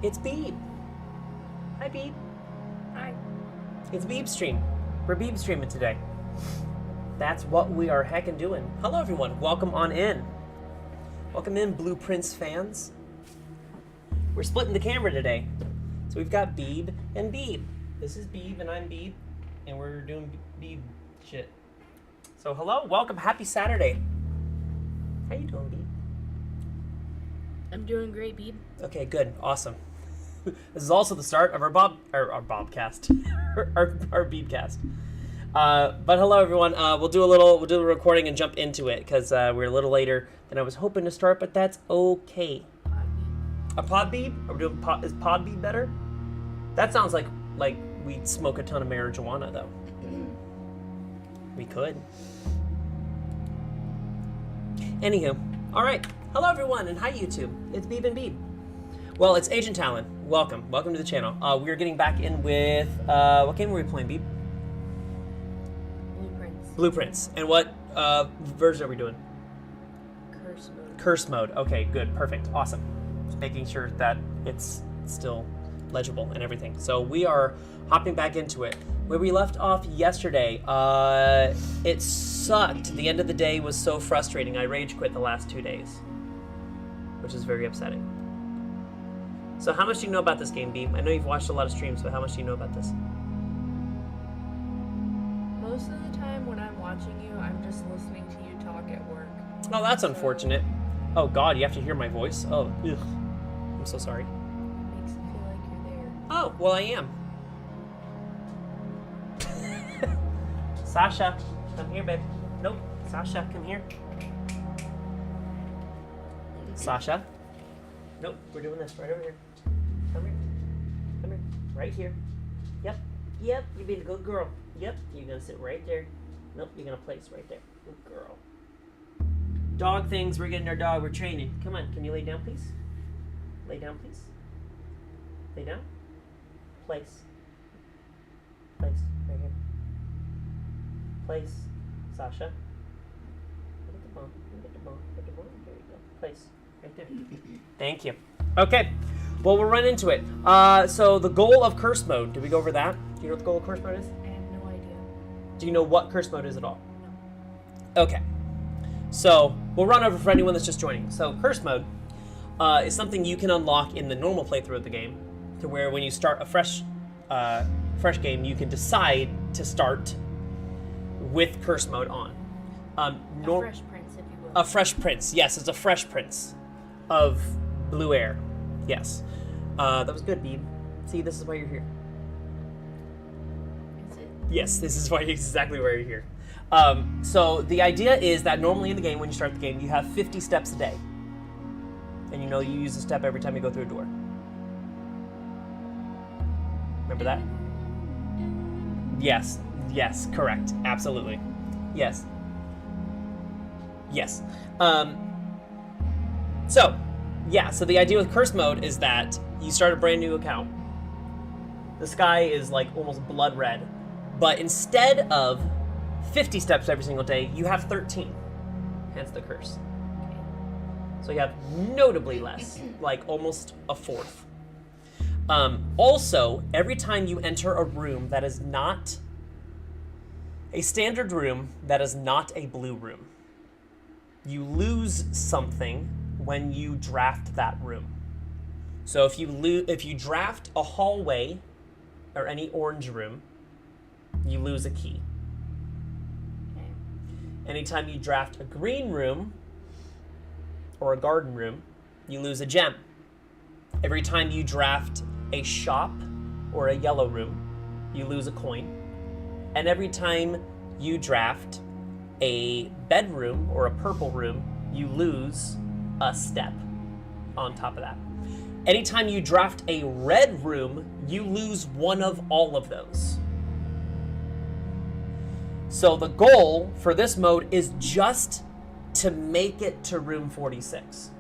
It's Beeb. Hi, Beeb. Hi. It's Beeb Stream. We're Beeb streaming today. That's what we are heckin' doing. Hello, everyone. Welcome on in. Welcome in, Blueprints fans. We're splitting the camera today. So we've got Beeb and Beeb. This is Beeb and I'm Beeb. And we're doing Beeb shit. So hello, welcome, happy Saturday. How you doing, Beeb? I'm doing great, Beeb. Okay, good, awesome. This is also the start of our Bobcast, our Beebcast. But hello, everyone. We'll do a recording and jump into it because we're a little later than I was hoping to start, but that's okay. A pod Beeb? Are we doing is pod Beeb better? That sounds like we'd smoke a ton of marijuana, though. We could. Anywho, all right. Hello, everyone, and hi, YouTube. It's Beeb and Beeb. Well, it's Agent Talyn. Welcome to the channel. We're getting back in with what game were we playing, Beeb? Blueprints. And what version are we doing? Curse mode. Curse mode. Okay, good, perfect, awesome. Just making sure that it's still legible and everything. So we are hopping back into it. Where we left off yesterday, it sucked. The end of the day was so frustrating. I rage quit the last 2 days, which is very upsetting. So how much do you know about this game, Beeb? I know you've watched a lot of streams, but how much do you know about this? Most of the time when I'm watching you, I'm just listening to you talk at work. Oh, that's unfortunate. Oh God, you have to hear my voice? Oh, ugh. I'm so sorry. It makes it feel like you're there. Oh, well I am. Sasha, come here, babe. Nope. Sasha, come here. Sasha. Nope, we're doing this right over here. Come here. Come here. Right here. Yep. Yep, you're being a good girl. Yep, you're gonna sit right there. Nope, you're gonna place right there. Good girl. Dog things, we're getting our dog, we're training. Come on, can you lay down, please? Lay down, please. Lay down. Place. Place, right here. Place. Sasha. Look at the bone. Look at the bone. Look at the bone. There you go. Place. Right there. Thank you. Okay. Well, we'll run into it. So the goal of curse mode. Did we go over that? Do you know what the goal of curse mode is? I have no idea. Do you know what curse mode is at all? No. Okay. So we'll run over for anyone that's just joining. So curse mode is something you can unlock in the normal playthrough of the game, to where when you start a fresh game, you can decide to start with curse mode on. A fresh prince, if you will. A fresh prince, yes, it's a fresh prince of Blue Air. Yes. That was good, Beeb. See, this is why you're here. Is it? Yes, this is why exactly why you're here. So the idea is that normally in the game, when you start the game, you have 50 steps a day. And you know you use a step every time you go through a door. Remember that? Yes. Yes, correct. Absolutely. Yes. Yes. So the idea with curse mode is that you start a brand new account. The sky is like almost blood red. But instead of 50 steps every single day, you have 13. Hence the curse. Okay. So you have notably less, like almost a fourth. Also, every time you enter a room that is not a standard room, that is not a blue room, you lose something when you draft that room. So if you draft a hallway or any orange room, you lose a key. Okay. Anytime you draft a green room or a garden room, you lose a gem. Every time you draft a shop or a yellow room, you lose a coin. And every time you draft a bedroom or a purple room, you lose a step on top of that. Anytime you draft a red room, you lose one of all of those. So the goal for this mode is just to make it to room 46.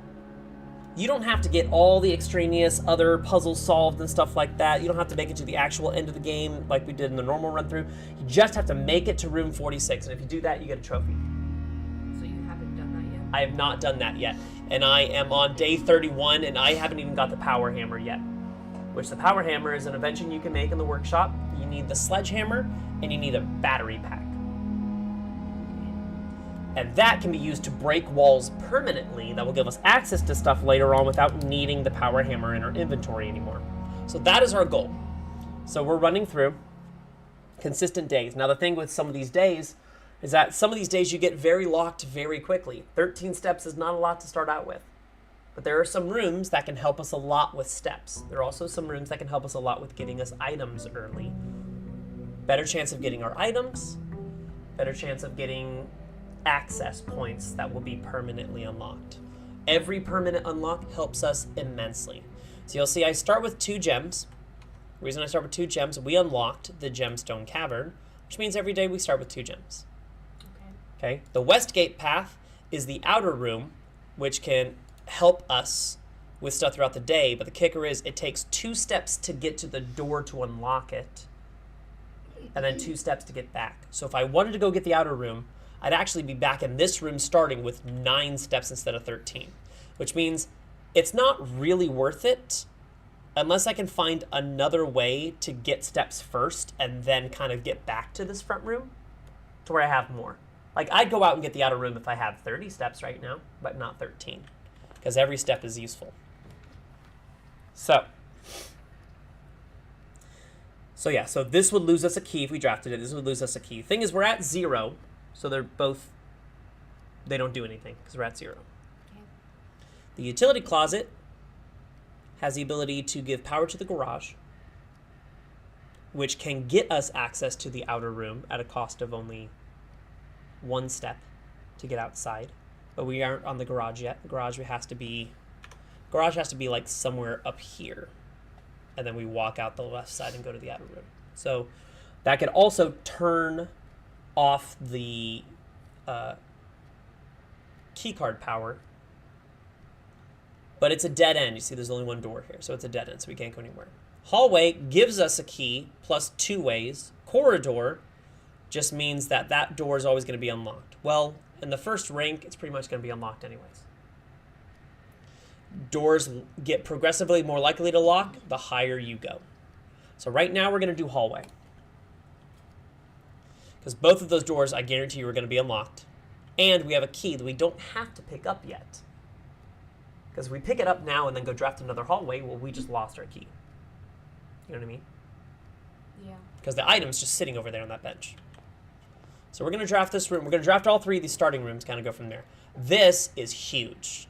You don't have to get all the extraneous other puzzles solved and stuff like that. You don't have to make it to the actual end of the game like we did in the normal run through. You just have to make it to room 46. And if you do that, you get a trophy. So you haven't done that yet? I have not done that yet. And I am on day 31 and I haven't even got the power hammer yet. which the power hammer is an invention you can make in the workshop. You need the sledgehammer, and you need a battery pack. And that can be used to break walls permanently. That will give us access to stuff later on without needing the power hammer in our inventory anymore. So that is our goal. So we're running through consistent days. Now the thing with some of these days is that some of these days you get very locked very quickly. 13 steps is not a lot to start out with. But there are some rooms that can help us a lot with steps. There are also some rooms that can help us a lot with getting us items early. Better chance of getting our items. Better chance of getting access points that will be permanently unlocked. Every permanent unlock helps us immensely. So you'll see I start with 2 gems. The reason I start with 2 gems, we unlocked the gemstone cavern, which means every day we start with 2 gems. Okay. The Westgate path is the outer room, which can help us with stuff throughout the day, but the kicker is it takes 2 steps to get to the door to unlock it, and then 2 steps to get back. So if I wanted to go get the outer room, I'd actually be back in this room starting with 9 steps instead of 13, which means it's not really worth it unless I can find another way to get steps first and then kind of get back to this front room to where I have more. Like, I'd go out and get the outer room if I have 30 steps right now, but not 13, because every step is useful. So yeah, so this would lose us a key if we drafted it. This would lose us a key. Thing is, we're at 0. So they don't do anything because we're at 0. Okay. The utility closet has the ability to give power to the garage, which can get us access to the outer room at a cost of only 1 step to get outside. But we aren't on the garage yet. The garage has to be like somewhere up here. And then we walk out the left side and go to the outer room. So that could also turn off the keycard power, but it's a dead end. You see there's only 1 door here, so it's a dead end, so we can't go anywhere. Hallway gives us a key plus 2 ways. Corridor just means that that door is always going to be unlocked. Well, in the first rank, it's pretty much going to be unlocked anyways. Doors get progressively more likely to lock the higher you go. So right now we're going to do hallway, because both of those doors, I guarantee you, are going to be unlocked. And we have a key that we don't have to pick up yet. Because if we pick it up now and then go draft another hallway, well, we just lost our key. You know what I mean? Yeah. Because the item's just sitting over there on that bench. So we're going to draft this room. We're going to draft all 3 of these starting rooms, kind of go from there. This is huge.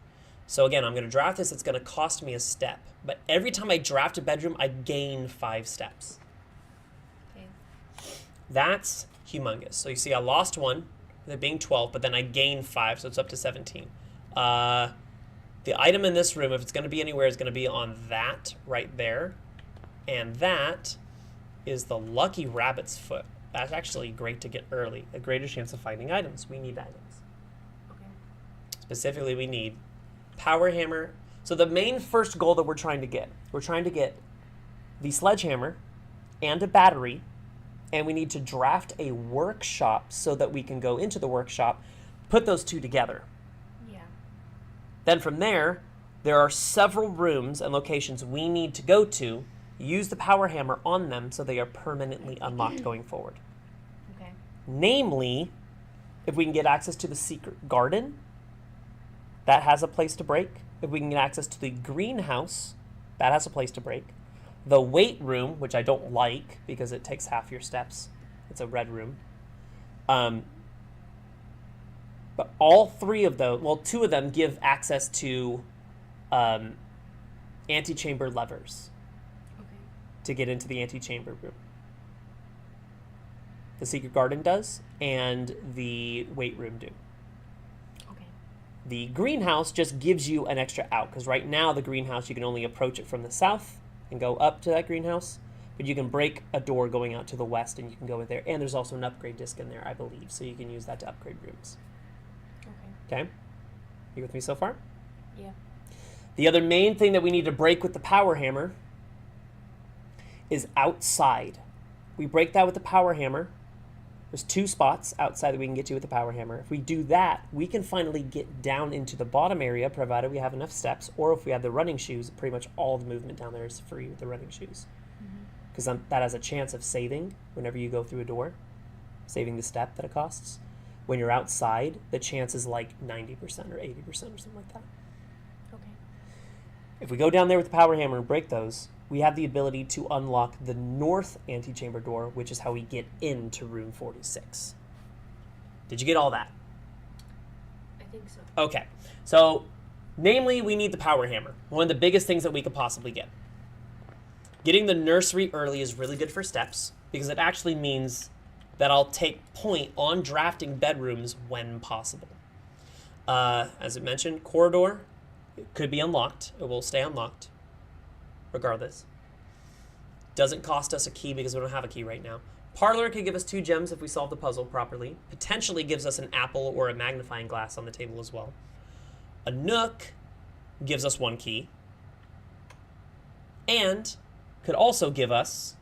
So again, I'm going to draft this. It's going to cost me a step. But every time I draft a bedroom, I gain 5 steps. Okay. That's humongous. So you see I lost 1, with it being 12, but then I gained 5, so it's up to 17. The item in this room, if it's going to be anywhere, is going to be on that right there. And that is the lucky rabbit's foot. That's actually great to get early. A greater chance of finding items. We need items. Okay. Specifically, we need power hammer. So the main first goal that we're trying to get the sledgehammer and a battery, and we need to draft a workshop so that we can go into the workshop, put those 2 together. Yeah. Then from there are several rooms and locations we need to go to, use the power hammer on them so they are permanently unlocked going forward. Okay. Namely, if we can get access to the secret garden, that has a place to break. If we can get access to the greenhouse, that has a place to break. The weight room, which I don't like because it takes half your steps. It's a red room. But all 3 of those, well, 2 of them give access to antechamber levers to get into the antechamber room. The secret garden does, and the weight room do. Okay. The greenhouse just gives you an extra out, because right now the greenhouse, you can only approach it from the south and go up to that greenhouse, but you can break a door going out to the west and you can go in there. And there's also an upgrade disc in there, I believe, so you can use that to upgrade rooms. Okay? You with me so far? Yeah. The other main thing that we need to break with the power hammer is outside. We break that with the power hammer. There's 2 spots outside that we can get to with the power hammer. If we do that, we can finally get down into the bottom area, provided we have enough steps, or if we have the running shoes, pretty much all the movement down there is free with the running shoes. Because that has a chance of saving whenever you go through a door, saving the step that it costs. When you're outside, the chance is like 90% or 80% or something like that. Okay. If we go down there with the power hammer and break those, we have the ability to unlock the north antechamber door, which is how we get into room 46. Did you get all that? I think so. Okay. So, namely, we need the power hammer. One of the biggest things that we could possibly get. Getting the nursery early is really good for steps, because it actually means that I'll take point on drafting bedrooms when possible. As I mentioned, corridor could be unlocked. It will stay unlocked, regardless. Doesn't cost us a key because we don't have a key right now. Parlor could give us 2 gems if we solve the puzzle properly. Potentially gives us an apple or a magnifying glass on the table as well. A nook gives us 1 key. And could also give us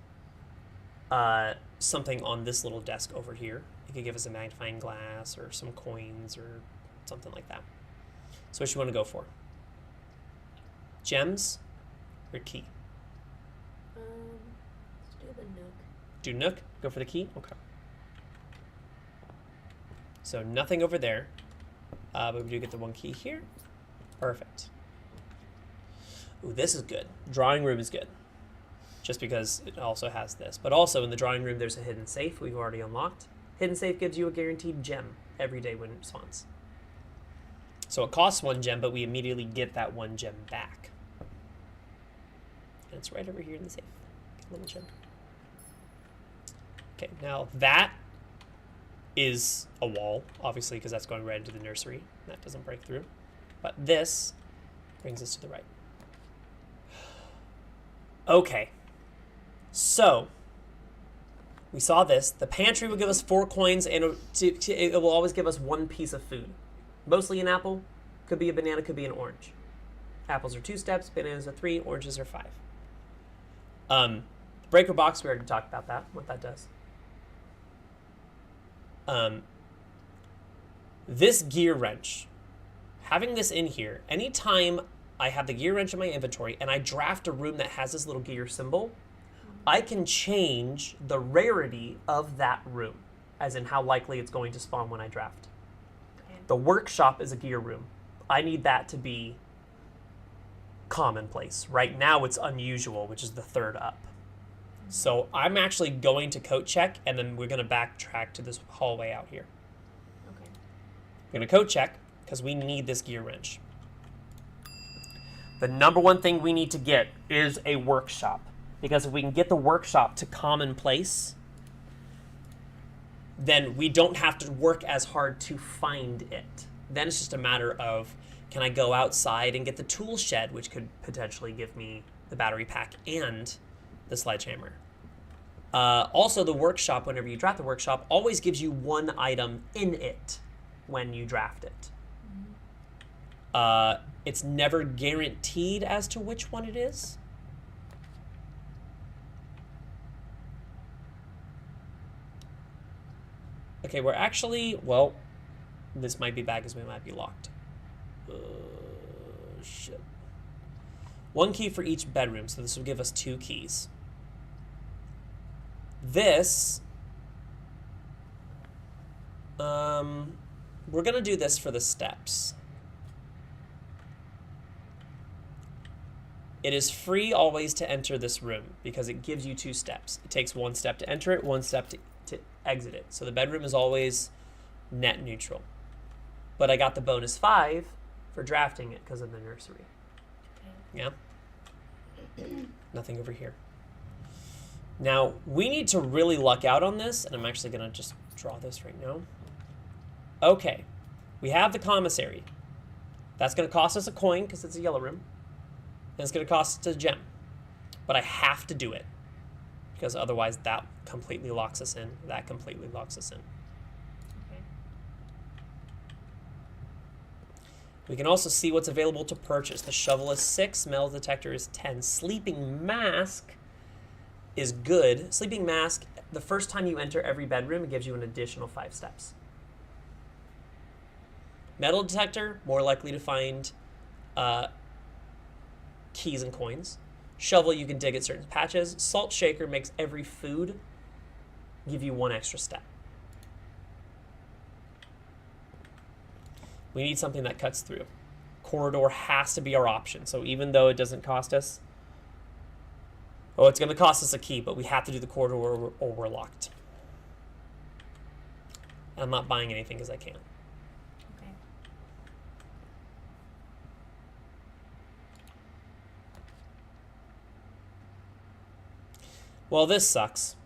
something on this little desk over here. It could give us a magnifying glass or some coins or something like that. So what you want to go for? Gems or key? Let's do the nook. Do nook? Go for the key? Okay. So nothing over there. But we do get the 1 key here. Perfect. Ooh, this is good. Drawing room is good. Just because it also has this. But also in the drawing room there's a hidden safe we've already unlocked. Hidden safe gives you a guaranteed gem every day when it spawns. So it costs 1 gem, but we immediately get that 1 gem back. And it's right over here in the safe. Little gem. Okay, now that is a wall, obviously, because that's going right into the nursery. That doesn't break through. But this brings us to the right. Okay. So, we saw this. The pantry will give us 4 coins, and it will always give us 1 piece of food. Mostly an apple. Could be a banana, could be an orange. Apples are 2 steps, bananas are 3, oranges are 5. Breaker box, we already talked about that, what that does. This gear wrench, having this in here, anytime I have the gear wrench in my inventory and I draft a room that has this little gear symbol, I can change the rarity of that room, as in how likely it's going to spawn when I draft. Okay. The workshop is a gear room. I need that to be commonplace. Right now it's unusual, which is the 3rd up. So I'm actually going to coat check, and then we're going to backtrack to this hallway out here. Okay. We're going to coat check, because we need this gear wrench. The number 1 thing we need to get is a workshop. Because if we can get the workshop to commonplace, then we don't have to work as hard to find it. Then it's just a matter of, can I go outside and get the tool shed, which could potentially give me the battery pack and the sledgehammer. Also, the workshop, whenever you draft the workshop, always gives you 1 item in it when you draft it. It's never guaranteed as to which one it is. Okay, we're actually, well, this might be bad because we might be locked. Shit. 1 key for each bedroom, so this will give us 2 keys. This, we're gonna do this for the steps. It is free always to enter this room because it gives you 2 steps. It takes 1 step to enter it, 1 step to exit it. So the bedroom is always net neutral. But I got the bonus 5 for drafting it because of the nursery. Okay. Yeah? Nothing over here. Now, we need to really luck out on this, and I'm actually going to just draw this right now. Okay. We have the commissary. That's going to cost us a coin because it's a yellow room. And it's going to cost us a gem. But I have to do it. Because otherwise that completely locks us in. That completely locks us in. Okay. We can also see what's available to purchase. The shovel is 6, metal detector is 10. Sleeping mask is good. Sleeping mask, the first time you enter every bedroom, it gives you an additional 5 steps. Metal detector, more likely to find keys and coins. Shovel, you can dig at certain patches. Salt shaker makes every food give you 1 extra step. We need something that cuts through. Corridor has to be our option. So even though it doesn't cost us, it's going to cost us a key, but we have to do the corridor or we're locked. I'm not buying anything because I can't. Okay. Well, this sucks.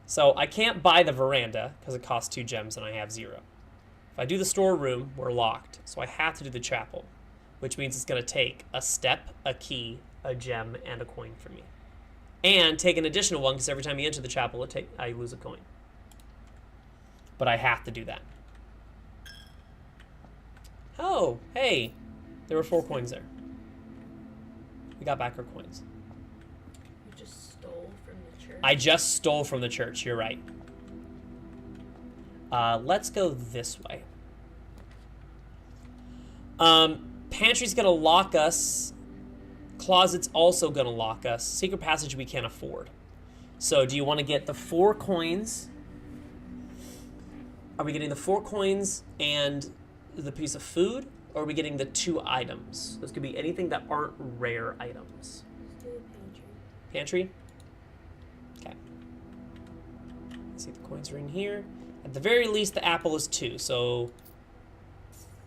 So I can't buy the veranda because it costs 2 gems and I have 0. If I do the storeroom, we're locked. So I have to do the chapel, which means it's going to take a step, a key, a gem, and a coin for me. And take an additional one because every time you enter the chapel, I lose a coin. But I have to do that. Oh, hey. There were 4 coins there. We got back our coins. You just stole from the church? I just stole from the church. You're right. Let's go this way. Pantry's going to lock us. Closet's also going to lock us. Secret passage we can't afford. So do you want to get the 4 coins? Are we getting the 4 coins and the piece of food? Or are we getting the 2 items? Those could be anything that aren't rare items. Let's do the pantry. Pantry? Okay. Let's see if the coins are in here. At the very least, the apple is 2. So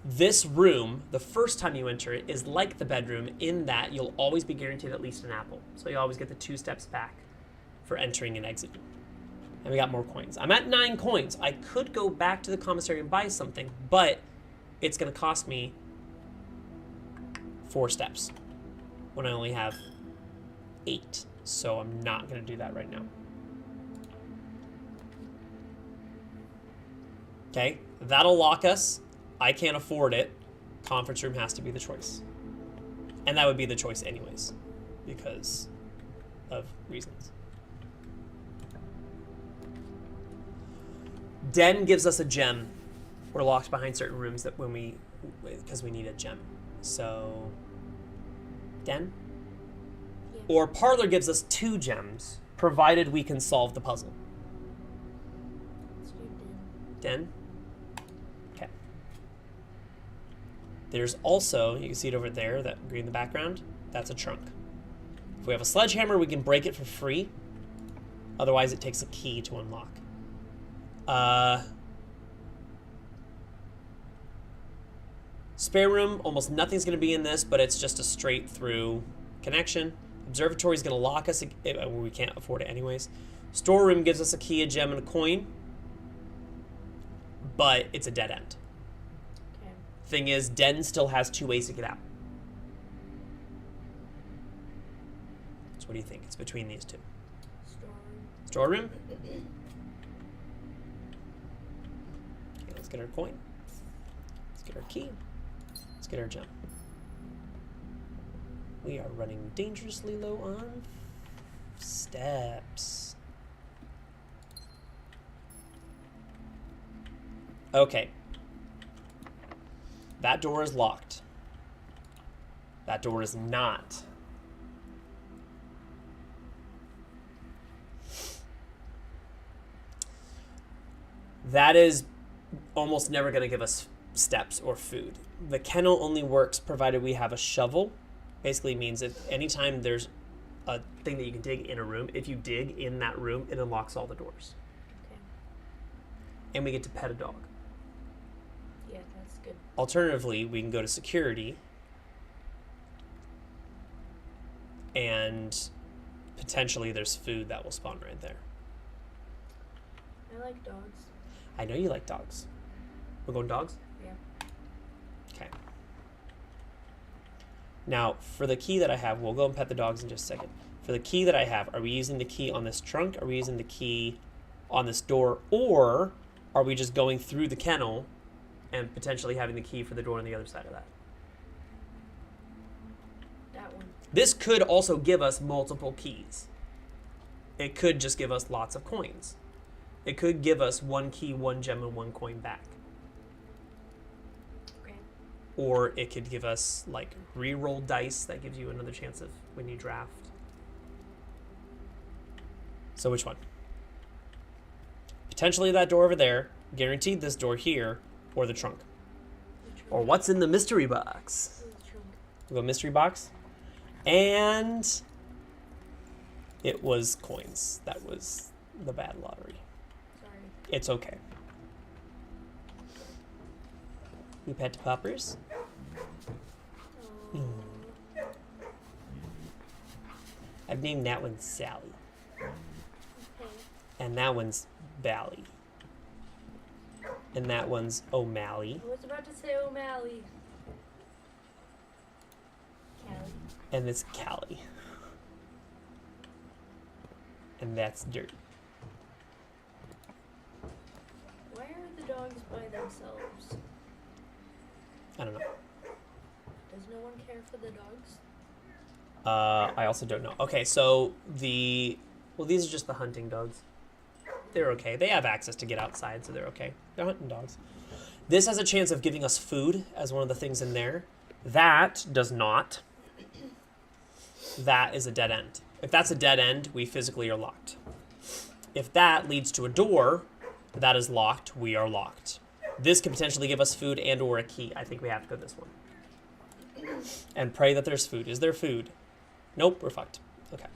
this room, the first time you enter it, is like the bedroom in that you'll always be guaranteed at least an apple. So you always get the 2 steps back for entering and exiting. And we got more coins. I'm at 9 coins. I could go back to the commissary and buy something, but it's going to cost me 4 steps when I only have 8. So I'm not going to do that right now. Okay, that'll lock us. I can't afford it. Conference room has to be the choice. And that would be the choice anyways, because of reasons. Den gives us a gem. We're locked behind certain rooms that because we need a gem. So, Den? Yeah. Or Parlor gives us 2 gems, provided we can solve the puzzle. Let's do Den? Okay. There's also, you can see it over there, that green in the background. That's a trunk. If we have a sledgehammer, we can break it for free. Otherwise, it takes a key to unlock. Spare room, almost nothing's going to be in this, but it's just a straight through connection. Observatory is going to lock us. We can't afford it anyways. Storeroom gives us a key, a gem, and a coin. But it's a dead end. Okay. Thing is, Den still has 2 ways to get out. So what do you think? It's between these 2. Storeroom. Storeroom? Okay, let's get our coin. Let's get our key. Let's get our gem. We are running dangerously low on steps. Okay. That door is locked. That door is not. That is almost never going to give us steps or food. The kennel only works provided we have a shovel. Basically means if anytime there's a thing that you can dig in a room, if you dig in that room, it unlocks all the doors. Okay. And we get to pet a dog. Yeah, that's good. Alternatively, we can go to security and potentially there's food that will spawn right there. I like dogs. I know you like dogs. We're going dogs? Yeah. Okay. Now, for the key that I have, we'll go and pet the dogs in just a second. For the key that I have, are we using the key on this trunk? Are we using the key on this door? Or are we just going through the kennel and potentially having the key for the door on the other side of that? That one. This could also give us multiple keys. it could just give us lots of coins. It could give us 1 key, 1 gem, and 1 coin back. Okay. Or it could give us, like, re-roll dice. That gives you another chance of when you draft. So which one? Potentially that door over there. Guaranteed this door here. Or the trunk. Or what's in the mystery box? We'll go mystery box. And it was coins. That was the bad lottery. Sorry. It's okay. You pet poppers? Oh. I've named that one Sally. Okay. And that one's Bally. And that one's O'Malley. I was about to say O'Malley. Callie. And it's Callie. And that's Dirt. Why are the dogs by themselves? I don't know. Does no one care for the dogs? I also don't know. Okay, so these are just the hunting dogs. They're okay. They have access to get outside, so they're okay. They're hunting dogs. This has a chance of giving us food as one of the things in there. That does not. That is a dead end. If that's a dead end, we physically are locked. If that leads to a door that is locked, we are locked. This could potentially give us food and or a key. I think we have to go this one. And pray that there's food. Is there food? Nope, we're fucked. Okay.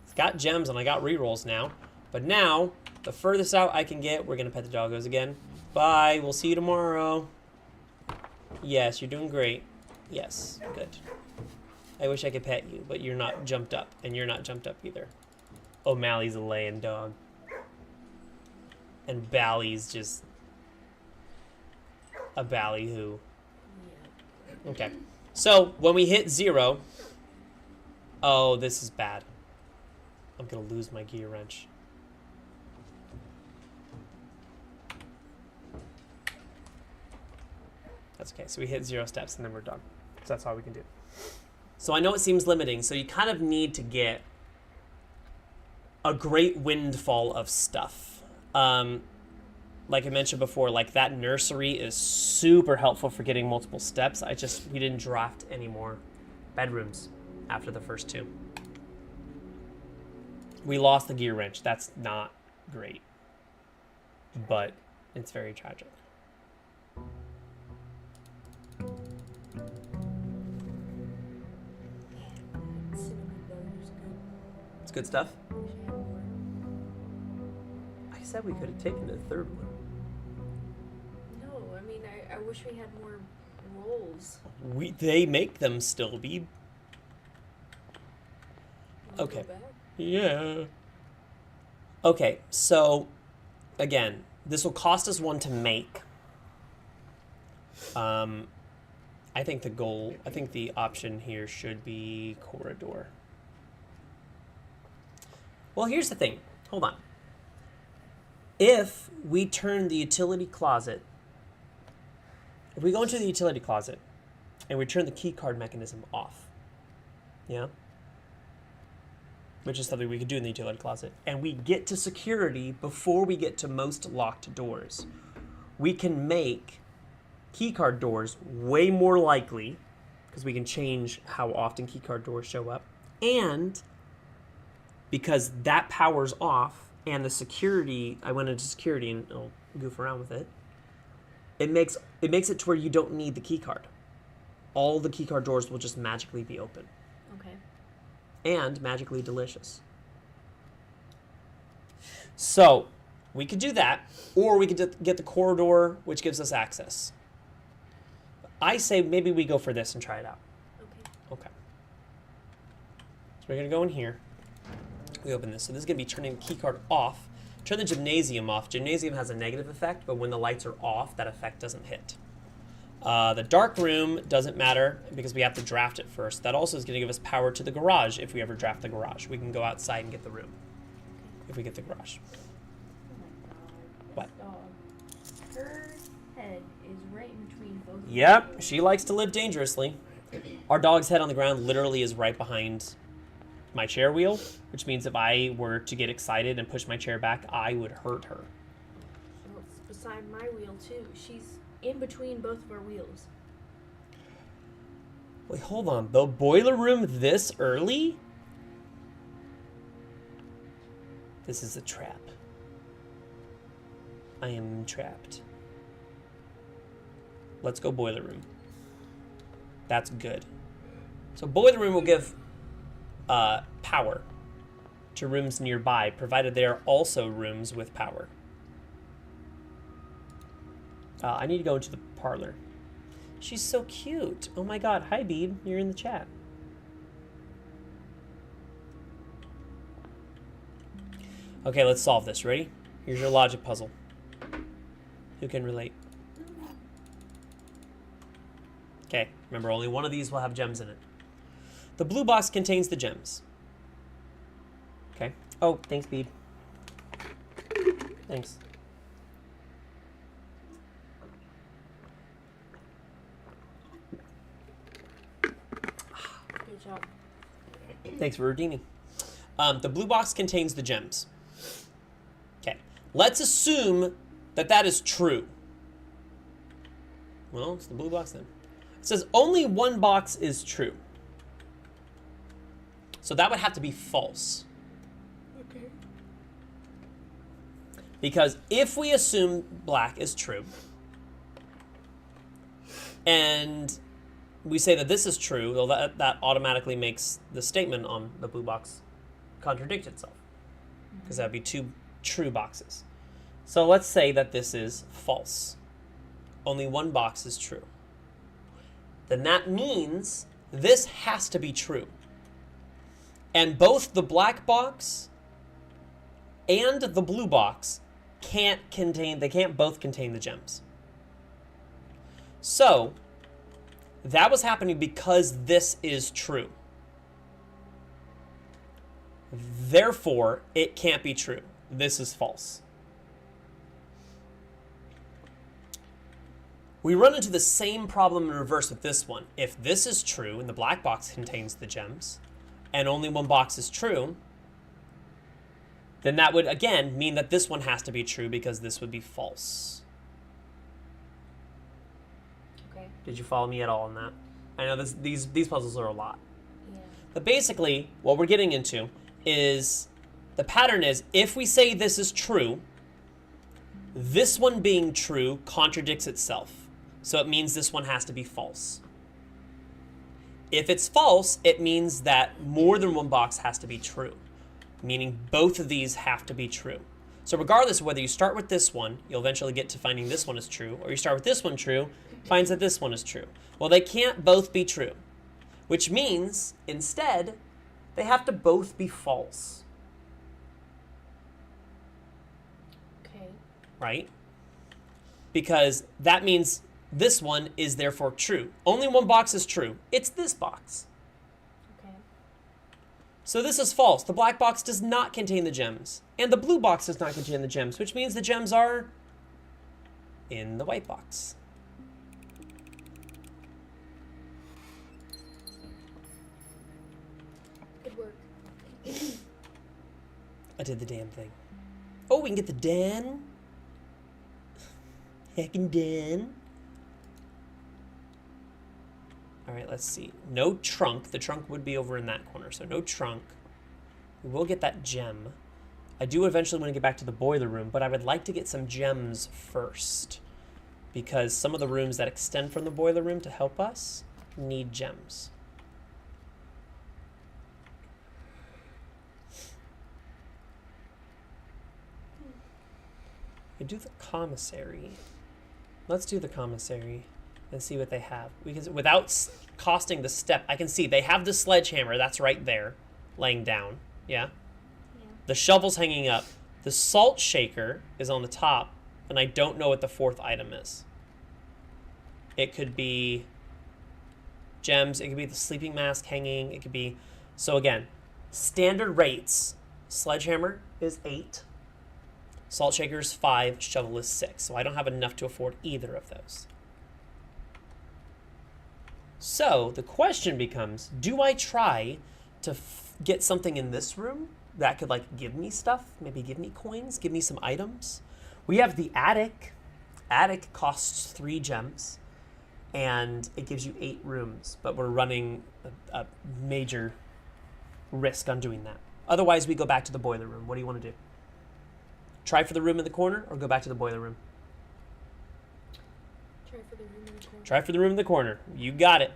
I've got gems and I got rerolls now. But now, the furthest out I can get, we're going to pet the doggos again. Bye. We'll see you tomorrow. Yes, you're doing great. Yes, good. I wish I could pet you, but you're not jumped up. And you're not jumped up either. O'Malley's a laying dog. And Bally's just a ballyhoo. Yeah. Okay. So, when we hit 0... Oh, this is bad. I'm going to lose my gear wrench. That's okay. So we hit 0 steps and then we're done. So that's all we can do. So I know it seems limiting. So you kind of need to get a great windfall of stuff. Like I mentioned before, like that nursery is super helpful for getting multiple steps. We didn't draft any more bedrooms after the first 2. We lost the gear wrench. That's not great. But it's very tragic. Cinnamon butter is good. It's good stuff. Wish I had more. I said we could have taken the third one. No, I mean, I wish we had more rolls. They make them still be. Wanna Okay. go back? Yeah. Okay, so again, this will cost us 1 to make. I think the option here should be corridor. Well, here's the thing. Hold on. If we turn the utility closet, if we go into the utility closet and we turn the key card mechanism off, yeah? Which is something we could do in the utility closet, and we get to security before we get to most locked doors, we can make keycard doors way more likely, because we can change how often keycard doors show up, and because that power's off, and the security, I went into security and I'll goof around with it, it makes it to where you don't need the keycard. All the keycard doors will just magically be open. Okay. And magically delicious. So, we could do that, or we could get the corridor, which gives us access. I say maybe we go for this and try it out. Okay. Okay. So we're going to go in here. We open this. So this is going to be turning the keycard off. Turn the gymnasium off. Gymnasium has a negative effect, but when the lights are off, that effect doesn't hit. The dark room doesn't matter because we have to draft it first. That also is going to give us power to the garage if we ever draft the garage. We can go outside and get the room if we get the garage. Oh my god. What? This dog. Her head is right in between both. Yep, she likes to live dangerously. Our dog's head on the ground literally is right behind my chair wheel, which means if I were to get excited and push my chair back, I would hurt her. Well, it's beside my wheel too. She's in between both of our wheels. Wait, hold on. The boiler room this early? This is a trap. I am trapped. Let's go boiler room. That's good. So boiler room will give power to rooms nearby, provided they are also rooms with power. I need to go into the parlor. She's so cute. Oh my god. Hi, Beeb. You're in the chat. Okay, let's solve this. Ready? Here's your logic puzzle. Who can relate? Okay, remember only one of these will have gems in it. The blue box contains the gems. Okay. Oh, thanks, Beeb. Thanks. Good job. Thanks for redeeming. The blue box contains the gems. Okay. Let's assume that that is true. Well, it's the blue box then. It says only one box is true. So that would have to be false. Okay. Because if we assume black is true, and we say that this is true, well, that automatically makes the statement on the blue box contradict itself. Because that would be two true boxes. So let's say that this is false. Only one box is true. Then that means this has to be true. And both the black box and the blue box can't both contain the gems. So that was happening because this is true. Therefore, it can't be true. This is false. We run into the same problem in reverse with this one. If this is true and the black box contains the gems, and only one box is true, then that would, again, mean that this one has to be true because this would be false. Okay. Did you follow me at all on that? I know these puzzles are a lot. Yeah. But basically, what we're getting into is, the pattern is, if we say this is true, this one being true contradicts itself. So it means this one has to be false. If it's false, it means that more than one box has to be true, meaning both of these have to be true. So regardless of whether you start with this one, you'll eventually get to finding this one is true, or you start with this one true, finds that this one is true. Well, they can't both be true, which means, instead, they have to both be false. Okay. Right? Because that means this one is therefore true. Only one box is true. It's this box. Okay. So this is false. The black box does not contain the gems. And the blue box does not contain the gems, which means the gems are in the white box. Good work. I did the damn thing. Oh, we can get the den. Heckin' den. All right, let's see. No trunk. The trunk would be over in that corner, so no trunk. We will get that gem. I do eventually want to get back to the boiler room, but I would like to get some gems first, because some of the rooms that extend from the boiler room to help us need gems. We do the commissary. Let's do the commissary and see what they have. Because without costing the step, I can see they have the sledgehammer. That's right there, laying down. Yeah? Yeah. The shovel's hanging up. The salt shaker is on the top, and I don't know what the fourth item is. It could be gems. It could be the sleeping mask hanging. It could be... So again, standard rates. Sledgehammer is 8. Salt shaker is 5. Shovel is 6. So I don't have enough to afford either of those. So the question becomes, do I try to get something in this room that could like give me stuff, maybe give me coins, give me some items? We have the attic. Attic costs 3 gems, and it gives you 8 rooms, but we're running a major risk on doing that. Otherwise, we go back to the boiler room. What do you want to do? Try for the room in the corner or go back to the boiler room? Try for the room in the corner. Try for the room in the corner. You got it.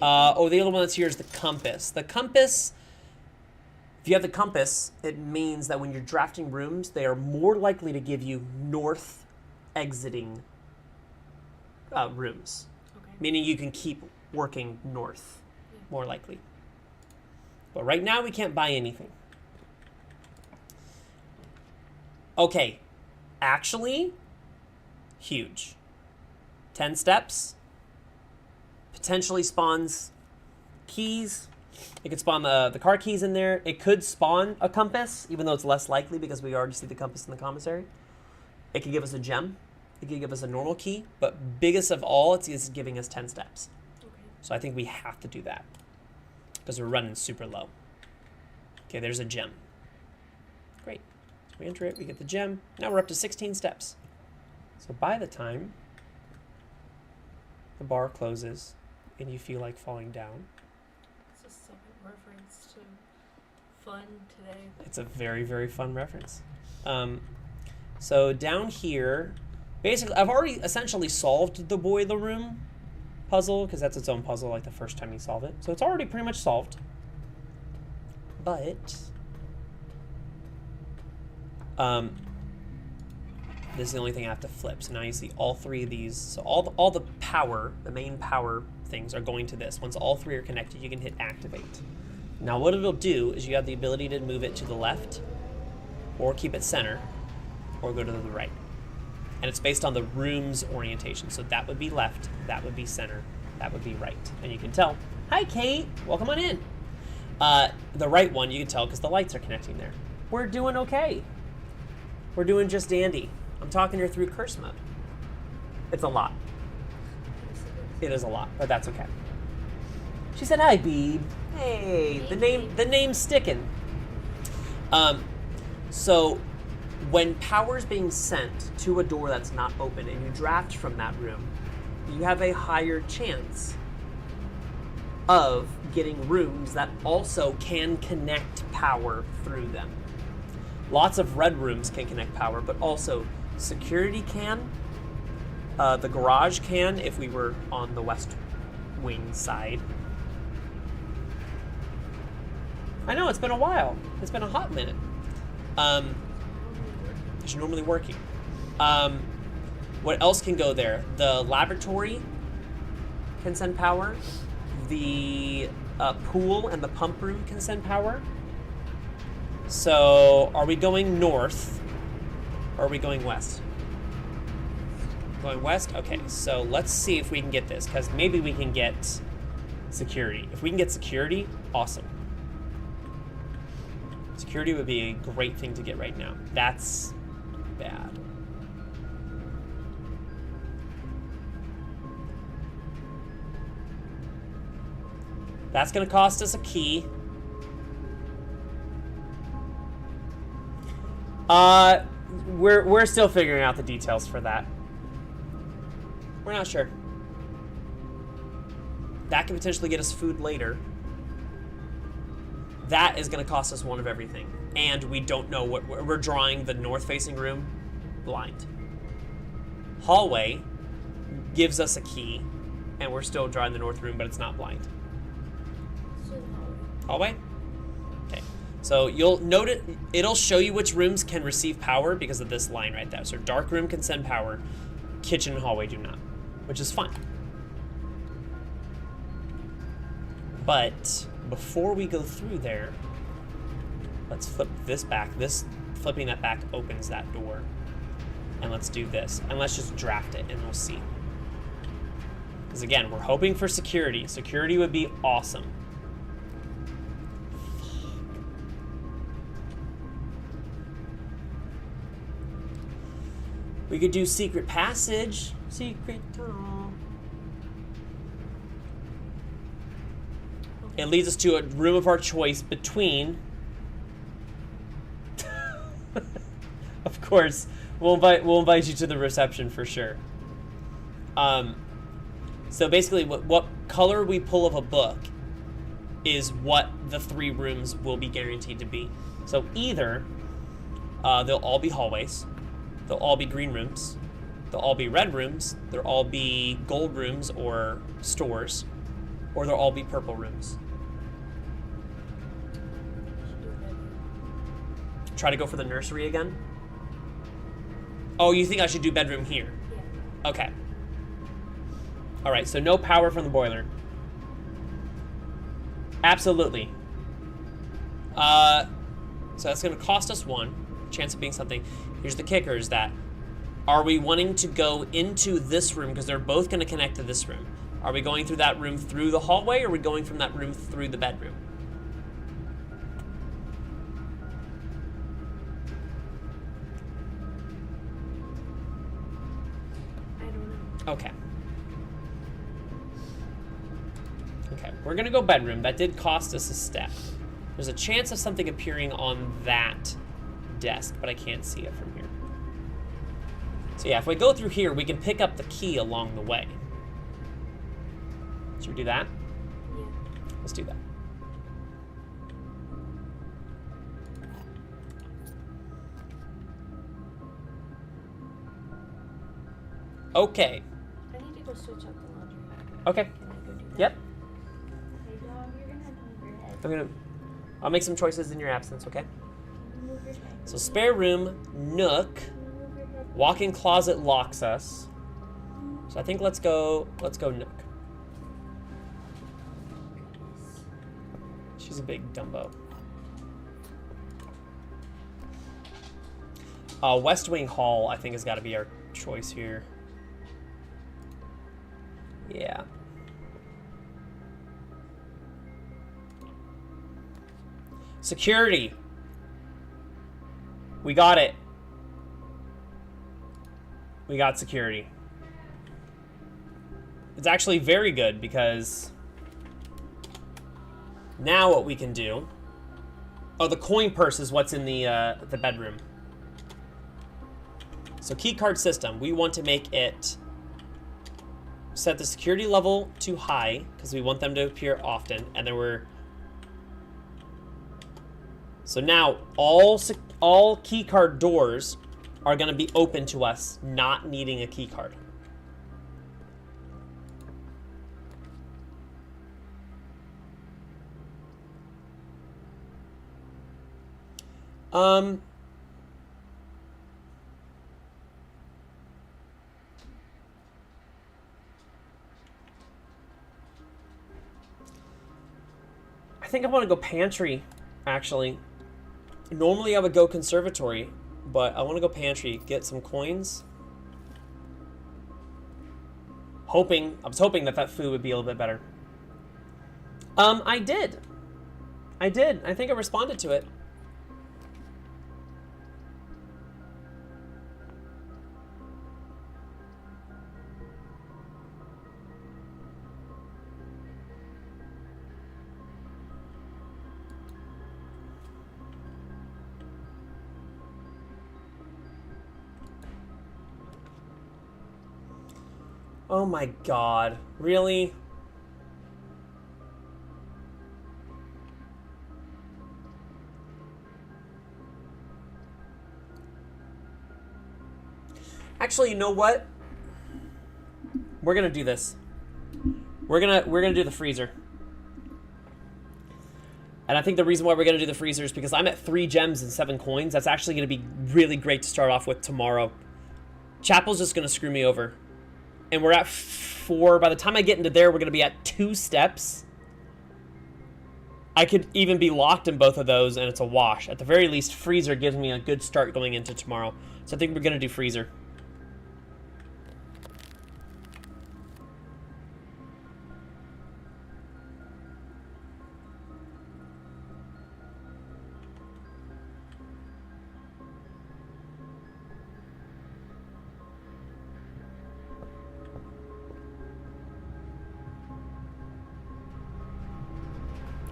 The other one that's here is the compass. The compass, if you have the compass, it means that when you're drafting rooms, they are more likely to give you north exiting rooms. Okay. Meaning you can keep working north, more likely. But right now we can't buy anything. Okay, actually, huge. 10 steps, potentially spawns keys. It could spawn the car keys in there. It could spawn a compass, even though it's less likely because we already see the compass in the commissary. It could give us a gem. It could give us a normal key. But biggest of all, it's giving us 10 steps. Okay. So I think we have to do that because we're running super low. Okay, there's a gem. Great. So we enter it, we get the gem. Now we're up to 16 steps. So by the time the bar closes and you feel like falling down, It's a second reference to fun today. it's a very, very fun reference. So down here, basically, I've already essentially solved the boiler room puzzle because that's its own puzzle like the first time you solve it. So it's already pretty much solved. But this is the only thing I have to flip. So now you see all 3 of these. So all the power, the main power things are going to this. Once all 3 are connected, you can hit activate. Now what it'll do is you have the ability to move it to the left or keep it center or go to the right. And it's based on the room's orientation. So that would be left, that would be center, that would be right. And you can tell, hi Kate, welcome on in. The right one you can tell because the lights are connecting there. We're doing okay. We're doing just dandy. I'm talking her through curse mode. It's a lot. It is a lot, but that's okay. She said, hi, Beeb. Hey, the name's sticking. So when power's being sent to a door that's not open and you draft from that room, you have a higher chance of getting rooms that also can connect power through them. Lots of red rooms can connect power, but also security can. The garage can if we were on the west wing side. I know, it's been a while. It's been a hot minute. It's normally working. What else can go there? The laboratory can send power. The pool and the pump room can send power. So, are we going north or are we going west? Going west? Okay, so let's see if we can get this, because maybe we can get security. If we can get security, awesome. Security would be a great thing to get right now. That's bad. That's gonna cost us a key. We're still figuring out the details for that. We're not sure. That could potentially get us food later. That is going to cost us one of everything. And we don't know what we're drawing the north-facing room blind. Hallway gives us a key, and we're still drawing the north room, but it's not blind. So Hallway? Okay. So you'll note it'll show you which rooms can receive power because of this line right there. So dark room can send power, kitchen and hallway do not, which is fine. But before we go through there, let's flip this back. Flipping that back opens that door. And let's do this. And let's just draft it and we'll see. Because again, we're hoping for security. Security would be awesome. We could do secret passage. Secret tunnel. it leads us to a room of our choice between... Of course, we'll invite you to the reception for sure. So basically, what color we pull of a book is what the 3 rooms will be guaranteed to be. So either they'll all be hallways, they'll all be green rooms, they'll all be red rooms, they'll all be gold rooms or stores, or they'll all be purple rooms. Try to go for the nursery again? Oh, you think I should do bedroom here? Yeah. Okay. All right, so no power from the boiler. Absolutely. So that's going to cost us 1. Chance of being something. Here's the kicker is that, are we wanting to go into this room, because they're both going to connect to this room? Are we going through that room through the hallway, or are we going from that room through the bedroom? I don't know. Okay. Okay, we're gonna go bedroom. That did cost us a step. There's a chance of something appearing on that desk, but I can't see it from here. So yeah, if we go through here, we can pick up the key along the way. Should we do that? Yeah. Let's do that. Okay. I need to go switch up the laundry. Okay. Can I go do that? Yep. Hey dog, you're gonna move your head. I'll make some choices in your absence, okay? Move your head. So spare room, nook, Move your head. walk-in closet locks us. So I think let's go nook. She's a big Dumbo. West Wing Hall, I think, has got to be our choice here. Yeah. Security. We got it. We got security. It's actually very good because now what we can do... Oh, the coin purse is what's in the bedroom. So key card system, we want to make it set the security level to high because we want them to appear often, and then we're... So now all key card doors are going to be open to us not needing a key card. I think I want to go pantry, actually. Normally I would go conservatory, but I want to go pantry, get some coins. I was hoping that food would be a little bit better. I did. I think I responded to it. Oh my god. Really? Actually, you know what? We're gonna do this. We're gonna do the freezer. And I think the reason why we're gonna do the freezer is because I'm at 3 gems and 7 coins. That's actually gonna be really great to start off with tomorrow. Chapel's just gonna screw me over. And we're at 4. By the time I get into there, we're going to be at 2 steps. I could even be locked in both of those, and it's a wash. At the very least, freezer gives me a good start going into tomorrow. So I think we're going to do freezer.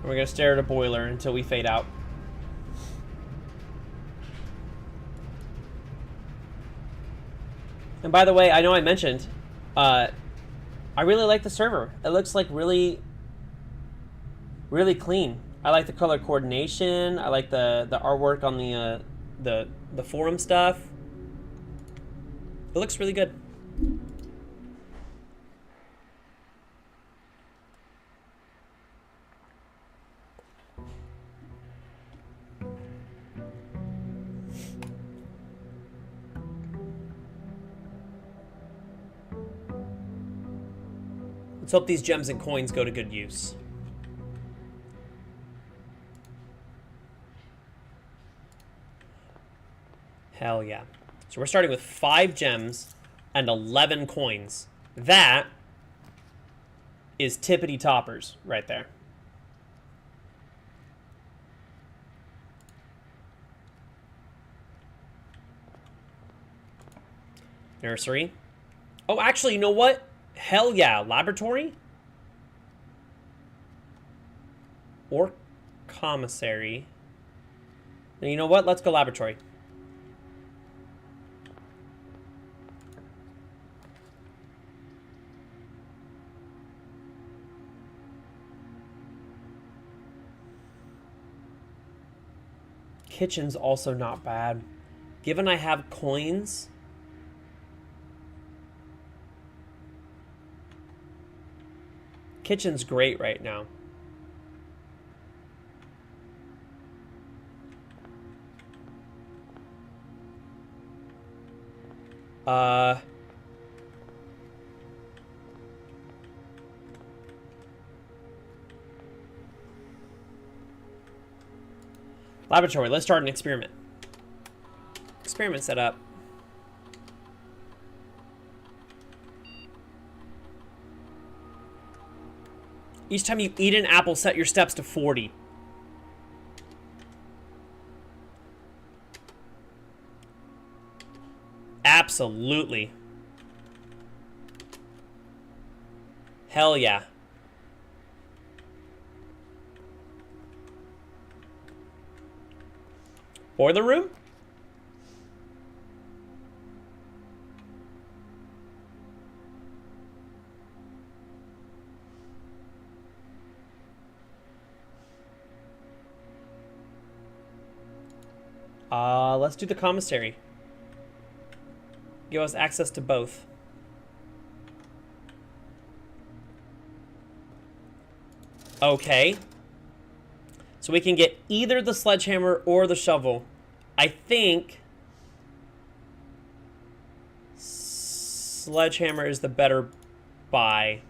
And we're gonna stare at a boiler until we fade out. And by the way, I know I mentioned, I really like the server. It looks like really, really clean. I like the color coordination. I like the artwork on the forum stuff. It looks really good. Let's hope these gems and coins go to good use. Hell yeah. So we're starting with 5 gems and 11 coins. That is tippity toppers right there. Nursery. Oh, actually, you know what? Hell yeah. Laboratory? Or commissary. And you know what? Let's go laboratory. Kitchen's also not bad. Given I have coins... Kitchen's great right now. Laboratory, let's start an experiment. Experiment set up. Each time you eat an apple, set your steps to 40. Absolutely. Hell yeah. Boiler room? Let's do the commissary. Give us access to both. Okay. So we can get either the sledgehammer or the shovel. I think sledgehammer is the better buy.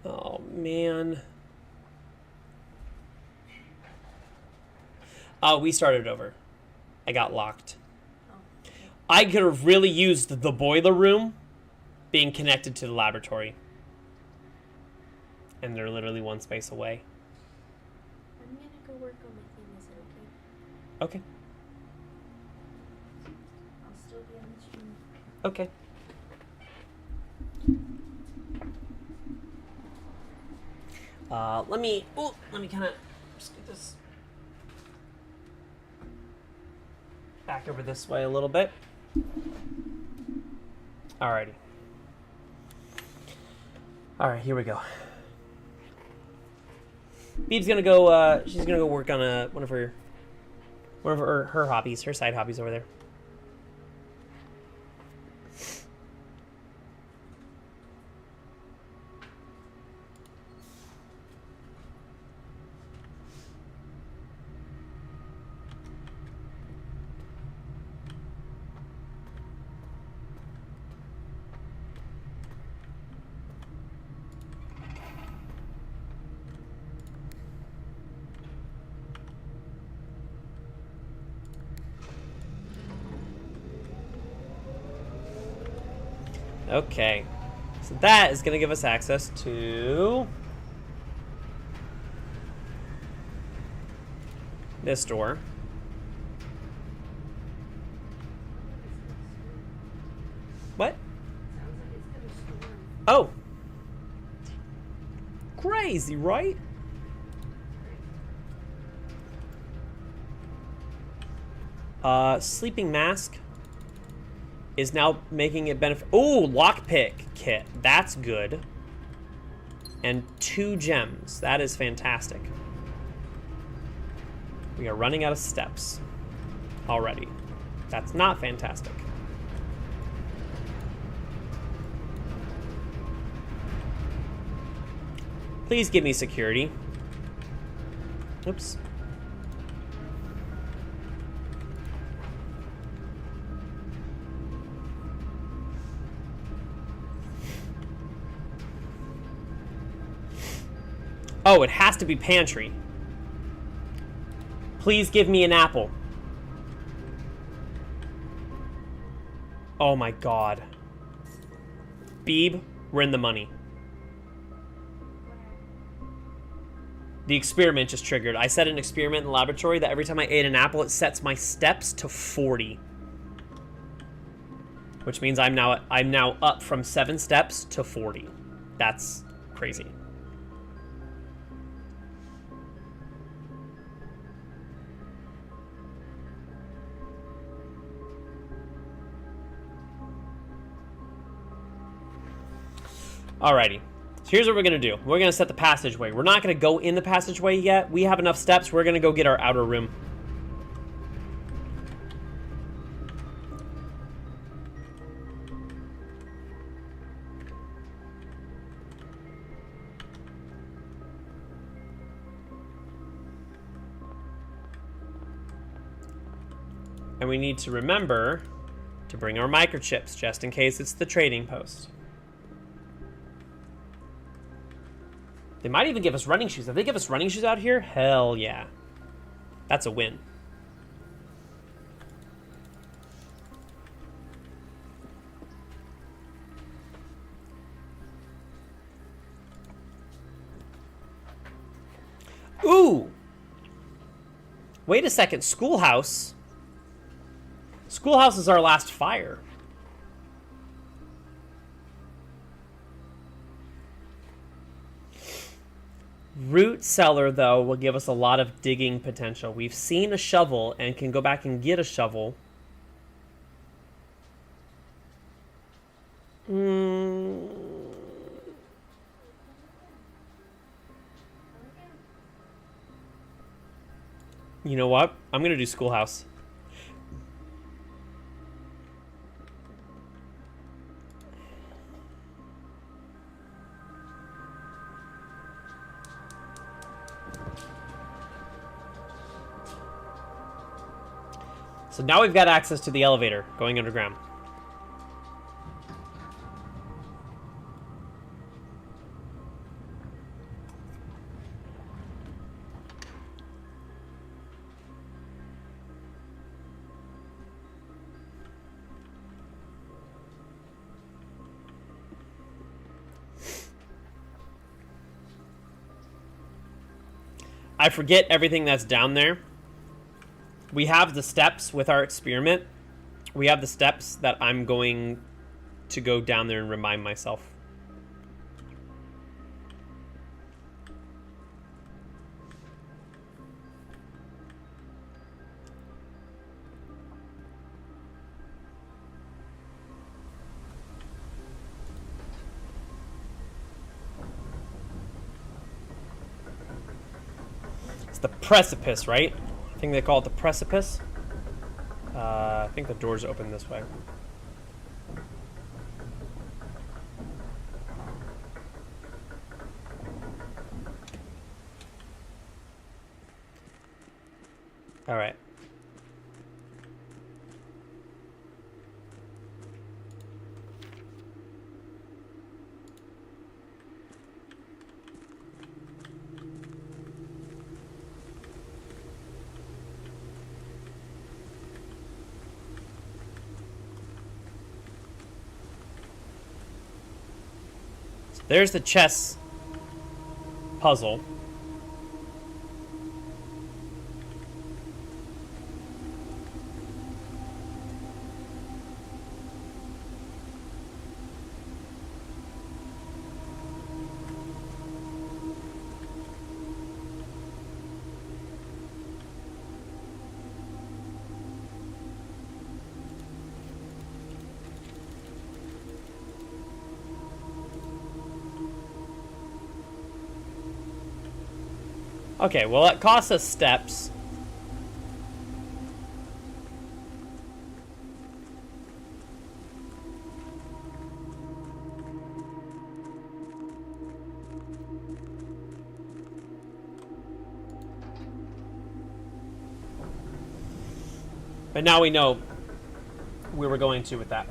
Oh, man. Oh, we started over. I got locked. I could have really used the boiler room being connected to the laboratory. And they're literally one space away. I'm gonna go work on my thing, is it okay? Okay. I'll still be on the stream. Okay. Let me kind of just get this back over this way a little bit. Alrighty. Alright, here we go. Beeb's gonna go, she's gonna go work on one of her hobbies, her side hobbies over there. Okay, so that is going to give us access to this door. Oh. Crazy, right? Sleeping mask is now making it benefit. Oh, lockpick kit. That's good. And 2 gems. That is fantastic. We are running out of steps already. That's not fantastic. Please give me security. Oops. Oh, it has to be pantry. Please give me an apple. Oh my god. Beeb, we're in the money. The experiment just triggered. I set an experiment in the laboratory that every time I ate an apple, it sets my steps to 40. Which means I'm now up from 7 steps to 40. That's crazy. Alrighty. So here's what we're going to do. We're going to set the passageway. We're not going to go in the passageway yet. We have enough steps. We're going to go get our outer room. And we need to remember to bring our microchips, just in case it's the trading post. They might even give us running shoes. If they give us running shoes out here, hell yeah. That's a win. Ooh! Wait a second, Schoolhouse. Schoolhouse is our last fire. Root cellar, though, will give us a lot of digging potential. We've seen a shovel and can go back and get a shovel. You know what? I'm going to do Schoolhouse. So now we've got access to the elevator going underground. I forget everything that's down there. We have the steps with our experiment. We have the steps that I'm going to go down there and remind myself. It's the precipice, right? I think they call it the precipice. I think the door's open this way. All right. There's the chess puzzle. Okay, well, it costs us steps. But now we know where we're going to with that.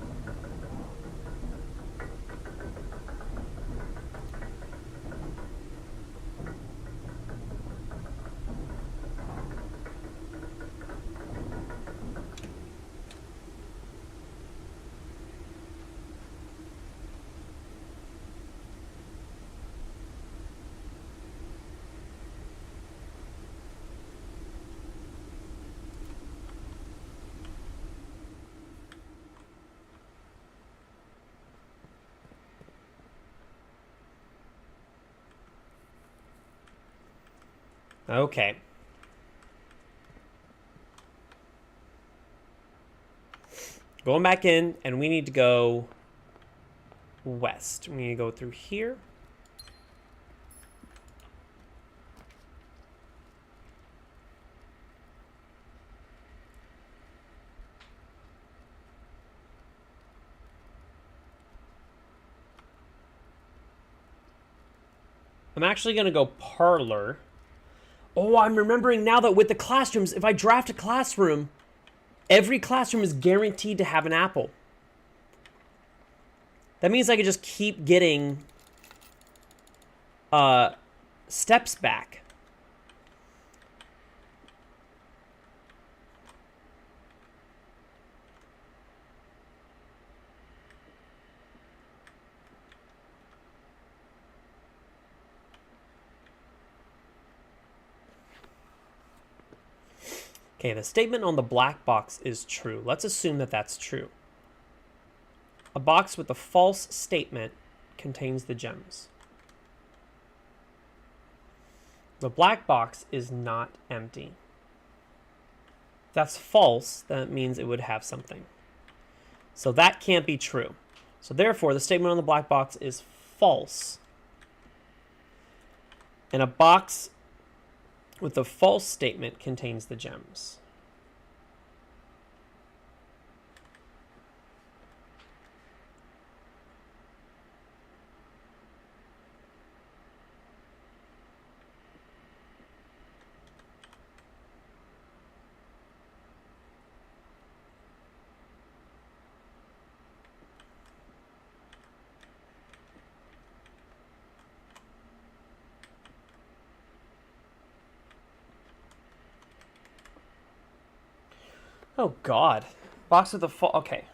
Okay. Going back in, and we need to go west. We need to go through here. I'm actually going to go parlor. Oh, I'm remembering now that with the classrooms, if I draft a classroom, every classroom is guaranteed to have an apple. That means I could just keep getting steps back. Okay, the statement on the black box is true. Let's assume that that's true. A box with a false statement contains the gems. The black box is not empty. If that's false, that means it would have something. So that can't be true. So therefore, the statement on the black box is false. And a box with a false statement contains the gems. Oh, God. Box with a false... Okay.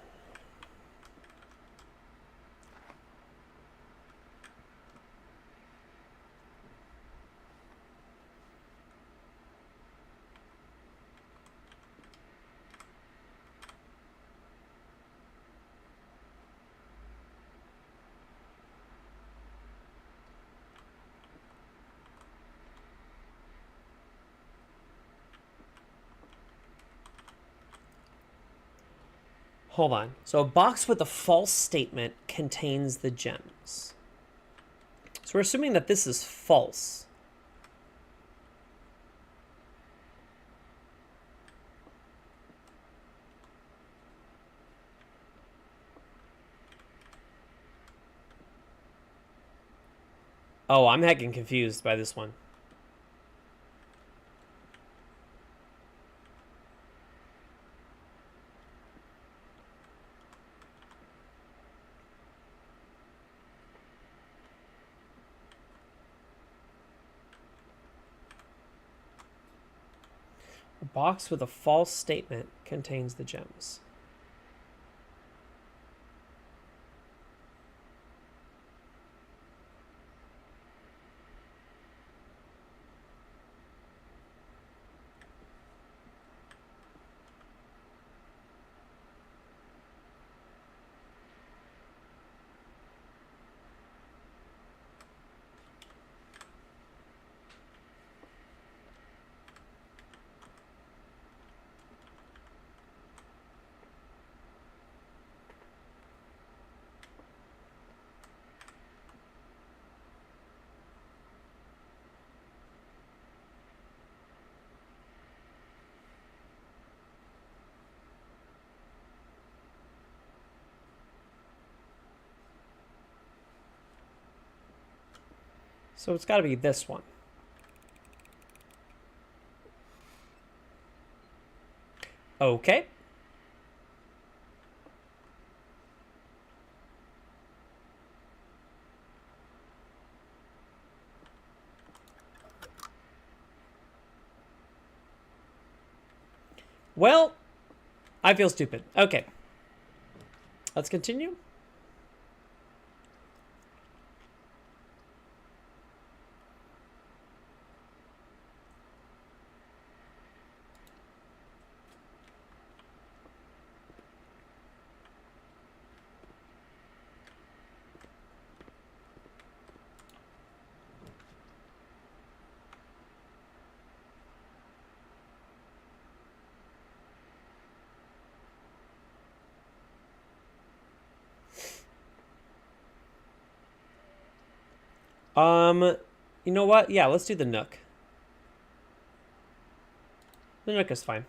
Hold on. So a box with a false statement contains the gems. So we're assuming that this is false. Oh, I'm heckin' confused by this one. A box with a false statement contains the gems. So it's got to be this one. Okay. Well, I feel stupid. Okay. Let's continue. You know what? Yeah, let's do the Nook. The Nook is fine.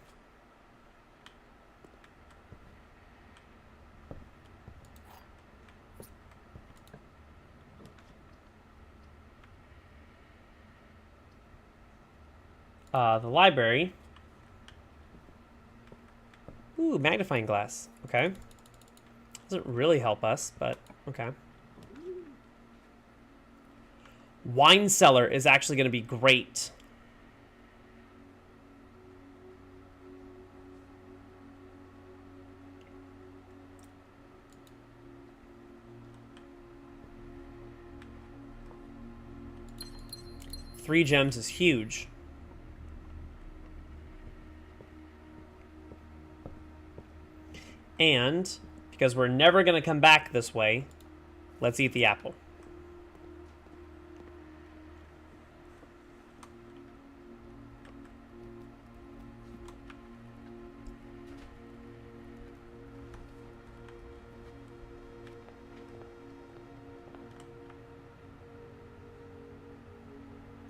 The library. Ooh, magnifying glass. Okay. Doesn't really help us, but okay. Wine cellar is actually going to be great. Three gems is huge. And because we're never going to come back this way, let's eat the apple.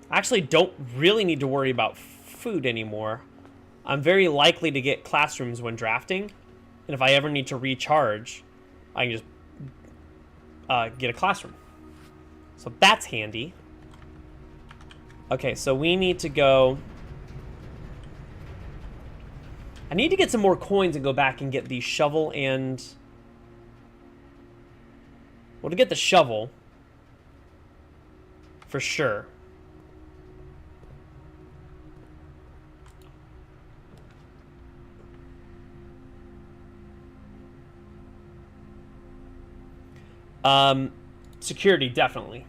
I actually don't really need to worry about food anymore. I'm very likely to get classrooms when drafting. And if I ever need to recharge, I can just get a classroom. So that's handy. Okay, so we need to go... I need to get some more coins and go back and get the shovel and... Well, to get the shovel, for sure. Security, definitely.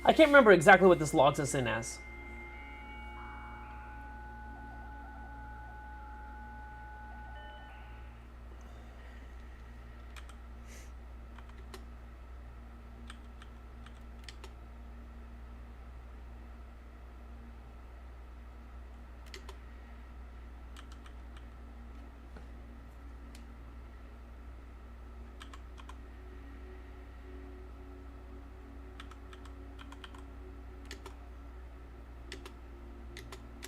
I can't remember exactly what this logs us in as.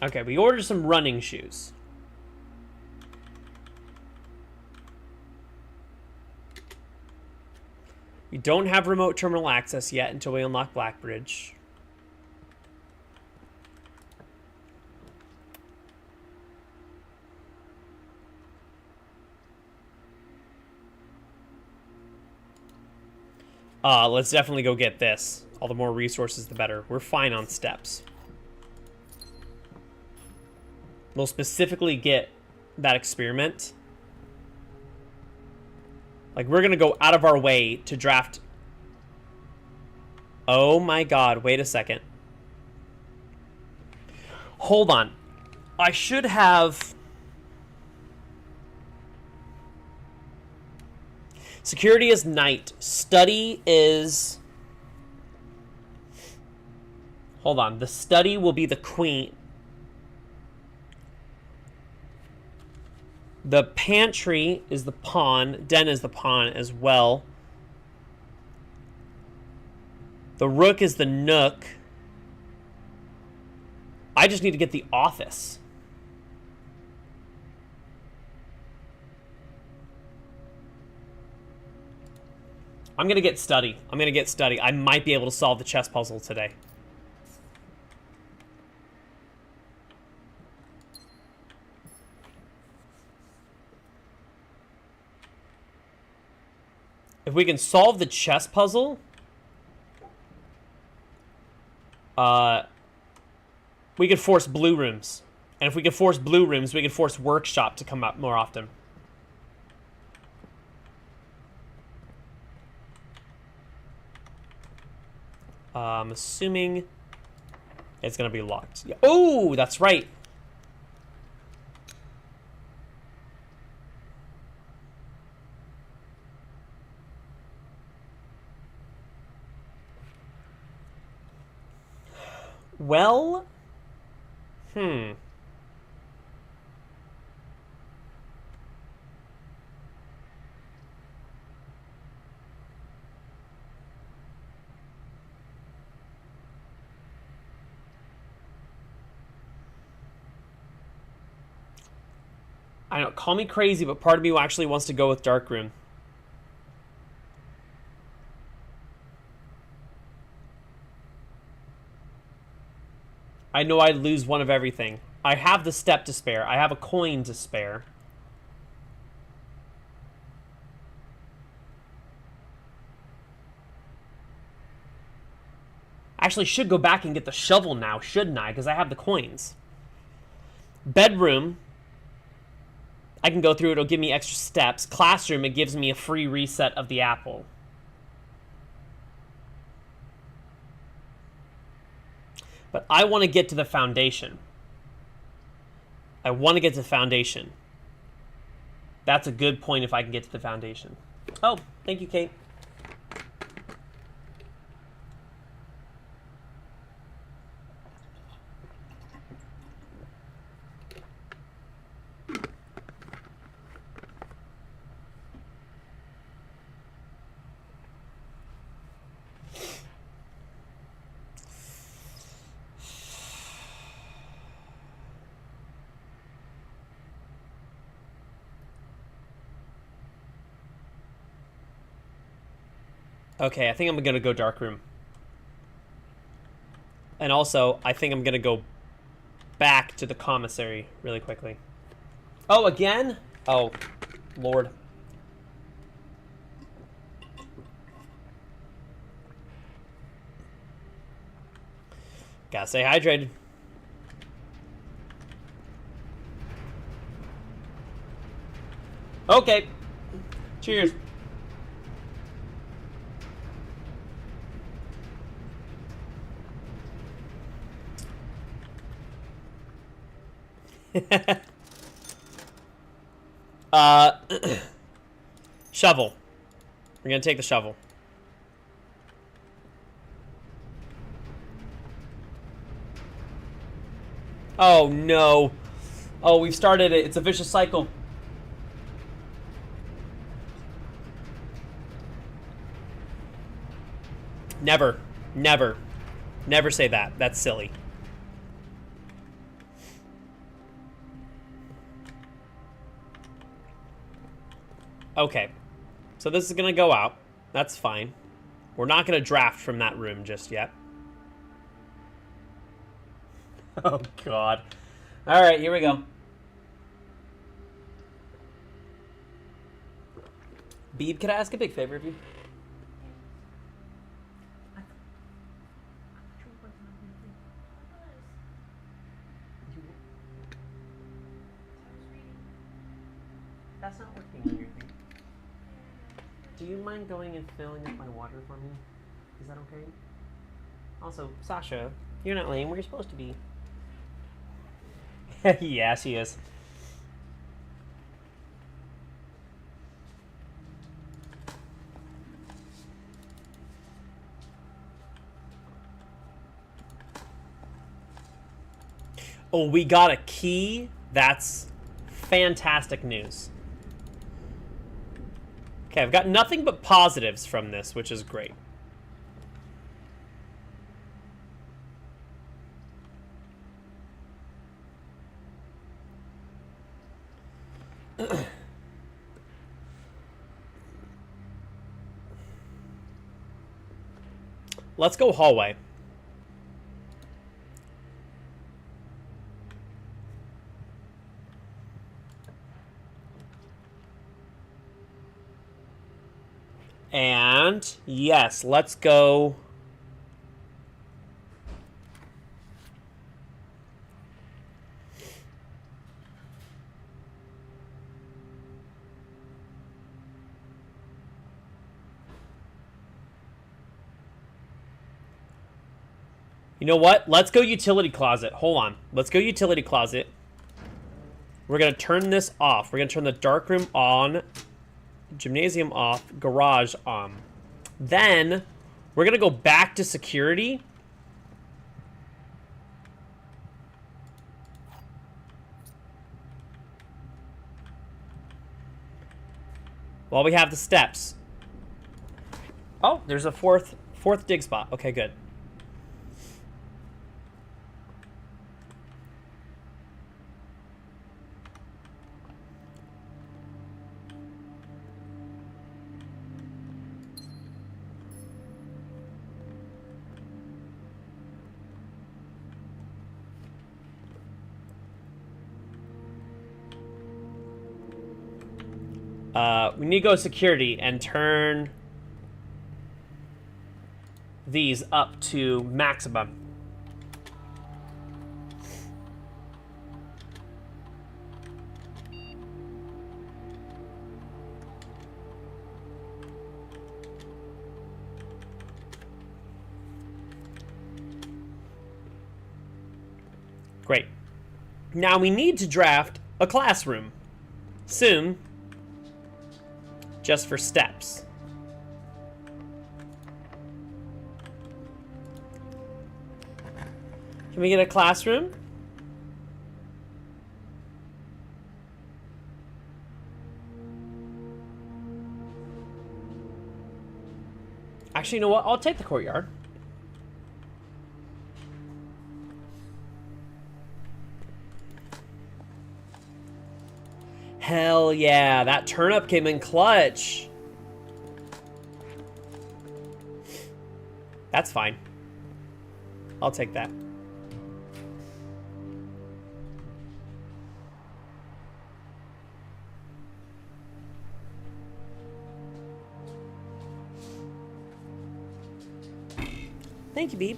Okay, we ordered some running shoes. We don't have remote terminal access yet until we unlock Blackbridge. Let's definitely go get this. All the more resources, the better. We're fine on steps. We'll specifically get that experiment. Like, we're going to go out of our way to draft... Oh my god, wait a second. Hold on. I should have... Security is knight. Study is... Hold on. The study will be the queen. The pantry is the pawn. Den is the pawn as well. The rook is the nook. I just need to get the office. I'm going to get study. I'm going to get study. I might be able to solve the chess puzzle today. If we can solve the chess puzzle, we could force blue rooms. And if we could force blue rooms, we could force workshop to come up more often. I'm assuming it's going to be locked. Yeah. Oh, that's right. Well, I know, call me crazy, but part of me actually wants to go with Dark Room. I know I'd lose one of everything. I have the step to spare. I have a coin to spare. Actually, should go back and get the shovel now, shouldn't I? Because I have the coins. Bedroom. I can go through it. It'll give me extra steps. Classroom, it gives me a free reset of the apple. But I want to get to the foundation. I want to get to the foundation. That's a good point if I can get to the foundation. Oh, thank you, Kate. Okay, I think I'm going to go Dark Room. And also, I think I'm going to go back to the commissary really quickly. Oh, again? Oh, Lord. Gotta stay hydrated. Okay. Cheers. Shovel. We're gonna take the shovel. Oh no. Oh, we've started it. It's a vicious cycle. Never. Never. Never say that. That's silly. Okay. So this is going to go out. That's fine. We're not going to draft from that room just yet. Oh, God. All right, here we go. Beeb, could I ask a big favor of you? That's not working on your thing. Do you mind going and filling up my water for me? Is that okay? Also, Sasha, you're not laying where you're supposed to be. Yeah, she is. Oh, we got a key? That's fantastic news. Okay, I've got nothing but positives from this, which is great. Let's go hallway. And yes, let's go. You know what? Let's go utility closet. Hold on. Let's go utility closet. We're going to turn this off. We're going to turn the dark room on. Gymnasium off. Garage on. Then, we're going to go back to security. While we have the steps. Oh, there's a fourth dig spot. Okay, good. We need to go to security and turn these up to maximum. Great. Now we need to draft a classroom soon. Just for steps. Can we get a classroom? Actually, you know what? I'll take the courtyard. Hell yeah, that turnip came in clutch. That's fine. I'll take that. Thank you, Beeb.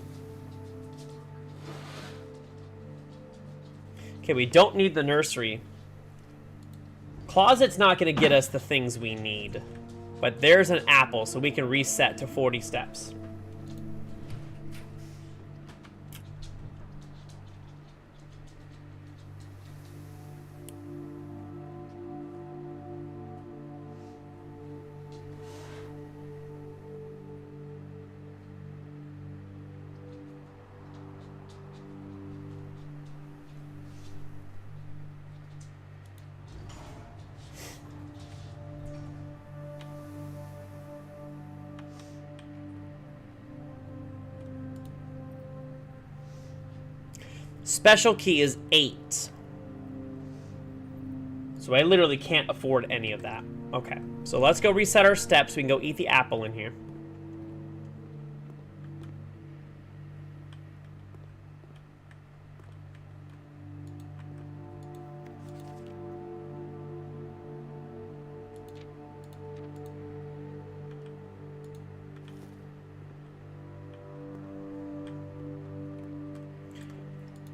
Okay, we don't need the nursery. Closet's not going to get us the things we need. But there's an apple, so we can reset to 40 steps. Special key is 8. So I literally can't afford any of that. Okay, so let's go reset our steps. We can go eat the apple in here.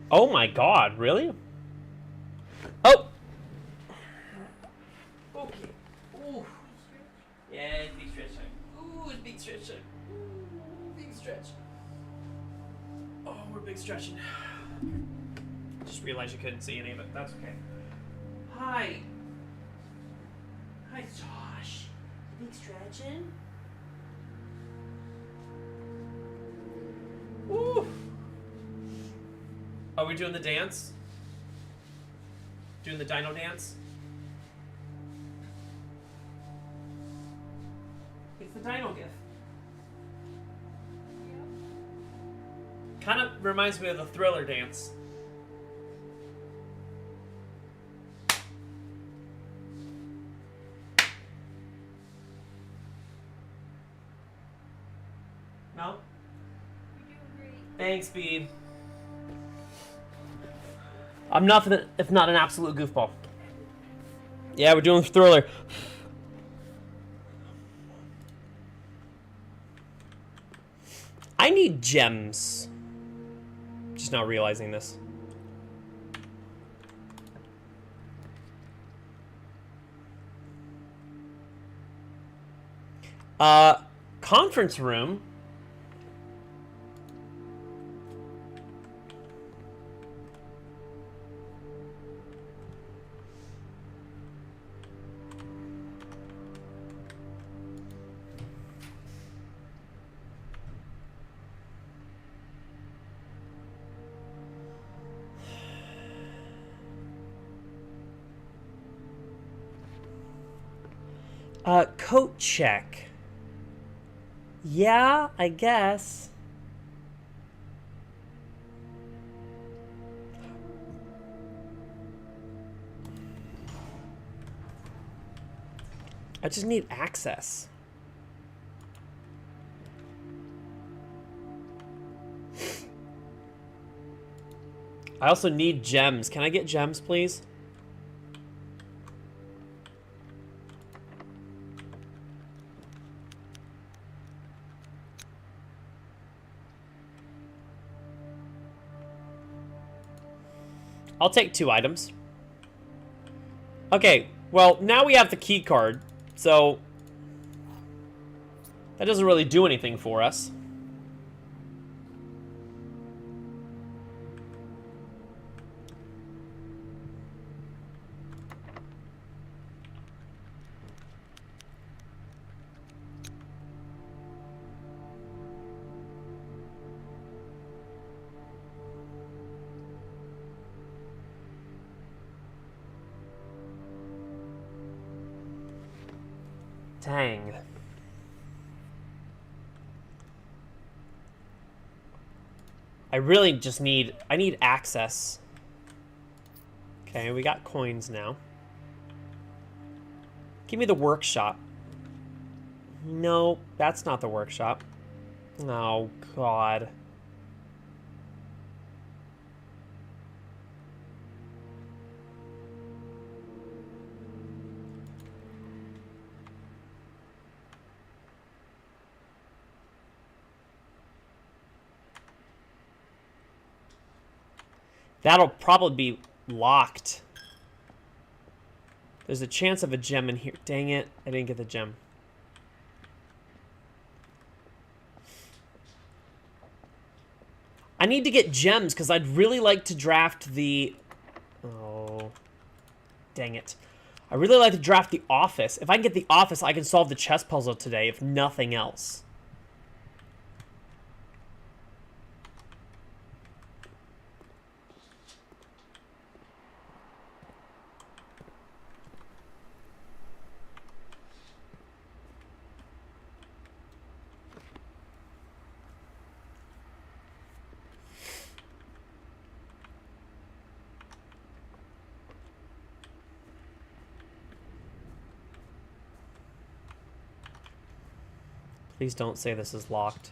Oh my god, really? Oh! Okay. Ooh. Yeah, it's big stretch time. Ooh, it's big stretch time. Ooh, big stretch. Oh, we're big stretching. Just realized you couldn't see any of it. That's okay. Hi. Hi, Josh. Big stretching? Ooh. Are we doing the dance? Doing the dino dance? the dino gif. Kind of reminds me of the Thriller dance. No? You're doing great. Thanks, Speed. I'm nothing if not an absolute goofball. Yeah, we're doing Thriller. I need gems. Just not realizing this. Conference room. Coat check. Yeah, I guess. I just need access. I also need gems. Can I get gems, please? I'll take 2 items. Okay, well, now we have the key card, so that doesn't really do anything for us. Dang. I really just need... I need access. Okay, we got coins now. Give me the workshop. No, that's not the workshop. Oh, God. That'll probably be locked. There's a chance of a gem in here. Dang it, I didn't get the gem. I need to get gems because I'd really like to draft the... Oh, dang it. I really like to draft the office. If I can get the office, I can solve the chess puzzle today, if nothing else. Please don't say this is locked.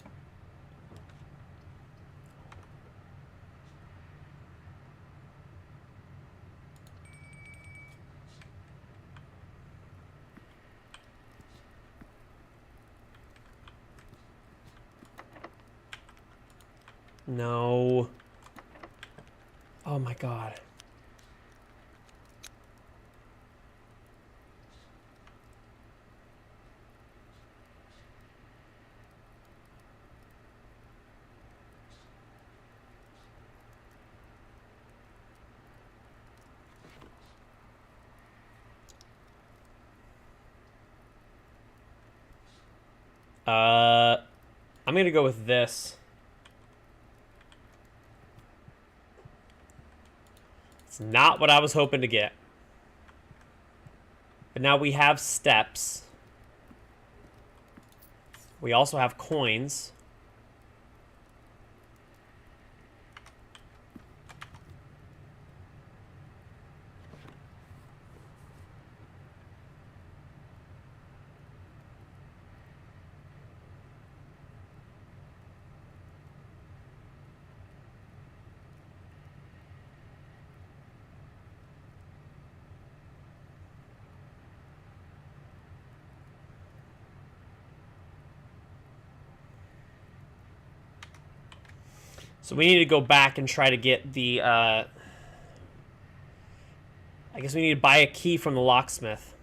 No. Oh my God. I'm gonna go with this. It's not what I was hoping to get. But now we have steps. We also have coins. So we need to go back and try to get the, I guess we need to buy a key from the locksmith.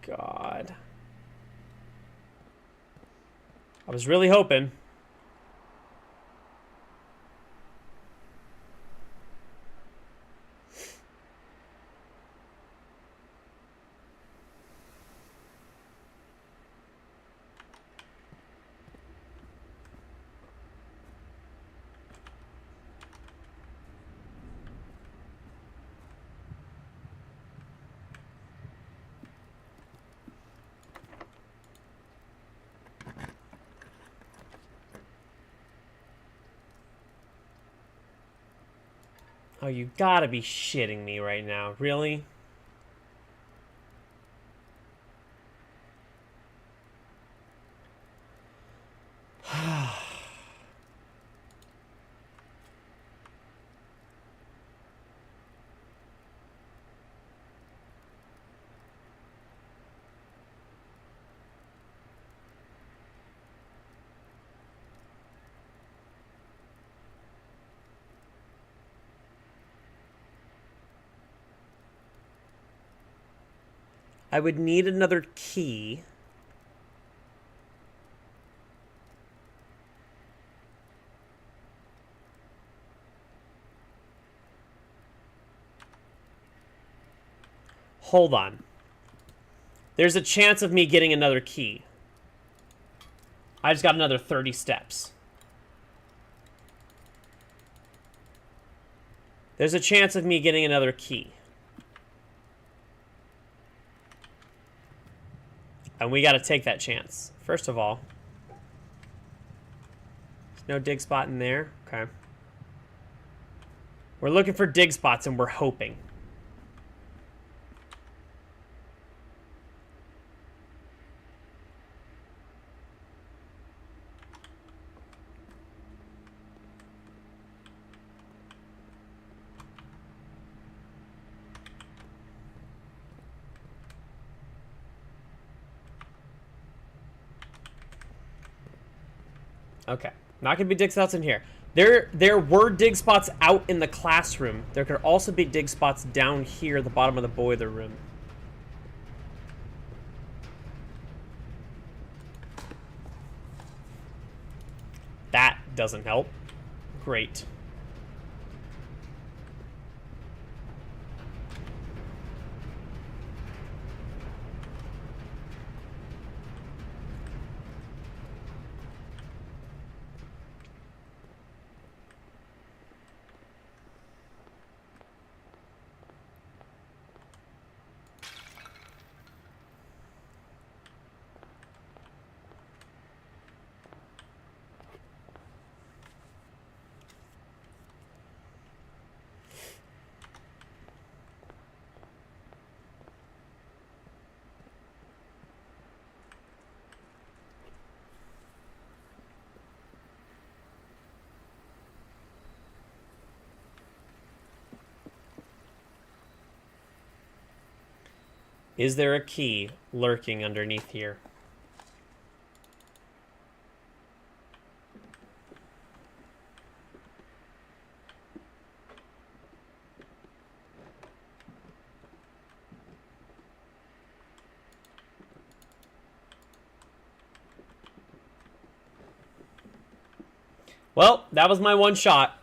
God. I was really hoping. Oh, you gotta be shitting me right now. Really? I would need another key. Hold on. There's a chance of me getting another key. I just got another 30 steps. There's a chance of me getting another key. And we gotta take that chance. First of all, there's no dig spot in there. Okay. We're looking for dig spots and we're hoping. Okay, not gonna be dig spots in here. There were dig spots out in the classroom. There could also be dig spots down here at the bottom of the boiler room. That doesn't help. Great. Is there a key lurking underneath here? Well, that was my one shot.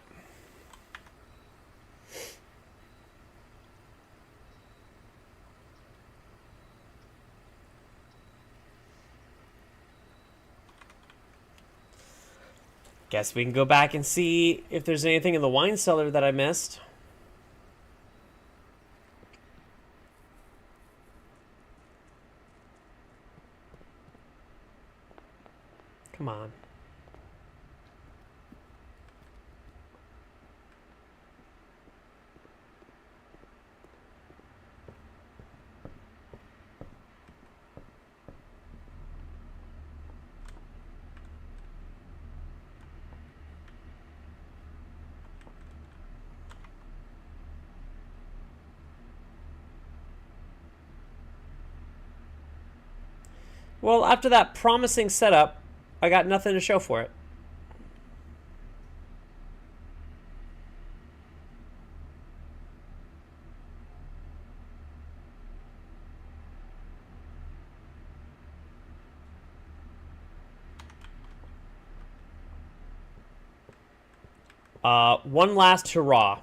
Guess we can go back and see if there's anything in the wine cellar that I missed. Come on. Well, after that promising setup, I got nothing to show for it. One last hurrah.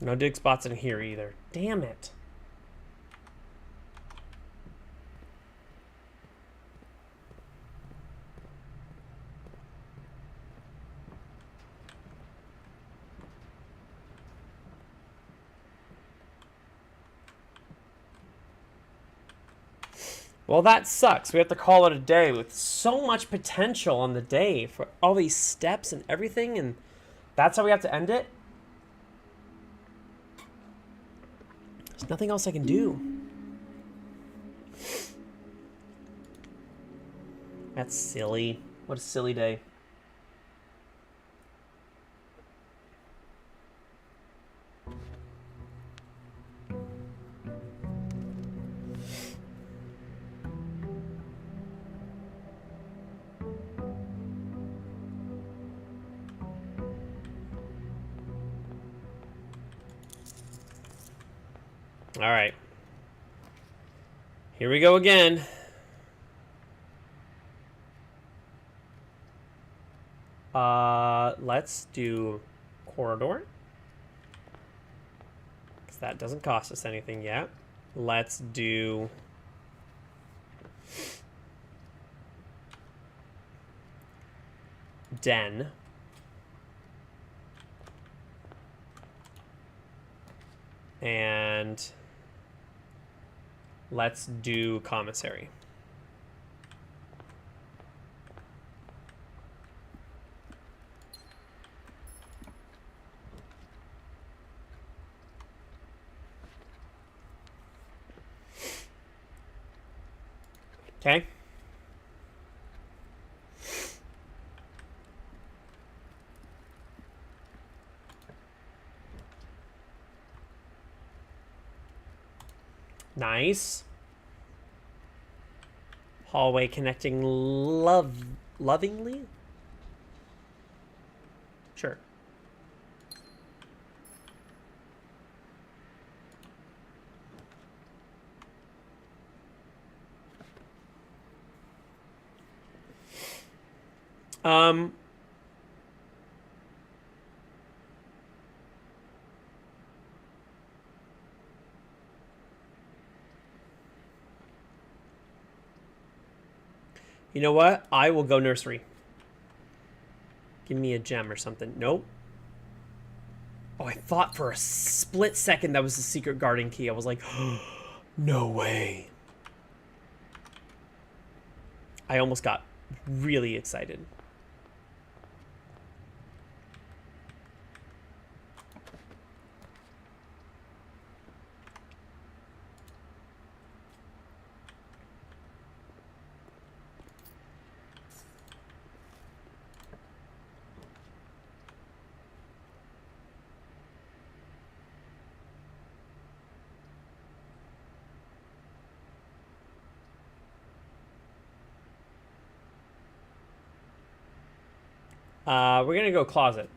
No dig spots in here either. Damn it. Well, that sucks. We have to call it a day with so much potential on the day for all these steps and everything, and that's how we have to end it? There's nothing else I can do. That's silly. What a silly day. All right. Here we go again. Let's do corridor. Because that doesn't cost us anything yet. Let's do den. And let's do commissary. Okay. Nice. Hallway connecting lovingly? Sure. You know what? I will go nursery. Give me a gem or something. Nope. Oh, I thought for a split second that was the secret garden key. I was like, no way. I almost got really excited. We're gonna go closet.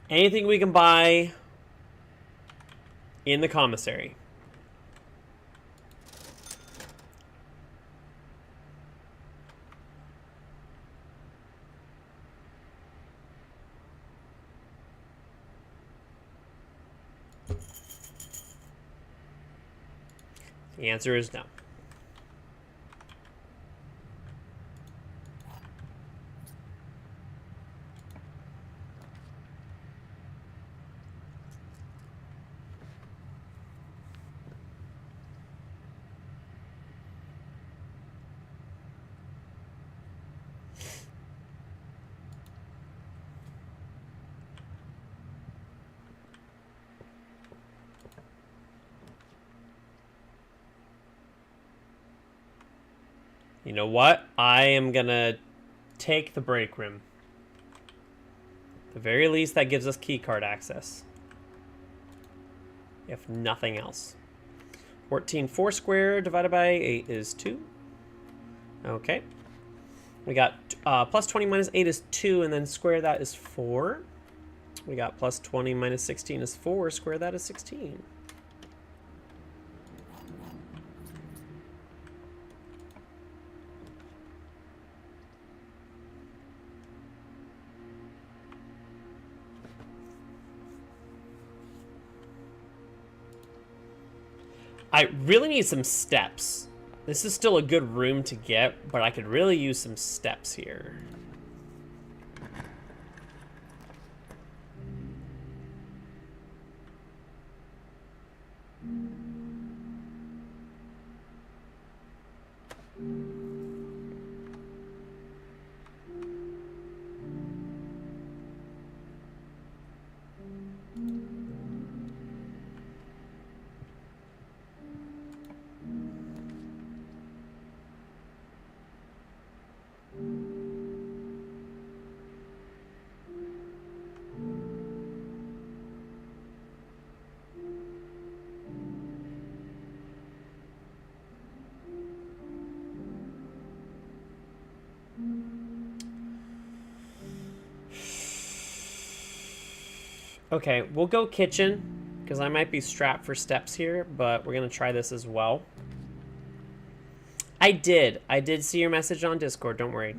Anything we can buy in the commissary. The answer is no. You know what? I am gonna take the break room. At the very least, that gives us keycard access. If nothing else. 14 4 squared divided by 8 is 2. Okay. We got plus 20 minus 8 is 2, and then square that is 4. We got plus 20 minus 16 is 4, square that is 16. I really need some steps. This is still a good room to get, but I could really use some steps here. Okay, we'll go kitchen, because I might be strapped for steps here, but we're going to try this as well. I did see your message on Discord, don't worry.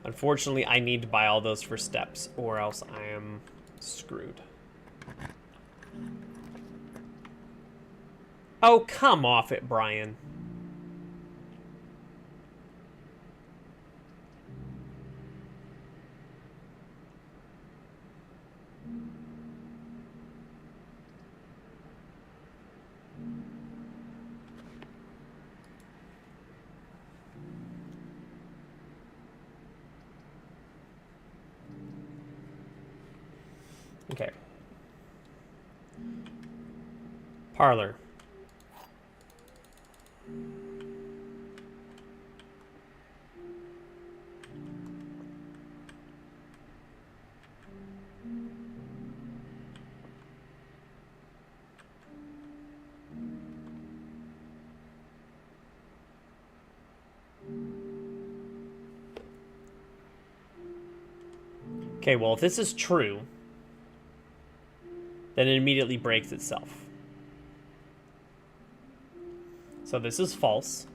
Unfortunately, I need to buy all those for steps, or else I am screwed. Oh, come off it, Brian. Okay. Parlor. Okay, well, if this is true, then it immediately breaks itself. So this is false.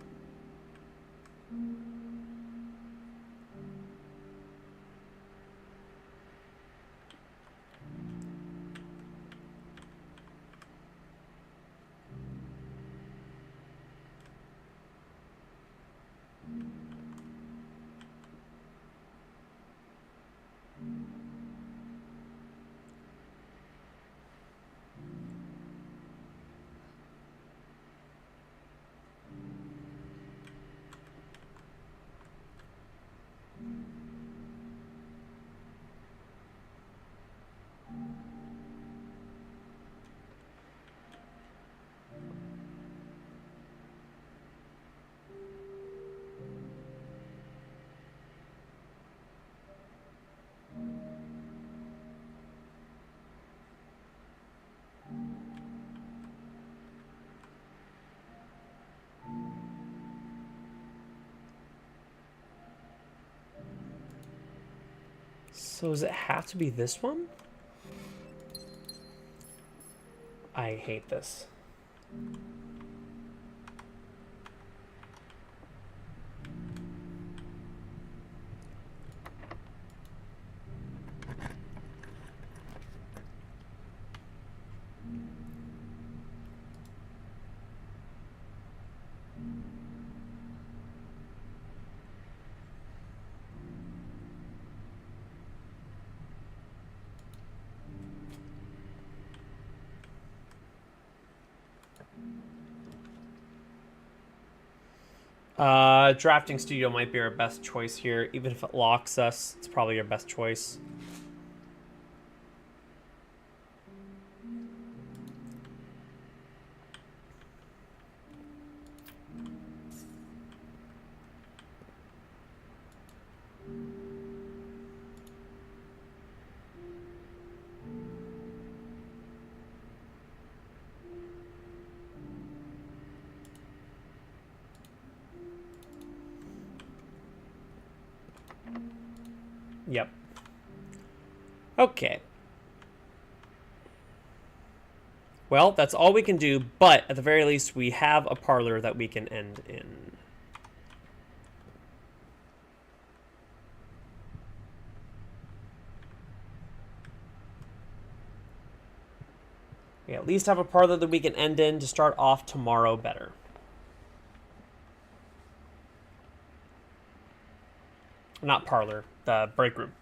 So does it have to be this one? I hate this. Drafting studio might be our best choice here. Even if it locks us, it's probably our best choice. Yep. Okay. Well, that's all we can do, but at the very least, we have a parlor that we can end in. We at least have a parlor that we can end in to start off tomorrow better. Not parlor, the break room.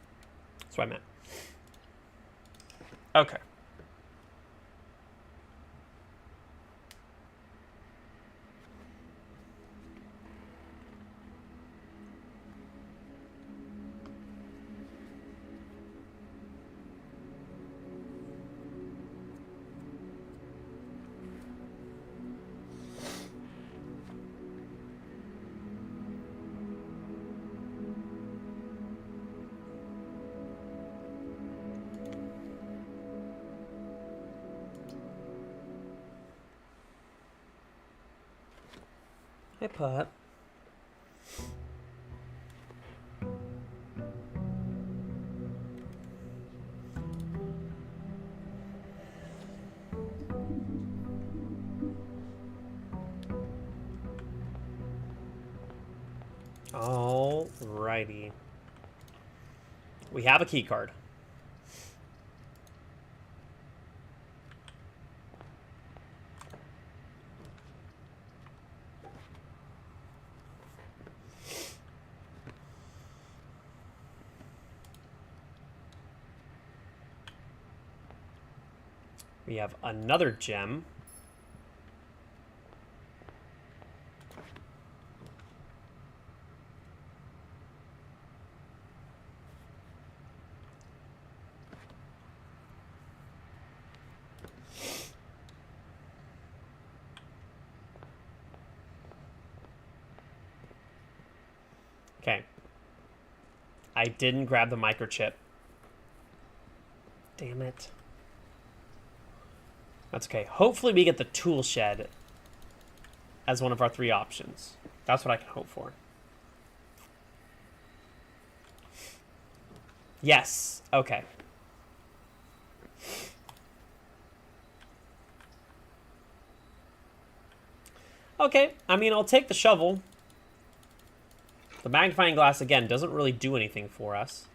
That's what I meant. Okay. Hey, pup. Alrighty. We have a key card. We have another gem. Okay. I didn't grab the microchip. Damn it. That's okay. Hopefully we get the tool shed as one of our 3 options. That's what I can hope for. Yes. Okay. Okay, I mean, I'll take the shovel. The magnifying glass, again, doesn't really do anything for us.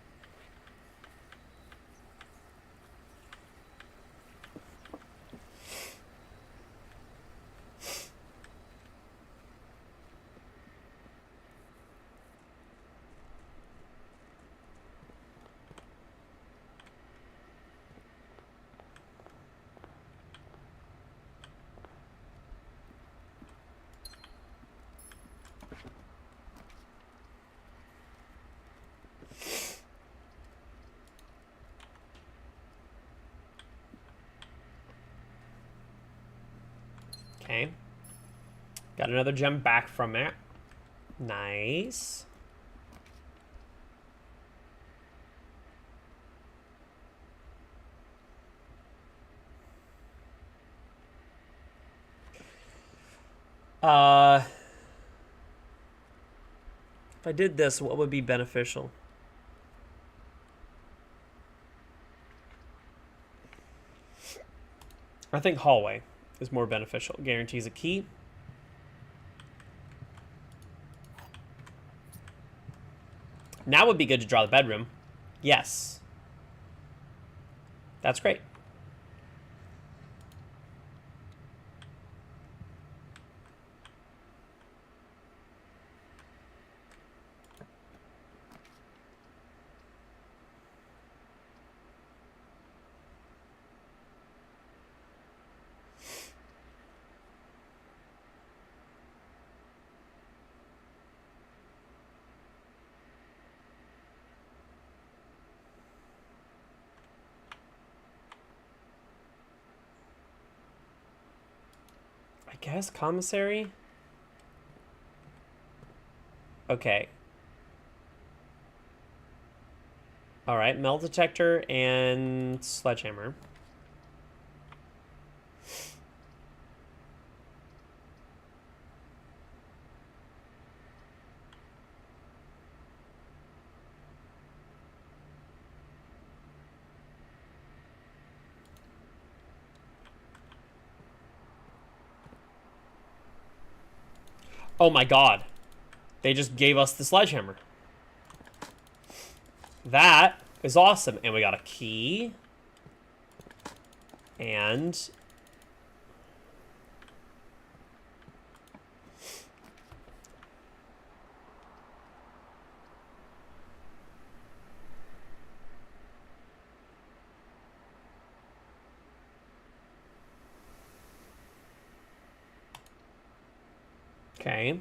Okay. Got another gem back from it. Nice. If I did this, what would be beneficial? I think hallway is more beneficial. Guarantees a key. Now would be good to draw the bedroom. Yes. That's great. I guess commissary? Okay. Alright, metal detector and sledgehammer. Oh my god. They just gave us the sledgehammer. That is awesome. And we got a key. And... okay.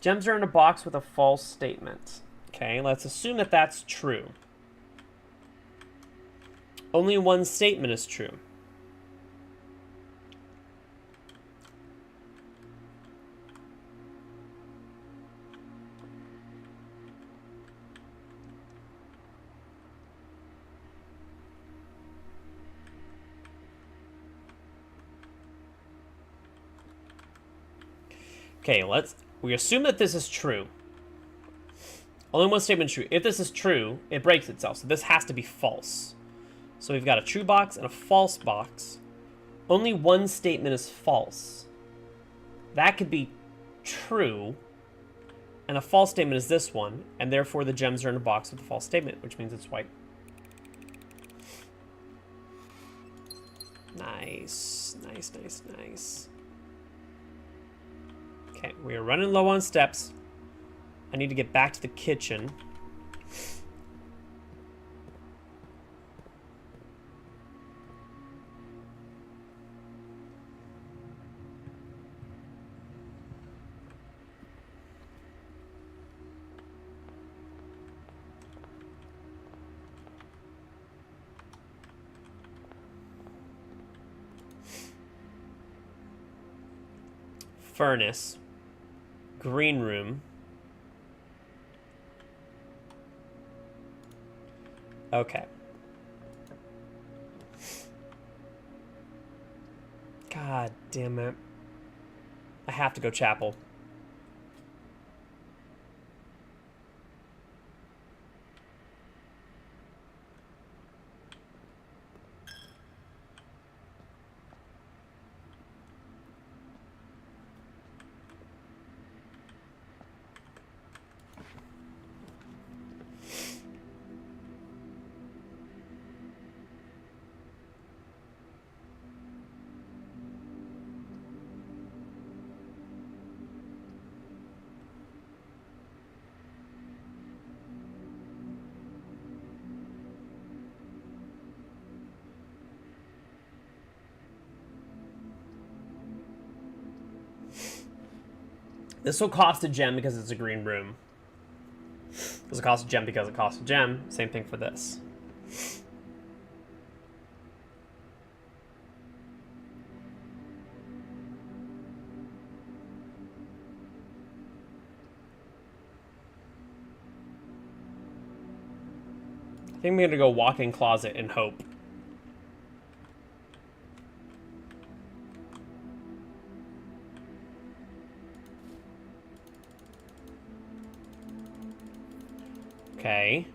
Gems are in a box with a false statement. Okay, let's assume that that's true. Only one statement is true. Okay, we assume that this is true. Only one statement is true. If this is true, it breaks itself. So this has to be false. So we've got a true box and a false box. Only one statement is false. That could be true. And a false statement is this one. And therefore the gems are in a box with a false statement, which means it's white. Nice. Nice, nice, nice. Okay, we are running low on steps. I need to get back to the kitchen. Furnace. Green room. Okay. God damn it. I have to go chapel. This will cost a gem because it's a green room. This will cost a gem because it costs a gem. Same thing for this. I think I'm going to go walk-in closet and hope. Okay.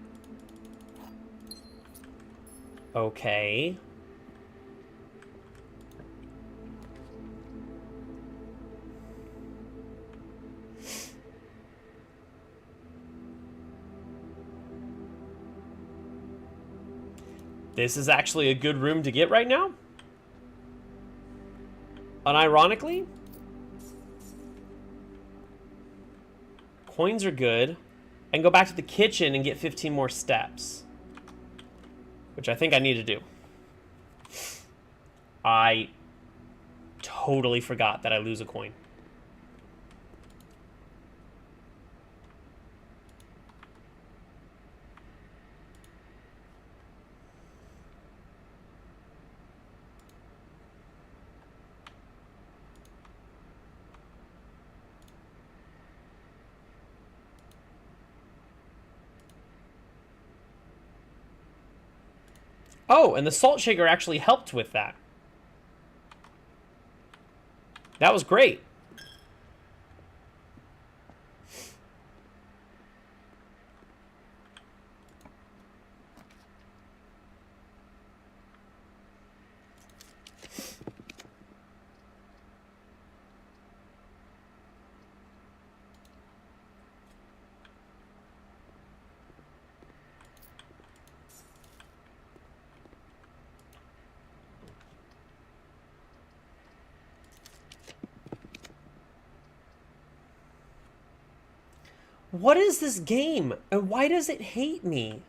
Okay. This is actually a good room to get right now. Unironically. Coins are good. And go back to the kitchen and get 15 more steps. Which I think I need to do. I totally forgot that I lose a coin. Oh, and the salt shaker actually helped with that. That was great. What is this game? And why does it hate me?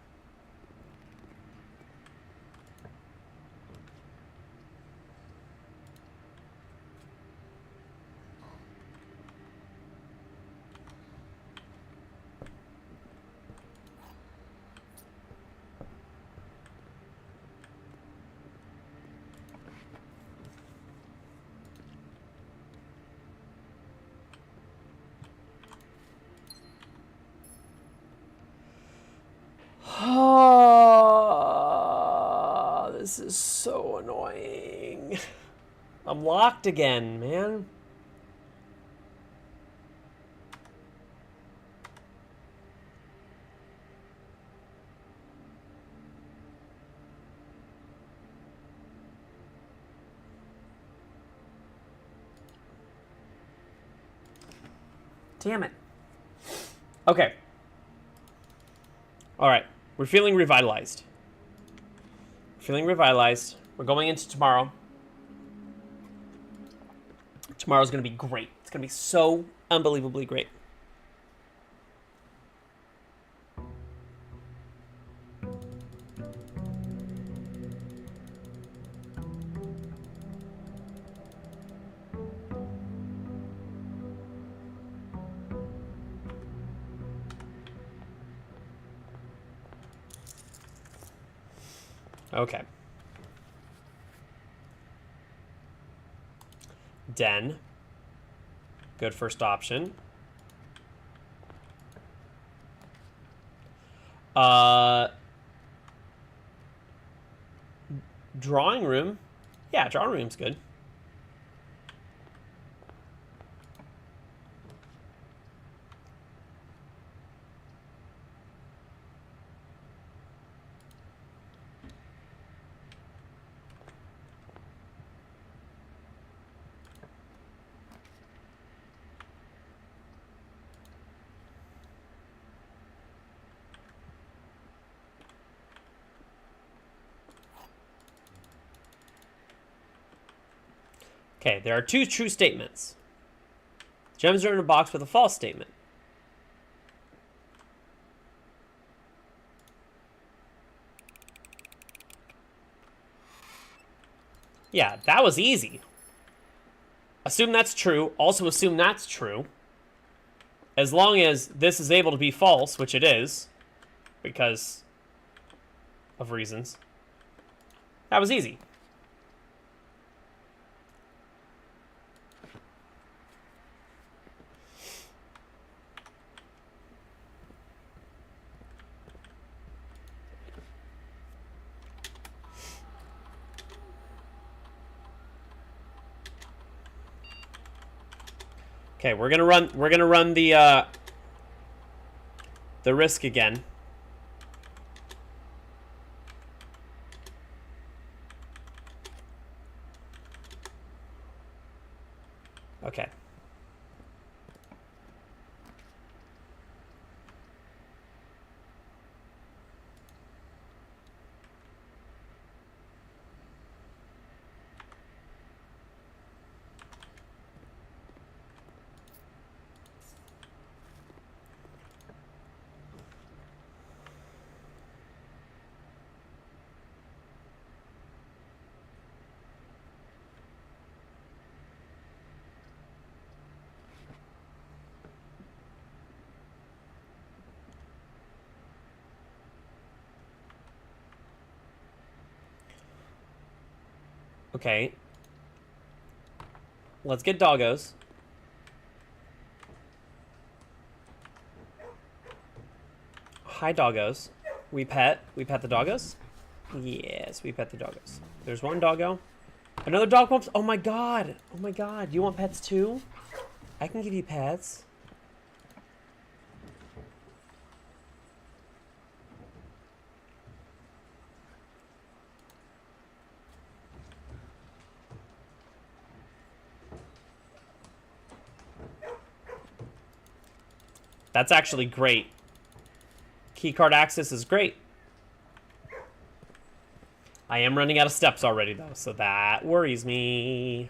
Oh, this is so annoying. I'm locked again, man. Damn it. Okay. All right. We're feeling revitalized. Feeling revitalized. We're going into tomorrow. Tomorrow's going to be great. It's going to be so unbelievably great. Okay. Den. Good first option. Drawing room. Yeah, drawing room's good. Okay, there are two true statements. Gems are in a box with a false statement. Yeah, that was easy. Assume that's true. Also assume that's true. As long as this is able to be false, which it is, because of reasons. That was easy. Okay, we're gonna run the risk again. Okay. Okay. Let's get doggos. Hi, doggos. We pet the doggos? Yes, we pet the doggos. There's one doggo. Another dog wants... Oh my god! Oh my god, you want pets too? I can give you pets. That's actually great. Keycard access is great. I am running out of steps already, though, so that worries me.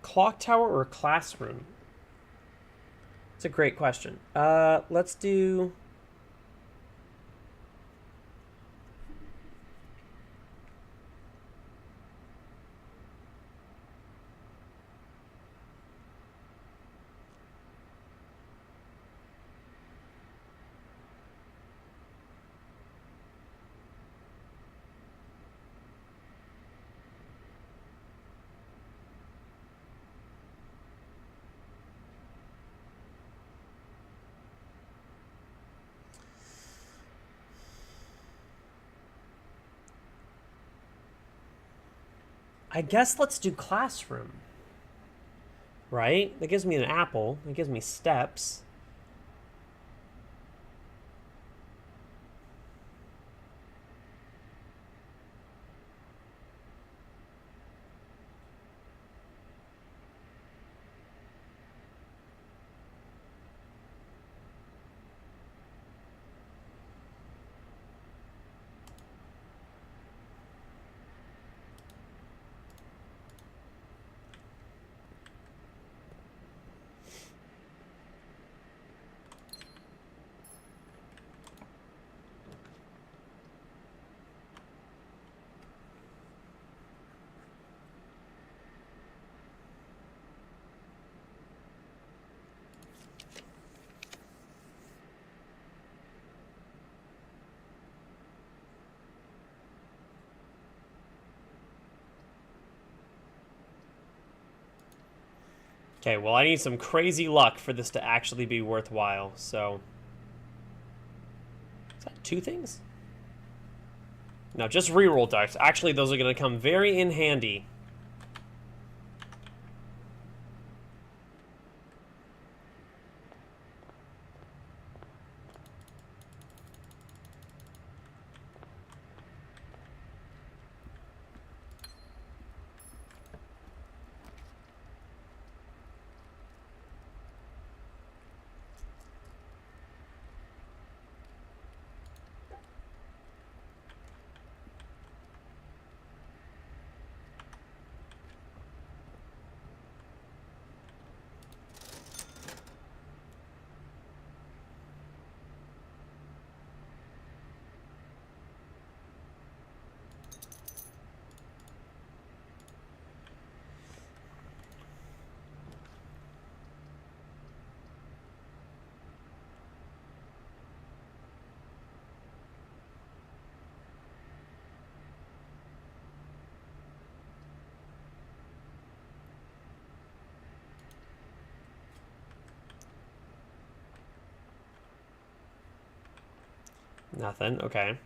Clock tower or classroom? It's a great question. Let's do... I guess let's do classroom. Right? That gives me an apple. That gives me steps. Okay, well, I need some crazy luck for this to actually be worthwhile, so... Is that two things? No, just reroll dice. Actually, those are going to come very in handy Nothing. Okay.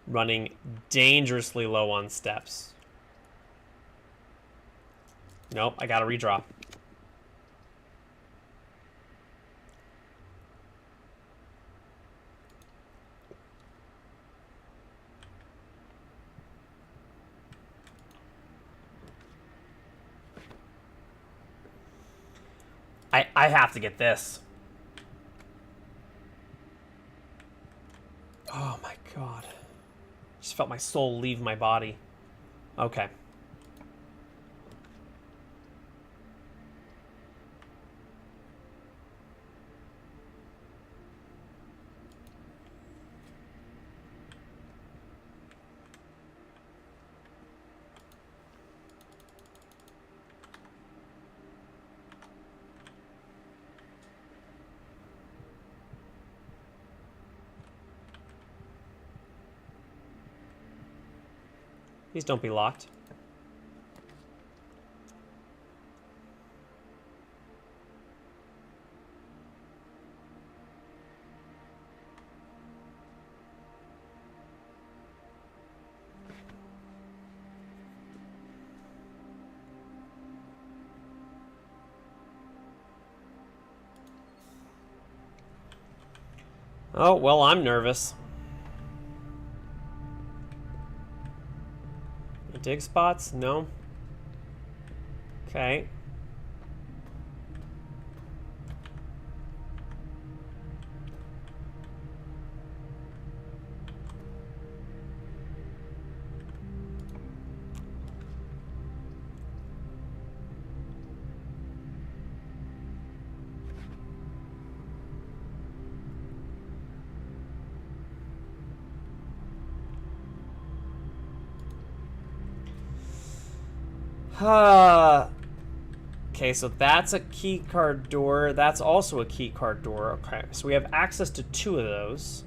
Running dangerously low on steps. Nope, I gotta redraw. I have to get this. Oh my god. Just felt my soul leave my body. Okay. Please don't be locked. Oh, well, I'm nervous. Dig spots? No. Okay. Okay, so that's a key card door. That's also a key card door. Okay, so we have access to 2 of those.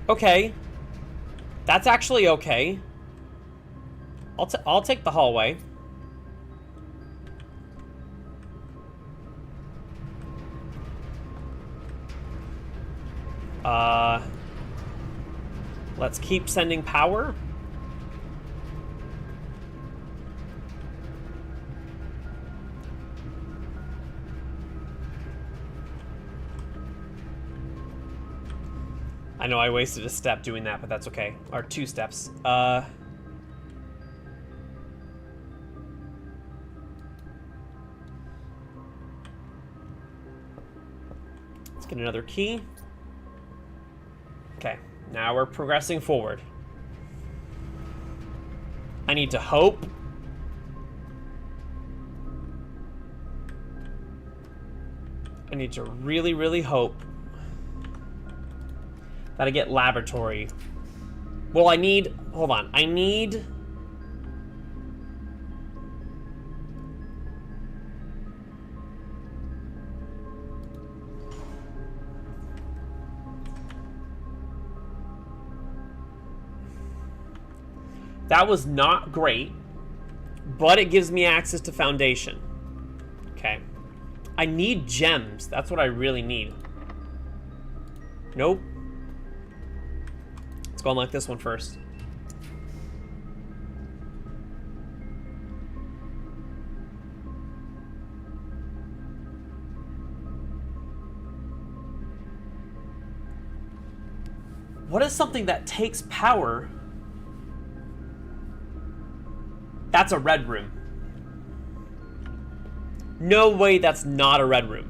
Okay. That's actually okay. I'll take the hallway. Let's keep sending power. I know I wasted a step doing that, but that's okay. Or 2 steps. Let's get another key. Okay, now we're progressing forward. I need to hope. I need to really, really hope that I get laboratory. Well, I need... Hold on. I need... That was not great, but it gives me access to Foundation. Okay. I need gems. That's what I really need. Nope. Let's go unlock this one first. What is something that takes power? That's a red room. No way that's not a red room.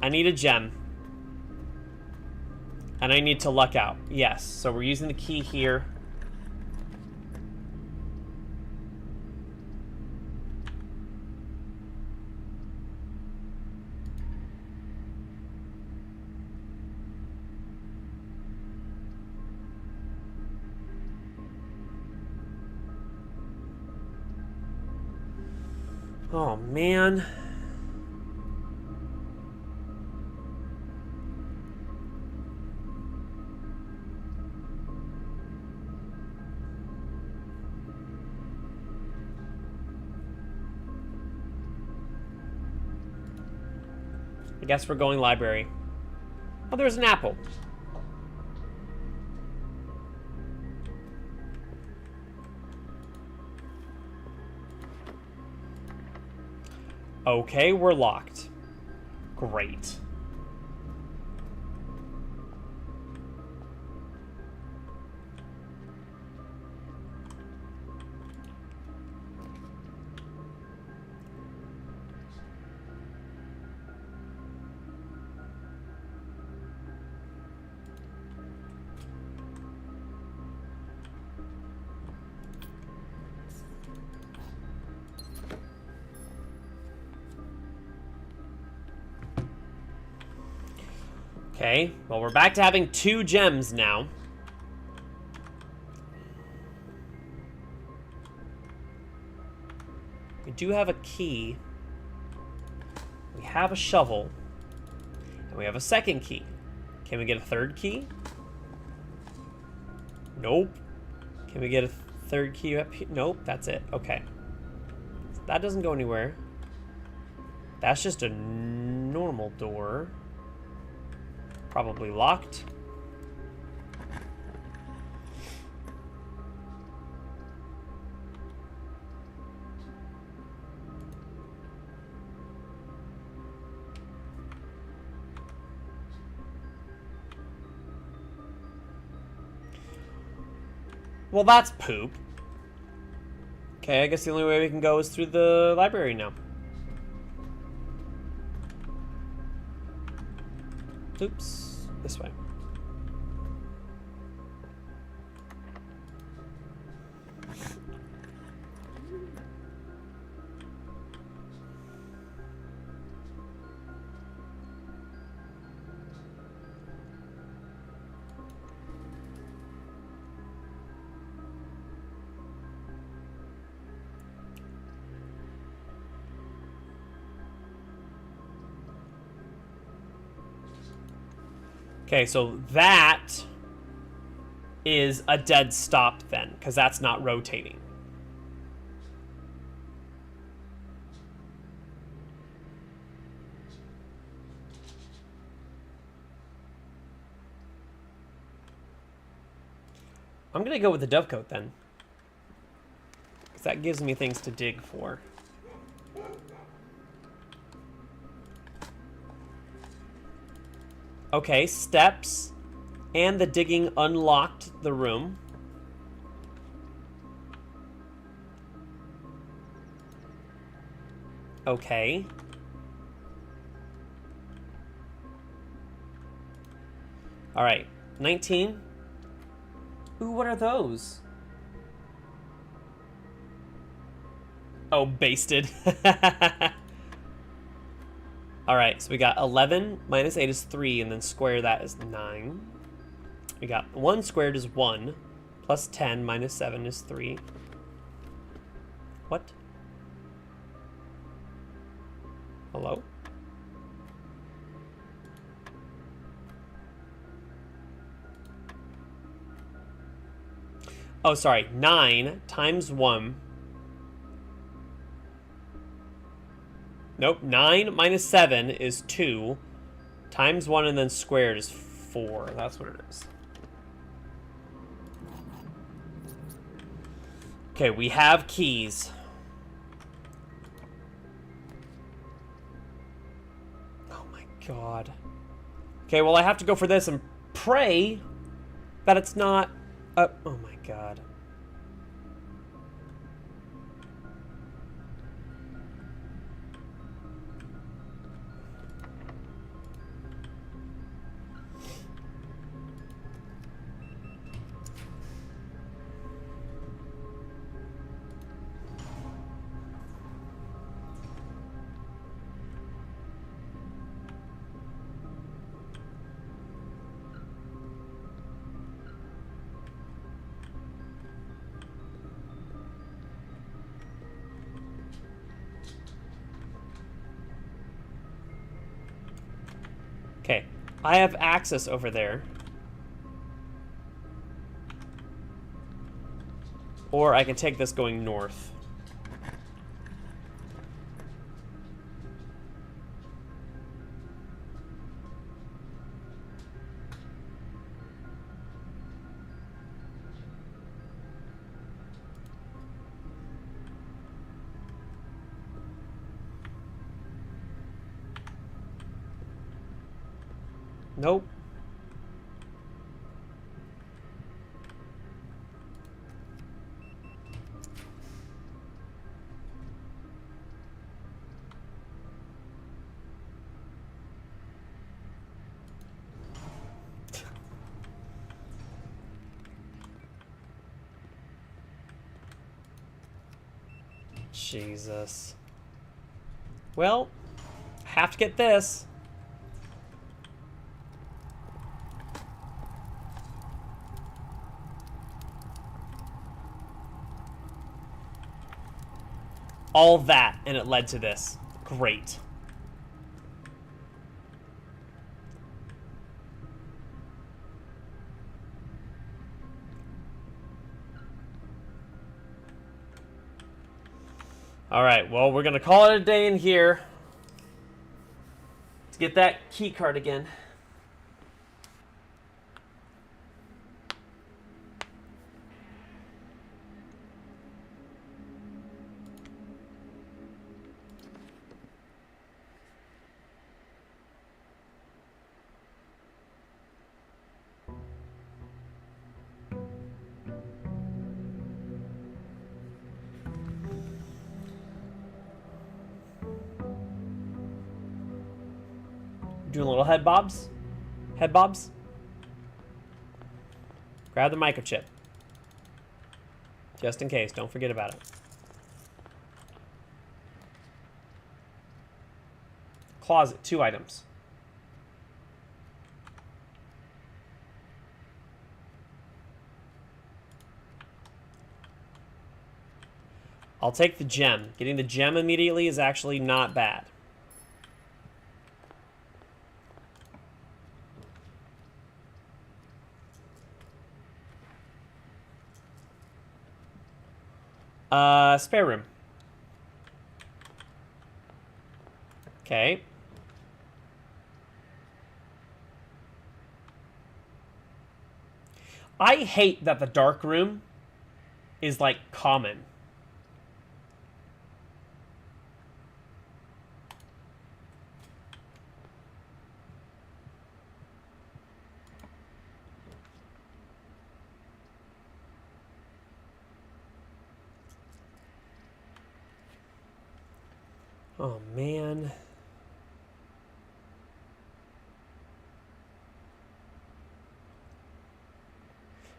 I need a gem. And I need to luck out. Yes, so we're using the key here. Oh, man. I guess we're going library. Oh, there's an apple. Okay, we're locked. Great. Okay, well, we're back to having 2 gems now. We do have a key. We have a shovel. And we have a second key. Can we get a third key? Nope. Can we get a third key up here? Nope, that's it. Okay. That doesn't go anywhere. That's just a normal door. Probably locked. Well, that's poop. Okay, I guess the only way we can go is through the library now. Oops, this way. Okay, so that is a dead stop then, because that's not rotating. I'm going to go with the dovecote then, because that gives me things to dig for. Okay, steps and the digging unlocked the room. Okay. All right, 19. Ooh, what are those? Oh, basted. All right, so we got 11 minus 8 is 3, and then square that is 9. We got 1 squared is 1, plus 10 minus 7 is 3. What? Hello? Oh, sorry, 9 times 1. Nope, 9 minus 7 is 2, times 1 and then squared is 4. That's what it is. Okay, we have keys. Oh my god. Okay, well I have to go for this and pray that it's not... oh my god. I have access over there. Or I can take this going north. Nope. Jesus. Well, have to get this. All that, and it led to this. Great. All right, well, we're going to call it a day in here. Let's get that key card again. Doing little head bobs. Head bobs. Grab the microchip. Just in case. Don't forget about it. Closet. 2 items. I'll take the gem. Getting the gem immediately is actually not bad. Spare room. Okay. I hate that the dark room is like common. Oh, man.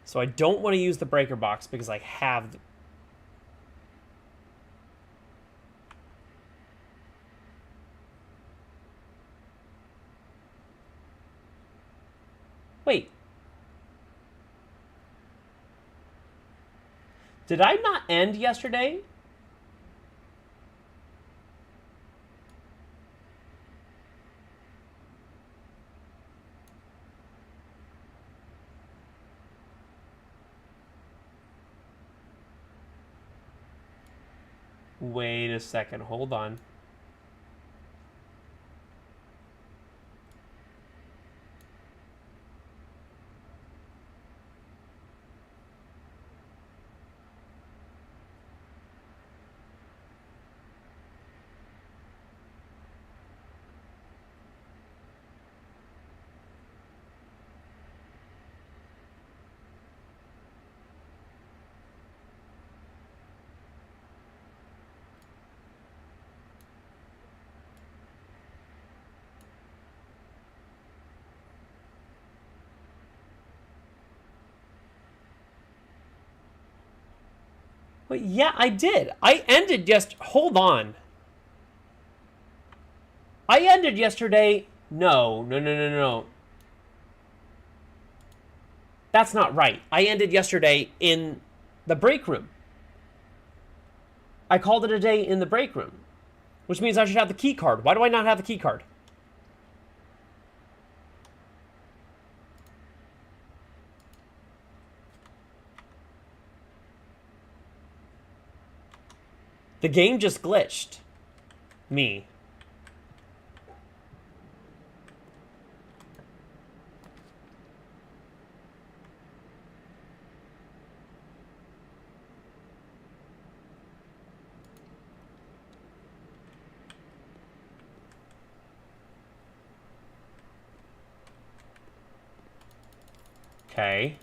So I don't want to use the breaker box because I have... Wait. Did I not end yesterday? Wait a second, hold on. Wait, yeah, I did. I ended just... Hold on. I ended yesterday... No. That's not right. I ended yesterday in the break room. I called it a day in the break room. Which means I should have the key card. Why do I not have the key card? The game just glitched. Me. Okay.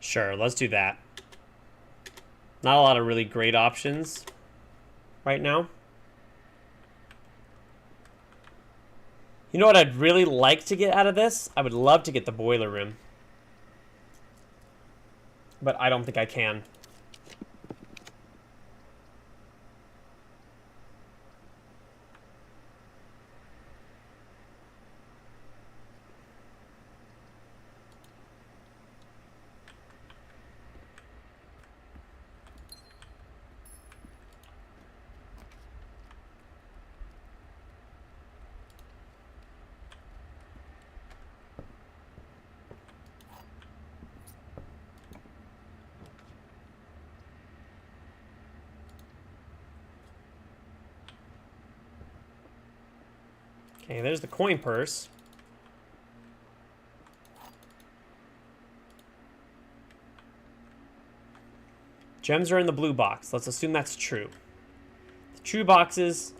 Sure, let's do that. Not a lot of really great options right now. You know what I'd really like to get out of this? I would love to get the boiler room. But I don't think I can. Okay, there's the coin purse. Gems are in the blue box. Let's assume that's true. The true boxes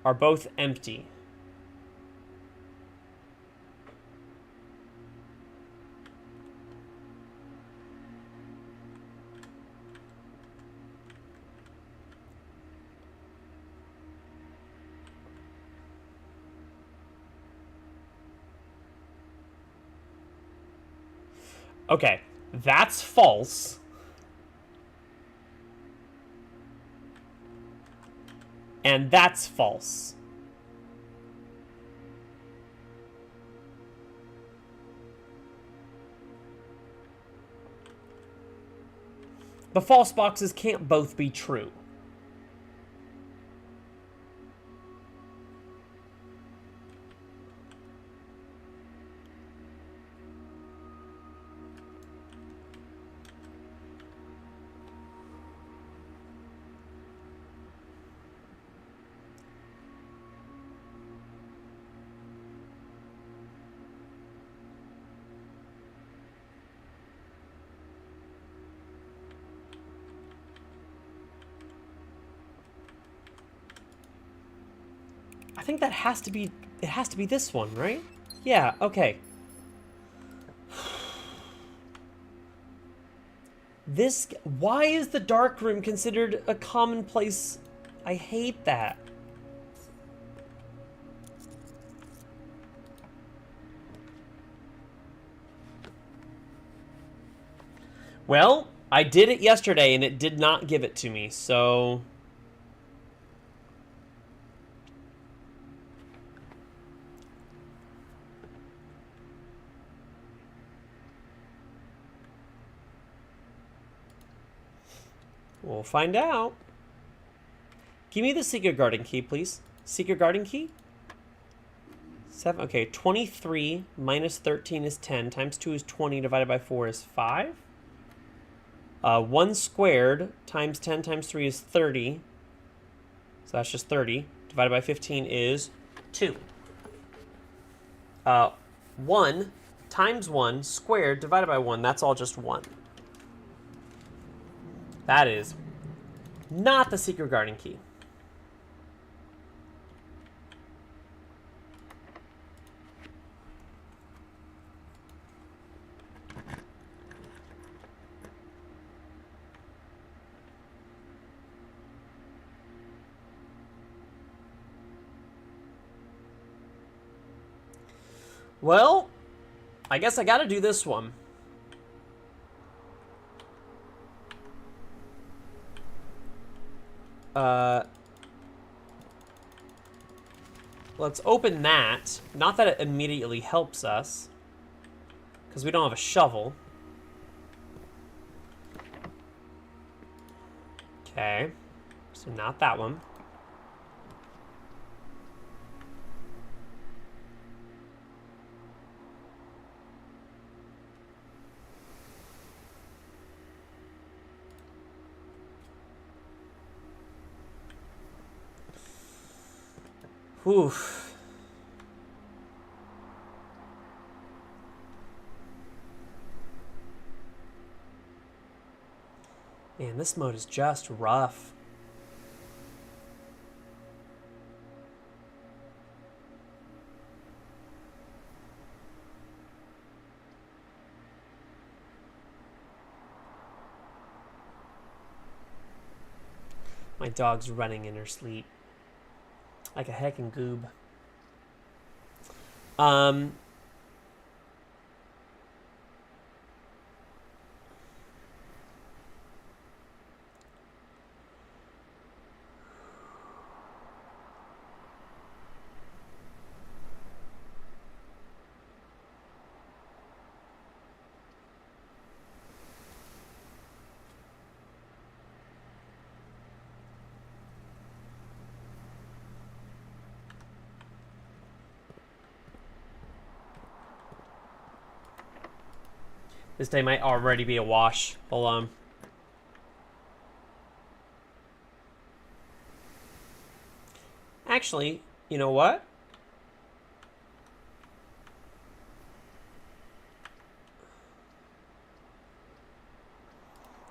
are both empty. Okay, that's false. And that's false. The false boxes can't both be true. I think that has to be, it has to be this one, right? Yeah, okay. This, why is the dark room considered a commonplace? I hate that. Well, I did it yesterday and it did not give it to me, so... we'll find out. Give me the secret garden key, please. Secret garden key? 7. Okay, 23 minus 13 is 10. Times 2 is 20. Divided by 4 is 5. 1 squared times 10 times 3 is 30. So that's just 30. Divided by 15 is 2. 1 times 1 squared divided by 1. That's all just 1. That is not the secret garden key. Well, I guess I gotta do this one. Let's open that. Not that it immediately helps us, because we don't have a shovel. Okay, so not that one. Whew. Man, this mode is just rough. My dog's running in her sleep. Like a heckin' goob. This day might already be a wash. Hold on. Actually, you know what?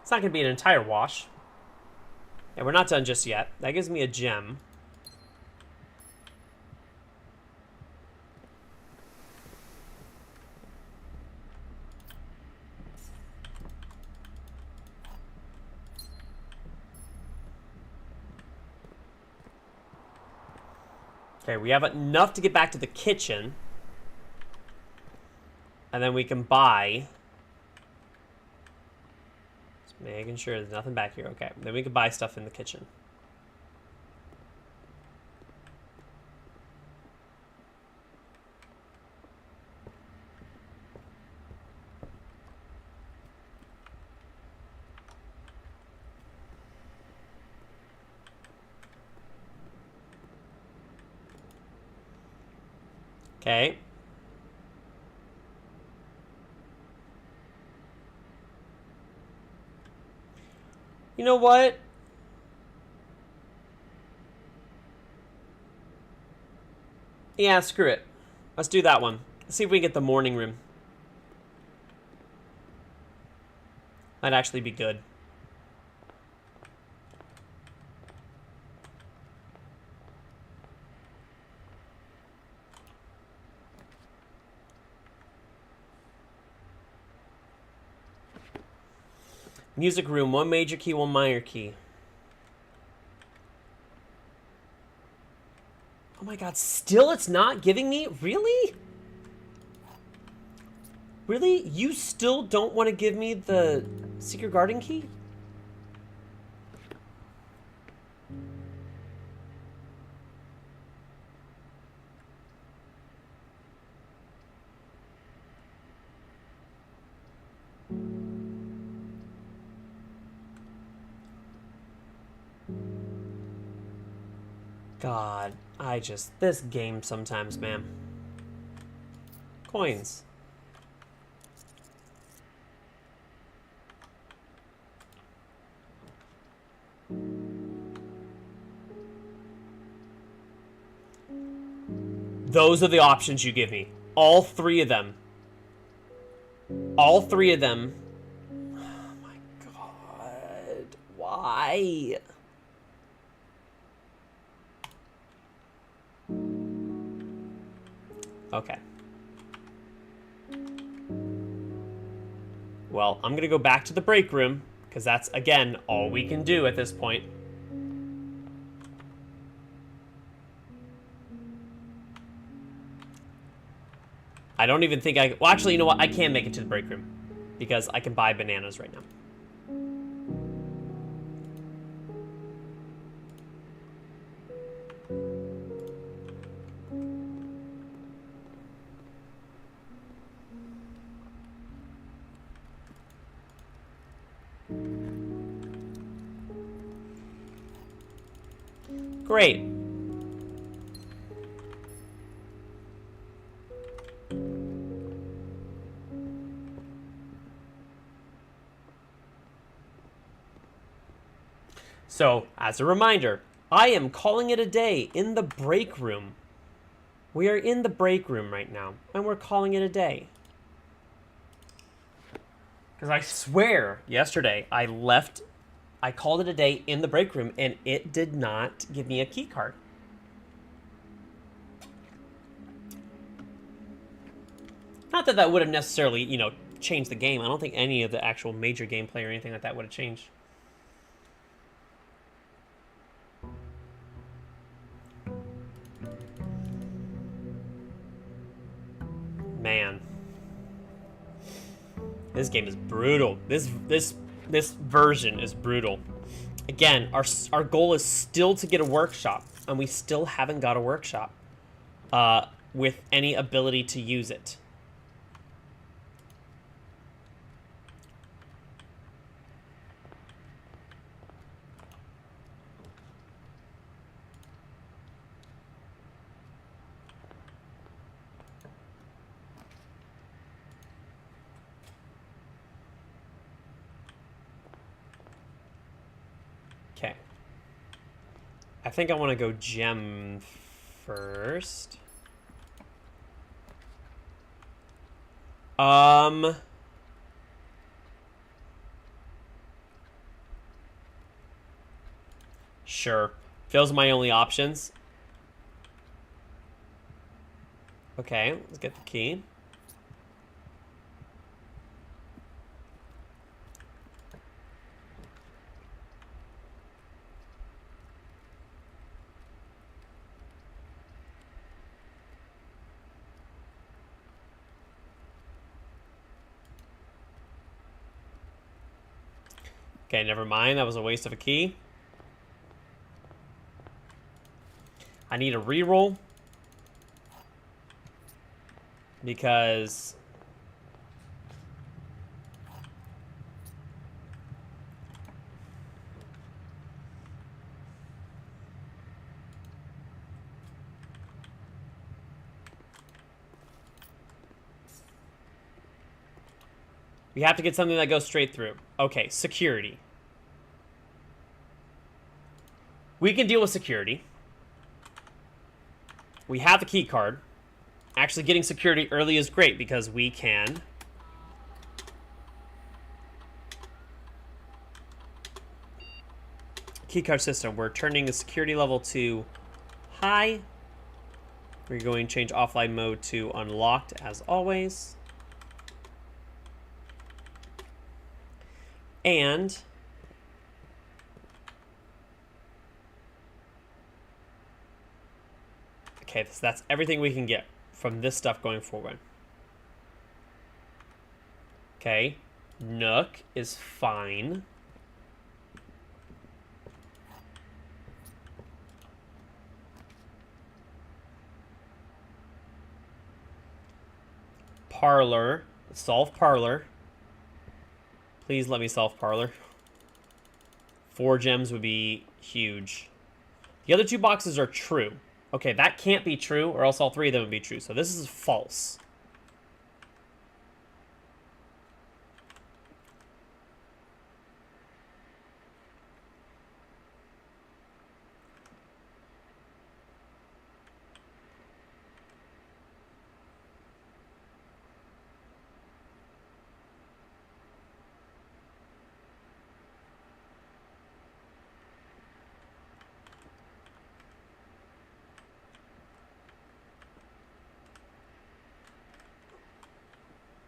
It's not going to be an entire wash. Yeah, we're not done just yet. That gives me a gem. Okay, we have enough to get back to the kitchen. And then we can buy... Just making sure there's nothing back here. Okay, then we can buy stuff in the kitchen. Okay. You know what? Yeah, screw it. Let's do that one. Let's see if we can get the morning room. Might actually be good. Music room, one major key, one minor key. Oh my god, still it's not giving me? Really? Really? You still don't want to give me the secret garden key? God, this game sometimes, man. Coins. Those are the options you give me. All three of them. All three of them. Oh my god. Why? Okay. Well, I'm gonna go back to the break room, because that's, again, all we can do at this point. I don't even think I... Well, actually, you know what? I can make it to the break room, because I can buy bananas right now. Great. So, as a reminder, I am calling it a day in the break room. We are in the break room right now, and we're calling it a day. Because I swear, yesterday, I called it a day in the break room, and it did not give me a key card. Not that that would have necessarily, changed the game. I don't think any of the actual major gameplay or anything like that would have changed. Man. This game is brutal. This version is brutal. Again, our goal is still to get a workshop, and we still haven't got a workshop with any ability to use it. Okay. I think I want to go gem first. Sure. Those are my only options. Okay, let's get the key. Okay, never mind. That was a waste of a key. I need a reroll. Because... we have to get something that goes straight through. Okay, security. We can deal with security. We have the key card. Actually, getting security early is great because we can... Keycard system. We're turning the security level to high. We're going to change offline mode to unlocked as always. And okay, so that's everything we can get from this stuff going forward. Okay, Nook is fine. Parlor, solve Parlor. Please let me solve Parlor. 4 gems would be huge. The other 2 boxes are true. Okay, that can't be true, or else all 3 of them would be true. So this is false.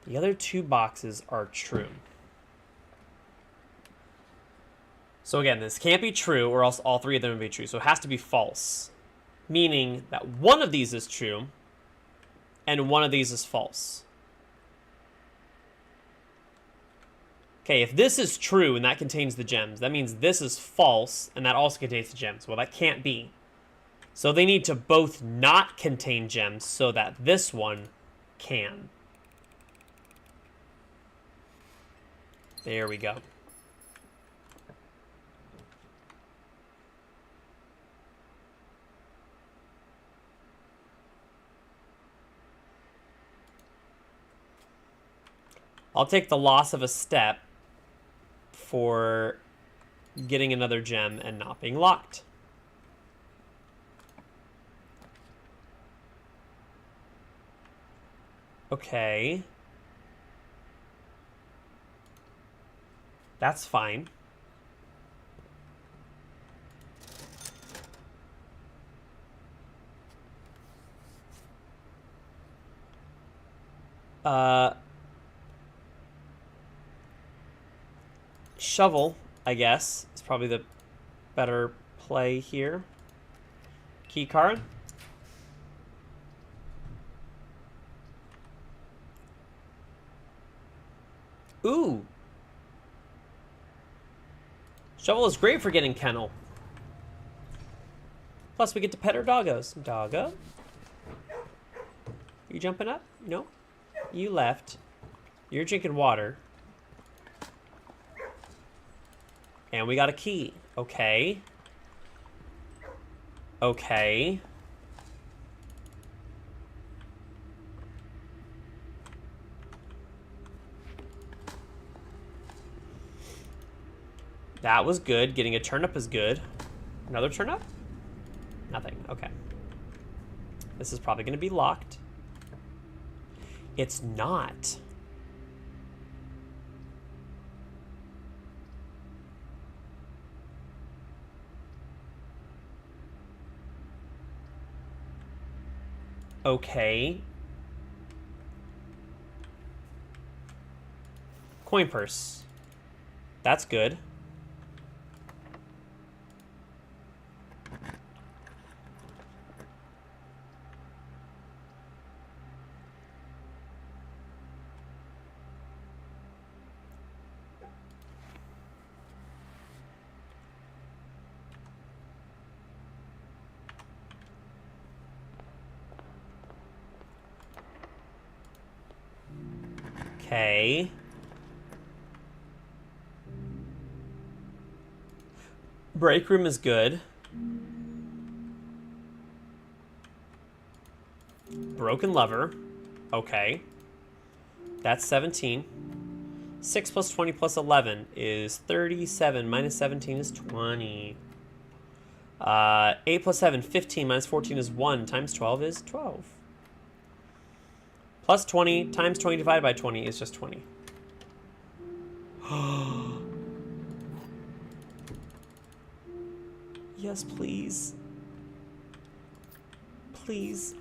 The other 2 boxes are true. So again, this can't be true, or else all 3 of them would be true. So it has to be false. Meaning that one of these is true, and one of these is false. Okay, if this is true and that contains the gems, that means this is false and that also contains the gems. Well, that can't be. So they need to both not contain gems so that this one can. There we go. I'll take the loss of a step for getting another gem and not being locked. Okay. That's fine. Shovel, I guess, is probably the better play here. Key card. Ooh. Shovel is great for getting kennel. Plus, we get to pet our doggos. Doggo? You jumping up? No. You left. You're drinking water. And we got a key. Okay. Okay. That was good. Getting a turnip is good. Another turnip? Nothing. Okay. This is probably going to be locked. It's not. Okay. Coin purse. That's good. Okay. Break room is good. Broken lever. Okay. That's 17. 6 plus 20 plus 11 is 37. Minus 17 is 20. 8 plus 7, 15. Minus 14 is 1. Times 12 is 12. Plus 20 times 20 divided by 20 is just 20. Yes, please. Please.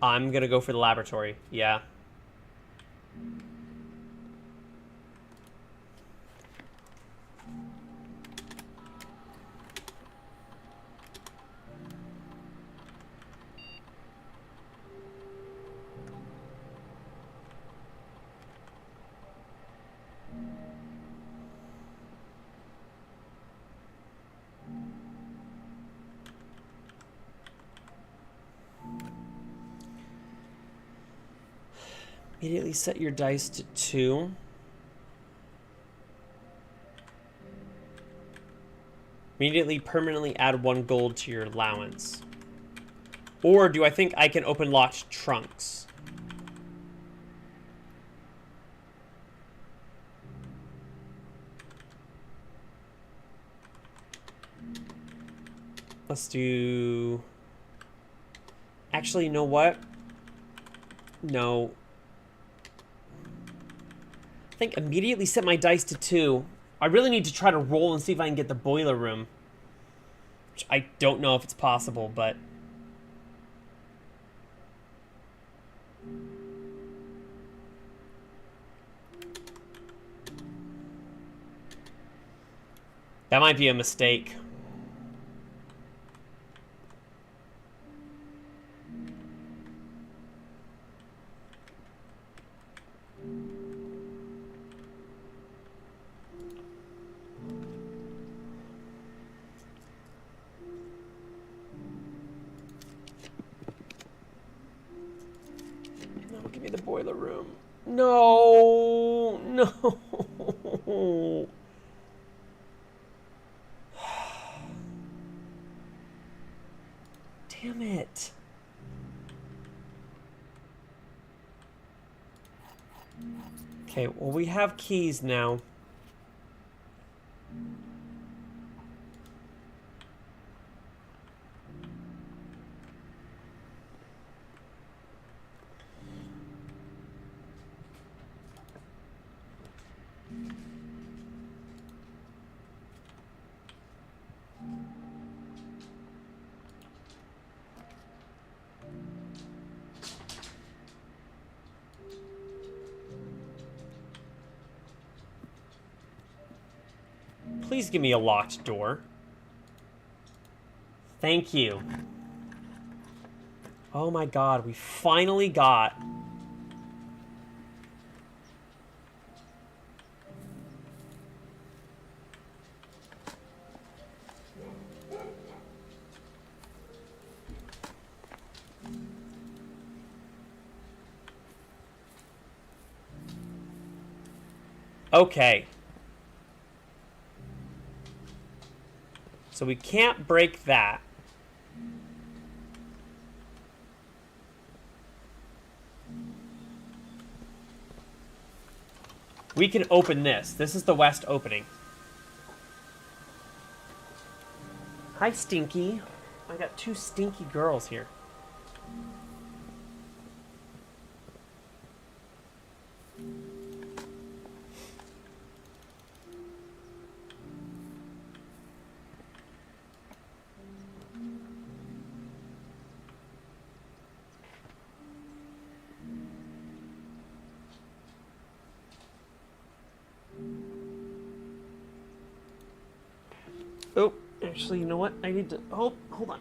I'm gonna go for the laboratory. Yeah. Immediately set your dice to 2. Immediately permanently add 1 gold to your allowance. Or do I think I can open locked trunks? Let's do... Actually, you know what? No. I think immediately set my dice to 2. I really need to try to roll and see if I can get the boiler room. Which I don't know if it's possible, but... That might be a mistake. be the boiler room. No, no. Damn it. Okay, well, we have keys now. Please give me a locked door. Thank you. Oh my god, we finally got... Okay. So we can't break that. We can open this. This is the west opening. Hi, Stinky. I got two stinky girls here. Oh, actually, you know what? I need to... Oh, hold on.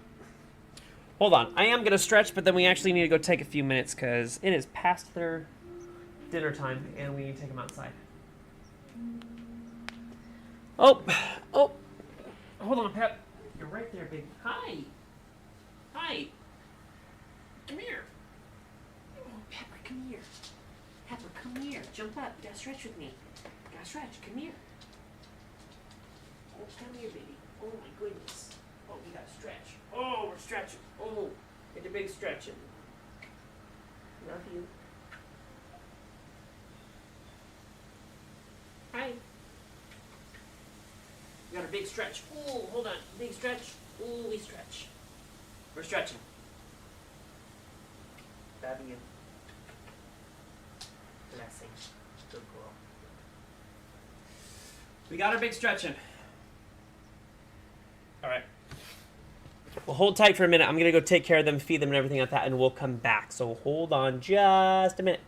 Hold on. I am going to stretch, but then we actually need to go take a few minutes because it is past their dinner time, and we need to take them outside. Oh, oh. Hold on, Pep. You're right there, big... Hi. Hi. Come here. Oh, Pepper, come here. Pepper, come here. Jump up. You gotta stretch with me. You gotta stretch. Come here. Oh, come here, baby. Oh, my goodness. Oh, we gotta stretch. Oh, we're stretching. Oh, it's a big stretching. Love you. Hi. We got a big stretch. Oh, hold on. Big stretch. Oh, we stretch. We're stretching. Love you. Blessing. Good girl. We got our big stretching. All right. Well, hold tight for a minute. I'm going to go take care of them, feed them and everything like that, and we'll come back. So hold on just a minute.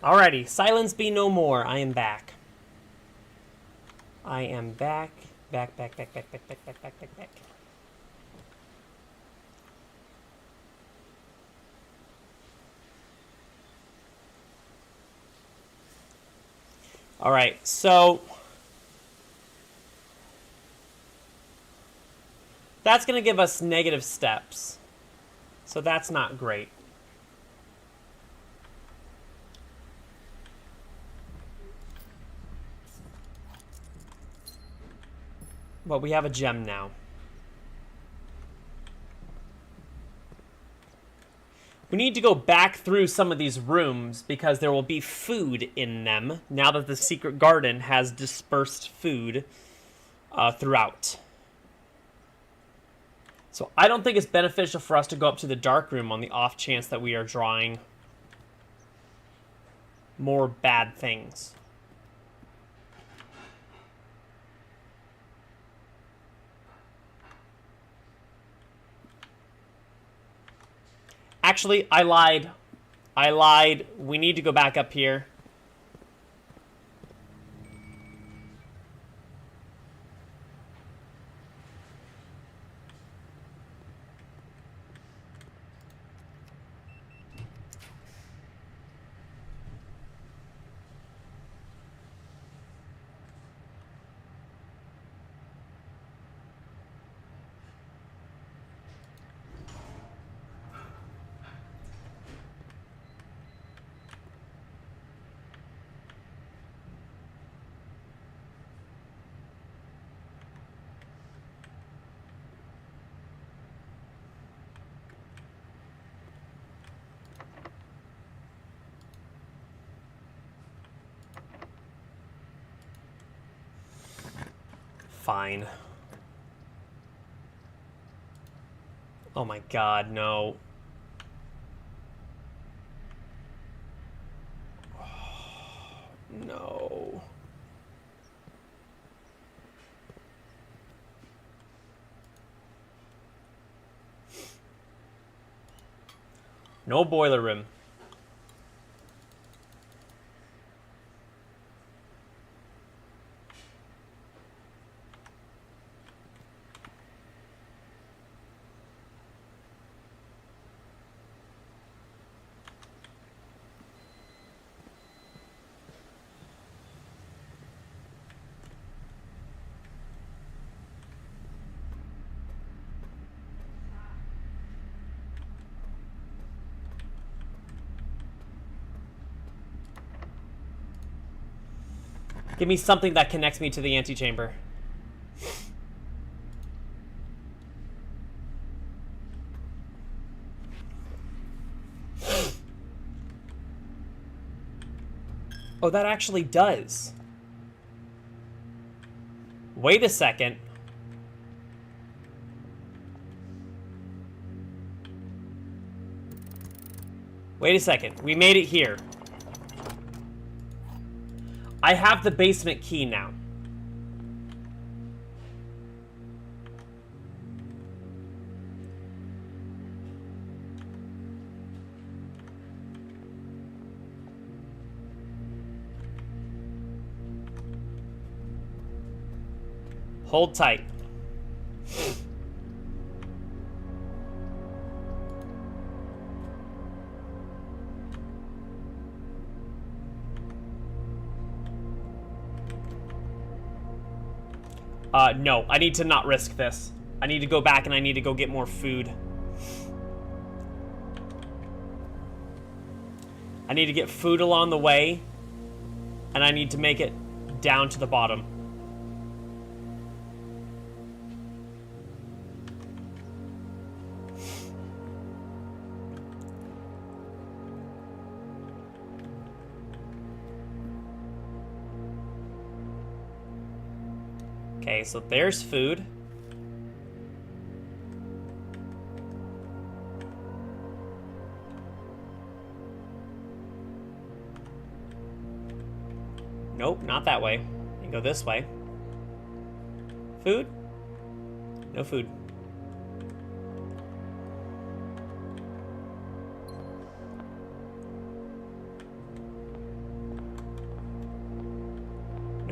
Alrighty, silence be no more. I am back. I am back. Back. Alright, so that's going to give us negative steps. So that's not great. But we have a gem now. We need to go back through some of these rooms because there will be food in them now that the secret garden has dispersed food throughout. So I don't think it's beneficial for us to go up to the dark room on the off chance that we are drawing more bad things. Actually, I lied. We need to go back up here. Fine. Oh my god, no. No. No boiler room. Give me something that connects me to the antechamber. Oh, that actually does. Wait a second. Wait a second. We made it here. I have the basement key now. Hold tight. No, I need to not risk this. I need to go back and I need to go get more food. I need to get food along the way, and I need to make it down to the bottom. Okay, so there's food. Nope, not that way. You can go this way. Food? No food.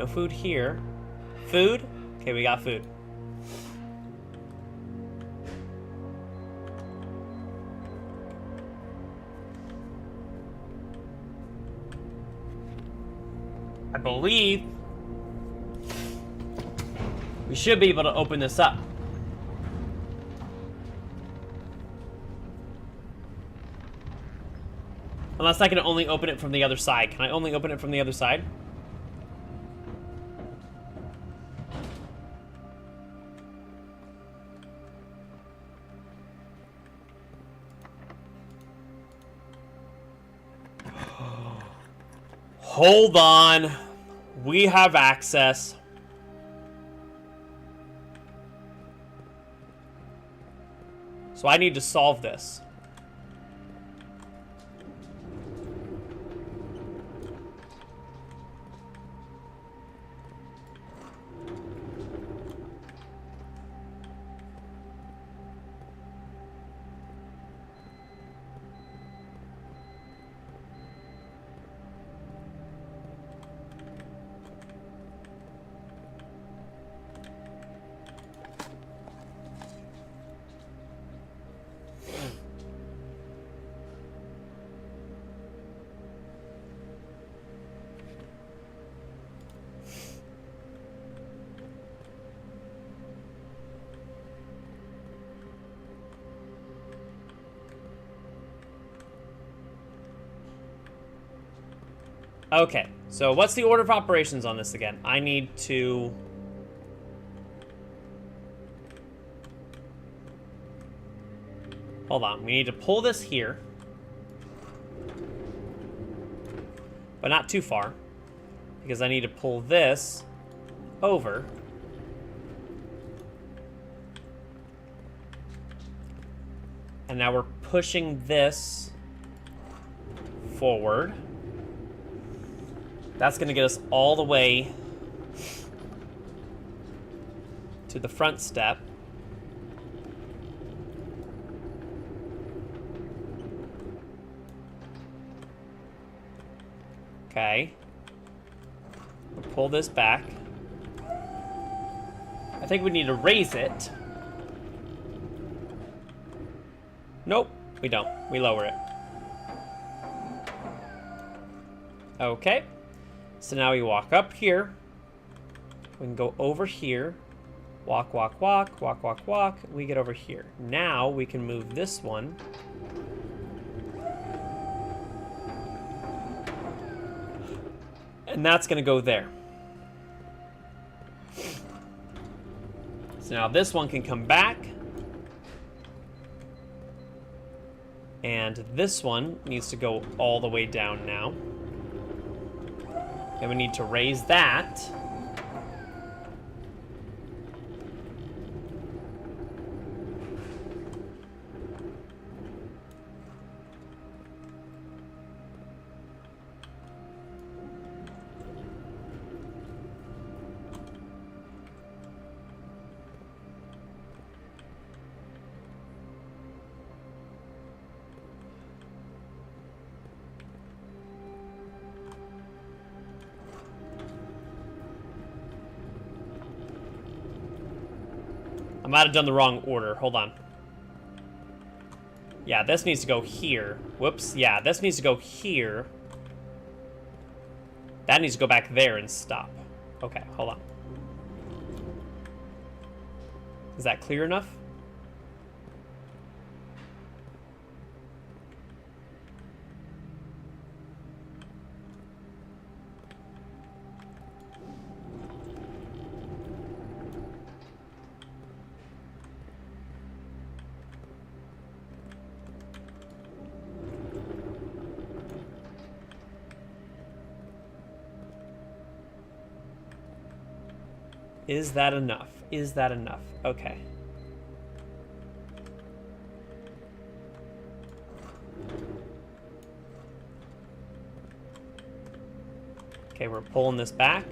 No food here. Food? Okay, we got food. I believe we should be able to open this up. Unless I can only open it from the other side. Can I only open it from the other side? Hold on. We have access. So I need to solve this. Okay, so what's the order of operations on this again? I need to... Hold on, we need to pull this here. But not too far. Because I need to pull this over. And now we're pushing this forward. That's going to get us all the way to the front step. Okay. We'll pull this back. I think we need to raise it. Nope, we don't. We lower it. Okay. So now we walk up here. We can go over here. Walk, walk, walk, walk, walk, walk. We get over here. Now we can move this one. And that's going to go there. So now this one can come back. And this one needs to go all the way down now. And we need to raise that. I might have done the wrong order. Hold on. Yeah, this needs to go here. Whoops. Yeah, this needs to go here. That needs to go back there and stop. Okay, hold on. Is that clear enough? Is that enough? Is that enough? Okay. Okay, we're pulling this back.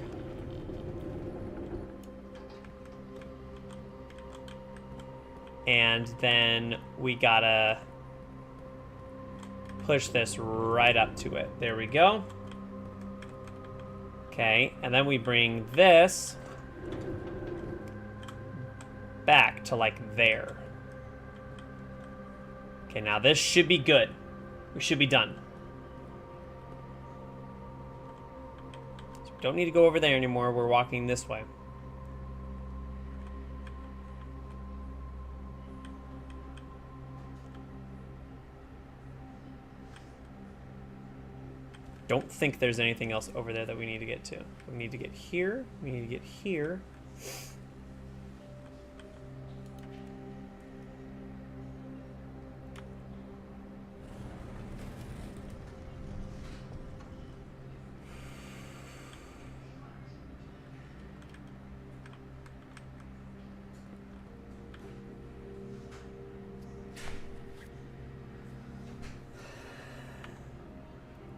And then we gotta push this right up to it. There we go. Okay, and then we bring this back to like there. Okay, now this should be good. We should be done. So we don't need to go over there anymore. We're walking this way. Don't think there's anything else over there that we need to get to. We need to get here. We need to get here.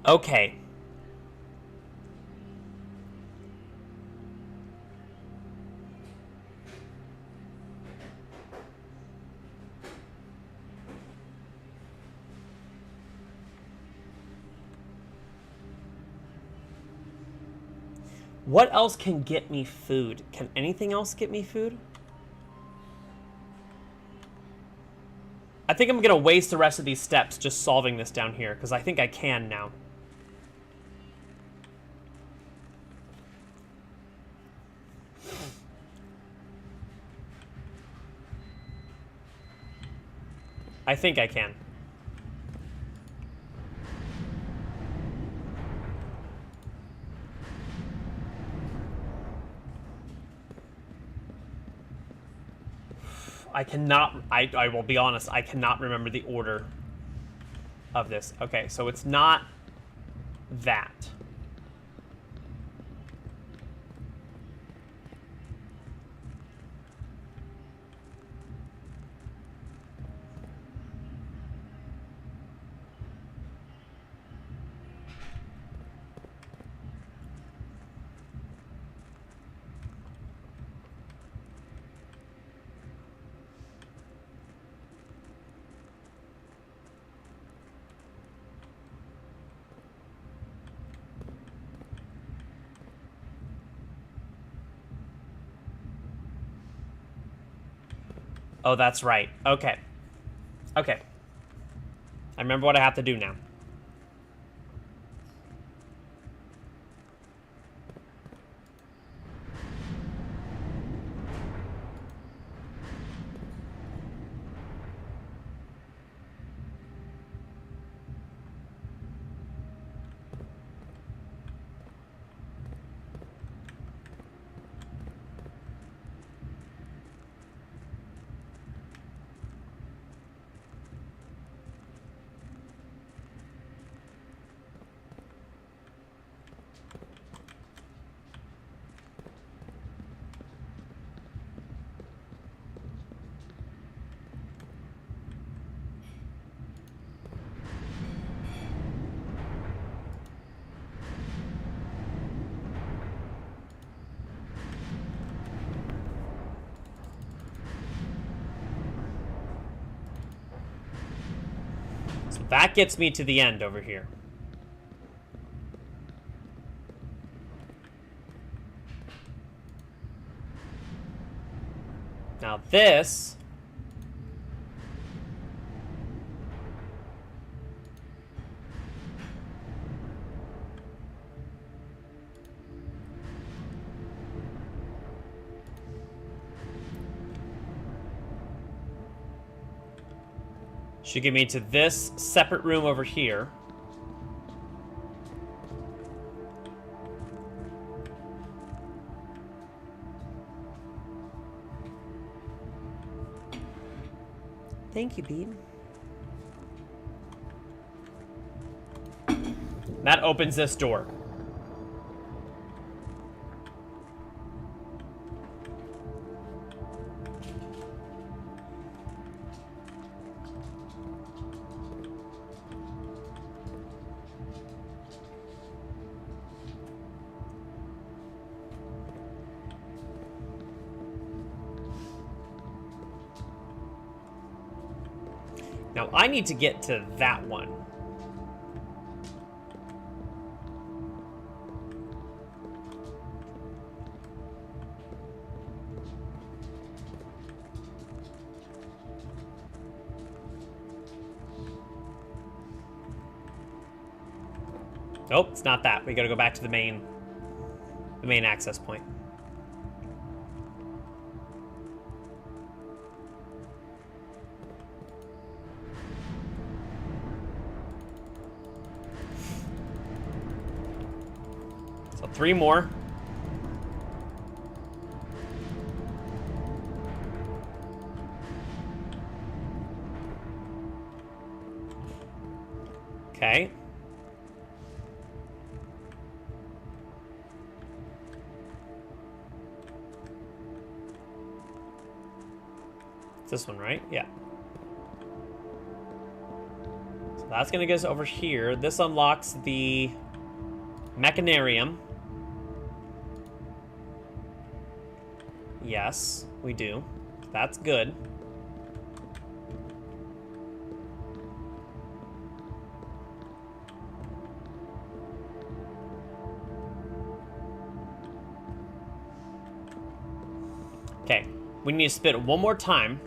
Okay. What else can get me food? Can anything else get me food? I think I'm gonna waste the rest of these steps just solving this down here, because I think I can now. I think I can. I cannot, I will be honest, I cannot remember the order of this. Okay, so it's not that. Oh, that's right. Okay. Okay. I remember what I have to do now. So that gets me to the end over here. Now this should get me to this separate room over here. Thank you, Bean. That opens this door. Now, I need to get to that one. Nope, it's not that. We gotta go back to the main access point. So 3 more. Okay. It's this one, right? Yeah. So that's gonna get us over here. This unlocks the Mechanarium. Yes, we do. That's good. Okay, we need to spit it one more time.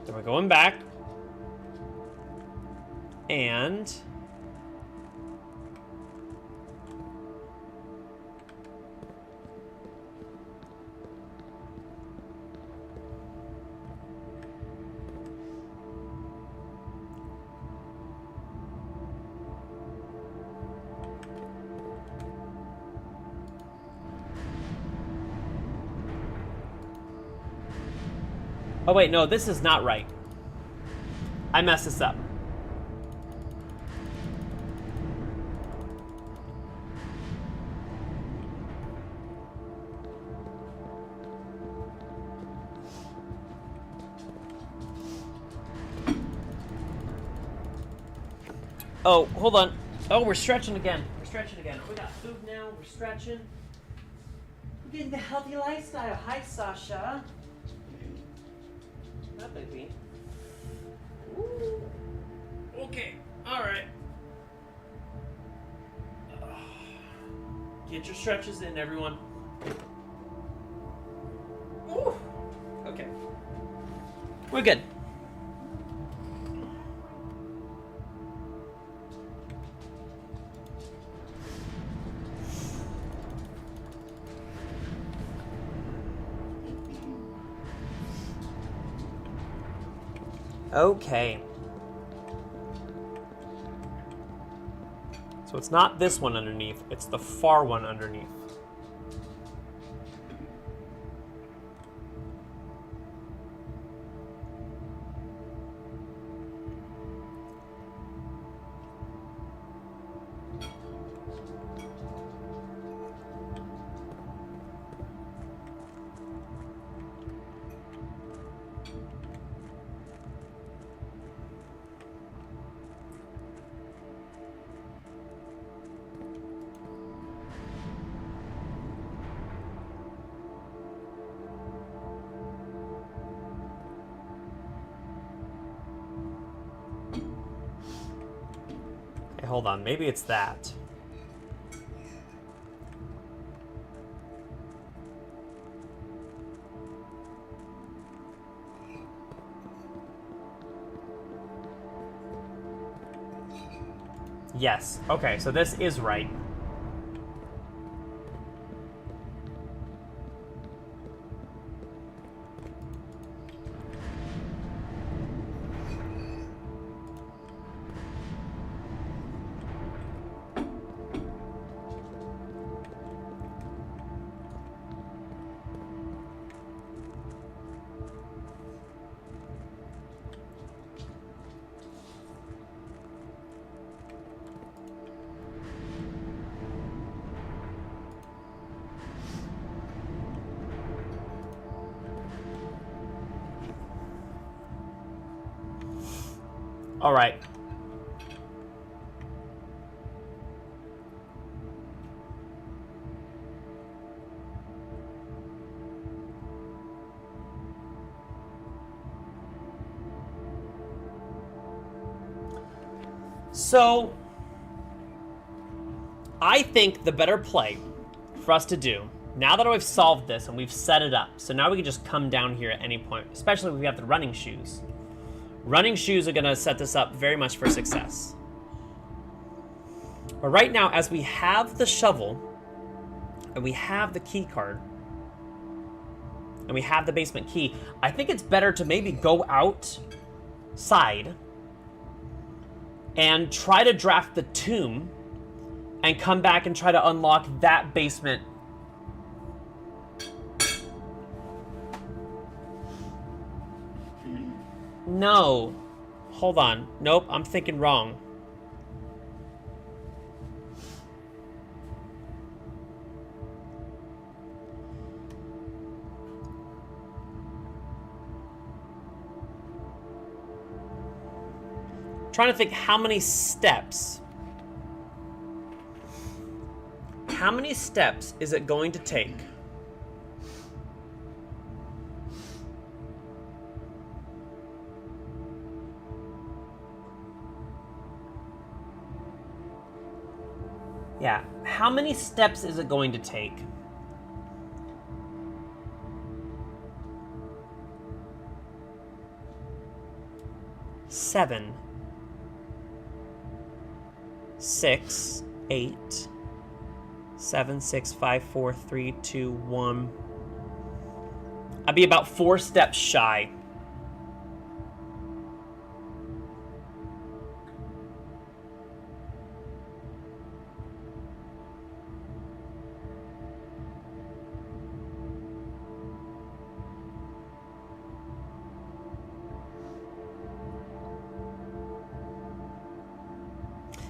Then we're going back. And... oh wait, no, this is not right. I messed this up. Oh, hold on. Oh, we're stretching again. We're stretching again. We got food now. We're stretching. We're getting the healthy lifestyle. Hi, Sasha. Hi, baby. Ooh. Okay. All right. Get your stretches in, everyone. Ooh. Okay. We're good. Okay. So it's not this one underneath, it's the far one underneath. Okay, hold on, maybe it's that. Yes, okay, so this is right. All right. So, I think the better play for us to do Now that we've solved this and we've set it up, so now we can just come down here at any point, especially if we have the running shoes. Running shoes are gonna set this up very much for success. But right now, as we have the shovel, and we have the key card, and we have the basement key, I think it's better to maybe go outside and try to draft the tomb and come back and try to unlock that basement. No. Hold on. Nope, I'm thinking wrong. Trying to think how many steps. How many steps is it going to take? Yeah, how many steps is it going to take? Seven. 6, 8, 7, 6, 5, 4, 3, 2, 1. I'd be about 4 steps shy.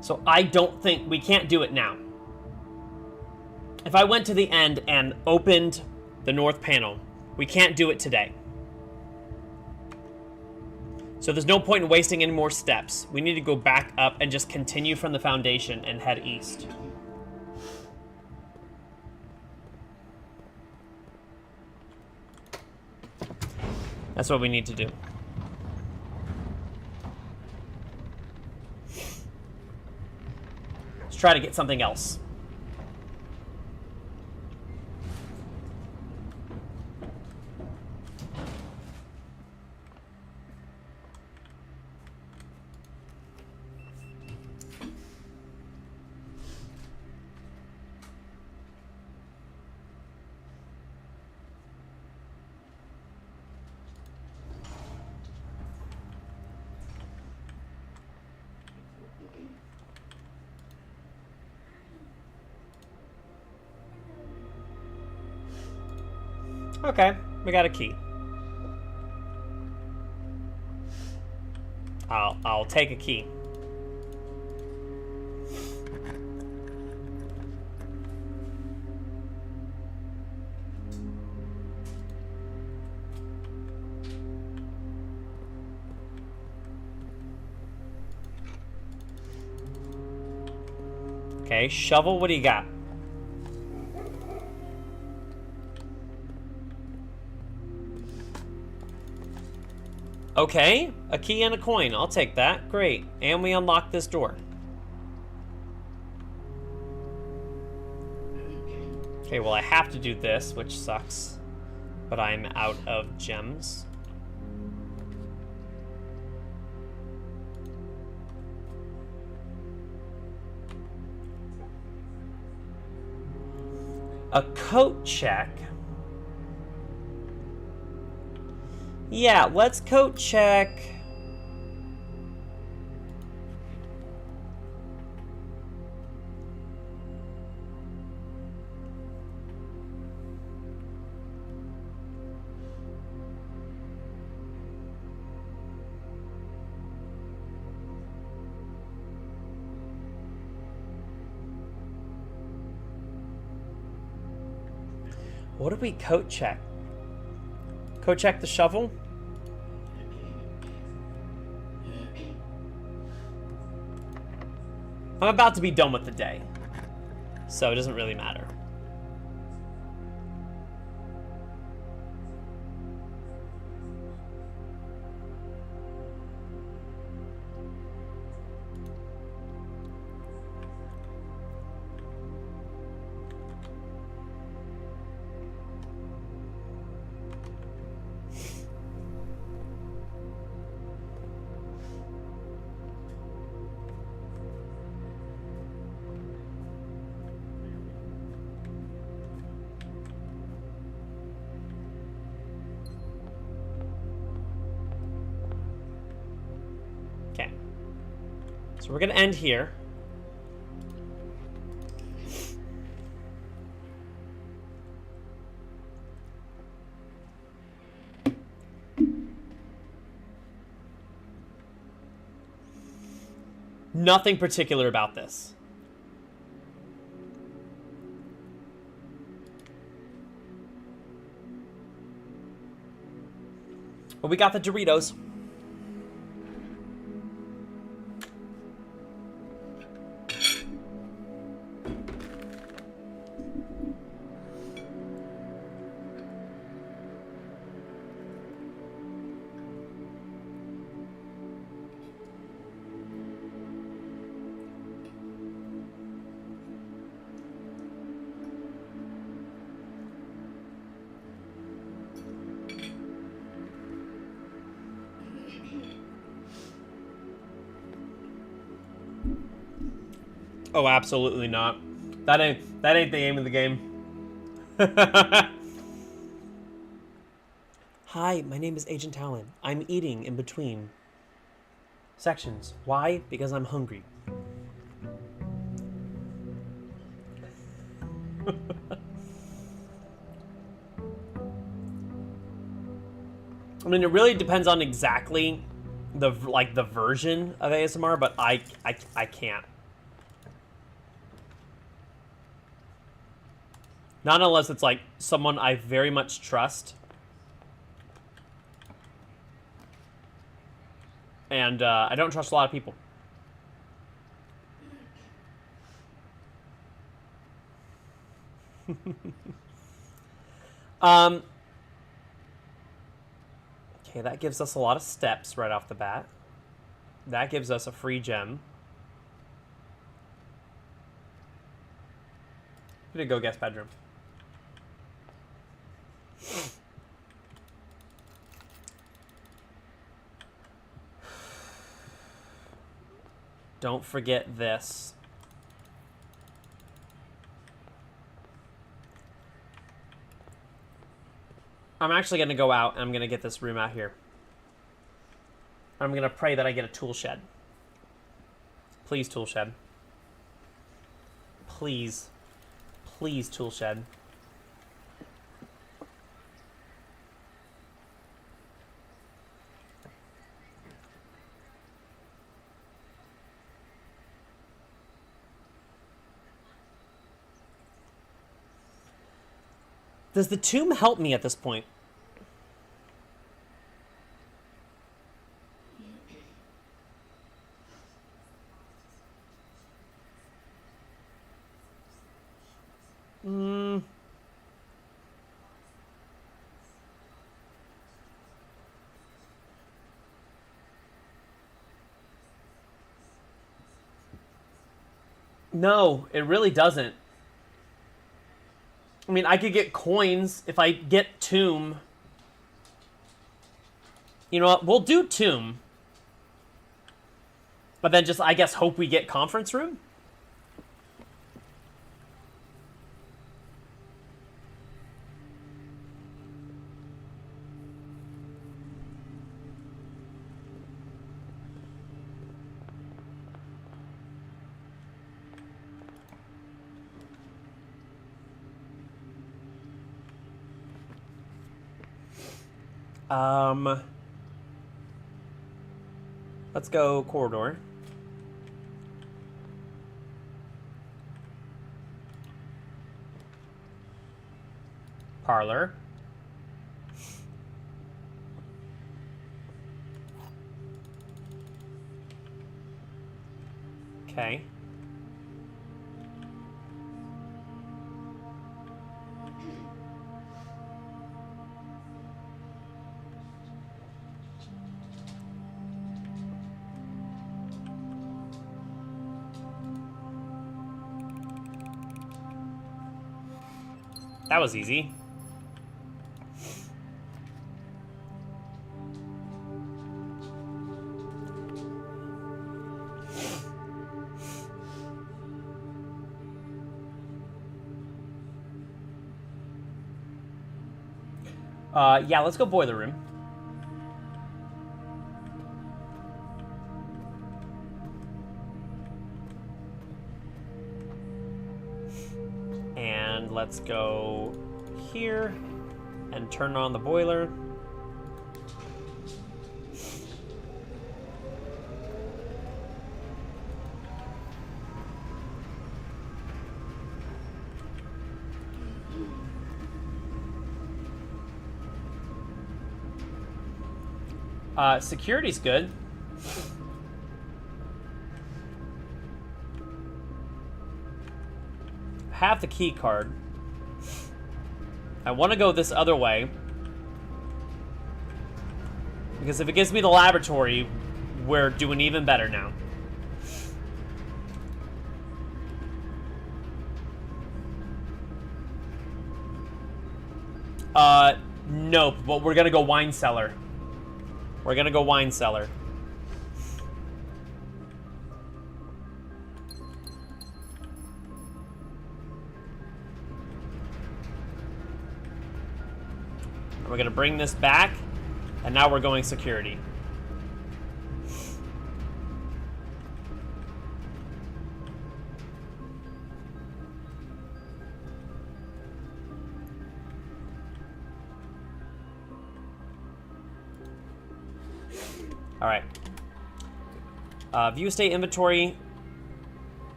So I don't think we can't do it now. If I went to the end and opened the north panel, we can't do it today. So there's no point in wasting any more steps. We need to go back up and just continue from the foundation and head east. That's what we need to do. Try to get something else. Okay, we got a key. I'll take a key. Okay, shovel, what do you got? Okay, a key and a coin. I'll take that. Great. And we unlock this door. Okay, well, I have to do this, which sucks. But I'm out of gems. A coat check. Yeah, let's coat check. What did we coat check? Coat check the shovel? I'm about to be done with the day, so it doesn't really matter. So we're gonna end here. Nothing particular about this. But we got the Doritos. Oh, absolutely not. That ain't the aim of the game. Hi, my name is Agent Talyn. I'm eating in between sections. Why? Because I'm hungry. I mean, it really depends on exactly the version of ASMR, but I can't. Not unless it's like someone I very much trust. And I don't trust a lot of people. Okay, that gives us a lot of steps right off the bat. That gives us a free gem. I'm gonna go guest bedroom. Don't forget this. I'm actually going to go out and I'm going to get this room out here. I'm going to pray that I get a tool shed. Please, tool shed. Please. Please, tool shed. Does the tomb help me at this point? No, it really doesn't. I mean, I could get coins if I get tomb. You know what? We'll do tomb. But then just, I guess, hope we get conference room? Let's go corridor. Parlor. Okay. That was easy. Yeah, let's go boiler room. And let's go here and turn on the boiler. Security's good. Have the key card. I want to go this other way. Because if it gives me the laboratory, we're doing even better now. Nope, but we're gonna go wine cellar. We're gonna go wine cellar. We're gonna bring this back, and now we're going security. All right. View state inventory.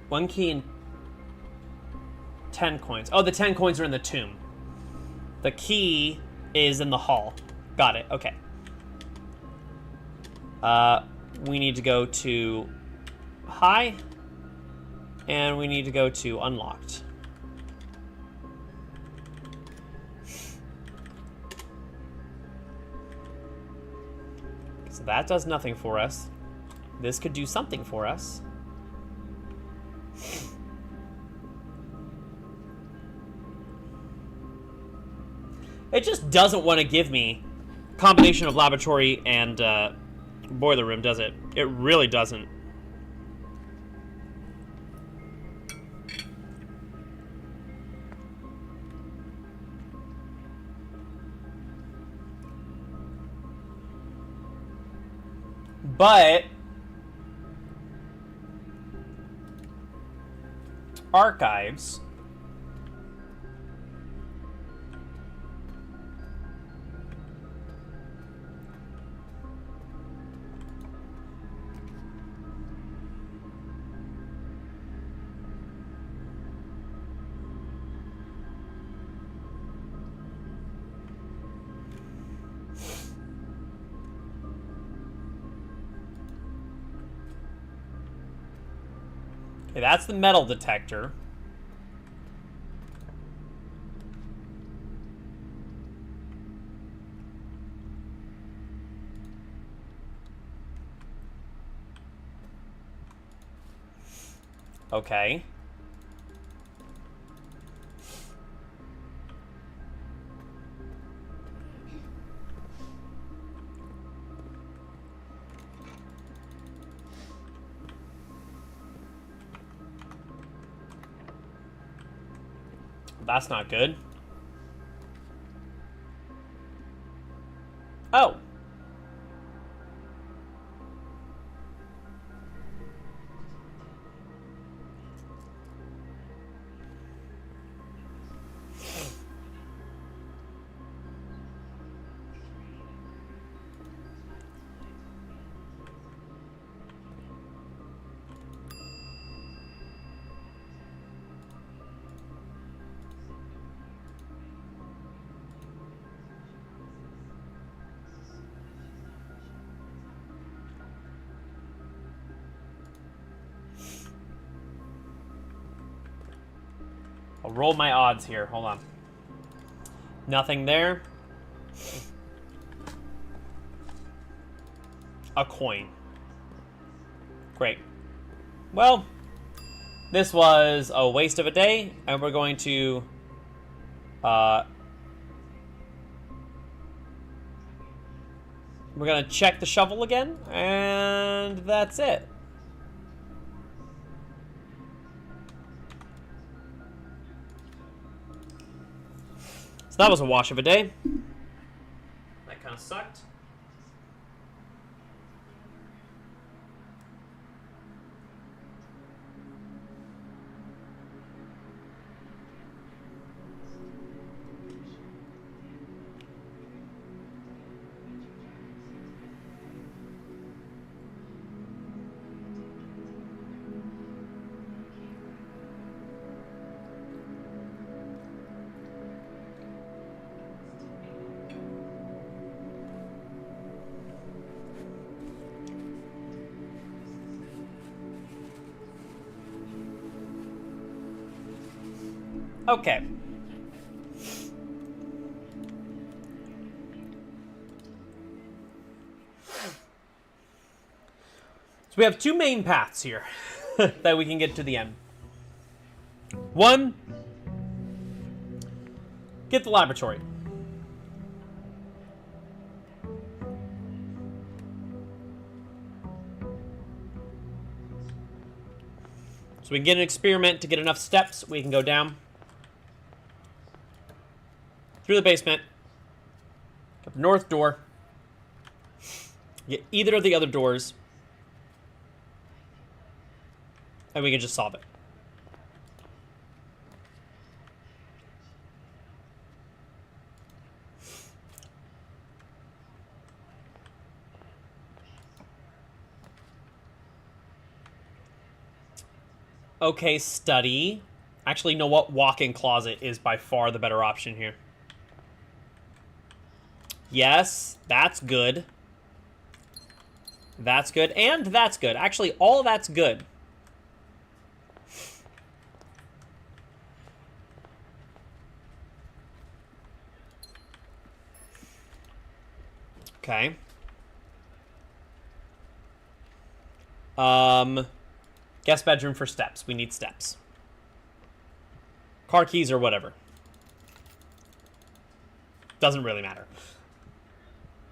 1 key and 10 coins. Oh, the 10 coins are in the tomb. The key is in the hall. Got it. Okay. We need to go to high, and we need to go to unlocked. So that does nothing for us. This could do something for us. It just doesn't want to give me combination of laboratory and boiler room, does it? It really doesn't. But archives. Okay, that's the metal detector. Okay. That's not good. Oh. I'll roll my odds here. Hold on. Nothing there. A coin. Great. Well, this was a waste of a day, and we're going to we're gonna check the shovel again, and that's it. So that was a wash of a day. That kind of sucked. Okay. So we have two main paths here that we can get to the end. One, get the laboratory. So we can get an experiment to get enough steps. We can go down through the basement, get the north door, get either of the other doors, and we can just solve it. Okay, study. Actually, you know what? Walk-in closet is by far the better option here. Yes, that's good. That's good, and that's good. Actually, all that's good. Okay. Guest bedroom for steps. We need steps. Car keys or whatever. Doesn't really matter.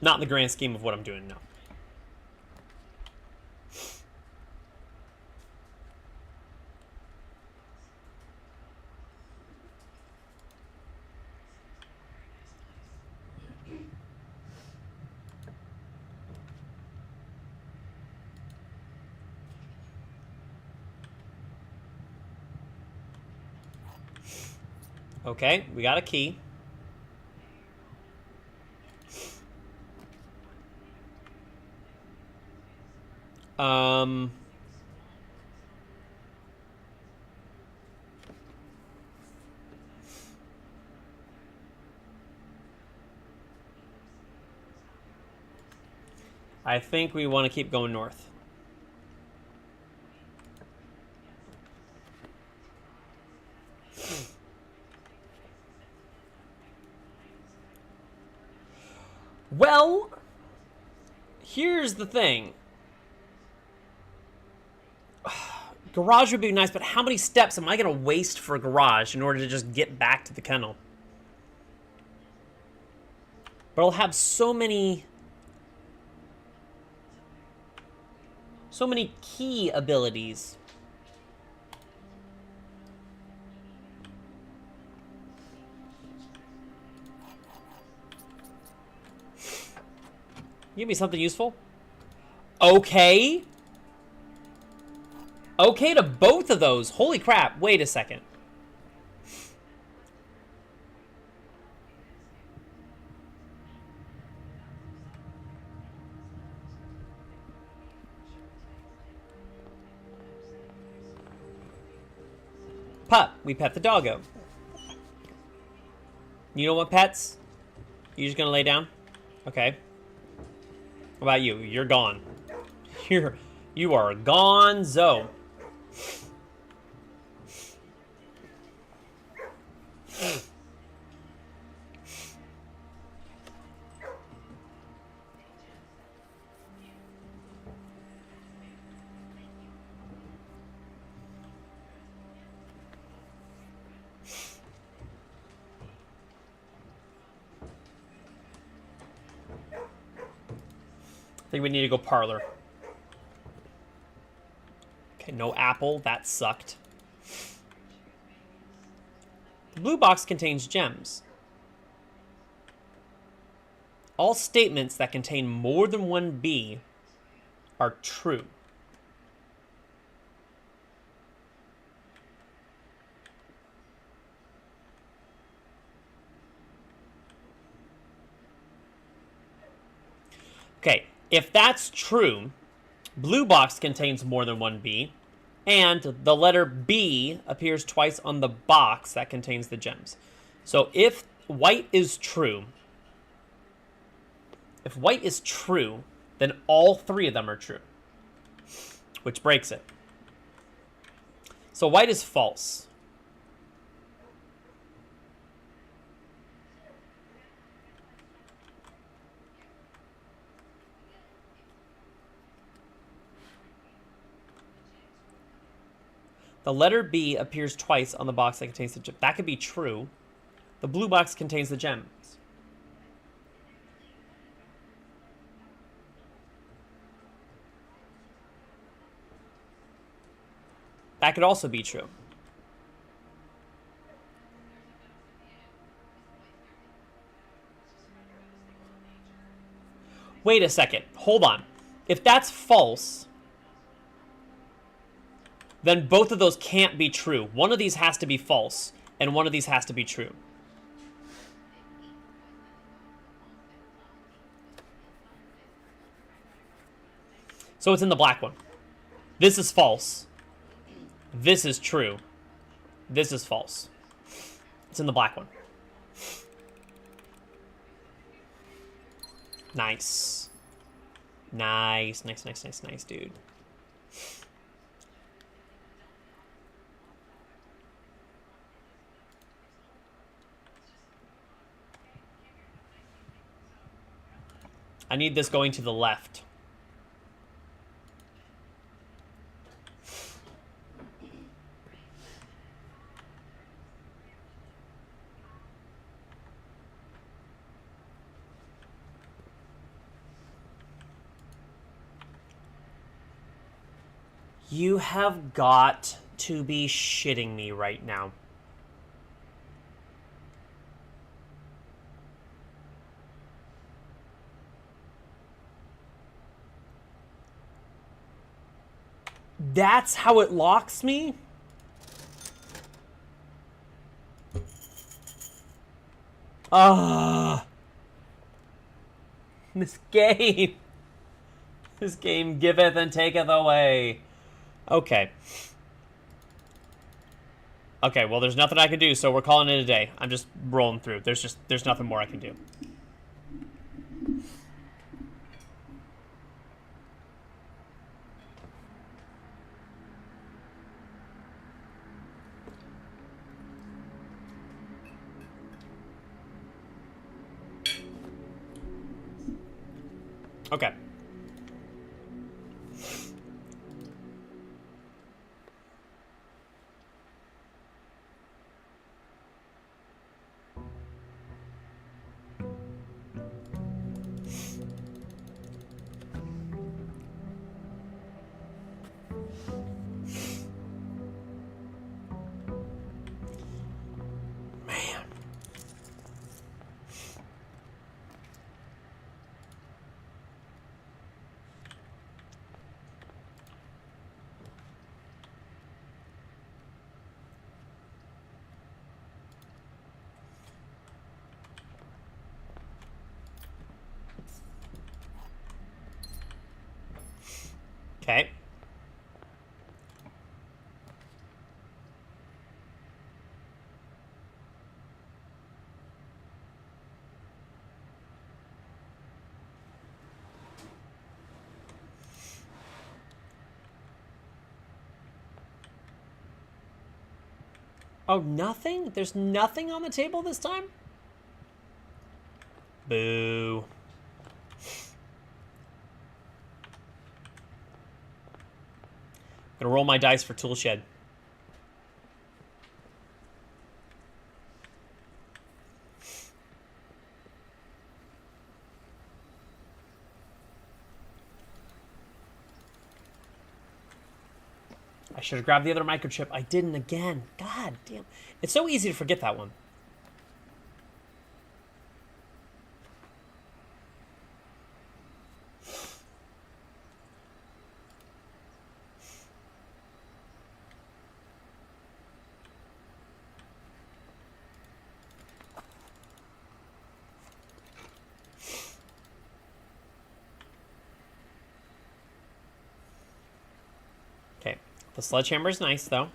Not in the grand scheme of what I'm doing, no. Okay, we got a key. I think we want to keep going north. Well, here's the thing. Garage would be nice, but how many steps am I going to waste for a garage in order to just get back to the kennel? But I'll have so many key abilities. Give me something useful. Okay. Okay to both of those. Holy crap. Wait a second. Pup. We pet the doggo. You know what, pets? You just gonna lay down? Okay. What about you? You're gone. You are gone-zo. I think we need to go parlor. Okay, no apple. That sucked. The blue box contains gems. All statements that contain more than one B are true. Okay, if that's true, blue box contains more than one B, and the letter B appears twice on the box that contains the gems. So if white is true, then all three of them are true, which breaks it. So white is false. The letter B appears twice on the box that contains the gem. That could be true. The blue box contains the gems. That could also be true. Wait a second. Hold on. If that's false, then both of those can't be true. One of these has to be false, and one of these has to be true. So it's in the black one. This is false. This is true. This is false. It's in the black one. Nice. Nice, dude. I need this going to the left. You have got to be shitting me right now. That's how it locks me? Ah. This game. This game giveth and taketh away. Okay. Okay, well, there's nothing I can do, so we're calling it a day. I'm just rolling through. There's nothing more I can do. Okay. Okay. Oh, nothing? There's nothing on the table this time? Boo. Gonna roll my dice for Toolshed. I should have grabbed the other microchip. I didn't again. God damn. It's so easy to forget that one. Okay. The sledgehammer is nice, though.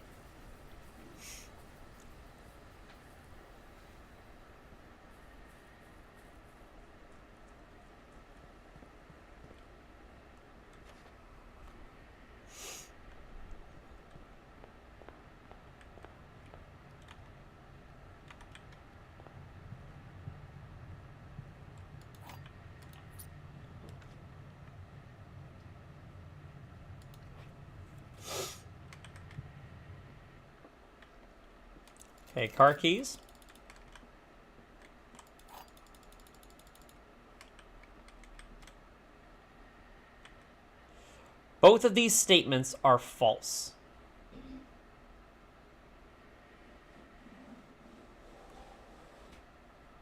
Okay, car keys. Both of these statements are false.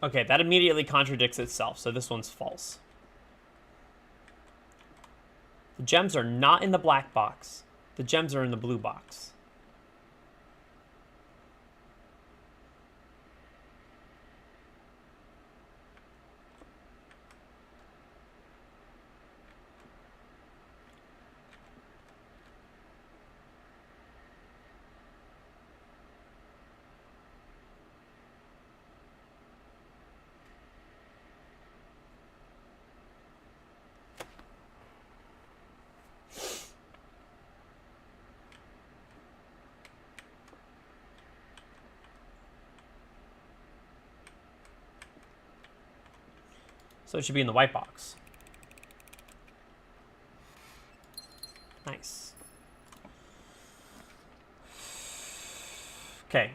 Okay, that immediately contradicts itself, so this one's false. The gems are not in the black box. The gems are in the blue box. So it should be in the white box. Nice. Okay.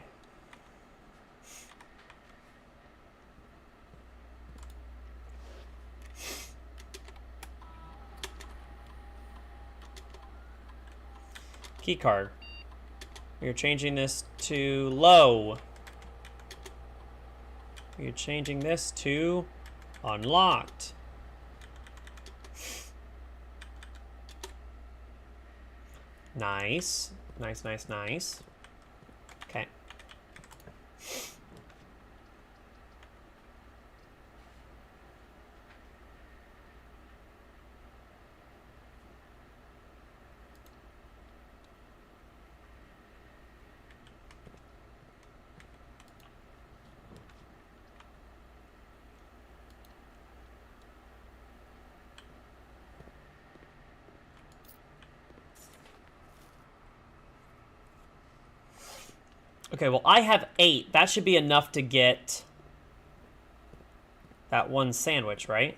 Key card. You're changing this to low. You're changing this to unlocked. Nice. Nice, nice, nice. Okay. Okay, well, I have 8. That should be enough to get that one sandwich, right?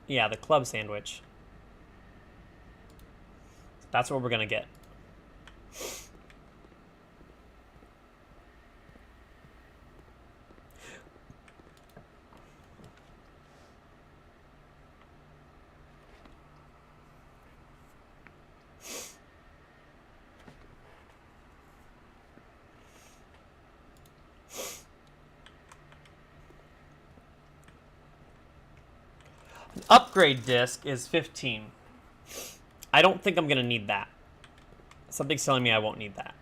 Yeah, the club sandwich. That's what we're going to get. An upgrade disc is 15. I don't think I'm going to need that. Something's telling me I won't need that.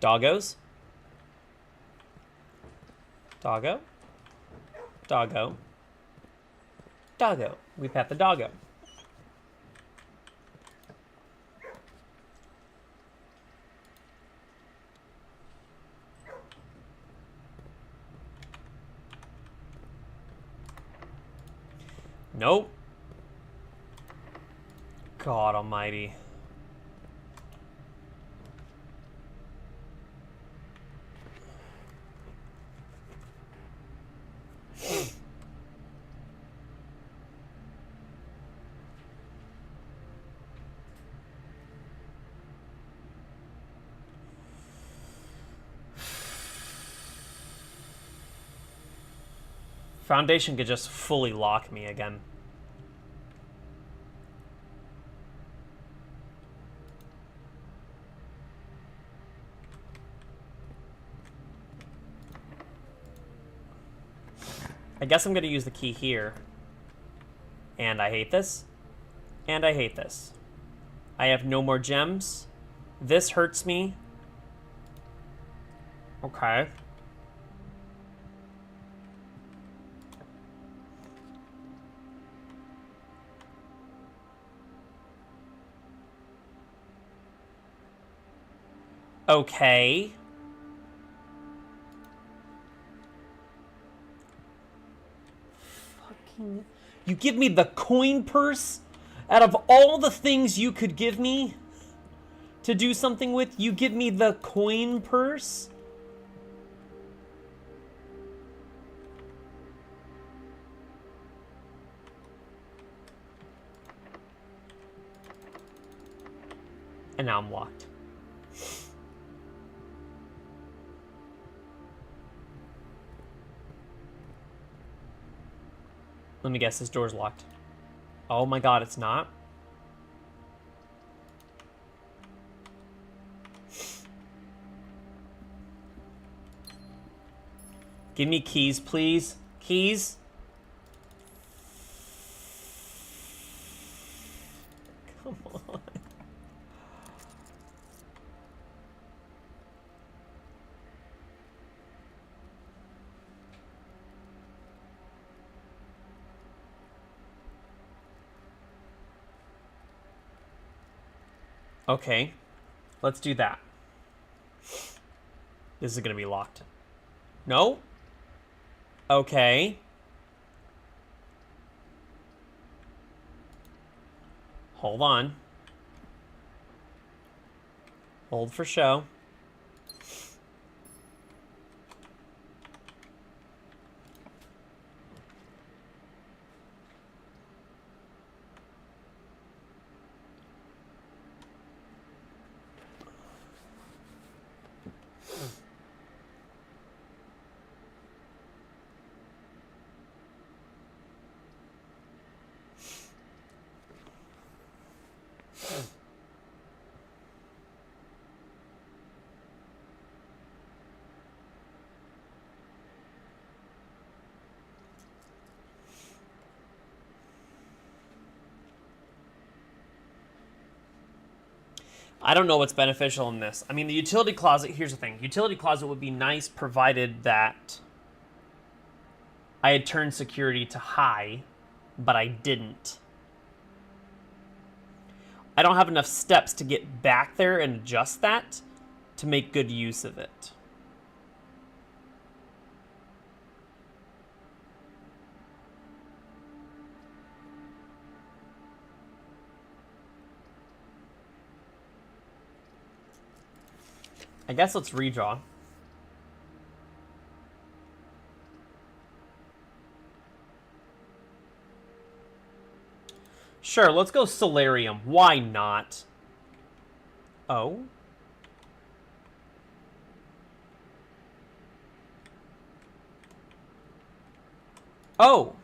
Doggos. Doggo. Doggo. Doggo. We pet the doggo. Nope. God almighty. Foundation could just fully lock me again. I guess I'm going to use the key here. And I hate this. And I hate this. I have no more gems. This hurts me. Okay. Okay. Fucking... You give me the coin purse? Out of all the things you could give me to do something with, you give me the coin purse? And now I'm locked. Let me guess, this door's locked. Oh my god, it's not? Give me keys, please. Keys? Come on. Okay, let's do that. This is gonna be locked. No? Okay. Hold on. Hold for show. I don't know what's beneficial in this. I mean, the utility closet, here's the thing. Utility closet would be nice provided that I had turned security to high, but I didn't. I don't have enough steps to get back there and adjust that to make good use of it. I guess let's redraw. Sure, let's go Solarium. Why not? Oh? Oh!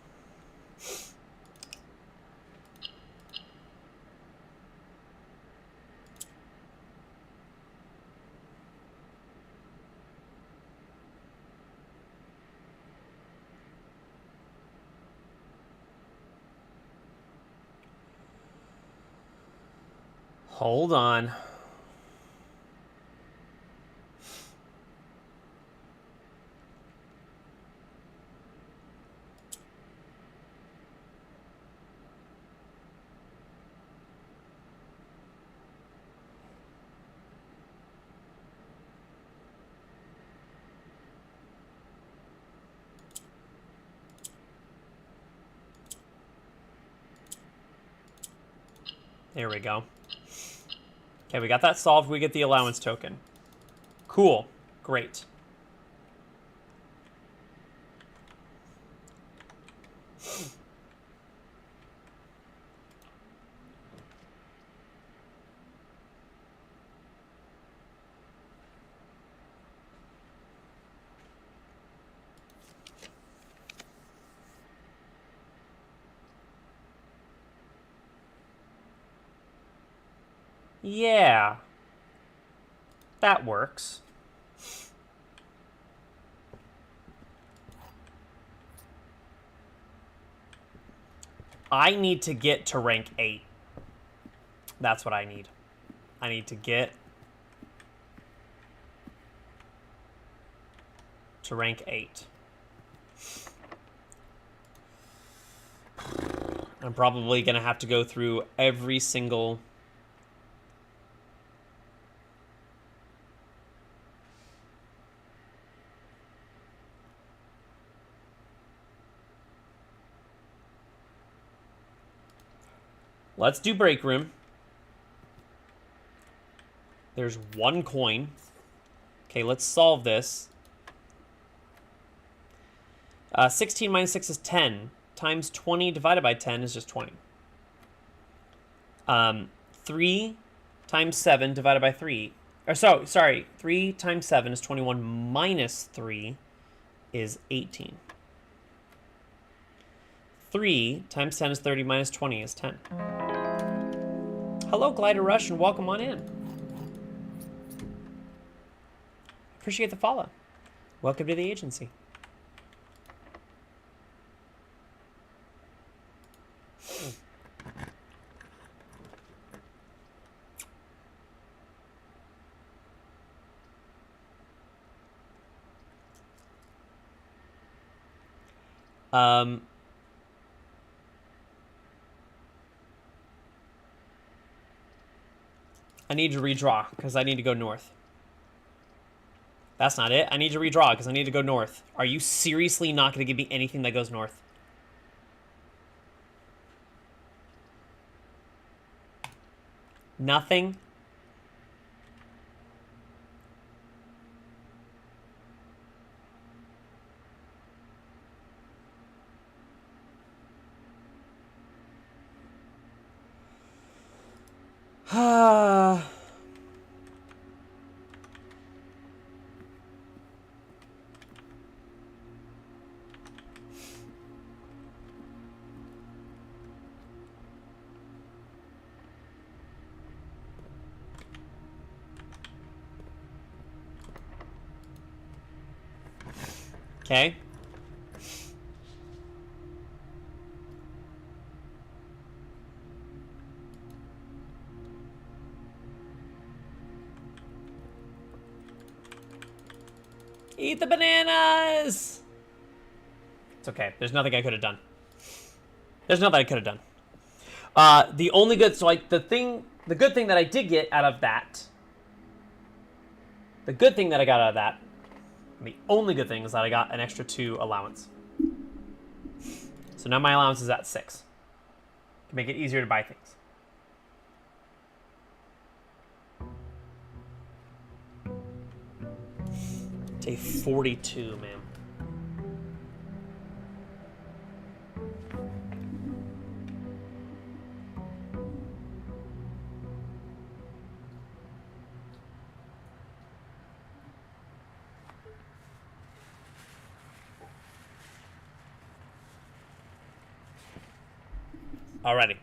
Hold on. There we go. Okay, we got that solved. We get the allowance token. Cool. Great. Yeah. That works. I need to get to rank 8. That's what I need. I need to get to rank 8. I'm probably going to have to go through every single... Let's do break room. There's 1 coin. Okay, let's solve this. 16 minus 6 is 10. Times 20 divided by 10 is just 20. 3 times 7 divided by 3. Or so, sorry, 3 times 7 is 21 minus 3 is 18. 3 times 10 is 30 minus 20 is 10. Hello, Glider Rush, and welcome on in. Appreciate the follow. Welcome to the agency. I need to redraw because I need to go north. That's not it. I need to redraw because I need to go north. Are you seriously not going to give me anything that goes north? Nothing? Okay. Eat the bananas! It's okay. There's nothing I could have done. There's nothing I could have done. The only good, so like the good thing that I did get out of that, the good thing that I got out of that, the only good thing is that I got an extra 2 allowance. So now my allowance is at 6. To make it easier to buy things. Day 42, man. Alrighty.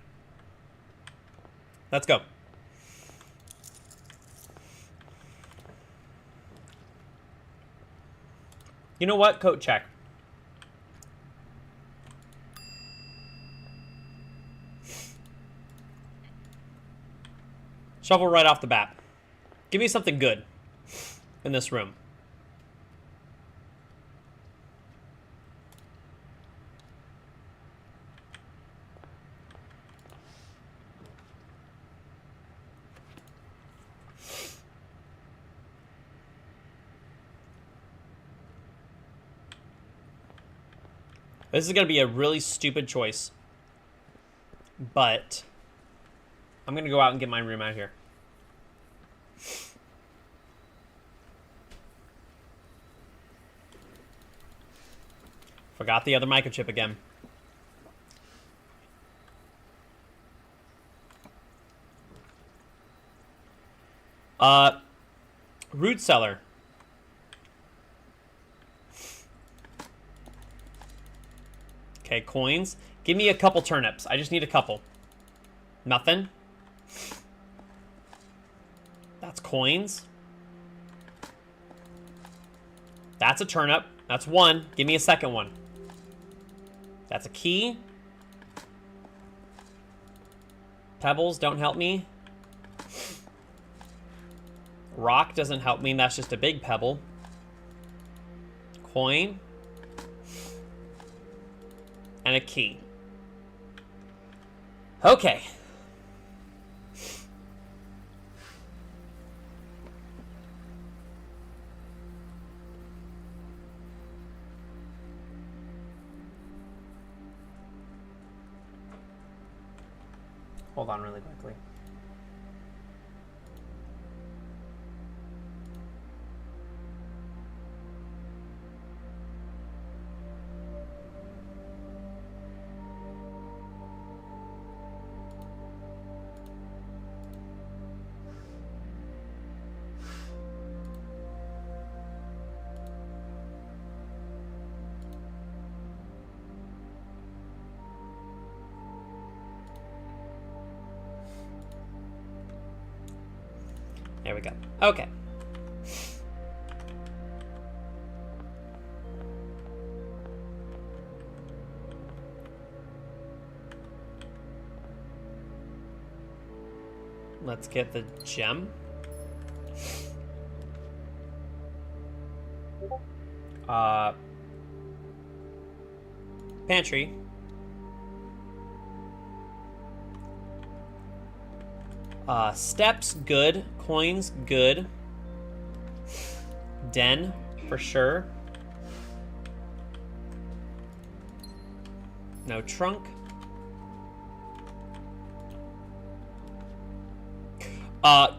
Let's go. You know what? Coat check. Shovel right off the bat. Give me something good in this room. This is going to be a really stupid choice, but I'm going to go out and get my room out here. Forgot the other microchip again. Root cellar. Okay, coins. Give me a couple turnips. I just need a couple. Nothing. That's coins. That's a turnip. That's one. Give me a second one. That's a key. Pebbles don't help me. Rock doesn't help me. That's just a big pebble. Coin. And a key. Okay. Hold on really quickly. There we go. Okay. Let's get the gem. Pantry. Steps, good. Coins, good. Den, for sure. No trunk.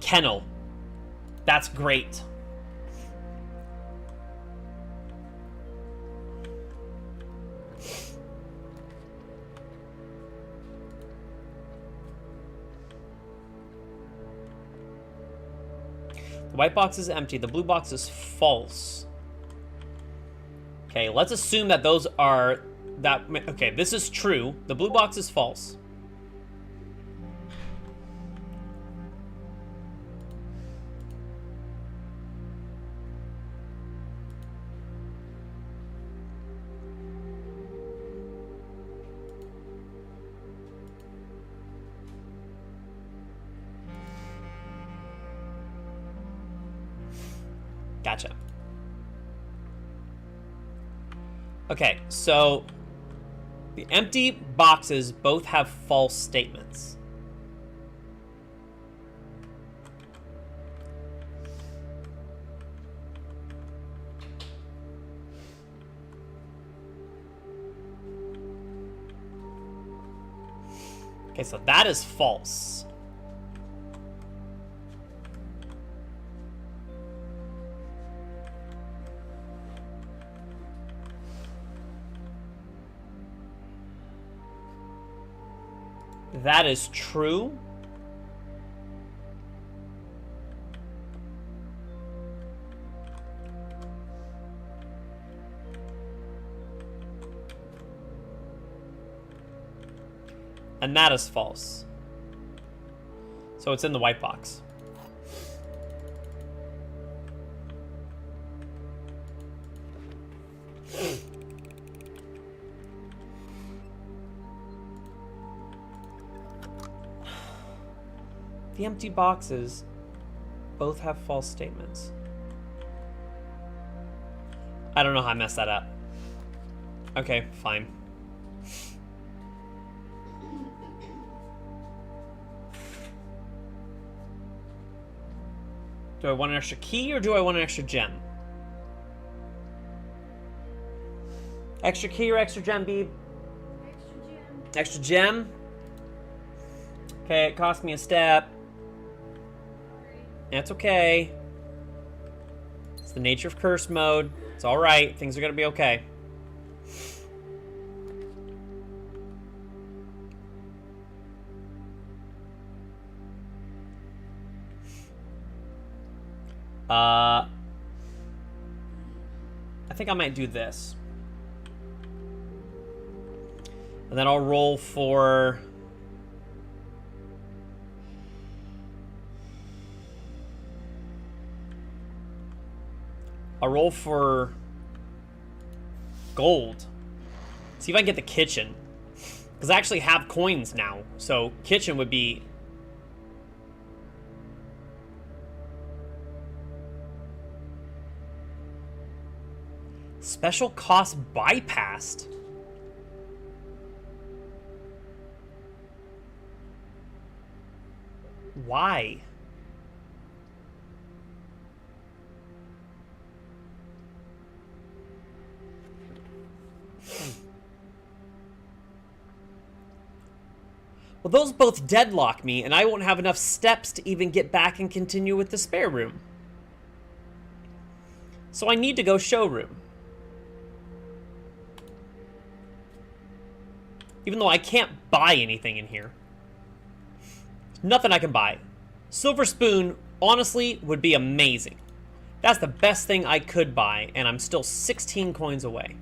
Kennel. That's great. The white box is empty. The blue box is false. Okay, let's assume that those are... Okay, this is true. The blue box is false. Gotcha. Okay, so the empty boxes both have false statements. Okay, so that is false. That is true. And that is false. So it's in the white box. The empty boxes both have false statements. I don't know how I messed that up. Okay, fine. Do I want an extra key or do I want an extra gem? Extra key or extra gem, Beeb? Extra gem. Extra gem? Okay, it cost me a step. That's okay. It's the nature of curse mode. It's alright. Things are gonna be okay. I think I might do this. And then I'll roll for... I'll roll for gold. See if I can get the kitchen. Because I actually have coins now. So kitchen would be... Special cost bypassed. Why? Well, those both deadlock me, and I won't have enough steps to even get back and continue with the spare room. So I need to go showroom. Even though I can't buy anything in here. Nothing I can buy. Silver spoon, honestly, would be amazing. That's the best thing I could buy, and I'm still 16 coins away.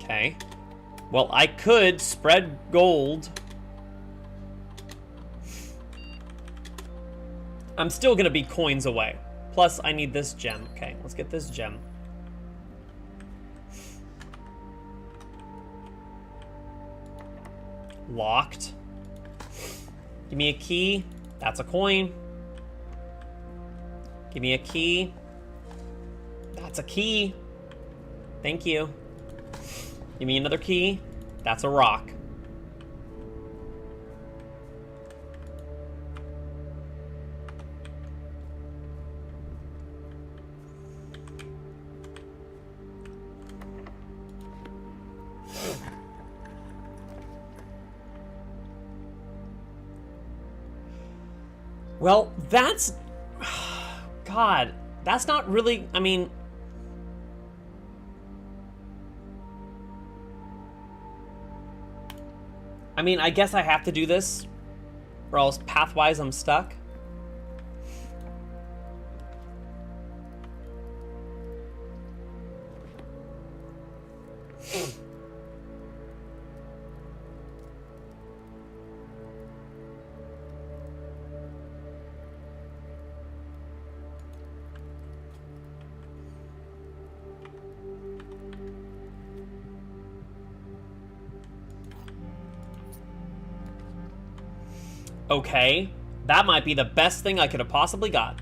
Okay. Well, I could spread gold. I'm still gonna be coins away. Plus, I need this gem. Okay, let's get this gem. Locked. Give me a key. That's a coin. Give me a key. That's a key. Thank you. Give me another key. That's a rock. Well, that's... God, that's not really... I mean... I guess I have to do this, or else pathwise I'm stuck. Okay, that might be the best thing I could have possibly got.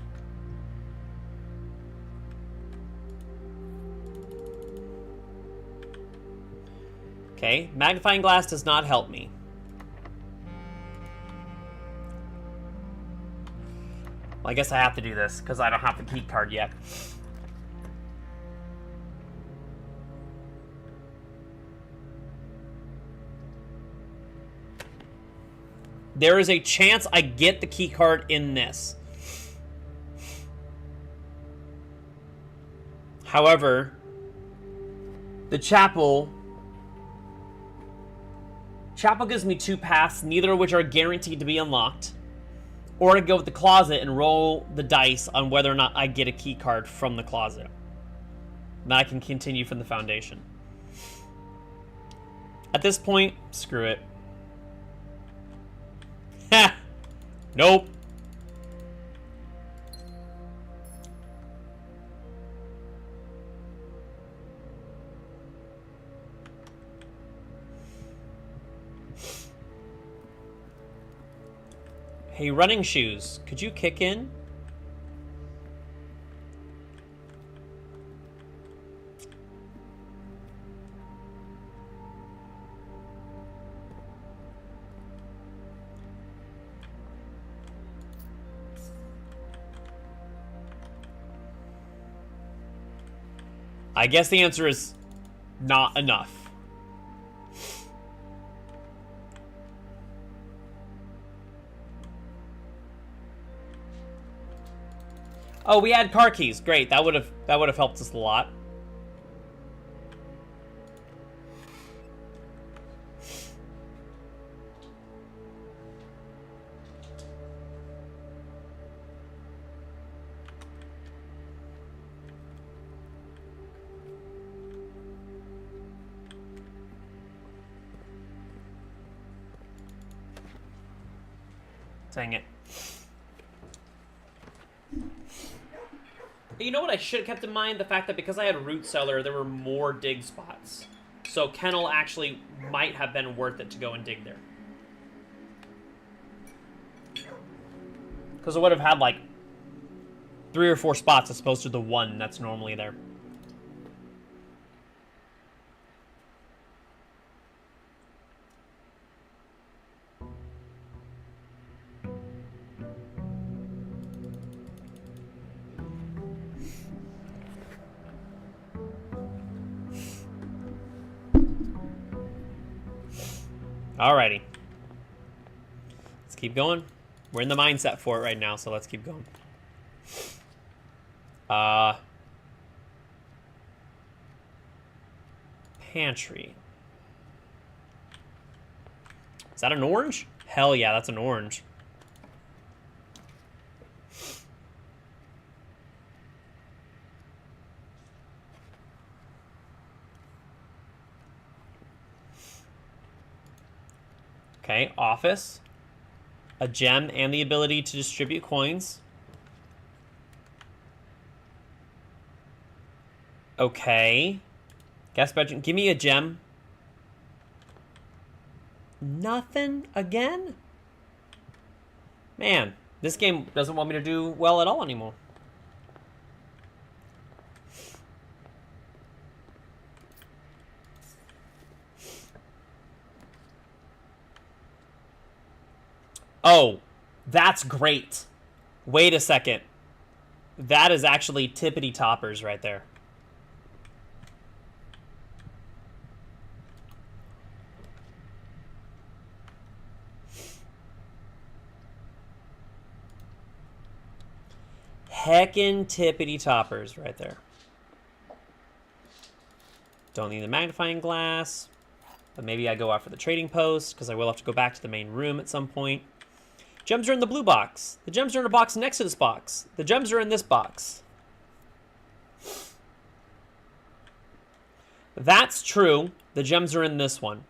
Okay, magnifying glass does not help me. Well, I guess I have to do this, because I don't have the key card yet. There is a chance I get the key card in this. However, the chapel gives me 2 paths, neither of which are guaranteed to be unlocked. Or to go with the closet and roll the dice on whether or not I get a key card from the closet. Then I can continue from the foundation. At this point, screw it. Ha! Nope. Hey, running shoes, could you kick in? I guess the answer is not enough. Oh, we had car keys. Great. That would have helped us a lot. Dang it. You know what I should have kept in mind? The fact that because I had root cellar, there were more dig spots. So kennel actually might have been worth it to go and dig there. Because it would have had like 3 or 4 spots as opposed to the 1 that's normally there. Alrighty. Let's keep going. We're in the mindset for it right now, so let's keep going. Pantry. Is that an orange? Hell yeah, that's an orange. Okay, office. A gem and the ability to distribute coins. Okay. Guest bedroom. Give me a gem. Nothing again? Man, this game doesn't want me to do well at all anymore. Oh, that's great. Wait a second. That is actually tippity toppers right there. Heckin' tippity toppers right there. Don't need the magnifying glass. But maybe I go out for the trading post, because I will have to go back to the main room at some point. Gems are in the blue box. The gems are in a box next to this box. The gems are in this box. That's true. The gems are in this one.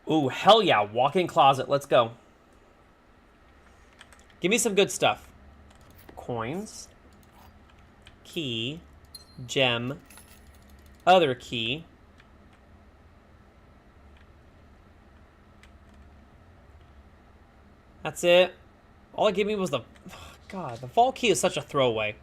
Ooh, hell yeah. Walk-in closet. Let's go. Give me some good stuff. Coins. Key. Gem. Other key. That's it. All it gave me was the... God, the vault key is such a throwaway.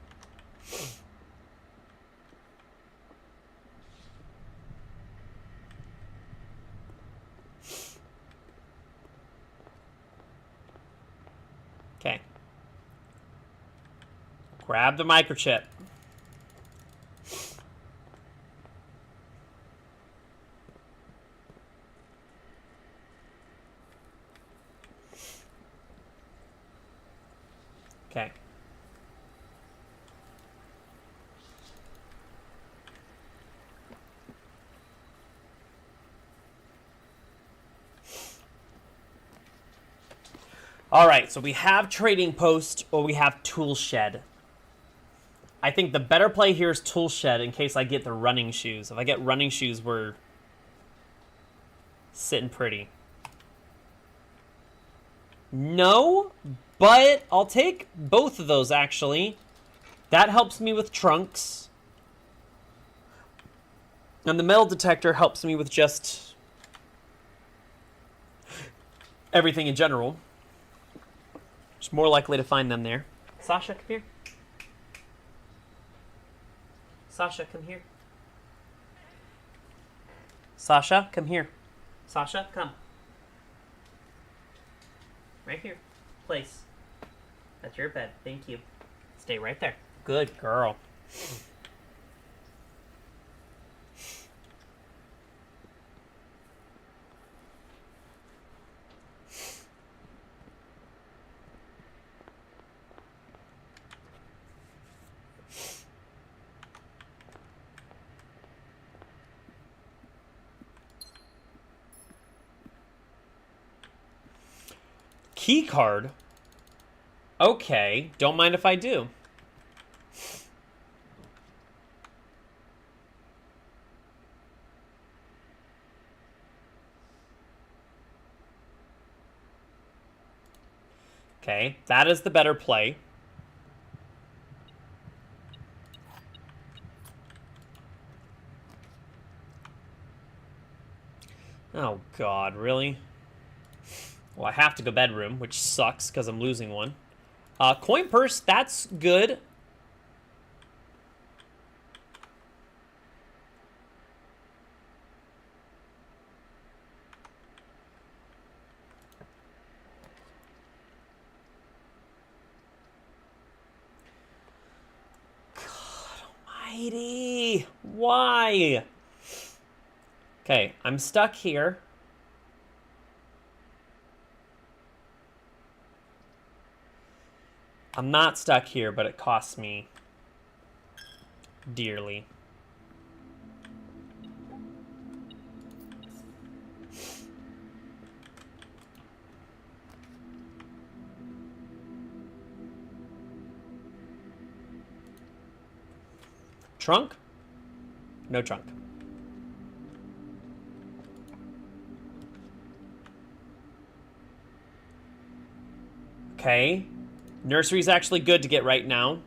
Okay. Grab the microchip. Okay. All right, so we have Trading Post or we have Tool Shed. I think the better play here is Tool Shed in case I get the running shoes. If I get running shoes, we're sitting pretty. No, but I'll take both of those, actually. That helps me with trunks. And the metal detector helps me with just everything in general. Just more likely to find them there. Sasha, come here. Sasha, come here. Sasha, come here. Sasha, come. Right here. Place. That's your bed. Thank you. Stay right there. Good girl. Key card? Okay, don't mind if I do. Okay, that is the better play. Oh god, really? Well, I have to go bedroom, which sucks because I'm losing one. Coin purse, that's good. God almighty. Why? Okay, I'm stuck here. I'm not stuck here, but it costs me dearly. Trunk? No trunk. Okay. Nursery's actually good to get right now.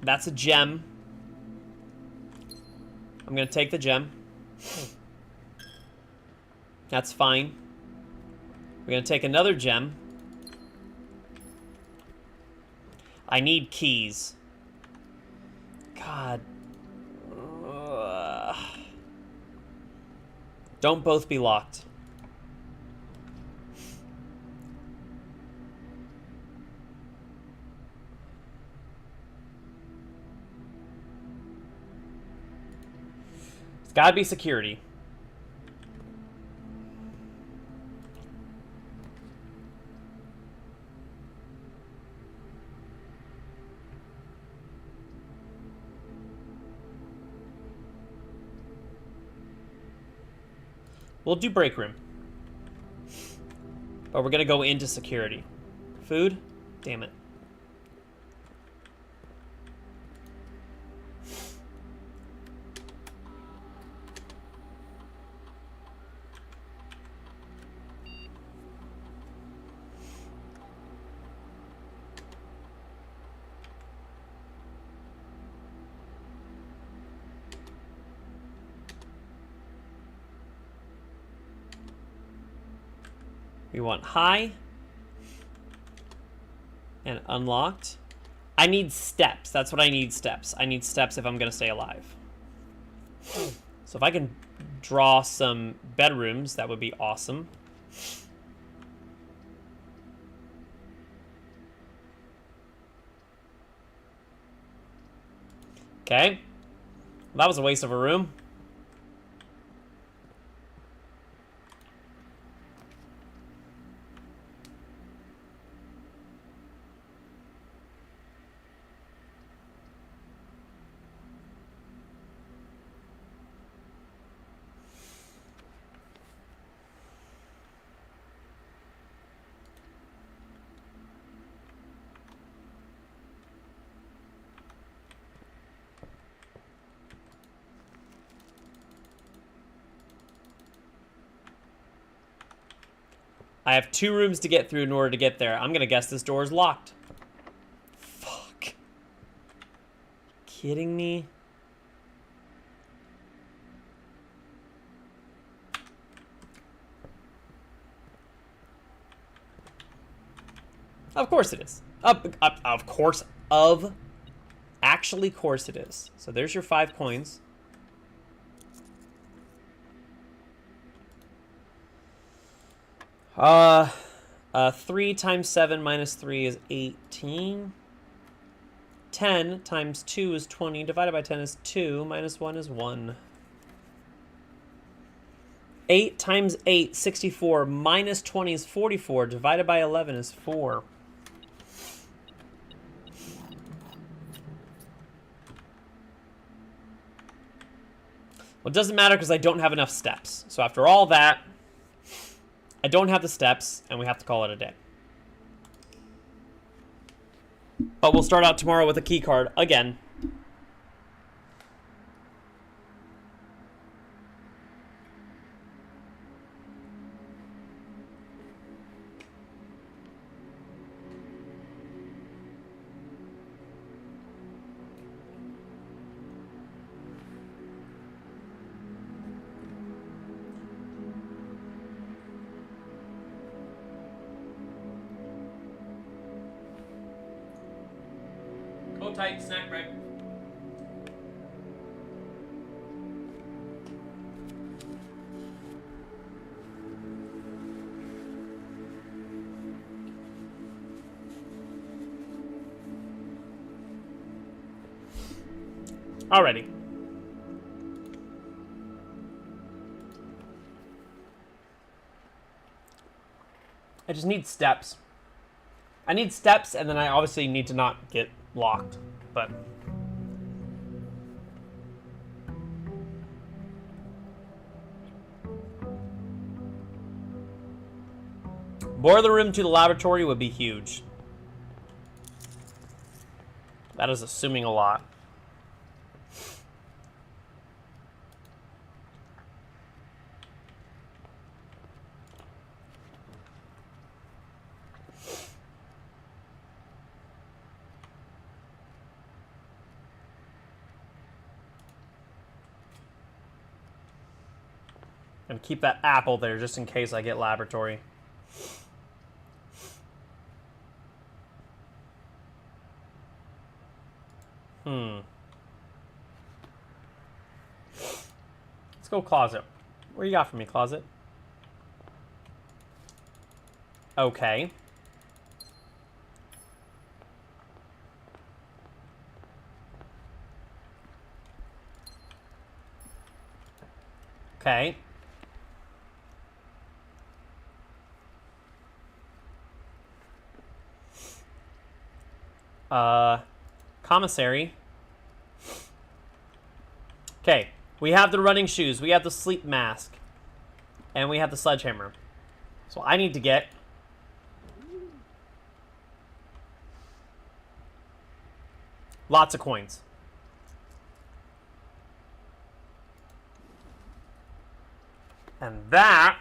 That's a gem. I'm gonna take the gem. That's fine. We're gonna take another gem. I need keys. God. Ugh. Don't both be locked. It's gotta be security. We'll do break room. But we're gonna go into security. Food? Damn it. We want high and unlocked. I need steps. That's what I need, steps. I need steps if I'm going to stay alive. So if I can draw some bedrooms, that would be awesome. Okay. Well, that was a waste of a room. I have 2 rooms to get through in order to get there. I'm gonna guess this door is locked. Fuck. Kidding me? Of course it is. Of course. Actually, course it is. So there's your 5 coins. Uh, 3 times 7 minus 3 is 18. 10 times 2 is 20. Divided by 10 is 2. Minus 1 is 1. 8 times 8, 64. Minus 20 is 44. Divided by 11 is 4. Well, it doesn't matter because I don't have enough steps. So after all that, I don't have the steps, and we have to call it a day. But we'll start out tomorrow with a key card again. Hold tight, snack break. Alrighty. I just need steps. I need steps, and then I obviously need to not get locked, but boiler room to the laboratory would be huge. That is assuming a lot. And keep that apple there just in case I get laboratory. Let's go closet. What do you got for me, closet? Okay. Okay. Commissary. Okay, we have the running shoes, we have the sleep mask, and we have the sledgehammer. So I need to get lots of coins. And that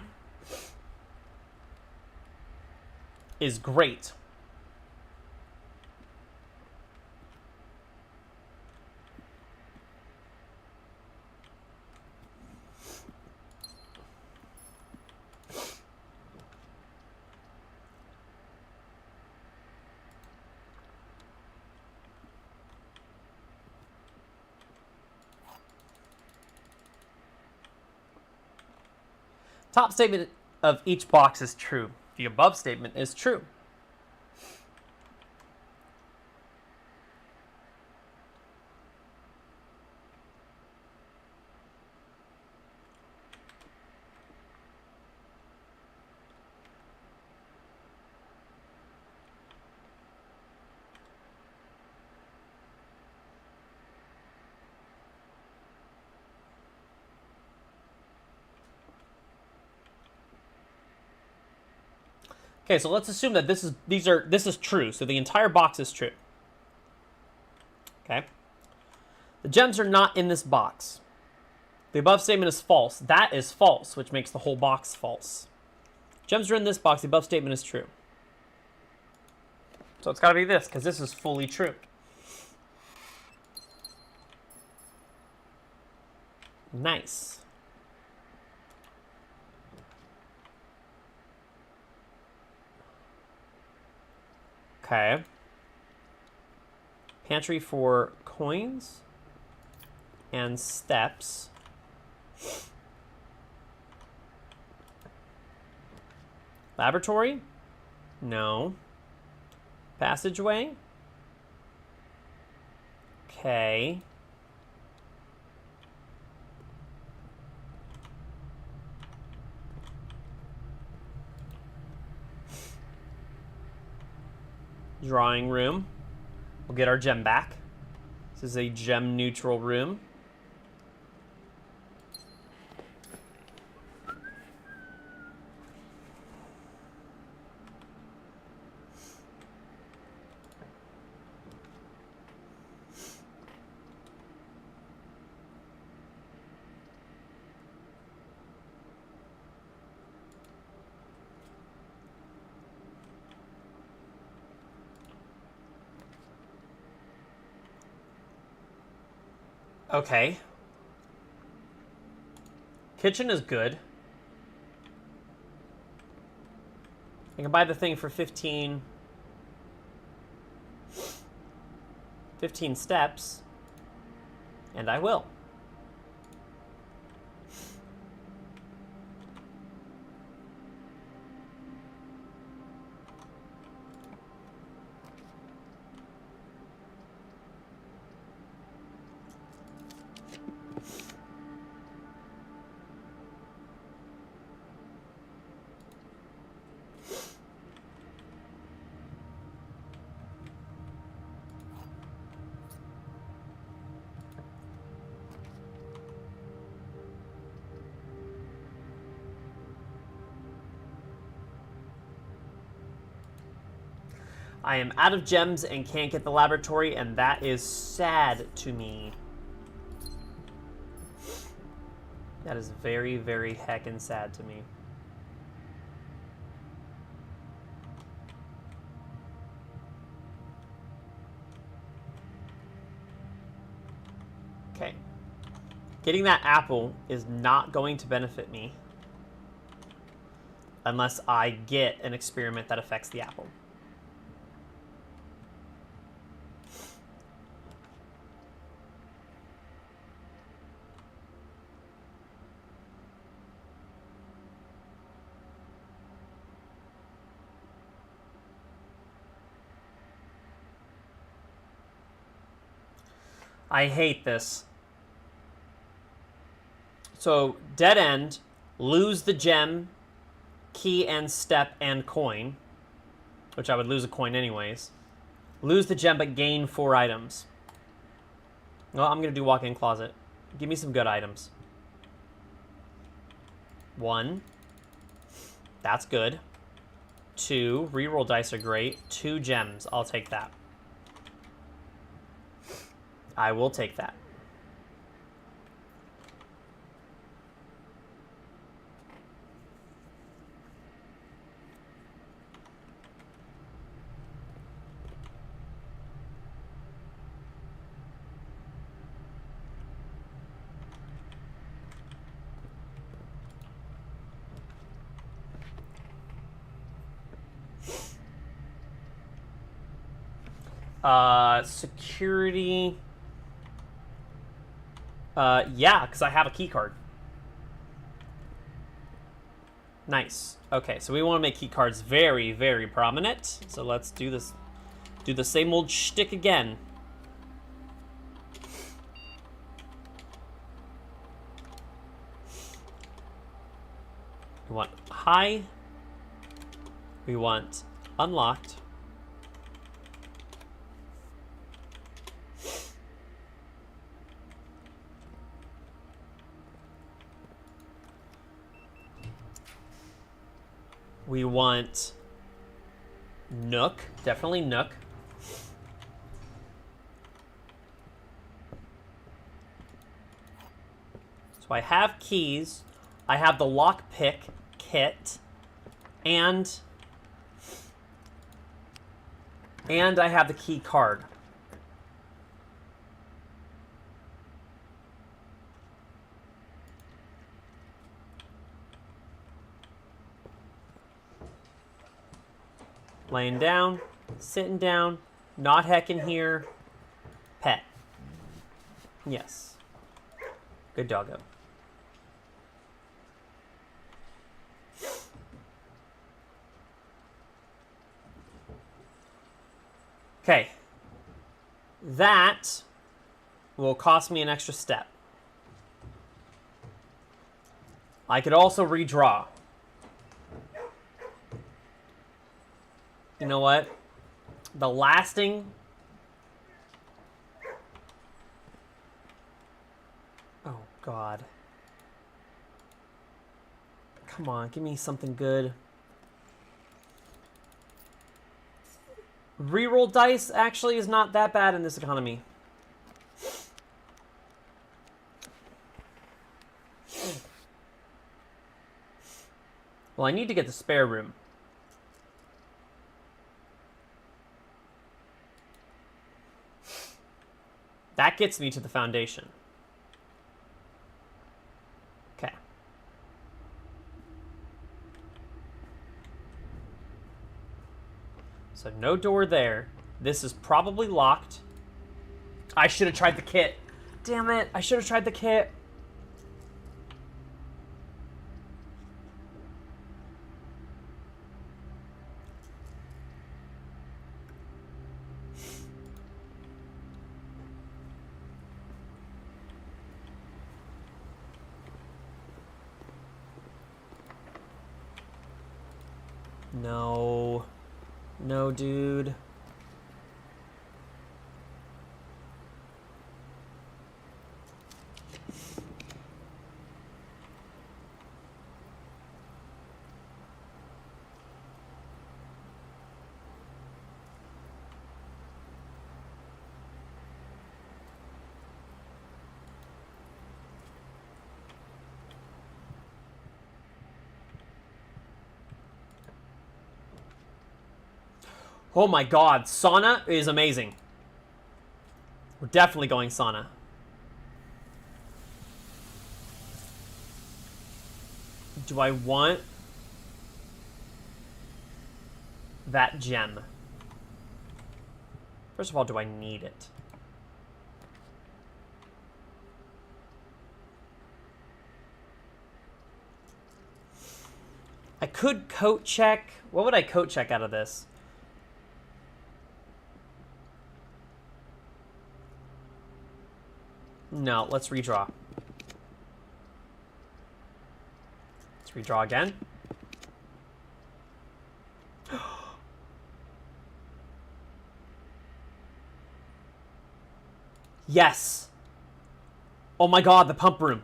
is great. Top statement of each box is true. The above statement is true. Okay, so let's assume that this is true. So the entire box is true. Okay. The gems are not in this box. The above statement is false. That is false, which makes the whole box false. Gems are in this box. The above statement is true. So it's got to be this, because this is fully true. Nice. Okay. Pantry for coins and steps. Laboratory? No. Passageway? Okay. Drawing room. We'll get our gem back. This is a gem neutral room. Okay. Kitchen is good. I can buy the thing for 15 steps, and I will. I am out of gems and can't get the laboratory, and that is sad to me. That is very, very heckin' sad to me. Okay. Getting that apple is not going to benefit me unless I get an experiment that affects the apple. I hate this. So, dead end, lose the gem, key and step and coin, which I would lose a coin anyways. Lose the gem but gain 4 items. Well, I'm going to do walk-in closet. Give me some good items. 1. That's good. 2. Reroll dice are great. 2 gems. I'll take that. I will take that. Security. Yeah, because I have a key card. Nice. Okay, so we want to make key cards very, very prominent. So let's do this. Do the same old shtick again. We want high. We want unlocked. We want Nook, definitely Nook. So I have keys, I have the lockpick kit, and I have the key card. Laying down, sitting down, not hecking here. Pet. Yes. Good doggo. Okay. That will cost me an extra step. I could also redraw. You know what? The lasting... Oh, God. Come on, give me something good. Reroll dice actually is not that bad in this economy. Well, I need to get the spare room. That gets me to the foundation. Okay. So no door there. This is probably locked. I should have tried the kit. Damn it, I should have tried the kit. No. No, dude. Oh my god, sauna is amazing. We're definitely going sauna. Do I want that gem? First of all, do I need it? I could coat check. What would I coat check out of this? No, let's redraw. Let's redraw again. Yes. Oh my god, the pump room.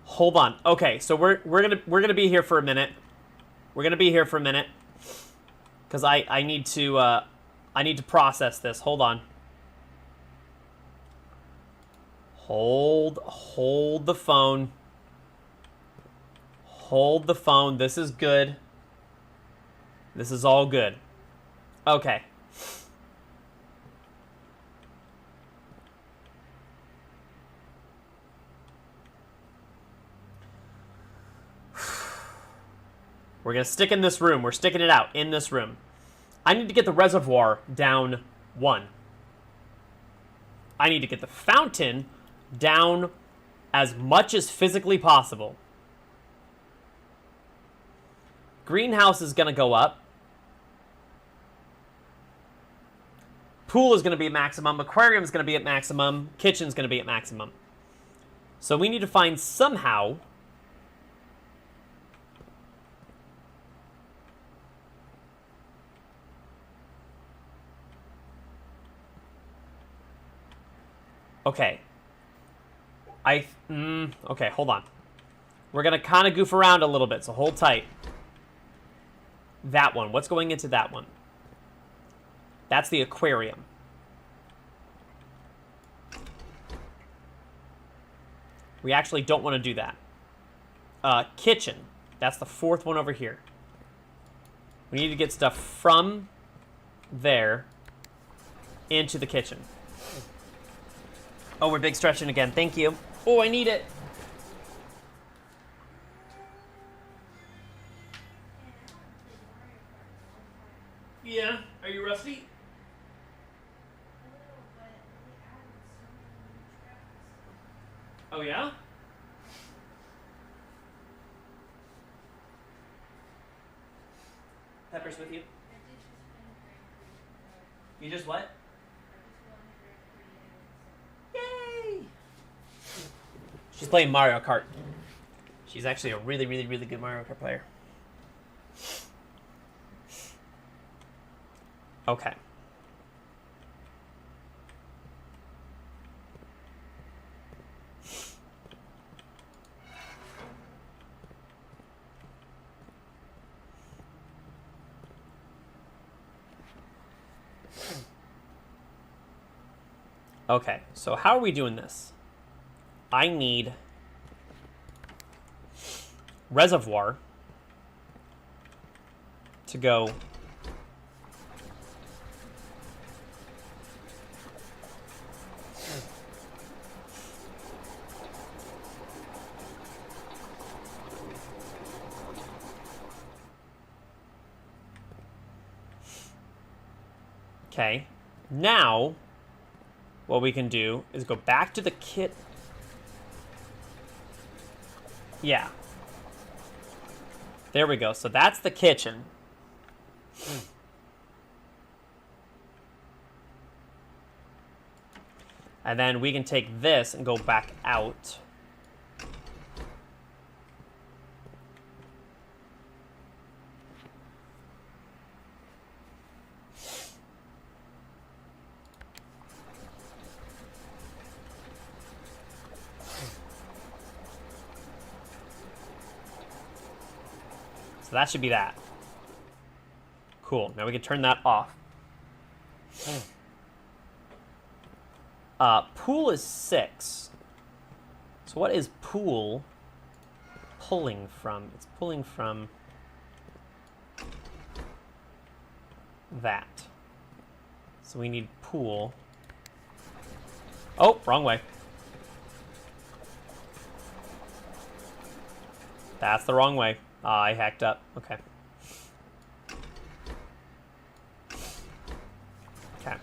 Hold on. Okay, so we're gonna be here for a minute. We're gonna be here for a minute. Cause I need to process this. Hold on. Hold the phone. Hold the phone. This is good. This is all good. Okay. We're going to stick in this room. We're sticking it out in this room. I need to get the reservoir down 1. I need to get the fountain down as much as physically possible. Greenhouse is going to go up. Pool is going to be at maximum. Aquarium is going to be at maximum. Kitchen is going to be at maximum. So we need to find somehow... Okay. Okay, hold on. We're going to kind of goof around a little bit, so hold tight. That one. What's going into that one? That's the aquarium. We actually don't want to do that. Kitchen. That's the 4th one over here. We need to get stuff from there into the kitchen. Oh, we're big stretching again. Thank you. Oh, I need it. Yeah. Are you rusty? Oh, yeah? Pepper's with you? You just what? Yay! She's playing Mario Kart. She's actually a really, really, really good Mario Kart player. Okay. Okay, so how are we doing this? I need reservoir to go okay. Now what we can do is go back to the kit. Yeah. There we go. So that's the kitchen. And then we can take this and go back out. So that should be that. Cool. Now we can turn that off. Pool is 6. So what is pool pulling from? It's pulling from... that. So we need pool. Oh, wrong way. That's the wrong way. I hacked up. Okay. Okay.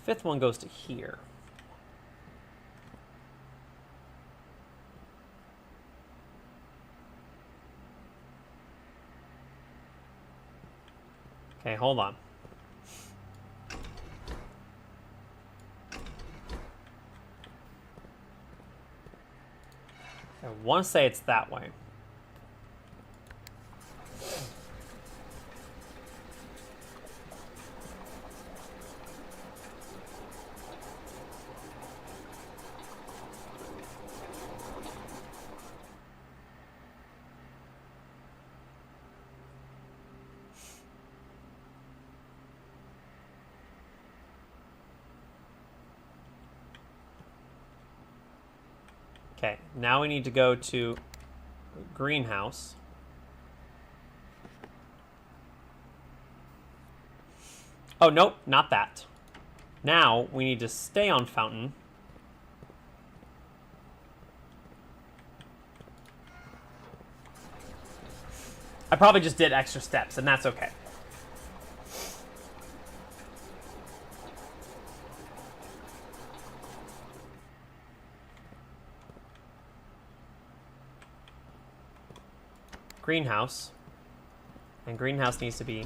Fifth one goes to here. Okay, hold on. I want to say it's that way. Okay, now we need to go to greenhouse. Oh, nope, not that. Now we need to stay on fountain. I probably just did extra steps, and that's okay. Greenhouse. And greenhouse needs to be...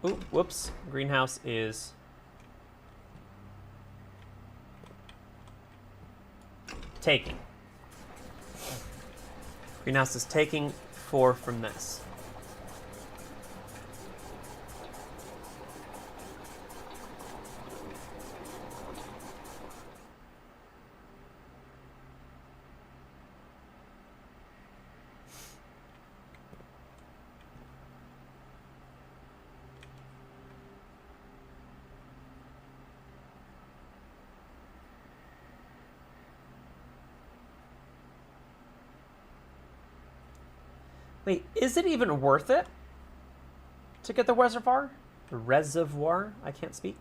Ooh, whoops. Greenhouse is... taking. Greenhouse is taking 4 from this. Wait, is it even worth it to get the reservoir? The reservoir? I can't speak.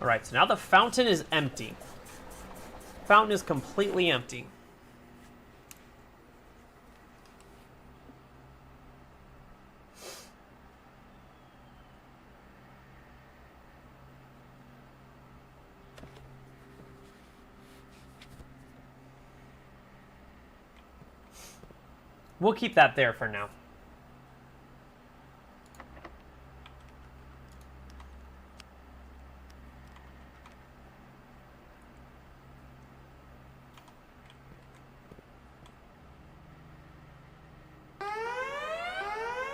All right, so now the fountain is empty. Fountain is completely empty. We'll keep that there for now.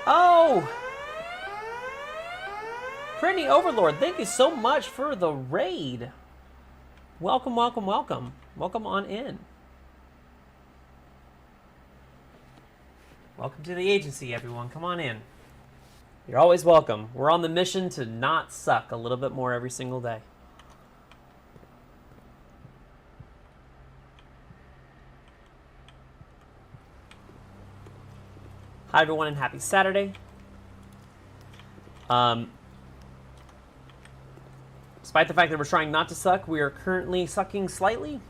Oh! Brittany Overlord, thank you so much for the raid. Welcome, welcome, welcome. Welcome on in. Welcome to the agency, everyone. Come on in. You're always welcome. We're on the mission to not suck a little bit more every single day. Hi, everyone, and happy Saturday. Despite the fact that we're trying not to suck, we are currently sucking slightly.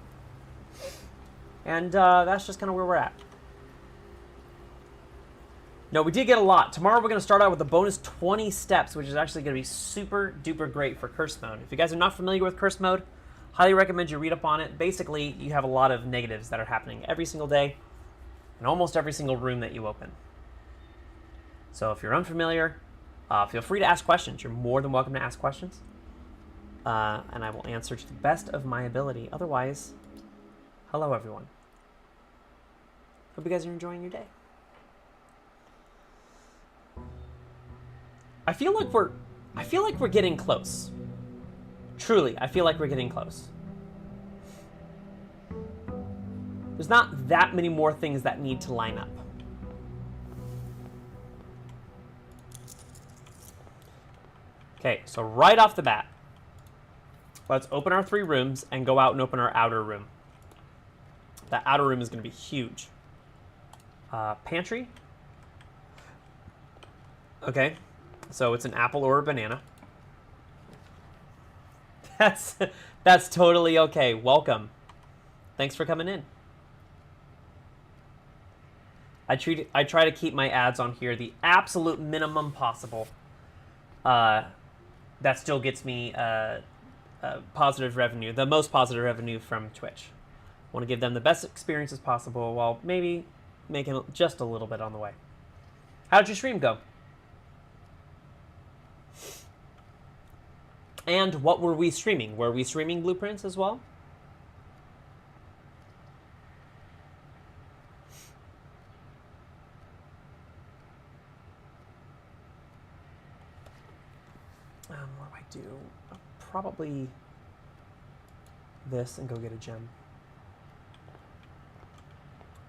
And that's just kind of where we're at. No, we did get a lot. Tomorrow we're going to start out with the bonus 20 steps, which is actually going to be super duper great for curse mode. If you guys are not familiar with curse mode, highly recommend you read up on it. Basically, you have a lot of negatives that are happening every single day in almost every single room that you open. So if you're unfamiliar, feel free to ask questions. You're more than welcome to ask questions. And I will answer to the best of my ability. Otherwise, hello everyone. Hope you guys are enjoying your day. I feel like we're getting close. Truly, I feel like we're getting close. There's not that many more things that need to line up. Okay, so right off the bat, let's open our 3 rooms and go out and open our outer room. That outer room is going to be huge. Pantry. Okay, so it's an apple or a banana. That's totally okay. Welcome. Thanks for coming in. I try to keep my ads on here the absolute minimum possible. That still gets me positive revenue, the most positive revenue from Twitch. I want to give them the best experiences possible while maybe making just a little bit on the way. How did your stream go? And what were we streaming? Were we streaming Blueprints as well? What do I do? I'll probably this and go get a gem.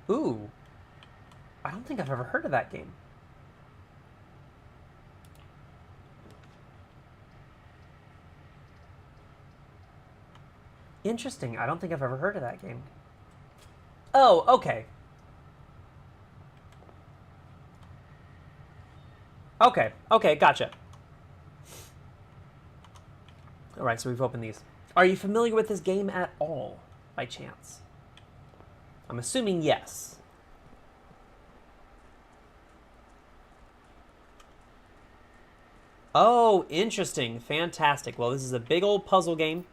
Ooh. I don't think I've ever heard of that game. Interesting. I don't think I've ever heard of that game. Oh, okay. Okay, gotcha. All right, so we've opened these. Are you familiar with this game at all, by chance? I'm assuming yes. Oh, interesting. Fantastic. Well, this is a big old puzzle game.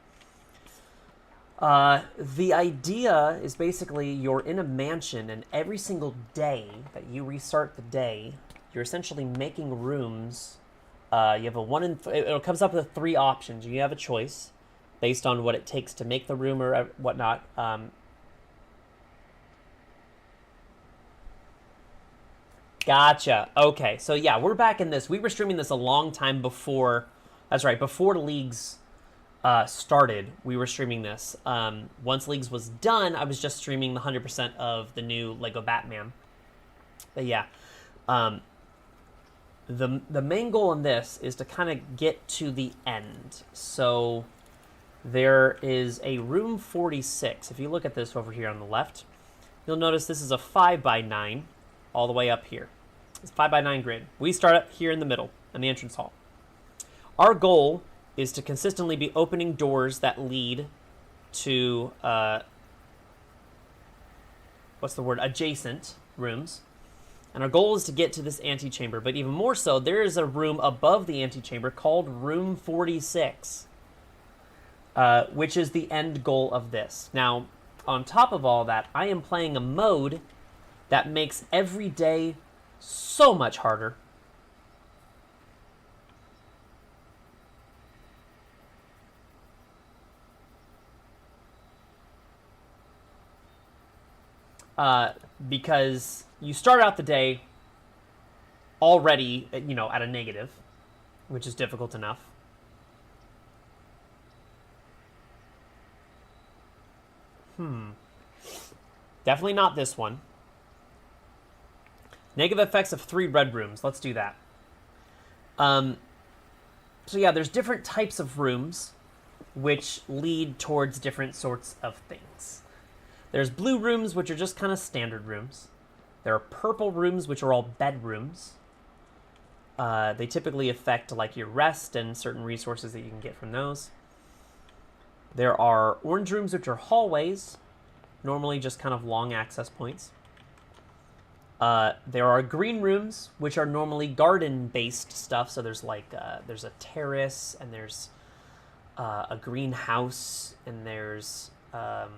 The idea is basically you're in a mansion, and every single day that you restart the day, you're essentially making rooms. You have a it comes up with 3 options. You have a choice based on what it takes to make the room or whatnot. Gotcha. Okay, so yeah, we're back in this. We were streaming this a long time before. That's right, before Leagues started. We were streaming this. Once Leagues was done, I was just streaming the 100% of the new Lego Batman. But yeah, the main goal in this is to kind of get to the end. So there is a room 46. If you look at this over here on the left, you'll notice this is a 5x9 all the way up here. It's a 5x9 grid. We start up here in the middle in the entrance hall. Our goal is to consistently be opening doors that lead to adjacent rooms. And our goal is to get to this antechamber, but even more so, there is a room above the antechamber called room 46, which is the end goal of this. Now, on top of all that, I am playing a mode that makes every day so much harder. Because you start out the day already, at a negative, which is difficult enough. Definitely not this one. Negative effects of 3 red rooms. Let's do that. So yeah, there's different types of rooms which lead towards different sorts of things. There's blue rooms, which are just kind of standard rooms. There are purple rooms, which are all bedrooms. They typically affect like your rest and certain resources that you can get from those. There are orange rooms, which are hallways, normally just kind of long access points. There are green rooms, which are normally garden-based stuff. So there's like there's a terrace, and there's a greenhouse, and there's oh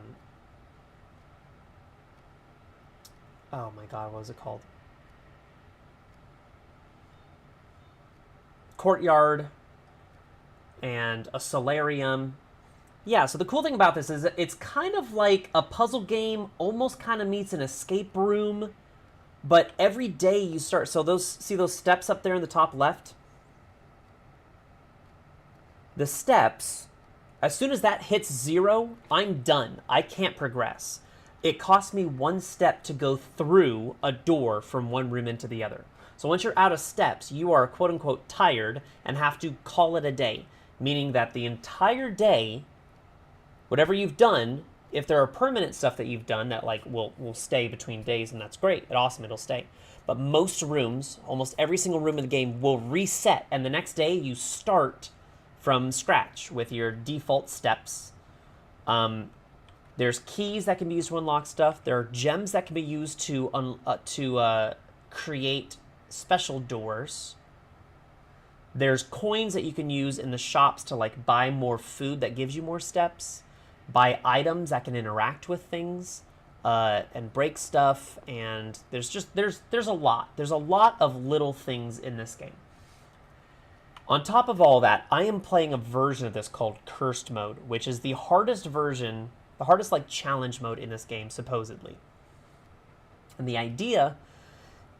my god, what was it called? Courtyard, and a solarium. Yeah, so the cool thing about this is that it's kind of like a puzzle game, almost kind of meets an escape room, but every day you start, so see those steps up there in the top left? The steps, as soon as that hits 0, I'm done. I can't progress. It costs me 1 step to go through a door from one room into the other. So once you're out of steps, you are quote-unquote tired and have to call it a day, meaning that the entire day, whatever you've done, if there are permanent stuff that you've done that like will stay between days, and that's great, awesome, it'll stay. But most rooms, almost every single room in the game, will reset, and the next day you start from scratch with your default steps. There's keys that can be used to unlock stuff. There are gems that can be used to create special doors. There's coins that you can use in the shops to like buy more food that gives you more steps, buy items that can interact with things, and break stuff. And there's a lot. There's a lot of little things in this game. On top of all that, I am playing a version of this called Cursed Mode, which is the hardest version, the hardest like challenge mode in this game, supposedly. And the idea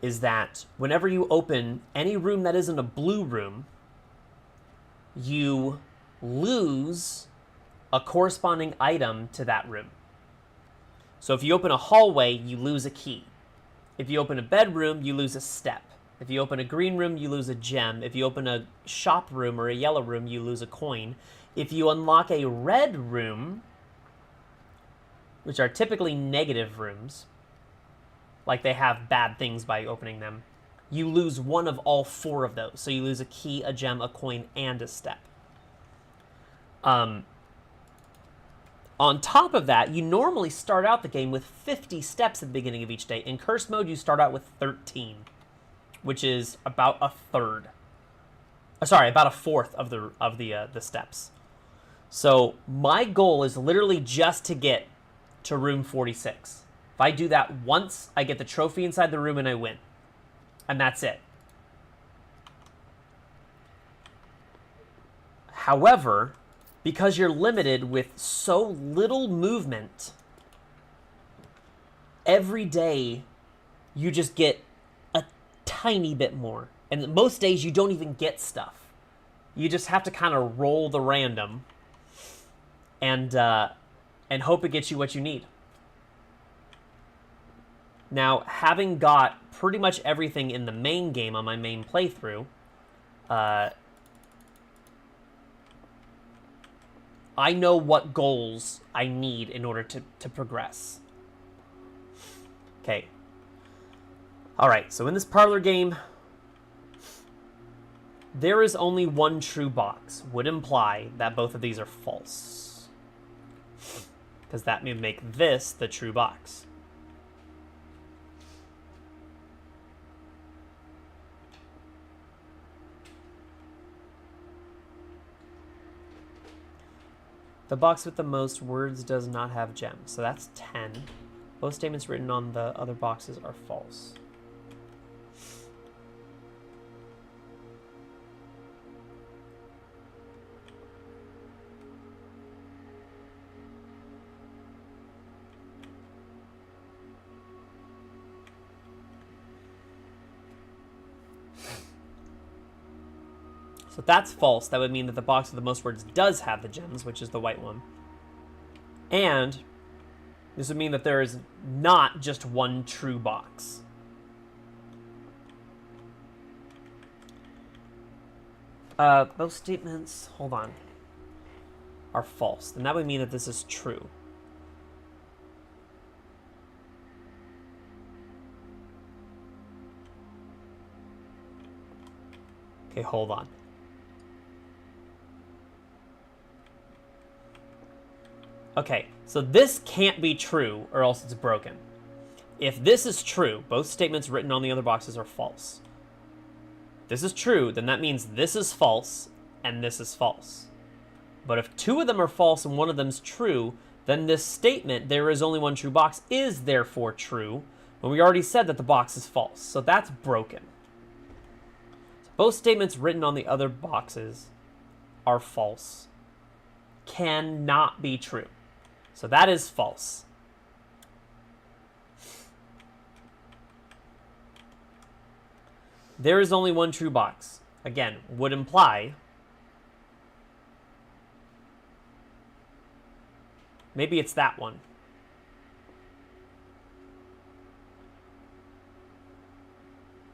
is that whenever you open any room that isn't a blue room, you lose a corresponding item to that room. So if you open a hallway, you lose a key. If you open a bedroom, you lose a step. If you open a green room, you lose a gem. If you open a shop room or a yellow room, you lose a coin. If you unlock a red room, which are typically negative rooms, like they have bad things by opening them, you lose one of all 4 of those. So you lose a key, a gem, a coin, and a step. On top of that, you normally start out the game with 50 steps at the beginning of each day. In Cursed Mode, you start out with 13, which is about a third. Sorry, about a fourth of the steps. So my goal is literally just to get to room 46. If I do that once, I get the trophy inside the room and I win. And that's it. However, because you're limited with so little movement, every day you just get a tiny bit more. And most days you don't even get stuff. You just have to kind of roll the random and hope it gets you what you need. Now, having got pretty much everything in the main game on my main playthrough, I know what goals I need in order to progress. Okay. Alright, so in this parlor game, there is only one true box. Would imply that both of these are false, because that would make this the true box. The box with the most words does not have gems, so that's 10. Both statements written on the other boxes are false. So if that's false, that would mean that the box with the most words does have the gems, which is the white one. And This would mean that there is not just one true box. Both statements, hold on, are false. Then that would mean that this is true. Okay, hold on. Okay, so this can't be true or else it's broken. If this is true, both statements written on the other boxes are false. If this is true, then that means this is false and this is false. But if two of them are false and one of them's true, then this statement, there is only one true box, is therefore true, when we already said that the box is false. So that's broken. So both statements written on the other boxes are false. Cannot be true. So that is false. There is only one true box. Again, would imply maybe it's that one.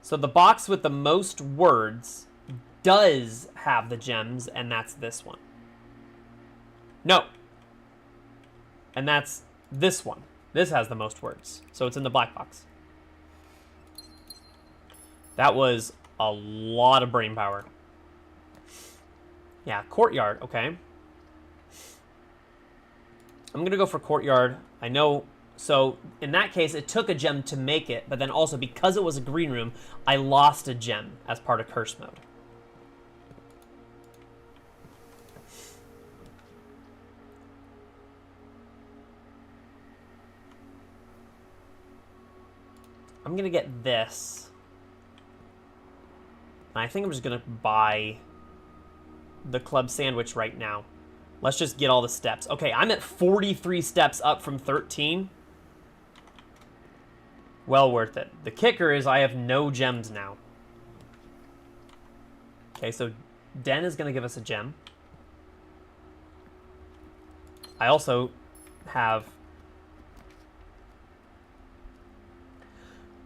So the box with the most words does have the gems, and that's this one. No. And that's this one. This has the most words. So it's in the black box. That was a lot of brain power. Yeah, courtyard, okay. I'm going to go for courtyard. I know, so in that case, it took a gem to make it, but then also because it was a green room, I lost a gem as part of curse mode. I'm going to get this. And I think I'm just going to buy the club sandwich right now. Let's just get all the steps. Okay, I'm at 43 steps up from 13. Well worth it. The kicker is I have no gems now. Okay, so Den is going to give us a gem. I also have...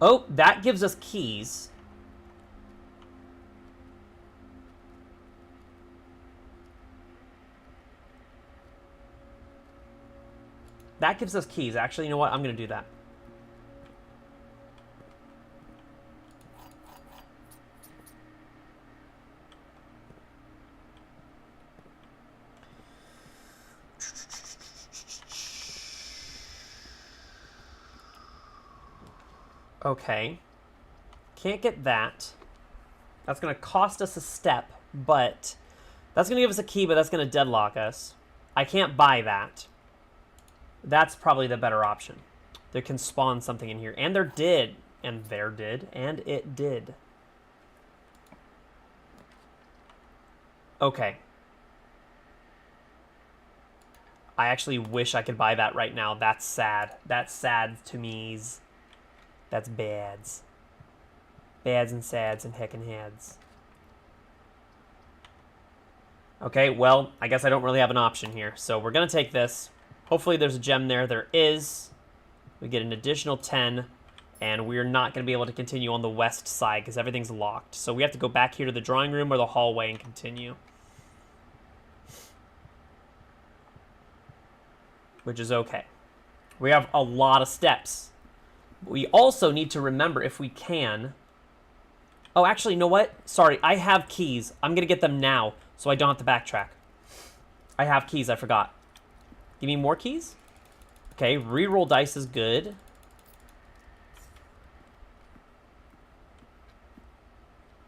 Oh, that gives us keys. That gives us keys. Actually, you know what? I'm going to do that. Okay. Can't get that. That's going to cost us a step, but that's going to give us a key, but that's going to deadlock us. I can't buy that. That's probably the better option. There can spawn something in here. And there did. And there did. And it did. Okay. I actually wish I could buy that right now. That's sad. That's sad to me's. That's bads. Bads and sads and heckin' heads. Okay, well, I guess I don't really have an option here. So we're going to take this. Hopefully there's a gem there. There is. We get an additional 10. And we're not going to be able to continue on the west side because everything's locked. So we have to go back here to the drawing room or the hallway and continue. Which is okay. We have a lot of steps. We also need to remember, if we can... Oh, actually, you know what? Sorry, I have keys. I'm going to get them now so I don't have to backtrack. I have keys, I forgot. Give me more keys? Okay, reroll dice is good.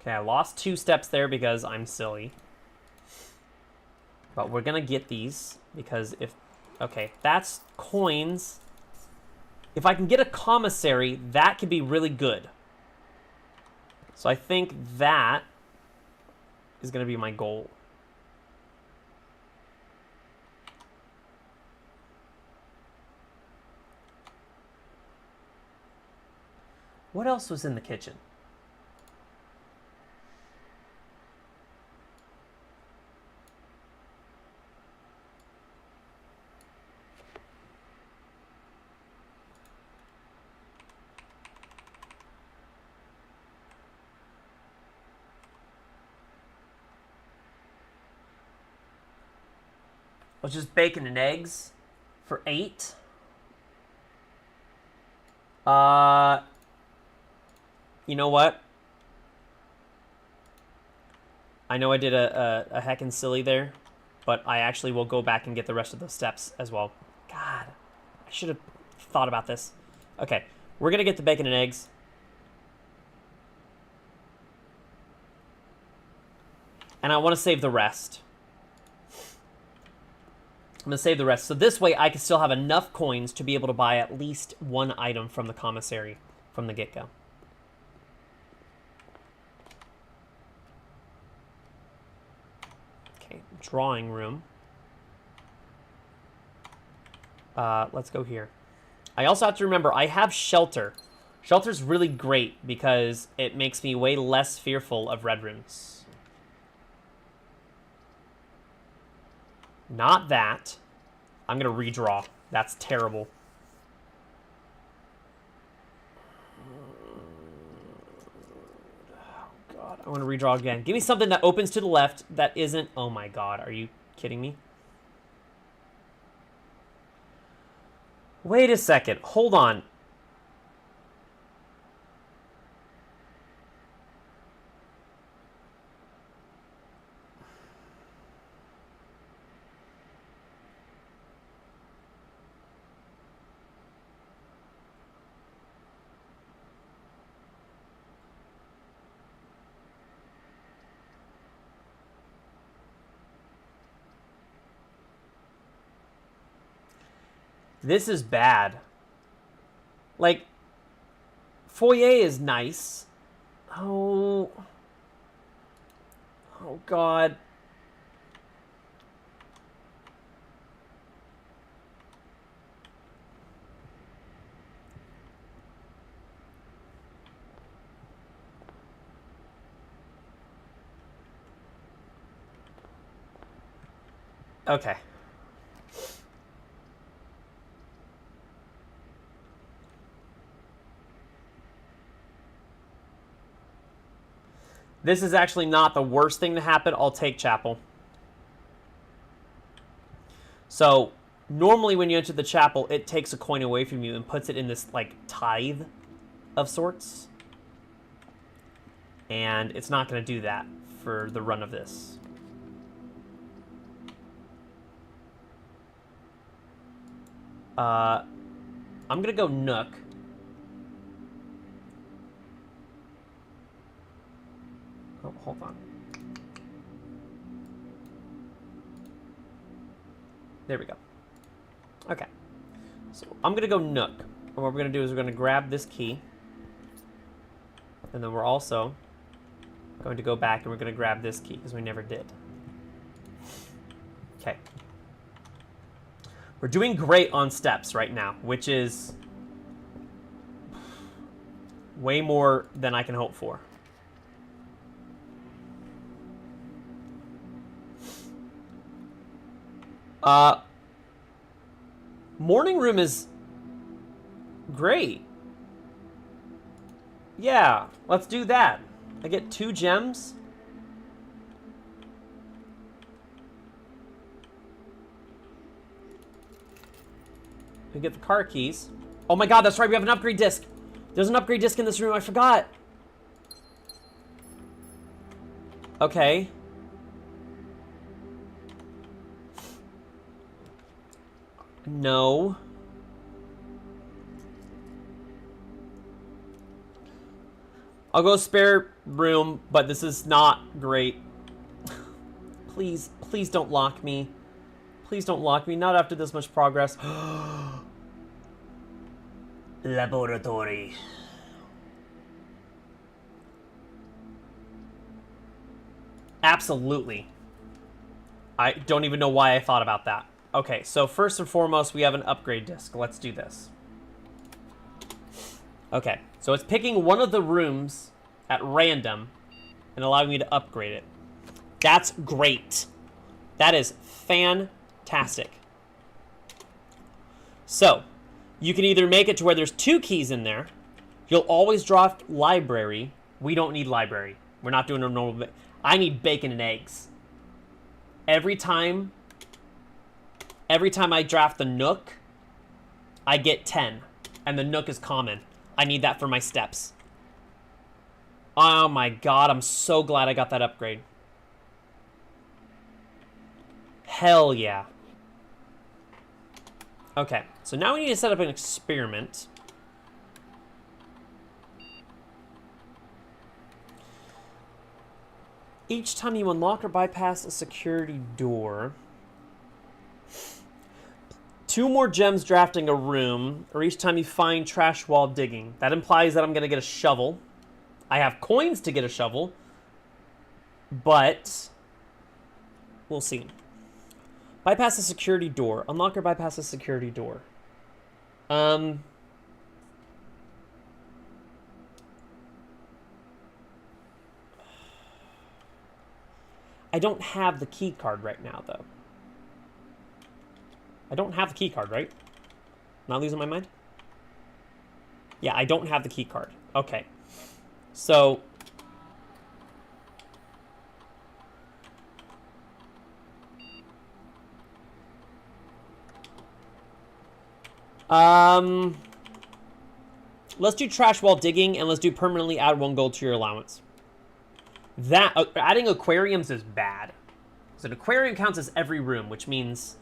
Okay, I lost 2 steps there because I'm silly. But we're going to get these because if... Okay, that's coins. If I can get a commissary, that could be really good. So I think that is going to be my goal. What else was in the kitchen? Let's just bacon and eggs for 8. You know what? I know I did a heckin' silly there, but I actually will go back and get the rest of those steps as well. God, I should have thought about this. Okay, we're going to get the bacon and eggs. And I want to save the rest. I'm going to save the rest. So this way I can still have enough coins to be able to buy at least one item from the commissary from the get-go. Okay, drawing room. Let's go here. I also have to remember, I have shelter. Shelter's really great because it makes me way less fearful of red rooms. Not that. I'm going to redraw. That's terrible. Oh, God. I want to redraw again. Give me something that opens to the left that isn't... Oh, my God. Are you kidding me? Wait a second. Hold on. This is bad. Like, foyer is nice. Oh. Oh, God. Okay. This is actually not the worst thing to happen. I'll take chapel. So, normally when you enter the chapel, it takes a coin away from you and puts it in this, like, tithe of sorts. And it's not going to do that for the run of this. I'm going to go Nook. Oh, hold on. There we go. Okay. So I'm going to go Nook. And what we're going to do is we're going to grab this key. And then we're also going to go back and we're going to grab this key because we never did. Okay. We're doing great on steps right now, which is way more than I can hope for. Morning room is great. Yeah, let's do that. I get 2 gems. We get the car keys. Oh my God, that's right, we have an upgrade disc. There's an upgrade disc in this room, I forgot. Okay. No. I'll go spare room, but this is not great. Please, please don't lock me. Please don't lock me, not after this much progress. Laboratory. Absolutely. I don't even know why I thought about that. Okay, so first and foremost, we have an upgrade disc. Let's do this. Okay, so it's picking one of the rooms at random and allowing me to upgrade it. That's great. That is fantastic. So, you can either make it to where there's 2 keys in there. You'll always draw library. We don't need library. We're not doing a normal... I need bacon and eggs. Every time every time I draft the Nook, I get 10. And the Nook is common. I need that for my steps. Oh my god, I'm so glad I got that upgrade. Hell yeah. Okay, so now we need to set up an experiment. Each time you unlock or bypass a security door, 2 more gems drafting a room, or each time you find trash while digging. That implies that I'm going to get a shovel. I have coins to get a shovel, but we'll see. Bypass a security door. Unlock or bypass a security door. I don't have the key card right now, though. I don't have the key card, right? Not losing my mind? Yeah, I don't have the key card. Okay. So... let's do trash while digging, and let's do permanently add 1 gold to your allowance. That adding aquariums is bad. So an aquarium counts as every room, which means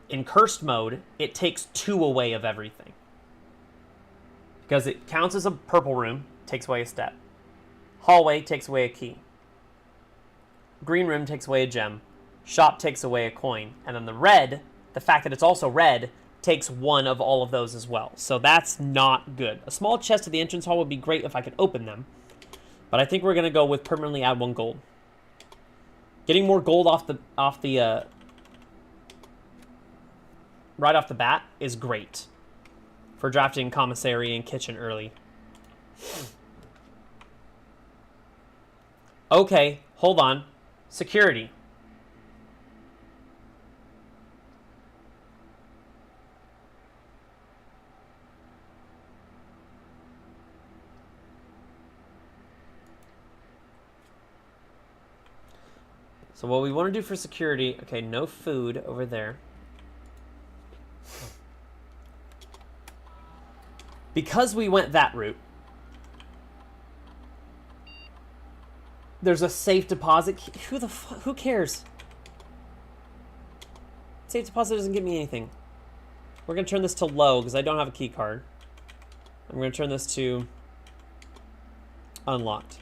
in cursed mode, it takes 2 away of everything. Because it counts as a purple room, takes away a step. Hallway takes away a key. Green room takes away a gem. Shop takes away a coin. And then the red, the fact that it's also red, takes 1 of all of those as well. So that's not good. A small chest at the entrance hall would be great if I could open them. But I think we're going to go with permanently add 1 gold. Getting more gold right off the bat is great for drafting commissary and kitchen early. Okay, hold on. Security. So what we want to do for security, okay, no food over there. Because we went that route, there's a safe deposit. Who cares? Safe deposit doesn't give me anything. We're going to turn this to low because I don't have a key card. I'm going to turn this to unlocked.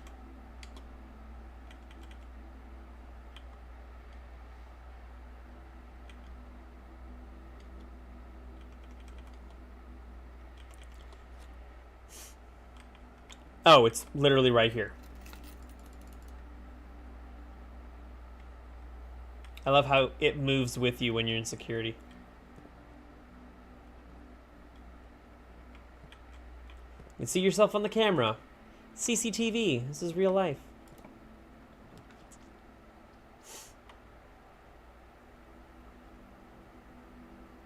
Oh, it's literally right here. I love how it moves with you when you're in security. You can see yourself on the camera. CCTV. This is real life.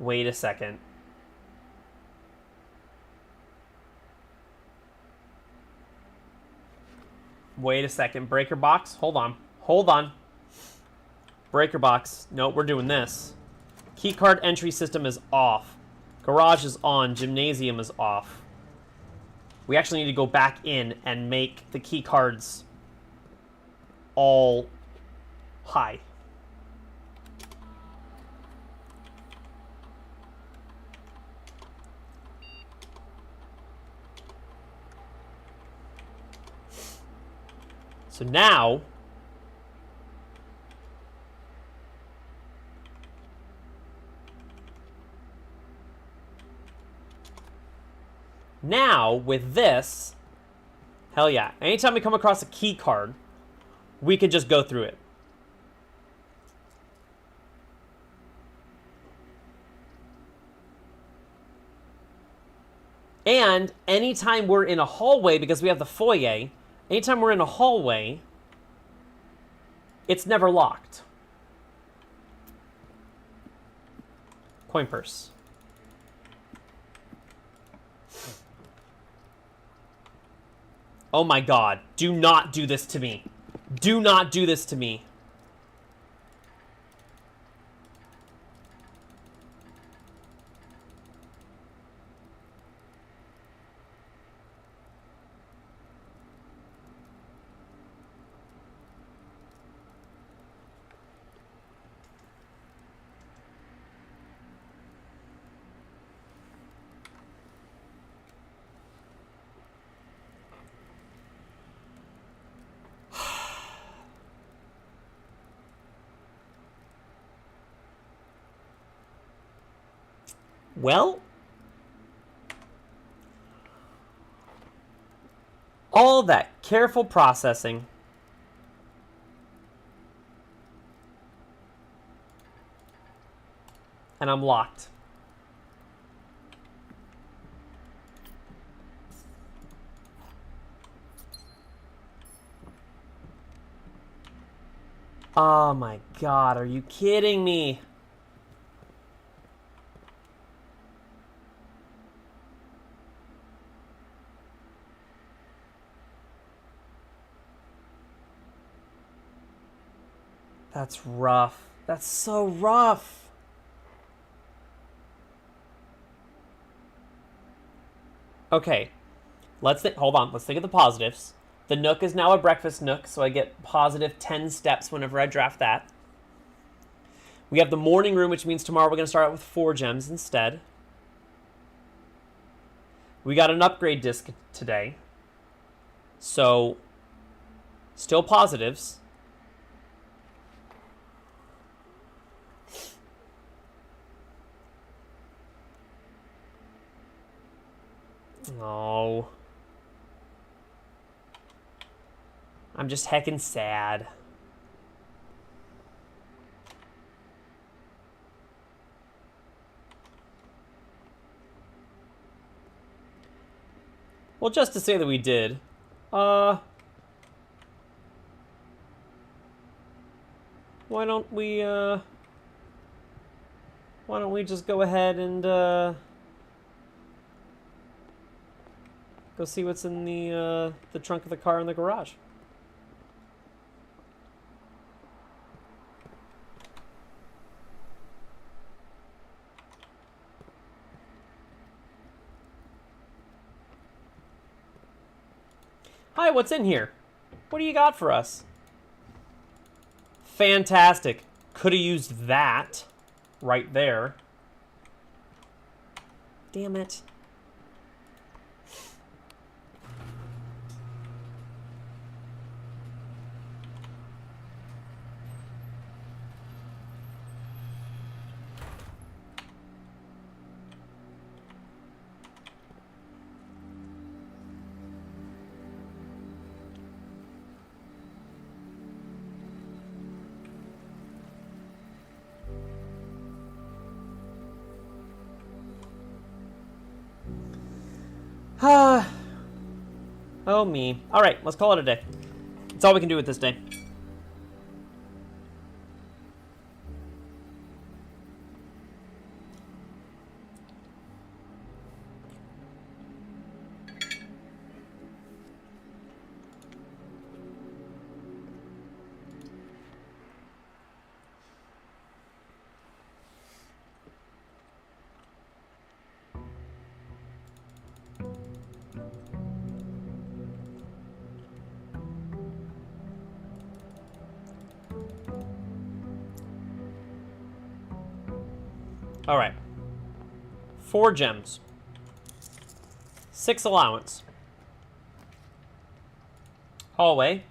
Wait a second. Wait a second. Breaker box? Hold on. Hold on. Breaker box. No, we're doing this. Keycard entry system is off. Garage is on. Gymnasium is off. We actually need to go back in and make the key cards all high. So now, with this, hell yeah. Anytime we come across a key card, we can just go through it. And anytime we're in a hallway, because we have the foyer, anytime we're in a hallway, it's never locked. Coin purse. Oh my god. Do not do this to me. Do not do this to me. Well, all that careful processing. And I'm locked. Oh my god, are you kidding me? That's rough. That's so rough. Okay, hold on. Let's think of the positives. The Nook is now a breakfast Nook, so I get positive 10 steps whenever I draft that. We have the morning room, which means tomorrow we're going to start out with 4 gems instead. We got an upgrade disc today. So, still positives. Oh. I'm just heckin' sad. Well, just to say that we did. Why don't we just go ahead and go see what's in the trunk of the car in the garage. Hi, what's in here? What do you got for us? Fantastic. Could have used that right there. Damn it. Oh, me. All right, let's call it a day. That's all we can do with this day. All right. 4 gems. 6 allowance. Hallway.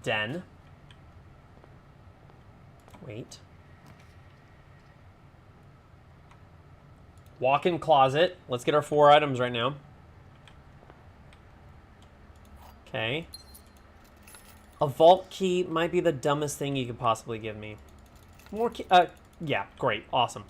Den. Wait. Walk-in closet. Let's get our 4 items right now. Okay. A vault key might be the dumbest thing you could possibly give me. More key. Yeah, great. Awesome.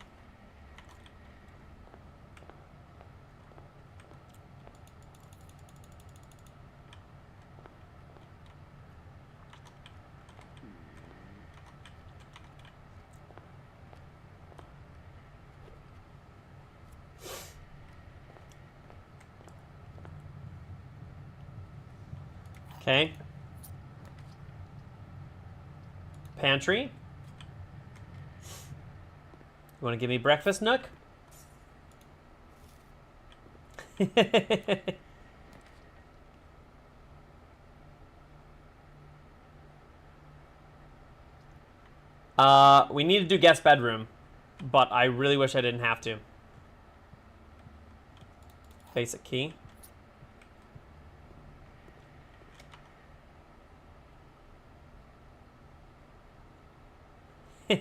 Okay. Pantry. You want to give me breakfast, Nook? We need to do guest bedroom, but I really wish I didn't have to. Basic key. You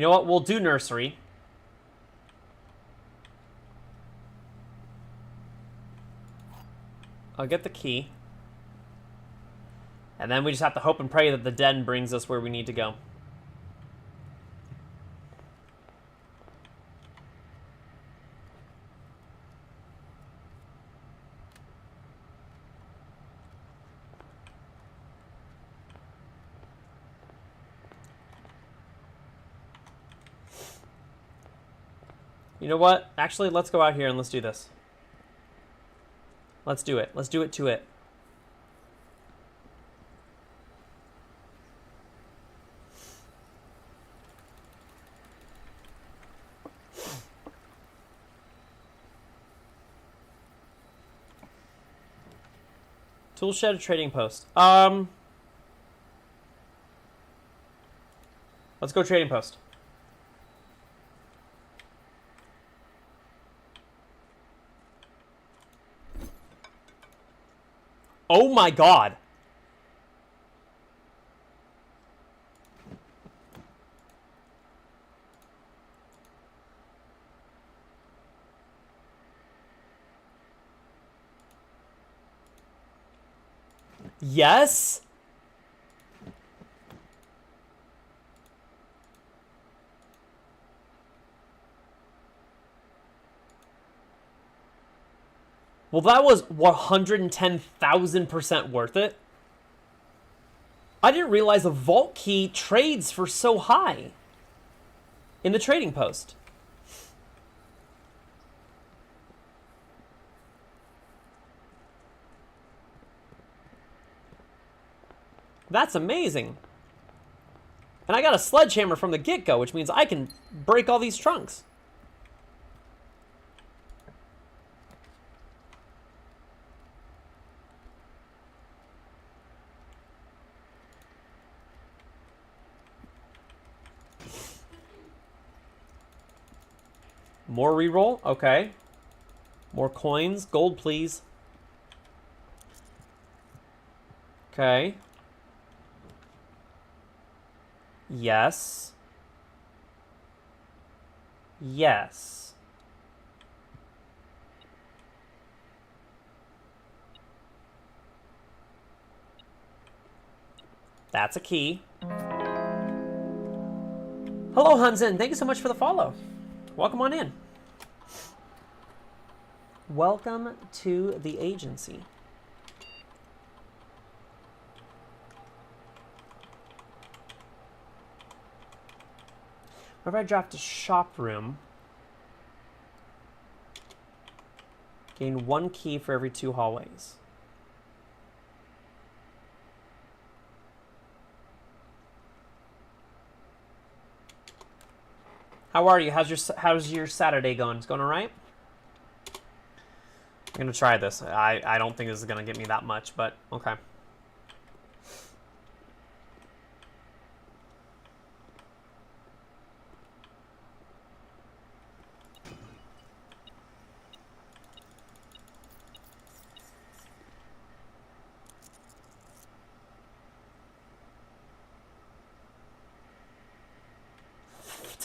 know what? We'll do nursery. I'll get the key. And then we just have to hope and pray that the den brings us where we need to go. You know what? Actually, let's go out here and let's do this. Let's do it. Let's do it to it. Tool shed, trading post. Let's go trading post. Oh my god. Yes? Well, that was 110,000% worth it. I didn't realize the vault key trades for so high in the trading post. That's amazing. And I got a sledgehammer from the get-go, which means I can break all these trunks. More reroll? Okay. More coins. Gold, please. Okay. Yes. Yes. That's a key. Hello, Hunzen. Thank you so much for the follow. Welcome on in. Welcome to the agency. Whenever I draft a shop room, gain 1 key for every 2 hallways. How are you? How's your Saturday going? It's going all right? I'm gonna try this. I don't think this is gonna get me that much, but okay.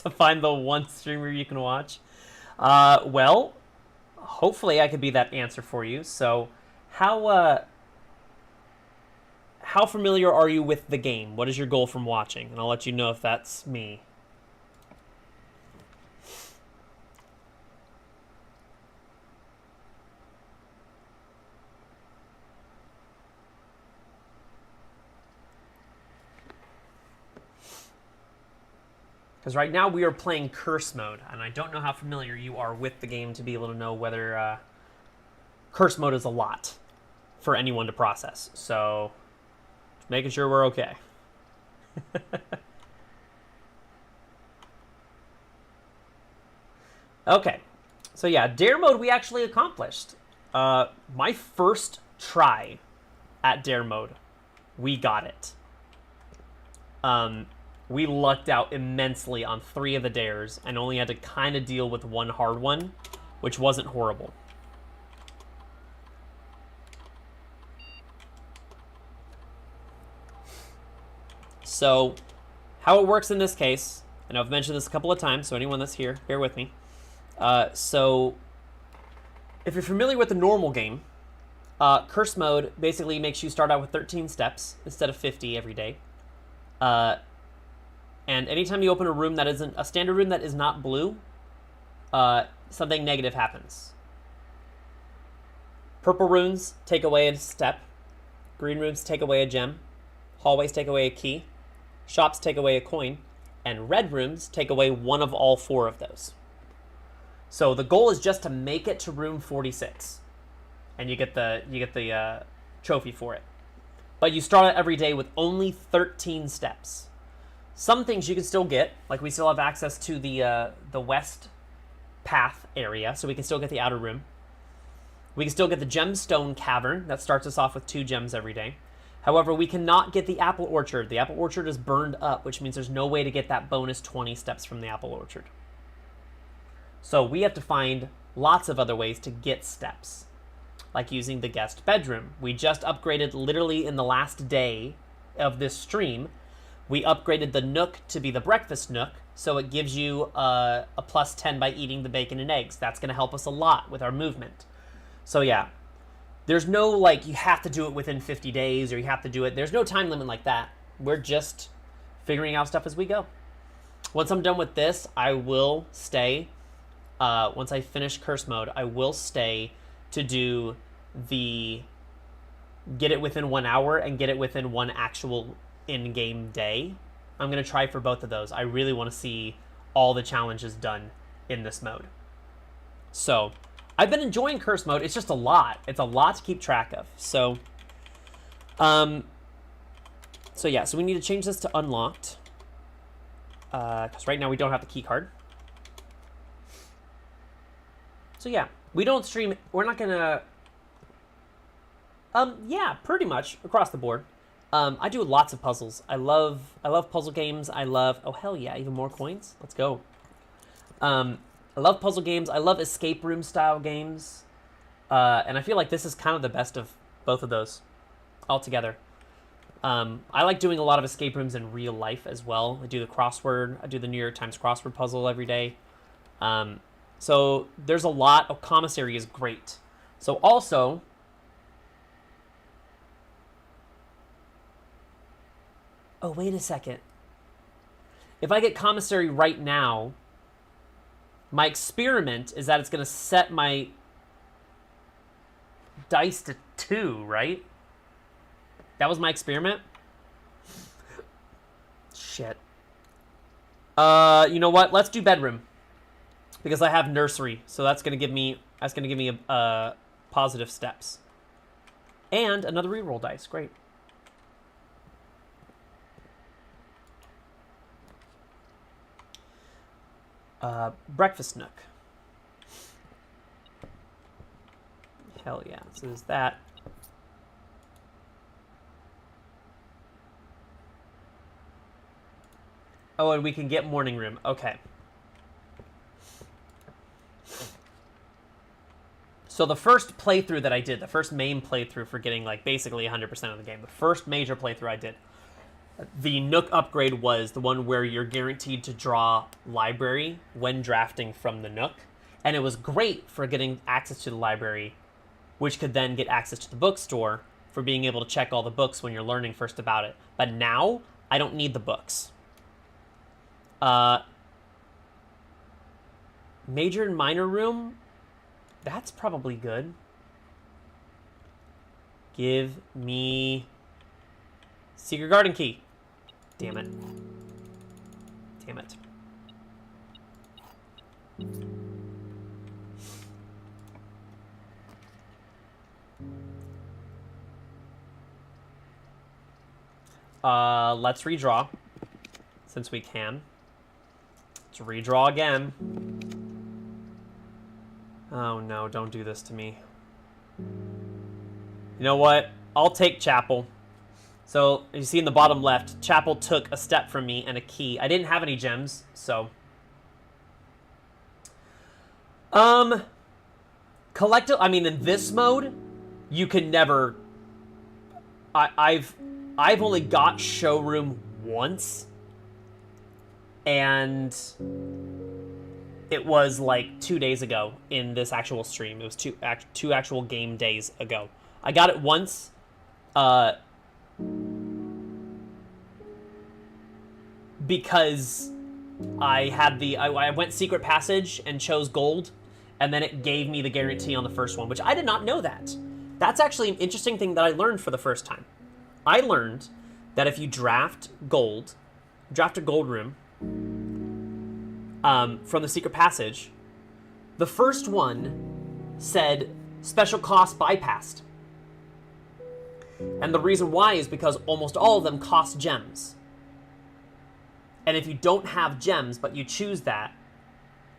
To find the one streamer you can watch. Well, hopefully I could be that answer for you. So, how familiar are you with the game? What is your goal from watching? And I'll let you know if that's me. Because right now we are playing Curse Mode, and I don't know how familiar you are with the game to be able to know whether Curse Mode is a lot for anyone to process. So, just making sure we're okay. Okay. So yeah, dare mode we actually accomplished. My first try at dare mode, we got it. We lucked out immensely on 3 of the dares and only had to kind of deal with one hard one, which wasn't horrible. So, how it works in this case, and I've mentioned this a couple of times, so anyone that's here, bear with me. So, if you're familiar with the normal game, curse mode basically makes you start out with 13 steps instead of 50 every day. And anytime you open a room that isn't a standard room that is not blue, something negative happens. Purple runes take away a step. Green rooms take away a gem. Hallways take away a key. Shops take away a coin. And red rooms take away one of all 4 of those. So the goal is just to make it to room 46. And you get the trophy for it. But you start out every day with only 13 steps. Some things you can still get, like we still have access to the west path area, so we can still get the outer room. We can still get the gemstone cavern that starts us off with 2 gems every day. However, we cannot get the apple orchard. The apple orchard is burned up, which means there's no way to get that bonus 20 steps from the apple orchard. So we have to find lots of other ways to get steps, like using the guest bedroom. We just upgraded literally in the last day of this stream. We upgraded the nook to be the breakfast nook, so it gives you a plus 10 by eating the bacon and eggs. That's going to help us a lot with our movement. So yeah, there's no, like, you have to do it within 50 days, or you have to do it. There's no time limit like that. We're just figuring out stuff as we go. Once I'm done with this, I will stay. Once I finish curse mode, I will stay to do the get it within 1 hour and get it within 1 actual in-game day. I'm going to try for both of those. I really want to see all the challenges done in this mode. So, I've been enjoying curse mode. It's just a lot. It's a lot to keep track of. So yeah, so we need to change this to unlocked. Because right now we don't have the key card. So yeah, we don't stream. We're not gonna. Yeah, pretty much across the board. I do lots of puzzles. I love puzzle games. Oh hell yeah, even more coins. Let's go. I love puzzle games. I love escape room style games. And I feel like this is kind of the best of both of those altogether. I like doing a lot of escape rooms in real life as well. I do the crossword. I do the New York Times crossword puzzle every day. So there's a lot of commissary is great. So also, oh, wait a second. If I get commissary right now, my experiment is that it's going to set my dice to 2, right? That was my experiment? Shit. You know what? Let's do bedroom. Because I have nursery, so that's going to give me positive steps. And another reroll dice. Great. Breakfast nook. Hell yeah. So there's that. Oh, and we can get morning room. Okay. So the first playthrough that I did, the first main playthrough for getting like basically 100% of the game, the first major playthrough I did, the Nook upgrade was the one where you're guaranteed to draw library when drafting from the Nook. And it was great for getting access to the library, which could then get access to the bookstore for being able to check all the books when you're learning first about it. But now, I don't need the books. Major and minor room, that's probably good. Give me secret garden key. Damn it. Damn it. Let's redraw, since we can. Let's redraw again. Oh no, don't do this to me. You know what? I'll take Chapel. So, you see in the bottom left, Chapel took a step from me and a key. I didn't have any gems, so... in this mode, you can never... I've only got Showroom once, and it was like 2 days ago in this actual stream. It was two actual game days ago. I got it once, because I went Secret Passage and chose Gold, and then it gave me the guarantee on the first one, which I did not know that. That's actually an interesting thing that I learned for the first time. I learned that if you draft a gold room from the Secret Passage, the first one said special cost bypassed. And the reason why is because almost all of them cost gems. And if you don't have gems, but you choose that,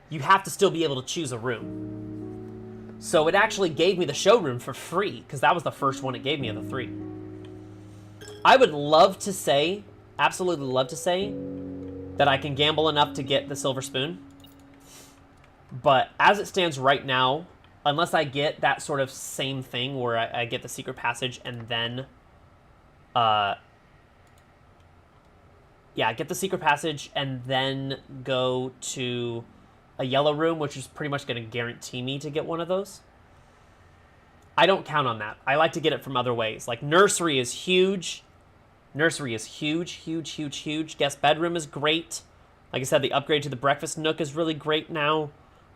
you have to still be able to choose a room. So it actually gave me the showroom for free, because that was the first one it gave me of the 3. I would love to say, absolutely love to say, that I can gamble enough to get the silver spoon. But as it stands right now, unless I get that sort of same thing where I get the Secret Passage and then... get the Secret Passage and then go to a yellow room, which is pretty much going to guarantee me to get one of those. I don't count on that. I like to get it from other ways. Like, Nursery is huge. Nursery is huge, huge, huge, huge. Guest bedroom is great. Like I said, the upgrade to the breakfast nook is really great now.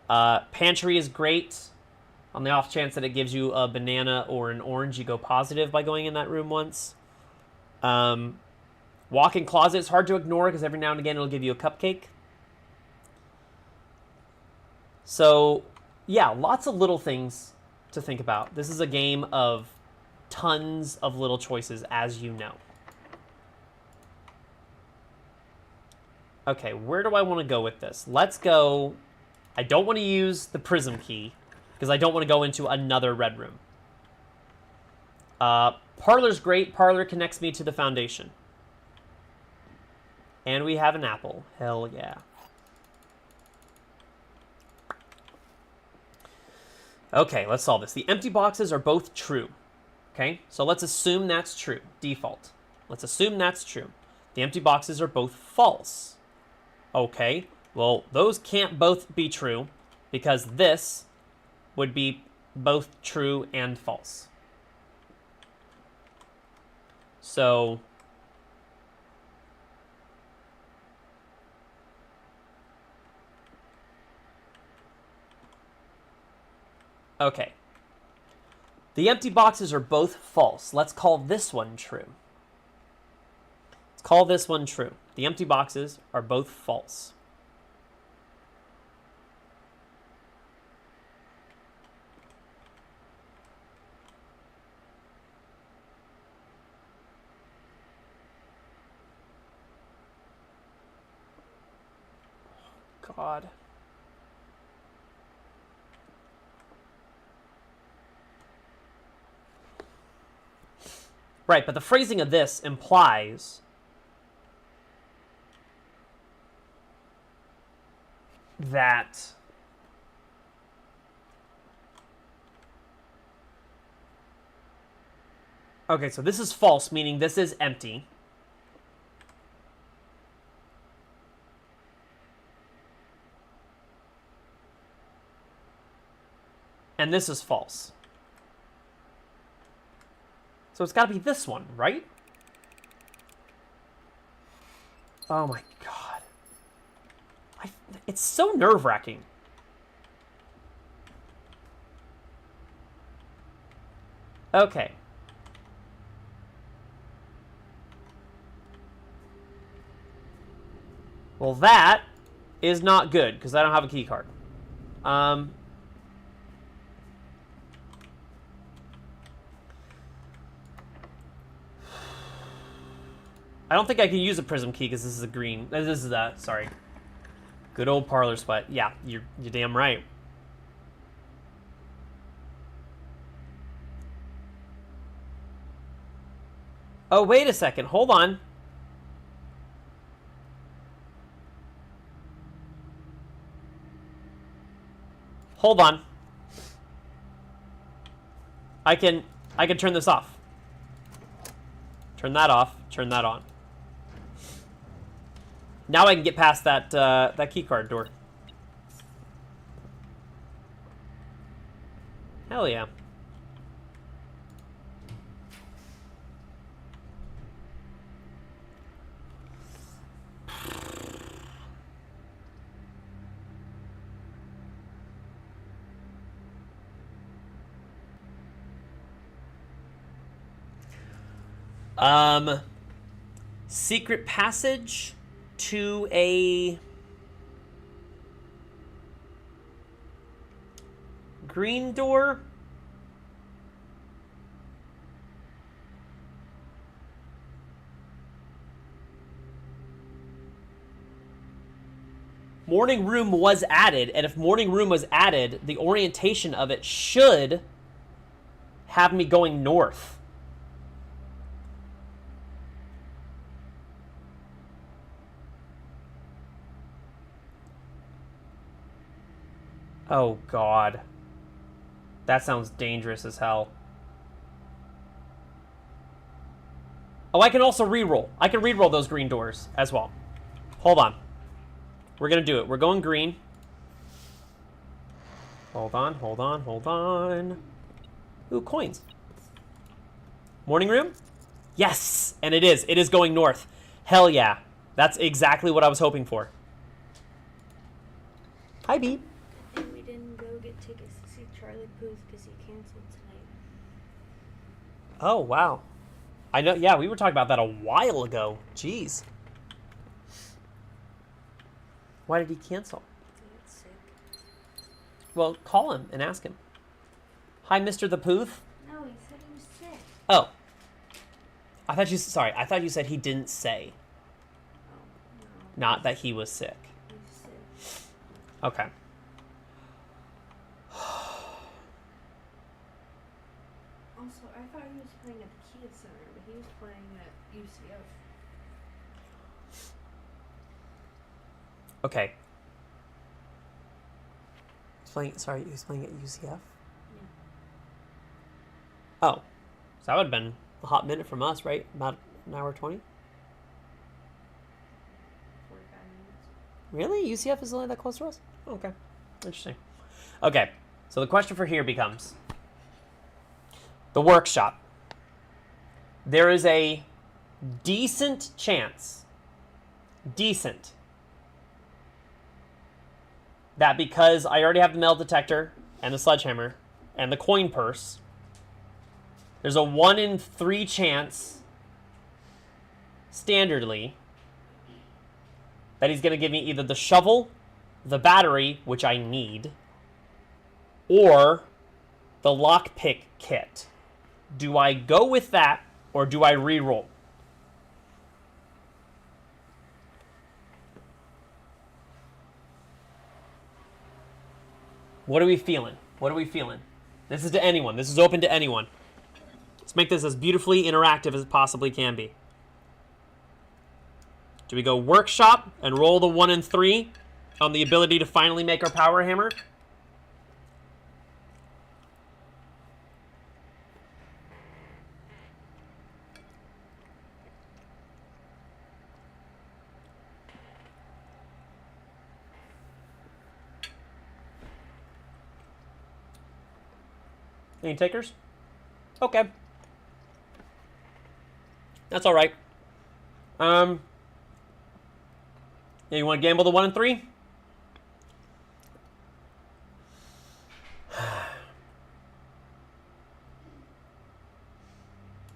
Pantry is great. On the off chance that it gives you a banana or an orange, you go positive by going in that room once. Walk-in closet is hard to ignore because every now and again it'll give you a cupcake. So, yeah, lots of little things to think about. This is a game of tons of little choices, as you know. Okay, where do I want to go with this? Let's go... I don't want to use the prism key, because I don't want to go into another red room. Parlor's great. Parlor connects me to the foundation. And we have an apple. Hell yeah. Okay, let's solve this. The empty boxes are both true. Okay, so let's assume that's true. Default. Let's assume that's true. The empty boxes are both false. Okay, well, those can't both be true because this would be both true and false. So... okay. The empty boxes are both false. Let's call this one true. Let's call this one true. The empty boxes are both false. God. Right, but the phrasing of this implies that okay, so this is false, meaning this is empty. And this is false. So it's got to be this one, right? Oh my god. It's so nerve-wracking. Okay. Well, that is not good, because I don't have a key card. I don't think I can use a prism key because this is a green. This is a, sorry. Good old parlor sweat. Yeah, you're damn right. Oh, wait a second. Hold on. Hold on. I can turn this off. Turn that off. Turn that on. Now I can get past that that keycard door. Hell yeah. Secret passage to a green door. Morning room was added, and if morning room was added, the orientation of it should have me going north. Oh, God. That sounds dangerous as hell. Oh, I can also re-roll. I can re-roll those green doors as well. Hold on. We're going to do it. We're going green. Hold on, hold on, hold on. Ooh, coins. Morning room? Yes! And it is. It is going north. Hell yeah. That's exactly what I was hoping for. Hi, Bee. And we didn't go get tickets to see Charlie Puth because he canceled tonight. Oh, wow. I know, yeah, we were talking about that a while ago. Jeez. Why did he cancel? He got sick. Well, call him and ask him. Hi, Mr. the Puth. No, he said he was sick. Oh. I thought you said he didn't say. Oh, no. Not that he was sick. He's sick. Okay. Also, I thought he was playing at the Kia Center, but he was playing at UCF. Okay. He was playing at UCF? Yeah. Oh. So that would have been a hot minute from us, right? About an hour 20? 45 minutes. Really? UCF is only that close to us? Okay. Interesting. Okay. So the question for here becomes the workshop. There is a decent chance, that because I already have the metal detector and the sledgehammer and the coin purse, there's a 1 in 3 chance, standardly, that he's going to give me either the shovel, the battery, which I need, or the lockpick kit. Do I go with that, or do I re-roll? What are we feeling? What are we feeling? This is to anyone. This is open to anyone. Let's make this as beautifully interactive as it possibly can be. Do we go workshop and roll the 1 in 3 on the ability to finally make our power hammer? Any takers? Okay. That's all right. Yeah, you want to gamble the 1 in 3?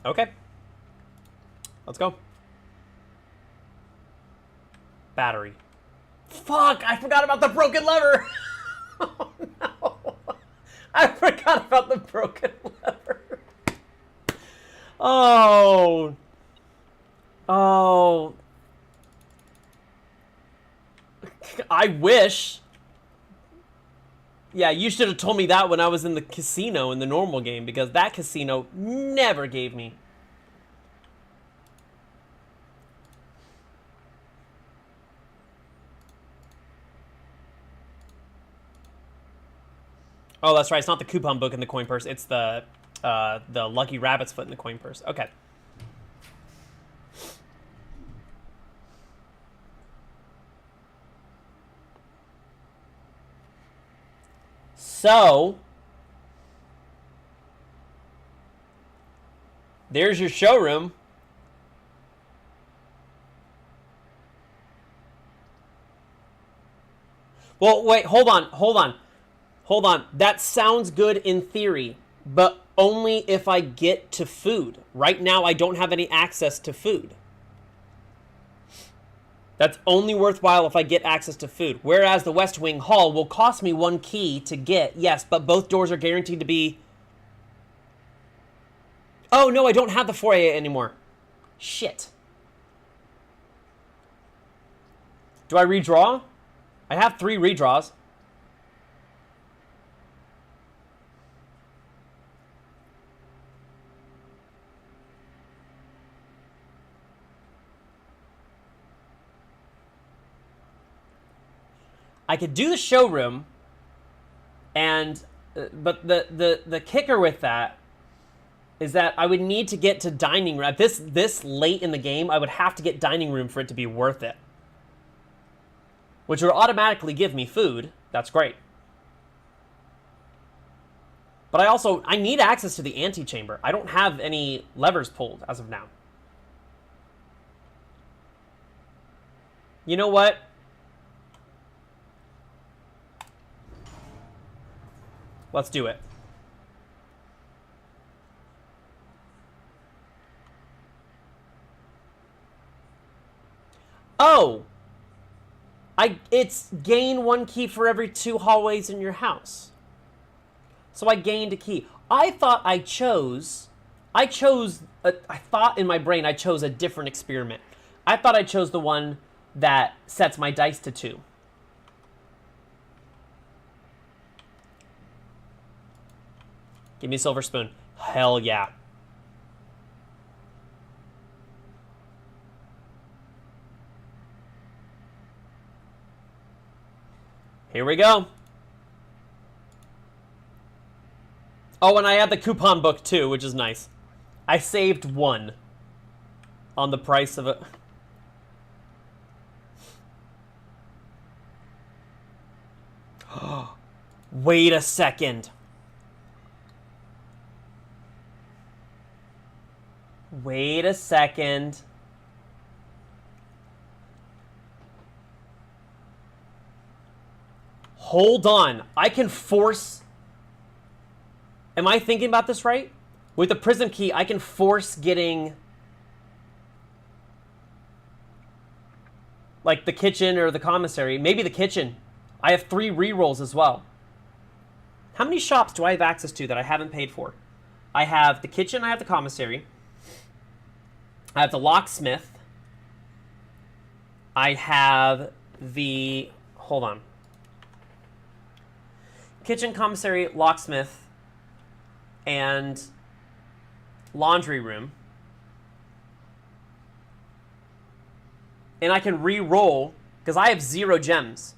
Okay. Let's go. Battery. Fuck! I forgot about the broken lever! Oh no! I forgot about the broken lever. Oh. Oh. I wish. Yeah, you should have told me that when I was in the casino in the normal game, because that casino never gave me Oh, that's right. It's not the coupon book in the coin purse. It's the lucky rabbit's foot in the coin purse. Okay. So, there's your showroom. Well, wait, hold on. That sounds good in theory, but only if I get to food. Right now, I don't have any access to food. That's only worthwhile if I get access to food. Whereas the West Wing Hall will cost me 1 key to get, yes, but both doors are guaranteed to be... Oh, no, I don't have the foyer anymore. Shit. Do I redraw? I have 3 redraws. I could do the showroom, and but the kicker with that is that I would need to get to dining room. At this late in the game, I would have to get dining room for it to be worth it, which would automatically give me food. That's great. But I need access to the antechamber. I don't have any levers pulled as of now. You know what? Let's do it. Oh! It's gain 1 key for every 2 hallways in your house. So I gained a key. I thought I thought in my brain I chose a different experiment. I thought I chose the one that sets my dice to 2. Give me a silver spoon. Hell yeah. Here we go. Oh, and I had the coupon book too, which is nice. I saved 1 on the price of it. Wait a second. Wait a second. Hold on. I can force... Am I thinking about this right? With the prison key, I can force getting... like the kitchen or the commissary. Maybe the kitchen. I have 3 rerolls as well. How many shops do I have access to that I haven't paid for? I have the kitchen, I have the commissary. I have the locksmith. I have the... Hold on. Kitchen, commissary, locksmith, and laundry room. And I can re-roll, because I have 0 gems.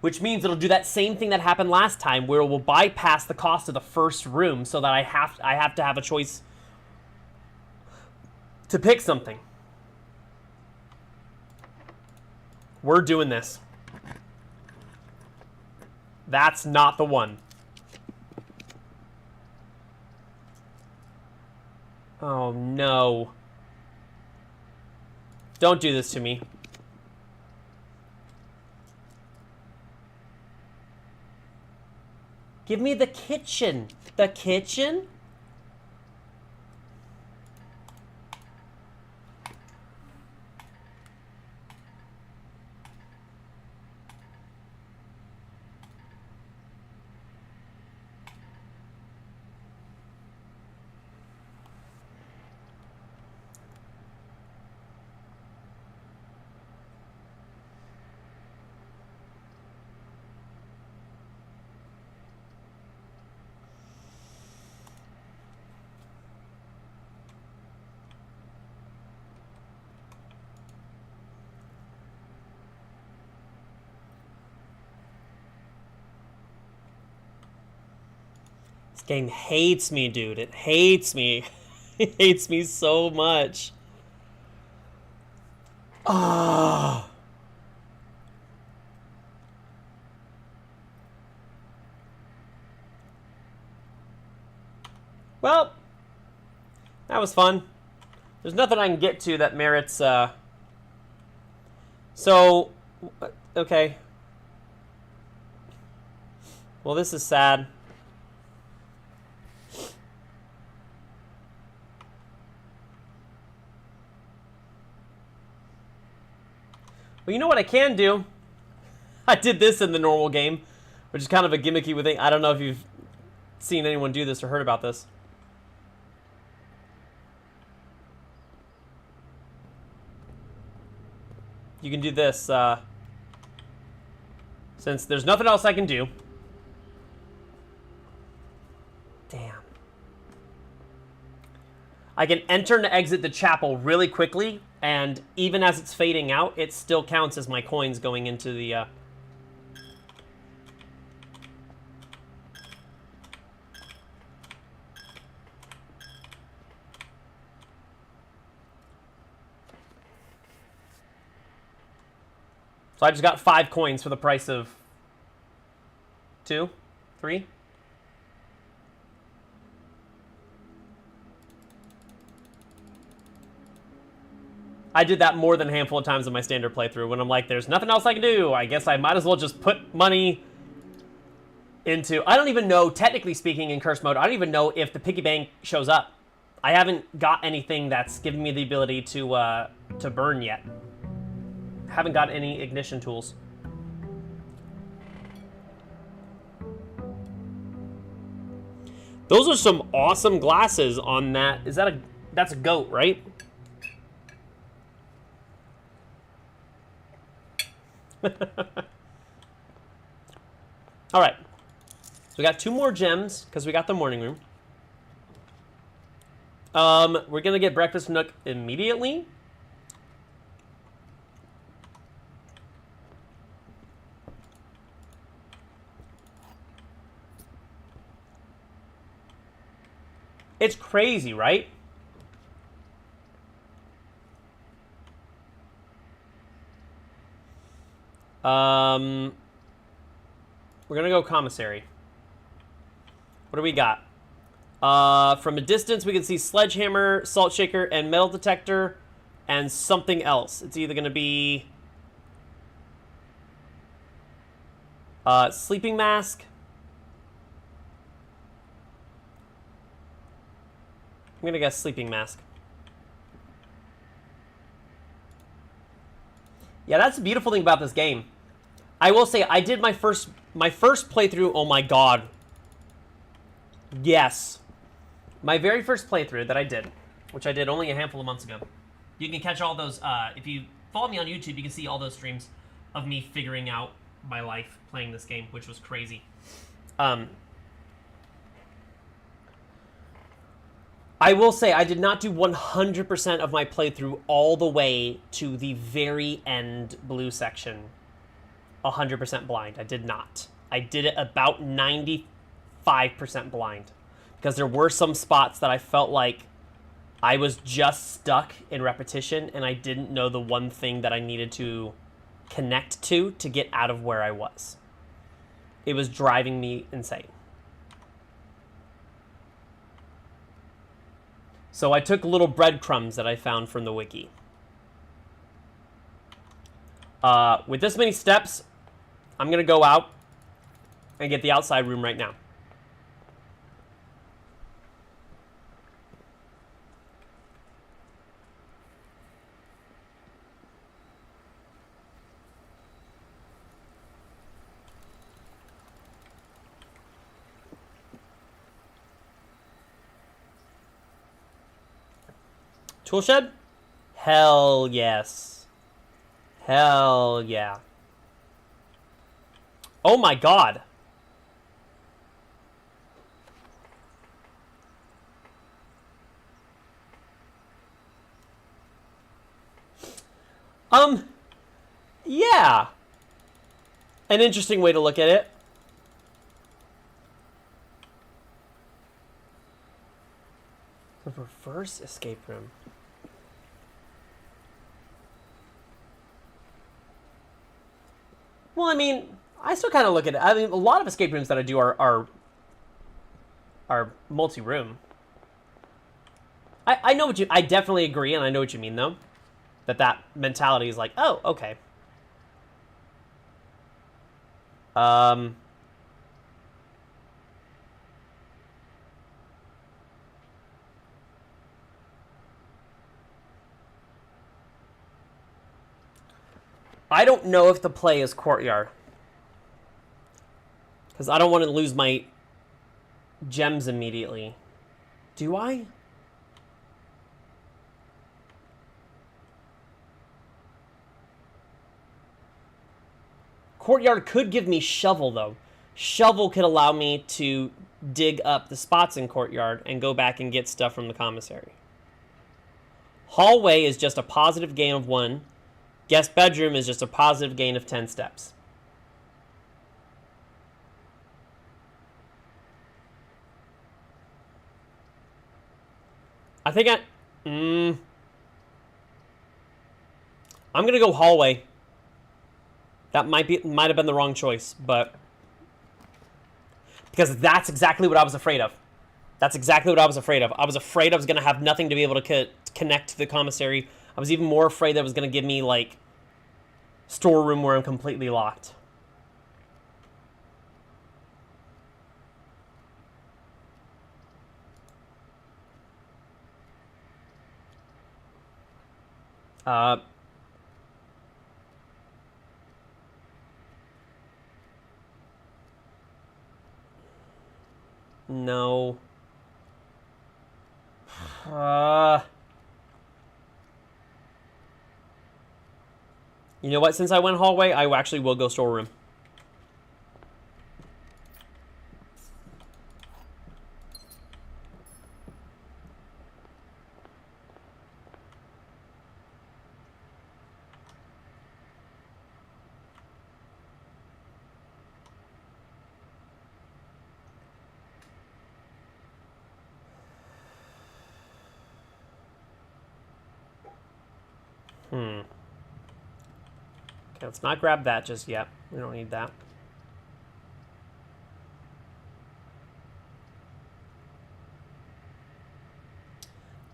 Which means it'll do that same thing that happened last time, where it will bypass the cost of the first room, so that I have to have a choice to pick something. We're doing this. That's not the one. Oh no. Don't do this to me. Give me the kitchen. The kitchen? Game hates me, dude. It hates me. It hates me so much. Ah. Well, that was fun. There's nothing I can get to that merits, So, okay. Well, this is sad. Well, you know what I can do? I did this in the normal game, which is kind of a gimmicky thing. I don't know if you've seen anyone do this or heard about this. You can do this, since there's nothing else I can do. Damn. I can enter and exit the chapel really quickly, and even as it's fading out, it still counts as my coins going into the, So I just got 5 coins for the price of 2, 3. I did that more than a handful of times in my standard playthrough when I'm like, there's nothing else I can do. I guess I might as well just put money into... I don't even know, technically speaking, in Curse Mode, I don't even know if the piggy bank shows up. I haven't got anything that's giving me the ability to burn yet. Haven't got any ignition tools. Those are some awesome glasses on that. Is that a... That's a goat, right? All right. So we got 2 more gems because we got the morning room. We're going to get Breakfast Nook immediately. It's crazy, right? We're gonna go commissary. What do we got? From a distance, we can see sledgehammer, salt shaker, and metal detector, and something else. It's either gonna be sleeping mask. I'm gonna guess sleeping mask. Yeah, that's the beautiful thing about this game. I will say, I did my first playthrough. Oh my god. Yes. My very first playthrough that I did, which I did only a handful of months ago. You can catch all those, if you follow me on YouTube, you can see all those streams of me figuring out my life playing this game, which was crazy. I will say, I did not do 100% of my playthrough all the way to the very end blue section 100% blind. I did not. I did it about 95% blind. Because there were some spots that I felt like I was just stuck in repetition and I didn't know the one thing that I needed to connect to get out of where I was. It was driving me insane. So I took little breadcrumbs that I found from the wiki. With this many steps, I'm going to go out and get the outside room right now. Tool shed? Hell yes. Hell yeah. Oh my god. Yeah. An interesting way to look at it. The reverse escape room. Well, I mean, I still kind of look at it. I mean, a lot of escape rooms that I do are multi-room. I know what you... I definitely agree, and I know what you mean, though. That mentality is like, oh, okay. I don't know if the play is courtyard. Because I don't want to lose my gems immediately. Do I? Courtyard could give me shovel, though. Shovel could allow me to dig up the spots in courtyard and go back and get stuff from the commissary. Hallway is just a positive gain of 1. Guest bedroom is just a positive gain of 10 steps. I think I'm gonna go hallway. That might have been the wrong choice, but because that's exactly what I was afraid of. That's exactly what I was afraid of. I was afraid I was gonna have nothing to be able to connect to the commissary. I was even more afraid that it was gonna give me like storeroom where I'm completely locked. No. You know what? Since I went hallway, I actually will go storeroom. Okay, let's not grab that just yet. We don't need that.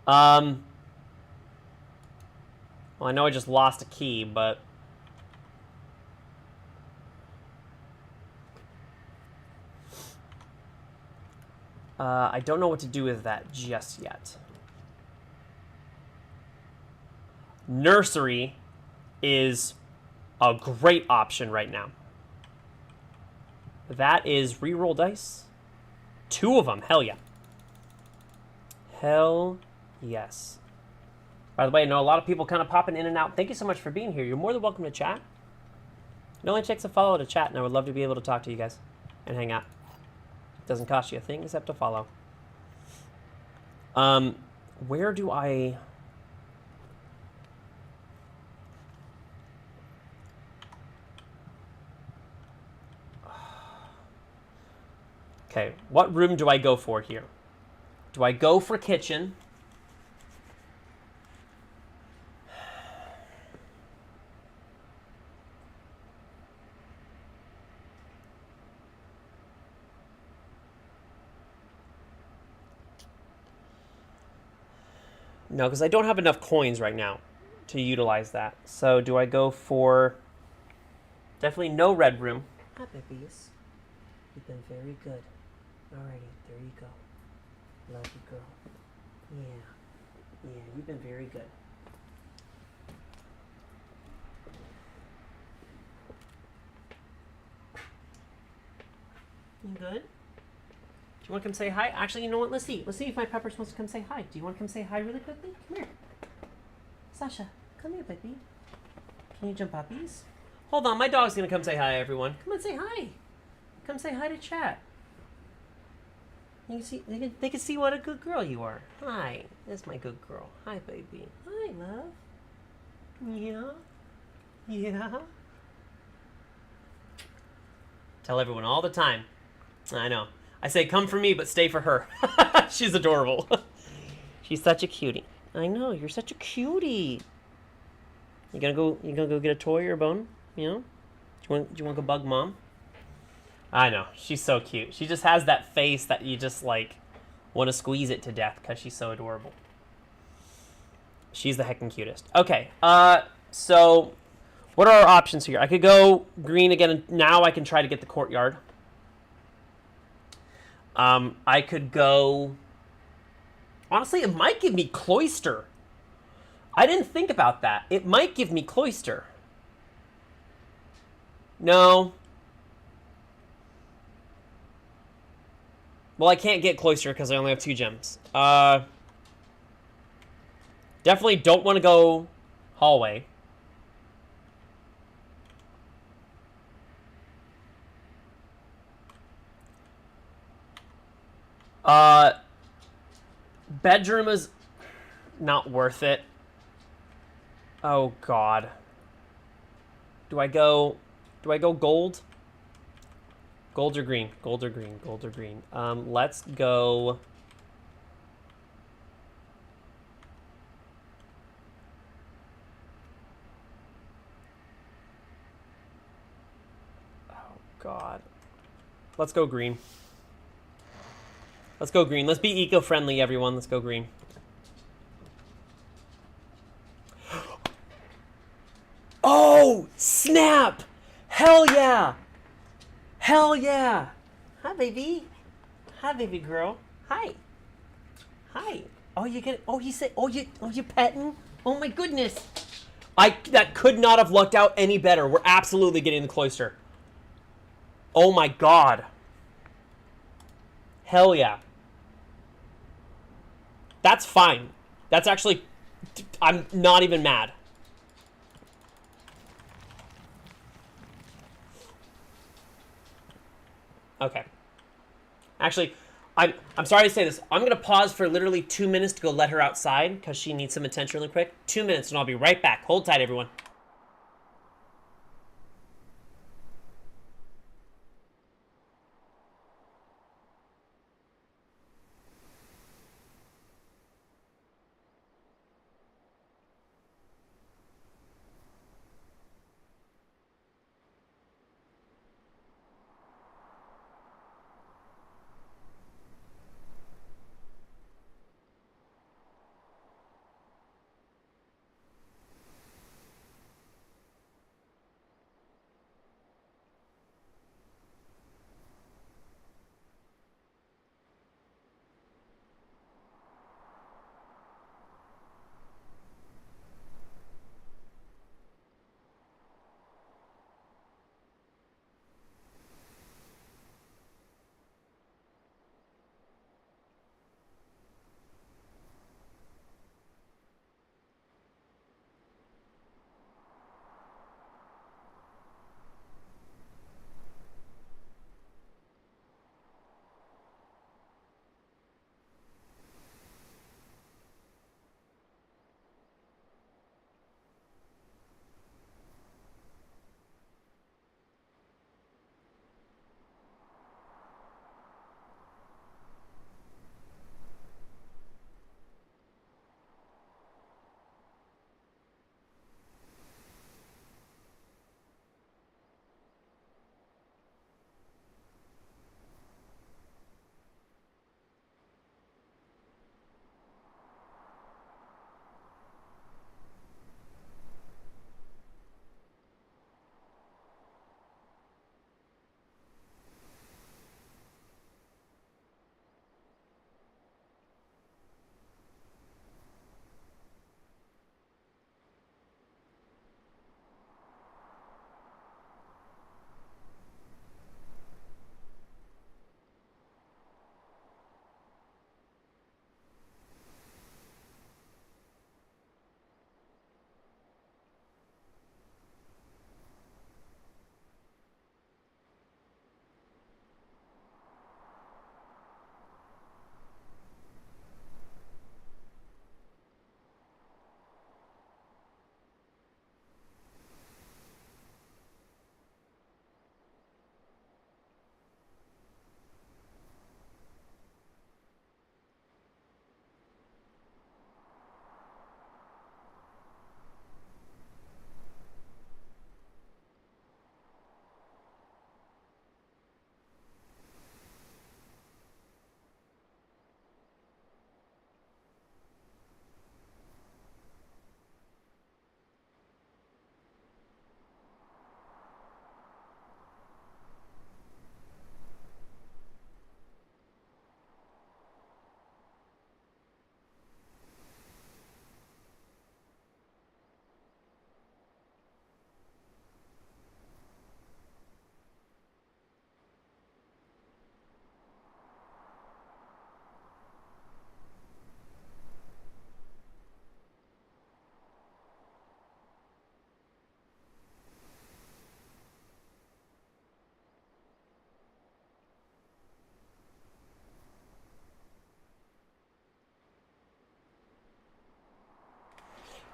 Well, I know I just lost a key, but I don't know what to do with that just yet. Nursery is a great option right now. That is reroll dice. 2 of them. Hell yeah. Hell yes. By the way, I know a lot of people kind of popping in and out. Thank you so much for being here. You're more than welcome to chat. It only takes a follow to chat, and I would love to be able to talk to you guys and hang out. It doesn't cost you a thing except to follow. Where do I... Okay, what room do I go for here? Do I go for kitchen? No, because I don't have enough coins right now to utilize that. So do I go for... Definitely no red room. Hi, babies. You've been very good. Alrighty, there you go. Love you, girl. Yeah, you've been very good. You good? Do you want to come say hi? Actually, you know what? Let's see. Let's see if my Peppers wants to come say hi. Do you want to come say hi really quickly? Come here. Sasha, come here, baby. Can you jump puppies? Hold on, my dog's going to come say hi, everyone. Come and say hi. Come say hi to chat. You can see, they can see what a good girl you are. Hi, that's my good girl. Hi, baby. Hi, love. Yeah. Yeah. Tell everyone all the time. I know. I say come for me, but stay for her. She's adorable. She's such a cutie. I know, you're such a cutie. You gonna go get a toy or a bone? You know? Do you want to go bug mom? I know, she's so cute. She just has that face that you just like want to squeeze it to death because she's so adorable. She's the heckin' cutest. Okay, so what are our options here? I could go green again, and now I can try to get the courtyard. I could go... Honestly, it might give me cloister. I didn't think about that. It might give me cloister. No. Well, I can't get cloister because I only have 2 gems. Definitely don't want to go hallway. Bedroom is not worth it. Oh God. Do I go gold? Gold or green? Gold or green? Gold or green? Let's go. Oh God. Let's go green. Let's go green. Let's be eco-friendly, everyone. Let's go green. Oh, snap! Hell yeah! Hell yeah! Hi, baby. Hi, baby girl. Hi. Hi. Oh, you get. Oh, he said. Oh, you petting. Oh my goodness. That could not have lucked out any better. We're absolutely getting the cloister. Oh my God. Hell yeah. That's fine. That's actually... I'm not even mad. Okay. Actually, I'm sorry to say this. I'm going to pause for literally 2 minutes to go let her outside because she needs some attention really quick. 2 minutes and I'll be right back. Hold tight, everyone.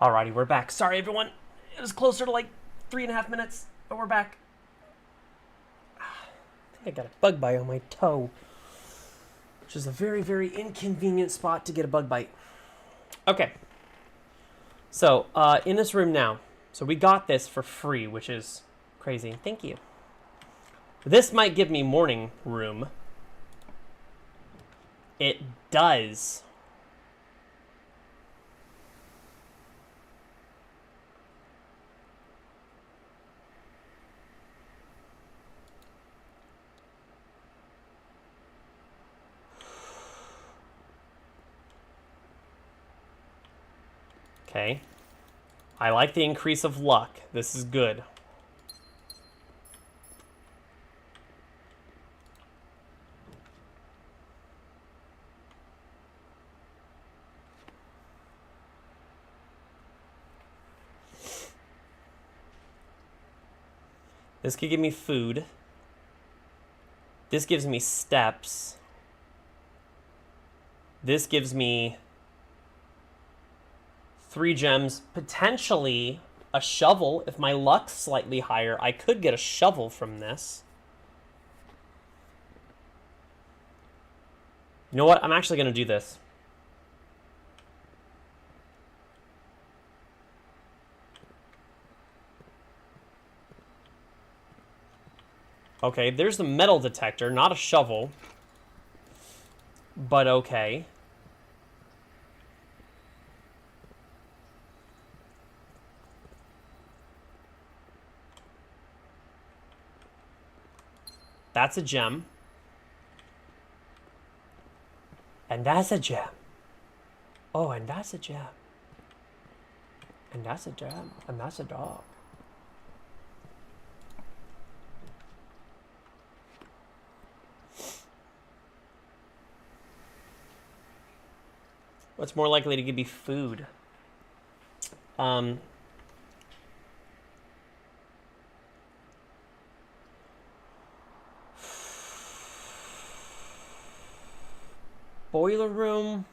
Alrighty, we're back. Sorry, everyone. It was closer to like 3.5 minutes, but we're back. I think I got a bug bite on my toe, which is a very, very inconvenient spot to get a bug bite. Okay. So, in this room now. So we got this for free, which is crazy. Thank you. This might give me morning room. It does. Okay. I like the increase of luck. This is good. This could give me food. This gives me steps. This gives me 3 gems, potentially a shovel. If my luck's slightly higher, I could get a shovel from this. You know what? I'm actually going to do this. Okay, there's the metal detector, not a shovel. But okay. That's a gem. And that's a gem. Oh, and that's a gem. And that's a gem. And that's a dog. What's more likely to give me food? Boiler room.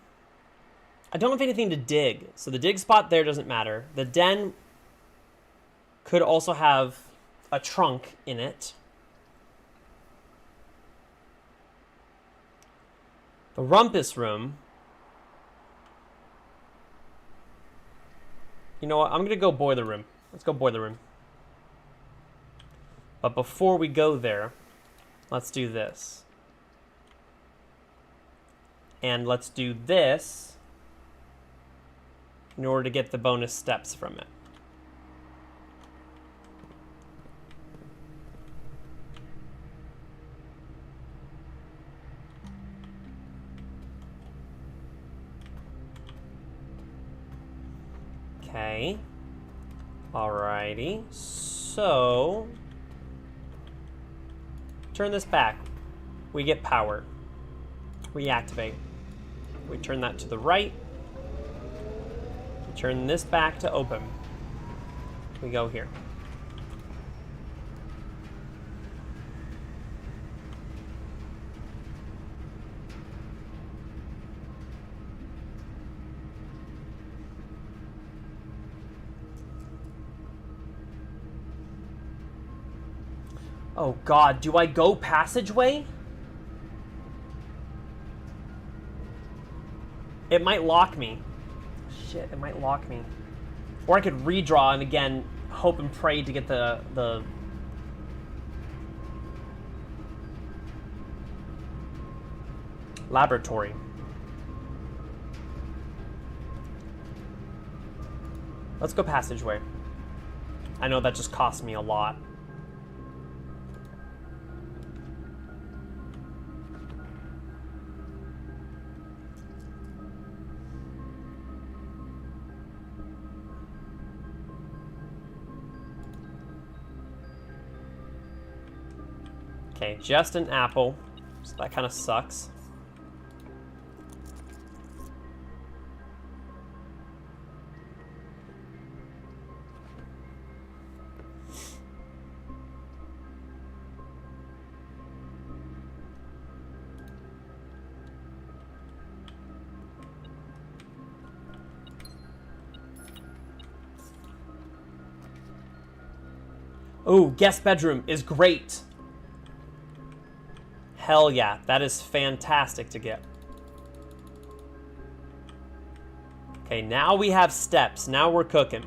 I don't have anything to dig, so the dig spot there doesn't matter. The den could also have a trunk in it. The rumpus room. You know what? I'm going to go boiler room. Let's go boiler room. But before we go there, let's do this. And let's do this in order to get the bonus steps from it. Okay. Alrighty. So, turn this back. We get power. We activate. We turn that to the right. We turn this back to open. We go here. Oh God, do I go passageway? It might lock me. Shit, it might lock me. Or I could redraw and again hope and pray to get the laboratory. Let's go passageway. I know that just cost me a lot. Okay, just an apple. So that kind of sucks. Oh, guest bedroom is great. Hell yeah, that is fantastic to get. Okay, now we have steps. Now we're cooking.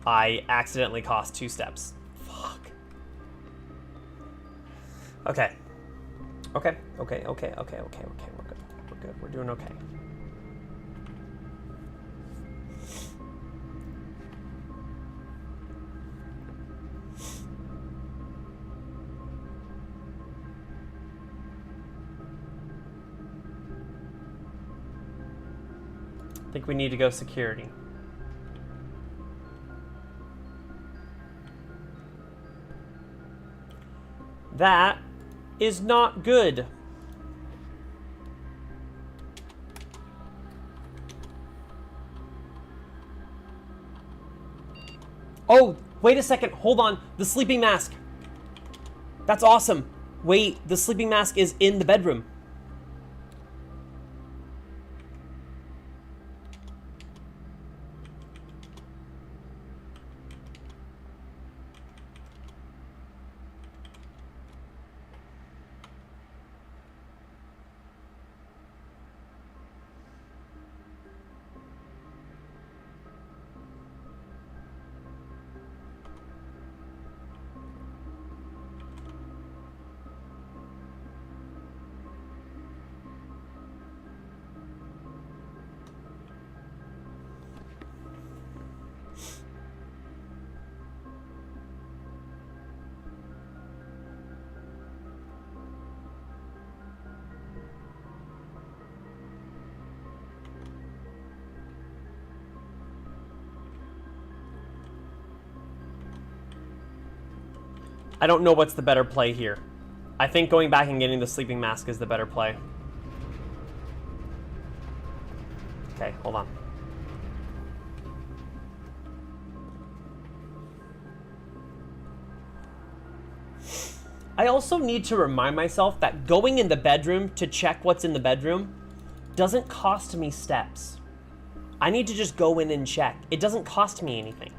I accidentally cost 2 steps. Fuck. Okay. Okay. We're good. We're good. We're doing okay. I think we need to go security. That is not good. Oh, wait a second. Hold on. The sleeping mask. That's awesome. Wait, the sleeping mask is in the bedroom. I don't know what's the better play here. I think going back and getting the sleeping mask is the better play. Okay, hold on. I also need to remind myself that going in the bedroom to check what's in the bedroom doesn't cost me steps. I need to just go in and check. It doesn't cost me anything.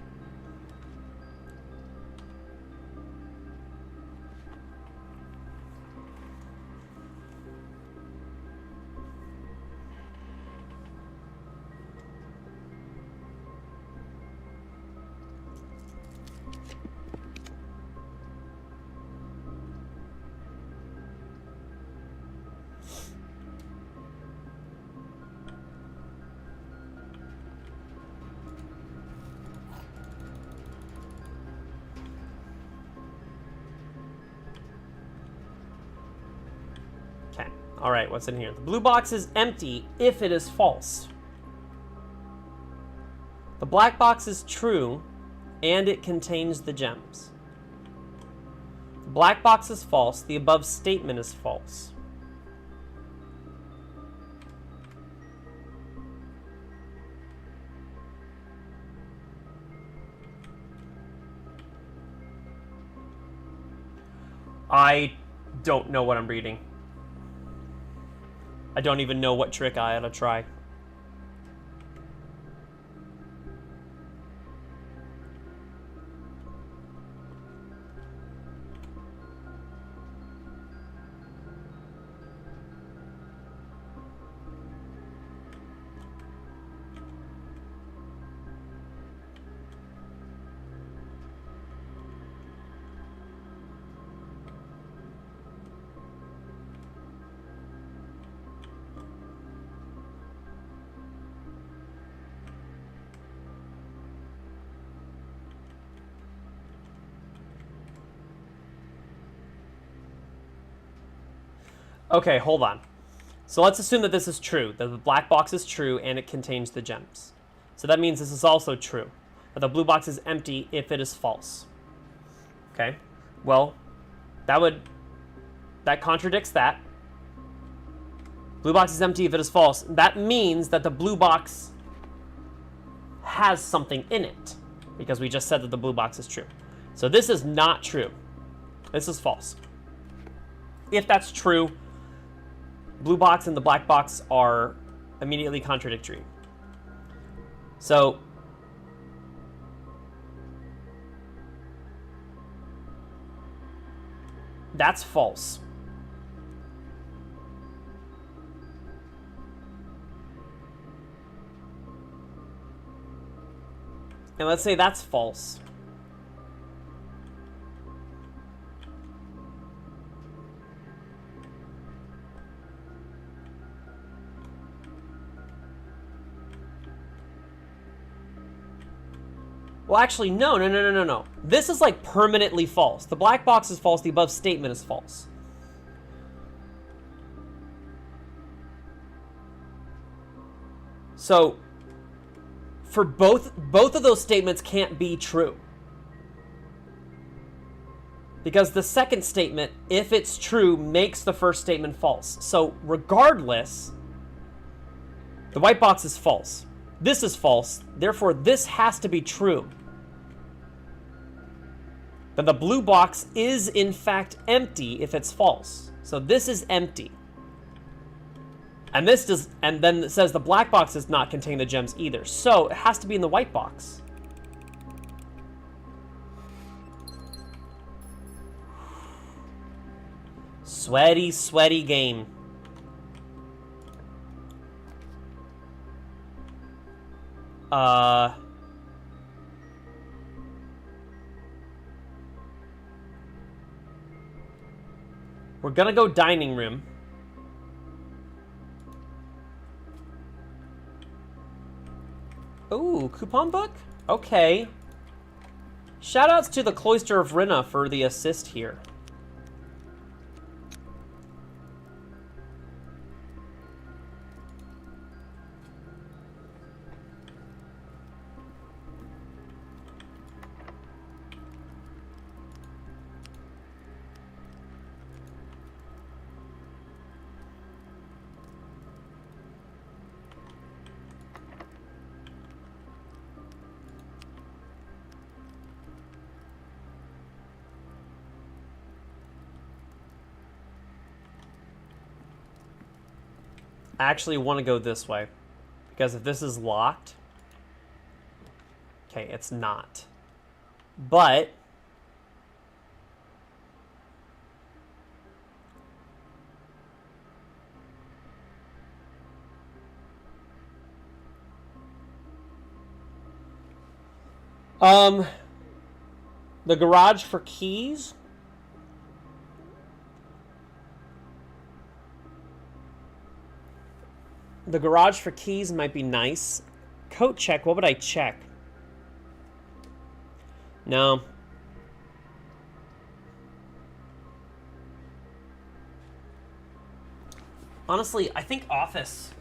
All right, what's in here? The blue box is empty if it is false. The black box is true, and it contains the gems. The black box is false. The above statement is false. I don't know what I'm reading. I don't even know what trick I ought to try. Okay, hold on. So let's assume that this is true, that the black box is true and it contains the gems. So that means this is also true, that the blue box is empty if it is false. Okay, well, that contradicts that. Blue box is empty if it is false. That means that the blue box has something in it, because we just said that the blue box is true. So this is not true. This is false. If that's true, blue box and the black box are immediately contradictory. So that's false. And let's say that's false. Well, actually, no. This is like permanently false. The black box is false. The above statement is false. So, for both of those statements can't be true. Because the second statement, if it's true, makes the first statement false. So, regardless, the white box is false. This is false. Therefore, this has to be true. Then the blue box is, in fact, empty if it's false. So this is empty. And this does, and then it says the black box does not contain the gems either. So it has to be in the white box. Sweaty, sweaty game. We're gonna go dining room. Ooh, coupon book? Okay. Shoutouts to the Cloister of Rinna for the assist here. I actually want to go this way. Because if this is locked... Okay, it's not. But... the garage for keys... The garage for keys might be nice. Coat check, what would I check? No. Honestly, I think office.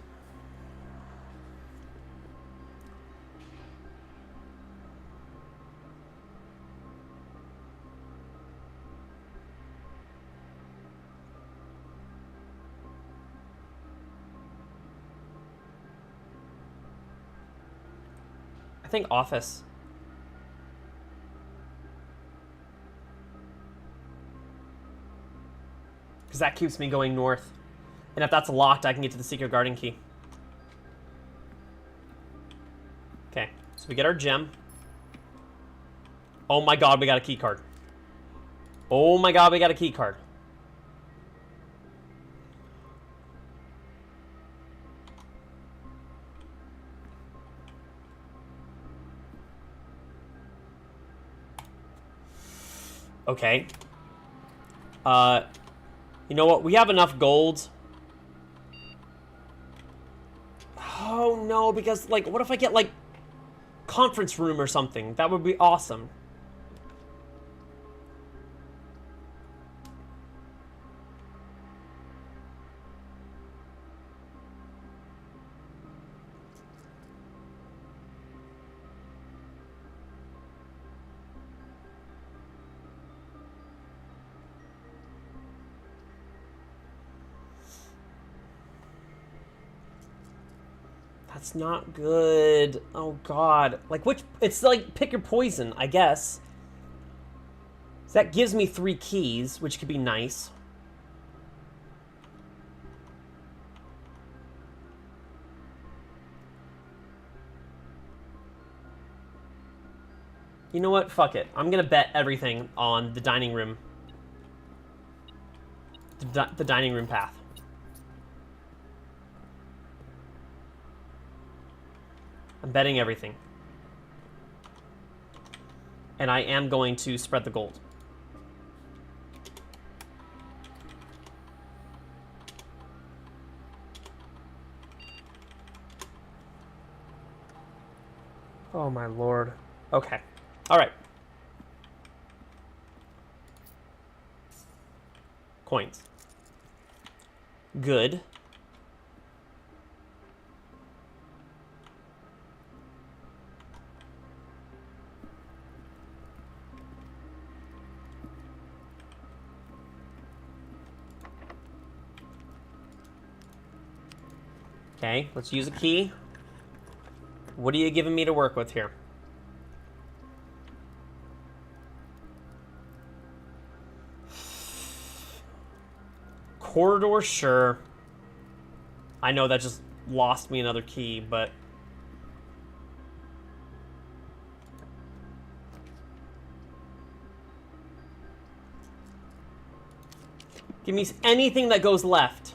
I think office. Because that keeps me going north. And if that's locked, I can get to the secret garden key. Okay, so we get our gem. Oh my god, we got a key card. Oh my god, we got a key card. Okay. You know what? We have enough gold. Oh no, because like, what if I get like conference room or something? That would be awesome. That's not good. Oh god. Like which, it's like pick your poison, I guess. So that gives me 3 keys, which could be nice. You know what? Fuck it. I'm gonna bet everything on the dining room. The dining room path. I'm betting everything. And I am going to spread the gold. Oh my lord. Okay. Alright. Coins. Good. Okay, let's use a key. What are you giving me to work with here? Corridor, sure. I know that just lost me another key, but... Give me anything that goes left.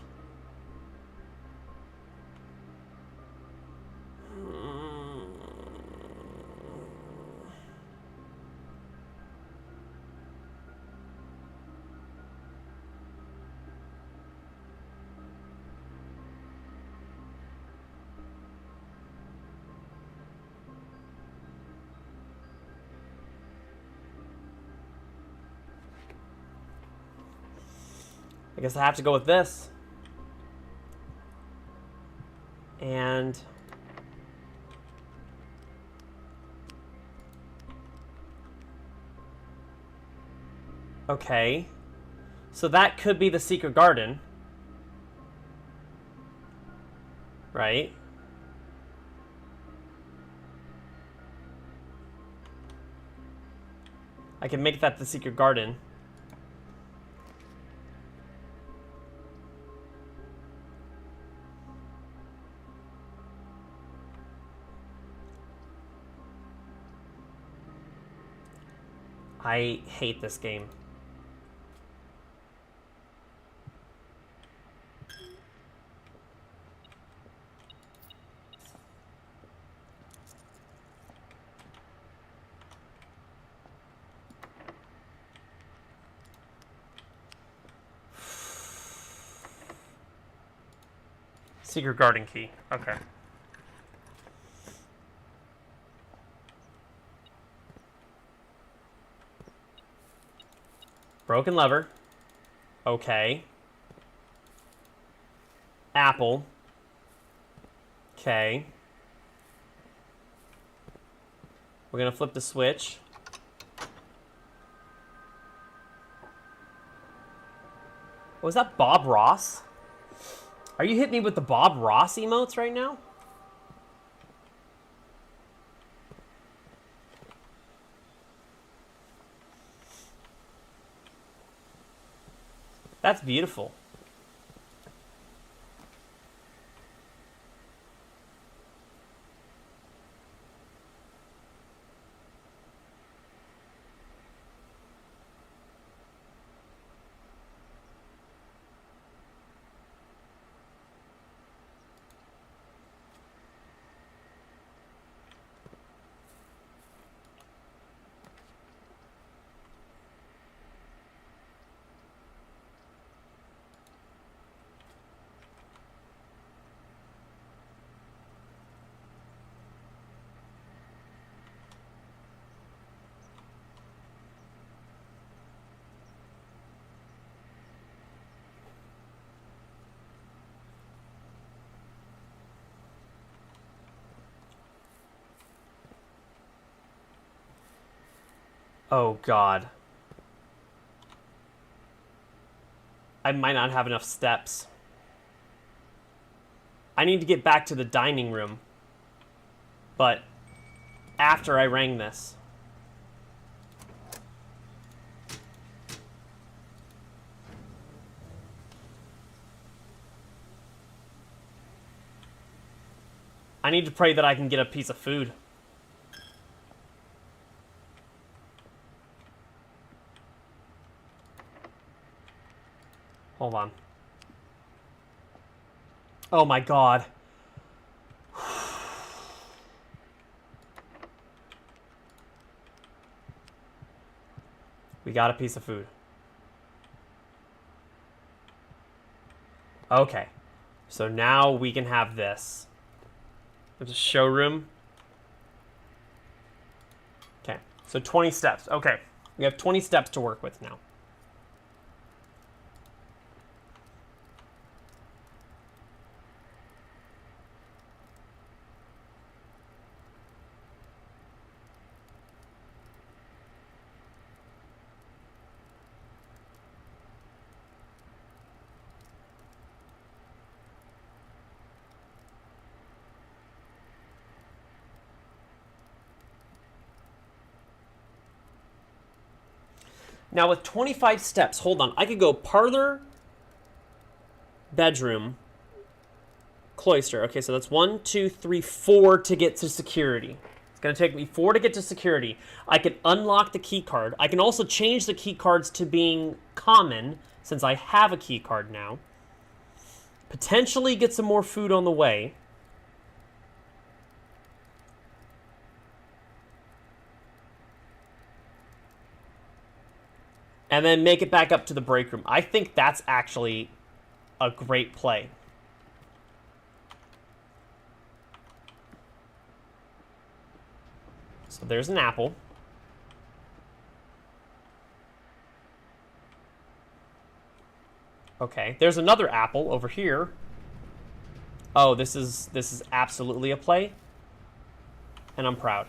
I guess I have to go with this. And... Okay. So that could be the secret garden. Right? I can make that the secret garden. I hate this game. Secret garden key. Okay. Broken lever. Okay. Apple. Okay. We're gonna flip the switch. Was that Bob Ross? Are you hitting me with the Bob Ross emotes right now? That's beautiful. Oh, God. I might not have enough steps. I need to get back to the dining room. But after I rang this. I need to pray that I can get a piece of food. Hold on. Oh my god. We got a piece of food. Okay. So now we can have this. There's a showroom. Okay. So 20 steps. Okay. We have 20 steps to work with now. Now with 25 steps, hold on. I could go parlor, bedroom, cloister. Okay, so that's 1, 2, 3, 4 to get to security. It's going to take me 4 to get to security. I can unlock the key card. I can also change the key cards to being common, since I have a key card now. Potentially get some more food on the way. And then make it back up to the break room. I think that's actually a great play. So there's an apple. Okay, there's another apple over here. Oh, this is absolutely a play. And I'm proud.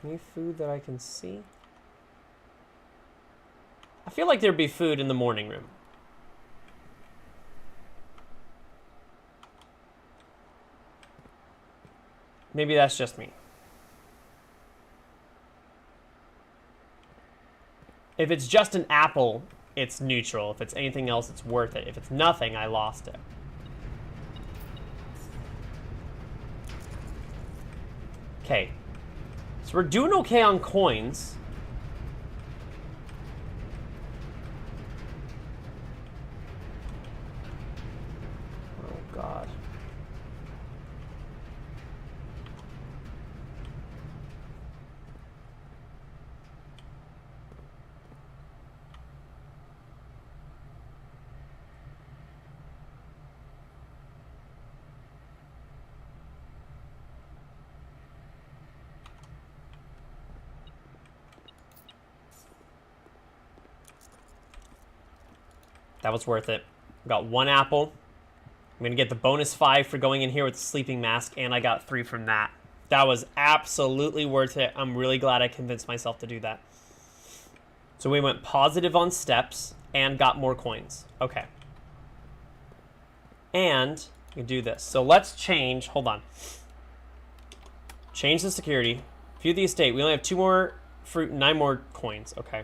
Any food that I can see? I feel like there'd be food in the morning room. Maybe that's just me. If it's just an apple, it's neutral. If it's anything else, it's worth it. If it's nothing, I lost it. Okay. So we're doing okay on coins. Oh, God. That was worth it. Got 1 apple. I'm going to get the bonus 5 for going in here with the sleeping mask, and I got 3 from that. That was absolutely worth it. I'm really glad I convinced myself to do that. So we went positive on steps and got more coins. Okay. And you do this. So let's change. Hold on. Change the security. View the estate. We only have 2 more fruit, 9 more coins. Okay.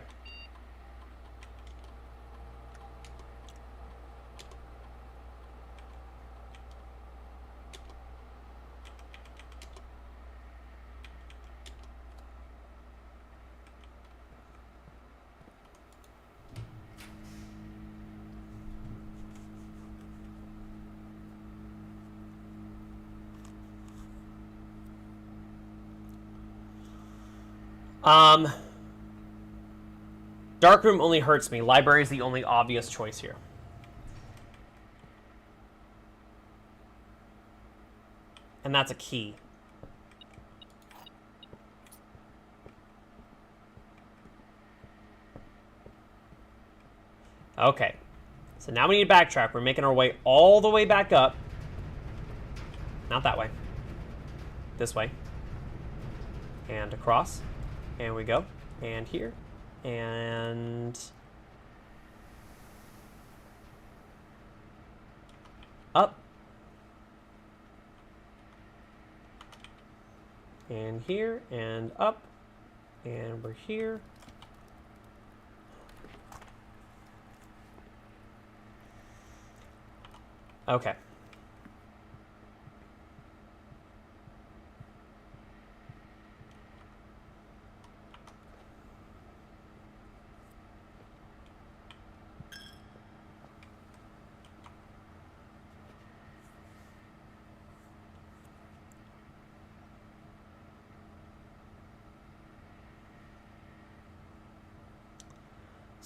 Dark room only hurts me. Library is the only obvious choice here. And that's a key. Okay. So now we need to backtrack. We're making our way all the way back up. Not that way. This way. And across. And we go. And here. And up. And here. And up. And we're here. Okay.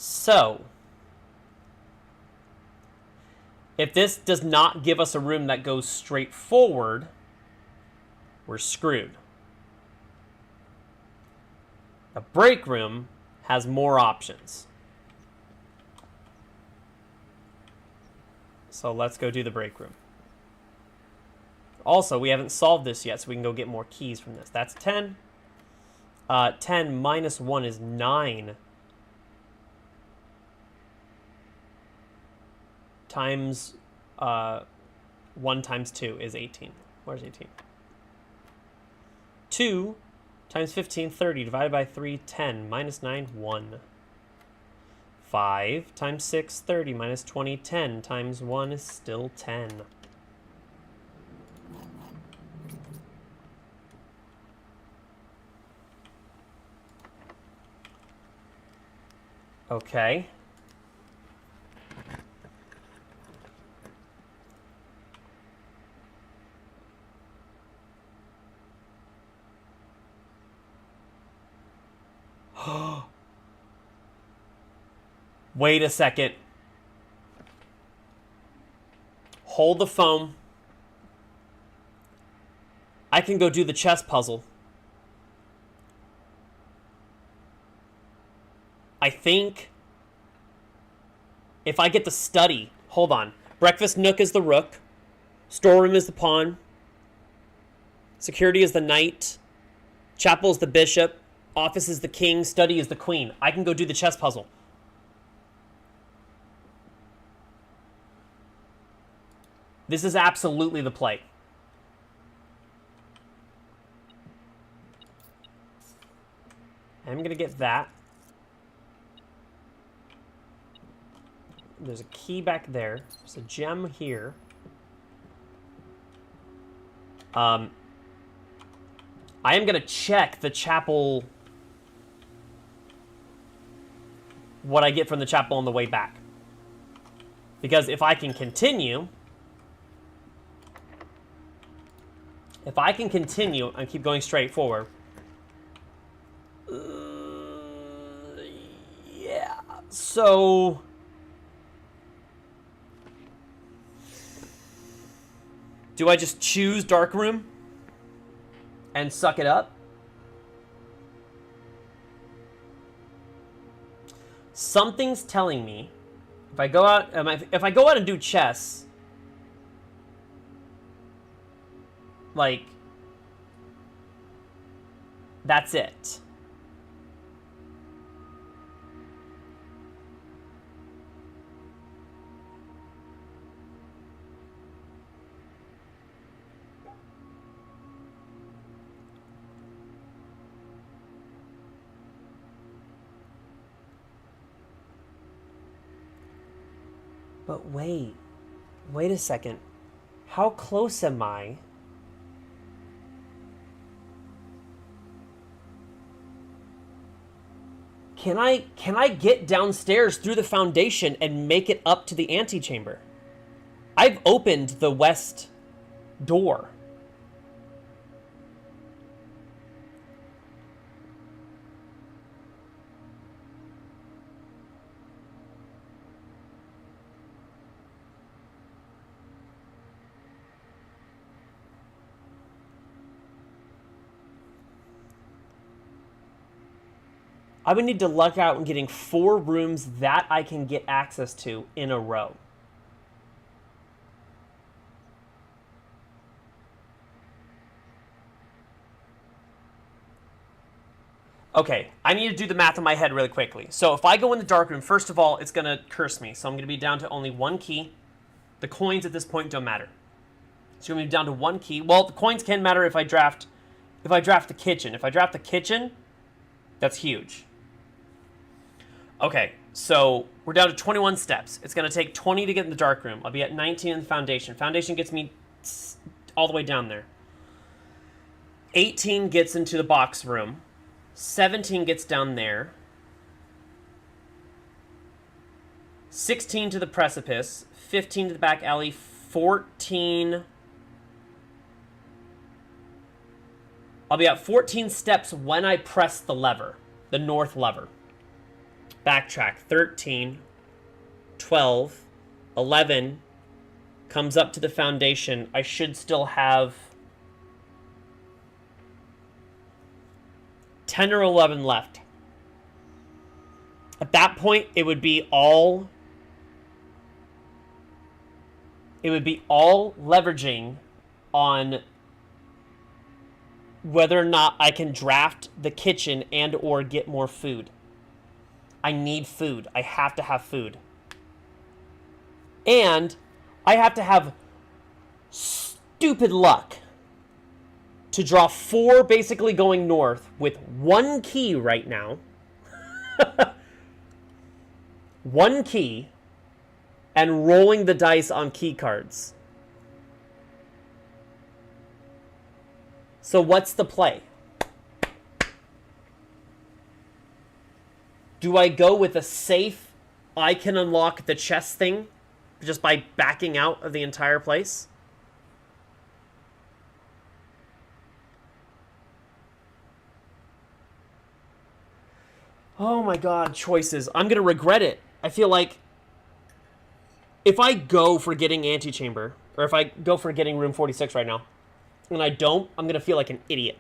So, if this does not give us a room that goes straight forward, we're screwed. The break room has more options. So let's go do the break room. Also, we haven't solved this yet, so we can go get more keys from this. That's 10. 10 minus 1 is 9. Times 1 times 2 is 18. Where's 18? 2 times 15, 30. Divided by 3, 10. Minus 9, 1. 5 times 6, 30. Minus 20, 10. Times 1 is still 10. Okay. Wait a second. Hold the phone. I can go do the chess puzzle. I think if I get the study, hold on. Breakfast nook is the rook. Storeroom is the pawn. Security is the knight. Chapel is the bishop. Office is the king. Study is the queen. I can go do the chess puzzle. This is absolutely the play. I'm going to get that. There's a key back there. There's a gem here. I am going to check the chapel, what I get from the chapel on the way back. Because if I can continue and keep going straight forward, yeah, so do I just choose dark room and suck it up? Something's telling me if I go out and do chess, like, that's it. But wait a second. How close am I? Can I get downstairs through the foundation and make it up to the antechamber? I've opened the west door. I would need to luck out in getting 4 rooms that I can get access to in a row. Okay, I need to do the math in my head really quickly. So if I go in the dark room, first of all, it's going to curse me. So I'm going to be down to only 1 key. The coins at this point don't matter. So I'm going to be down to 1 key. Well, the coins can matter if I draft the kitchen. If I draft the kitchen, that's huge. Okay, so we're down to 21 steps. It's going to take 20 to get in the dark room. I'll be at 19 in the foundation. Foundation gets me all the way down there. 18 gets into the box room. 17 gets down there. 16 to the precipice. 15 to the back alley. 14... I'll be at 14 steps when I press the lever. The north lever. backtrack, 13, 12, 11, comes up to the foundation. I should still have 10 or 11 left. At that point, it would be all leveraging on whether or not I can draft the kitchen and or get more food. I need food. I have to have food. And I have to have stupid luck to draw 4 basically going north with 1 key right now. 1 key and rolling the dice on key cards. So what's the play? Do I go with a safe, I can unlock the chest thing just by backing out of the entire place? Oh my god, choices. I'm going to regret it. I feel like if I go for getting Antechamber, or if I go for getting room 46 right now, and I don't, I'm going to feel like an idiot.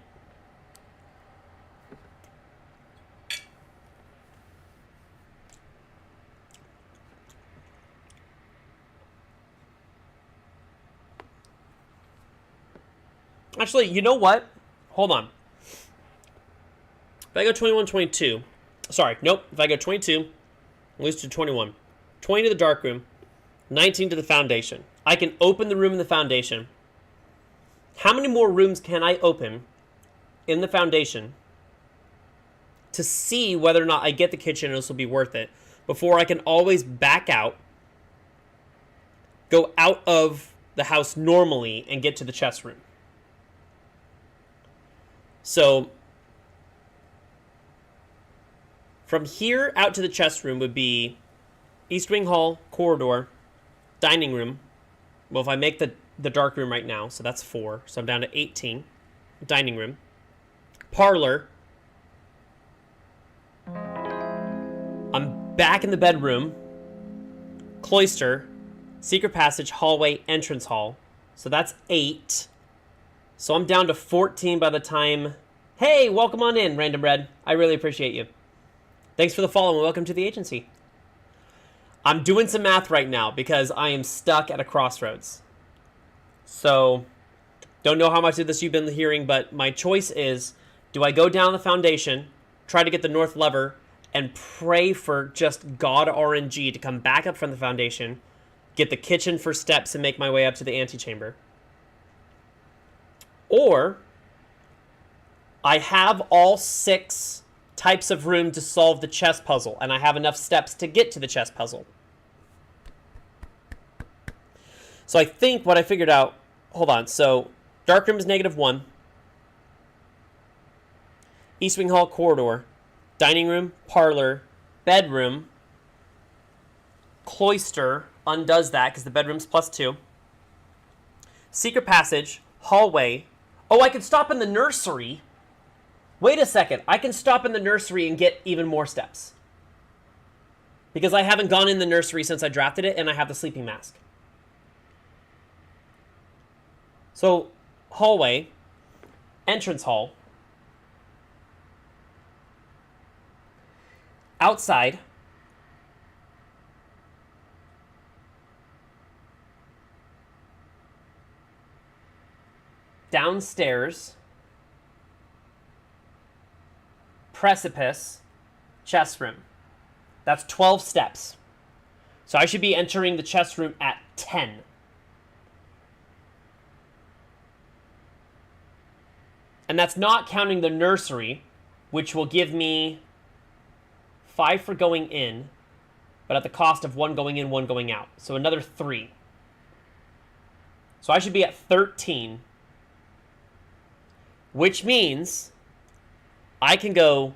Actually, you know what? Hold on. If I go 21, 22... Sorry, nope. If I go 22, lose to 21. 20 to the dark room. 19 to the foundation. I can open the room in the foundation. How many more rooms can I open in the foundation to see whether or not I get the kitchen and this will be worth it before I can always back out, go out of the house normally, and get to the chest room? So from here out to the chest room would be East Wing Hall, corridor, dining room. Well, if I make the dark room right now, so that's 4. So I'm down to 18. Dining room. Parlor. I'm back in the bedroom. Cloister. Secret passage, hallway, entrance hall. So that's 8. So I'm down to 14 by the time... Hey, welcome on in, Random Red. I really appreciate you. Thanks for the follow and welcome to the agency. I'm doing some math right now because I am stuck at a crossroads. So, don't know how much of this you've been hearing, but my choice is, do I go down the foundation, try to get the north lever, and pray for just God RNG to come back up from the foundation, get the kitchen for steps, and make my way up to the antechamber? Or, I have all 6 types of room to solve the chess puzzle, and I have enough steps to get to the chess puzzle. So I think what I figured out... Hold on. So, dark room is -1. East Wing Hall corridor. Dining room, parlor, bedroom. Cloister undoes that because the bedroom's +2. Secret passage, hallway. Oh, I could stop in the nursery. Wait a second. I can stop in the nursery and get even more steps. Because I haven't gone in the nursery since I drafted it, and I have the sleeping mask. So, hallway, entrance hall, outside, downstairs, precipice, chest room. That's 12 steps. So I should be entering the chest room at 10. And that's not counting the nursery, which will give me 5 for going in, but at the cost of 1 going in, 1 going out. So another 3. So I should be at 13, which means I can go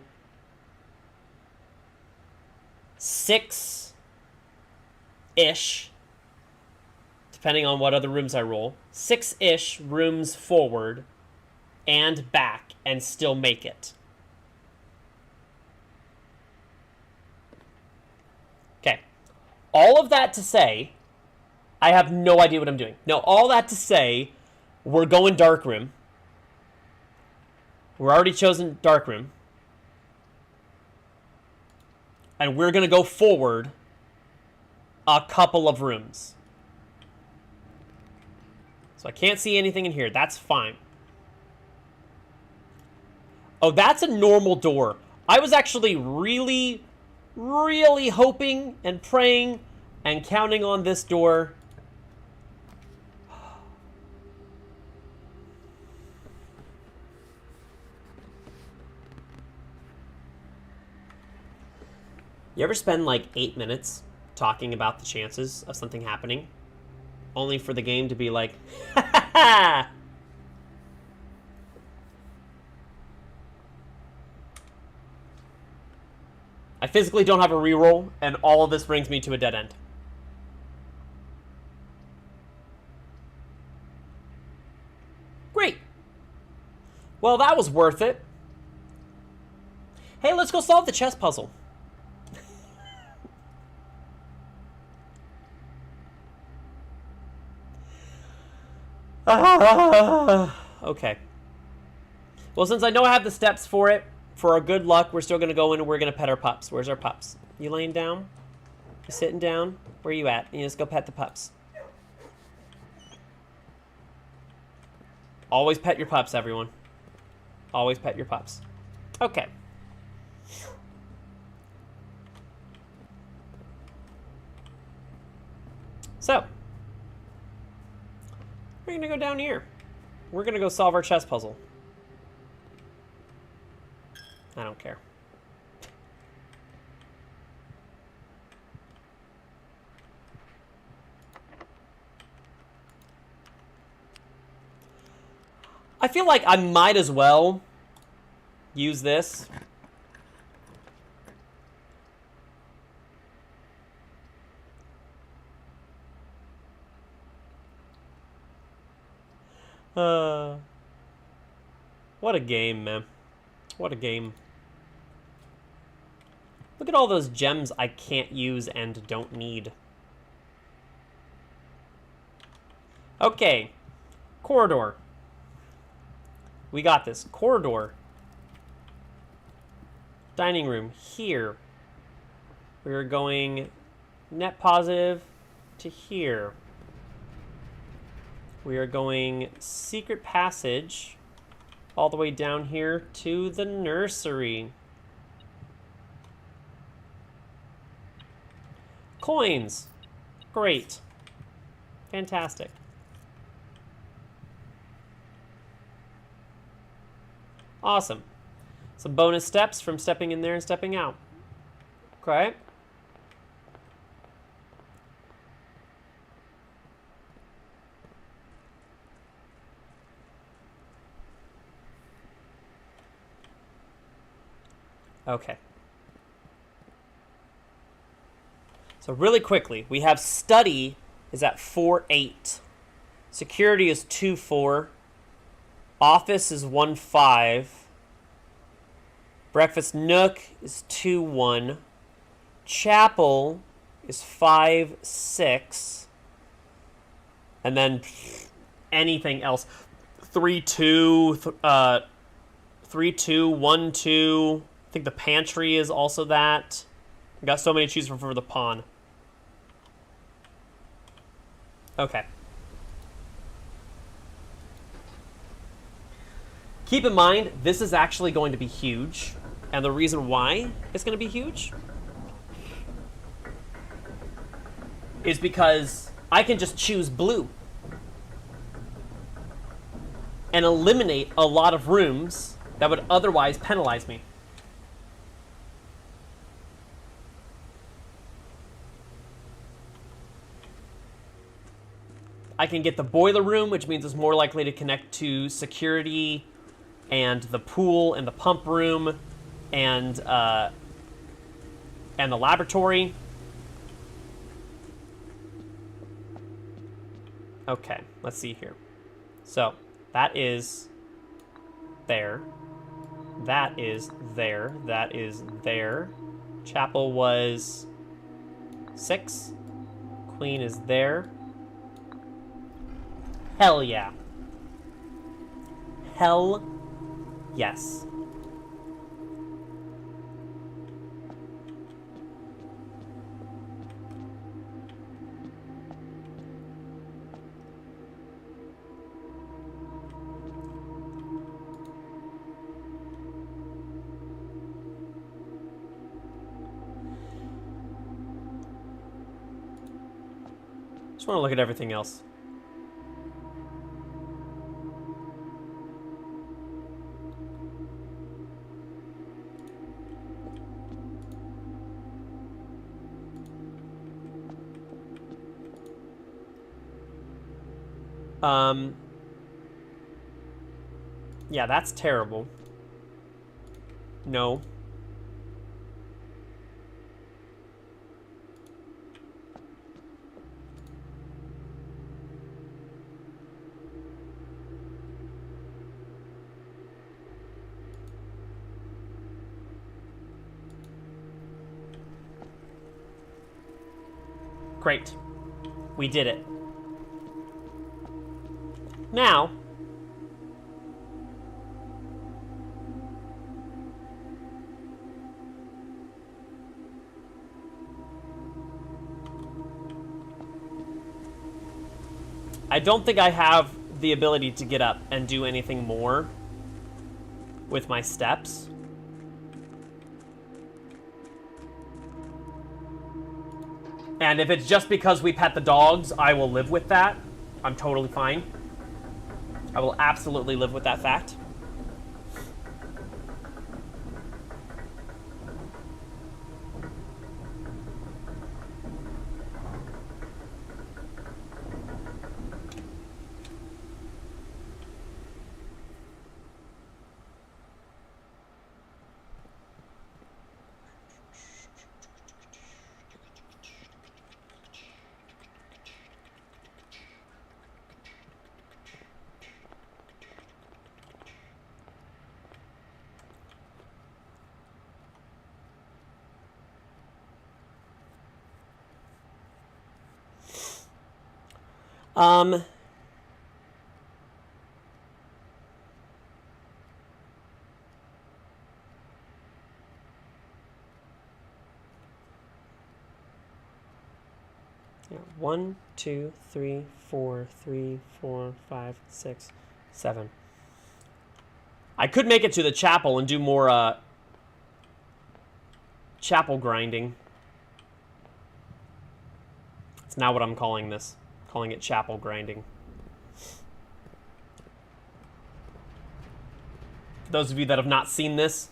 6-ish, depending on what other rooms I roll, 6-ish rooms forward and back and still make it. all of that to say, I have no idea what I'm doing. No, all that to say, we're going dark room. We're already chosen dark room. And we're going to go forward a couple of rooms. So I can't see anything in here. That's fine. Oh, that's a normal door. I was actually really, really hoping and praying and counting on this door. You ever spend like 8 minutes talking about the chances of something happening, only for the game to be like, ha ha ha! I physically don't have a reroll, and all of this brings me to a dead end. Great. Well, that was worth it. Hey, let's go solve the chess puzzle. Okay. Well, since I know I have the steps for it, for our good luck, we're still going to go in and we're going to pet our pups. Where's our pups? You laying down? You sitting down? Where are you at? You just go pet the pups. Always pet your pups, everyone. Always pet your pups. Okay. So, we're going to go down here. We're going to go solve our chess puzzle. I don't care. I feel like I might as well use this. What a game, man. What a game. Look at all those gems I can't use and don't need. Okay. Corridor. We got this. Corridor. Dining room. Here. We're going net positive to here. We are going secret passage all the way down here to the nursery. Coins. Great. Fantastic. Awesome. Some bonus steps from stepping in there and stepping out. Okay. Okay. So really quickly, we have study is at 4-8. Security is 2-4. Office is 1-5. Breakfast Nook is 2-1. Chapel is 5-6. And then anything else. 3-2, 3-2, 1-2. I think the pantry is also that. I've got so many to choose from for the pawn. Okay. Keep in mind, this is actually going to be huge. And the reason why it's going to be huge is because I can just choose blue and eliminate a lot of rooms that would otherwise penalize me. I can get the boiler room, which means it's more likely to connect to security and the pool and the pump room and the laboratory. Okay, let's see here. So that is there. That is there. That is there. Chapel was 6. Queen is there. Hell yeah. Hell yes. Just want to look at everything else. Yeah, that's terrible. No. Great. We did it. Now, I don't think I have the ability to get up and do anything more with my steps. And if it's just because we pet the dogs, I will live with that. I'm totally fine. I will absolutely live with that fact. Yeah, 1, 2, 3, 4, 3, 4, 5, 6, 7. I could make it to the chapel and do more chapel grinding. It's not what I'm calling this. I'm calling it chapel grinding. For those of you that have not seen this,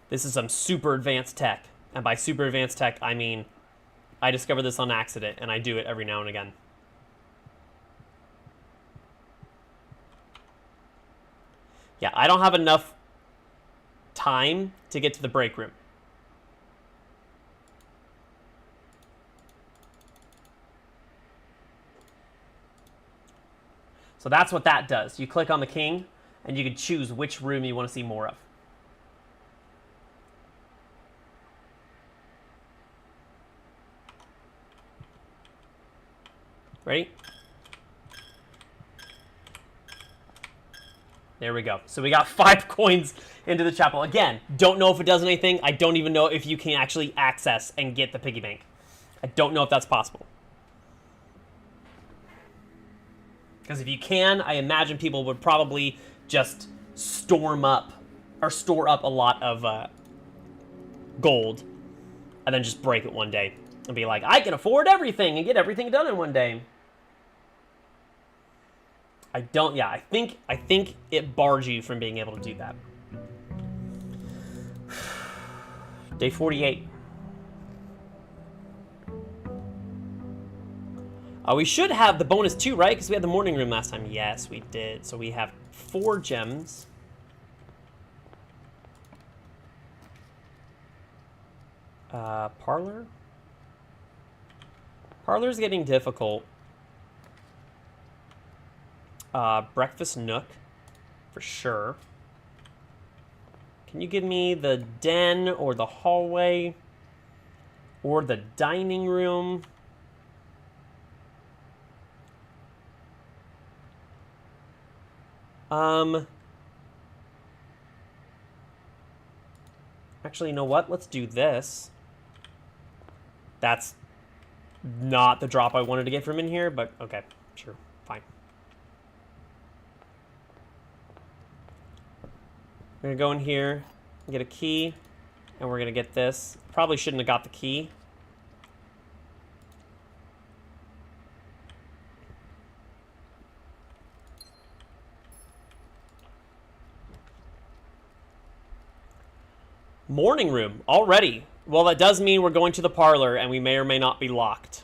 this is some super advanced tech. And by super advanced tech, I mean I discovered this on accident, and I do it every now and again. Yeah, I don't have enough time to get to the break room. So that's what that does. You click on the king, and you can choose which room you want to see more of. Ready? There we go. So we got 5 coins into the chapel. Again, don't know if it does anything. I don't even know if you can actually access and get the piggy bank. I don't know if that's possible. Because if you can, I imagine people would probably just storm up or store up a lot of gold and then just break it one day and be like, I can afford everything and get everything done in one day. I don't, yeah, I think it bars you from being able to do that. Day 48. We should have the bonus too, right? Because we had the morning room last time. Yes, we did. So we have 4 gems. Parlor? Parlor's getting difficult. Breakfast nook, for sure. Can you give me the den or the hallway or the dining room? Actually, you know what? Let's do this. That's not the drop I wanted to get from in here, but okay, sure, fine. We're gonna go in here, get a key, and we're gonna get this. Probably shouldn't have got the key. Morning room, already. Well, that does mean we're going to the parlor, and we may or may not be locked.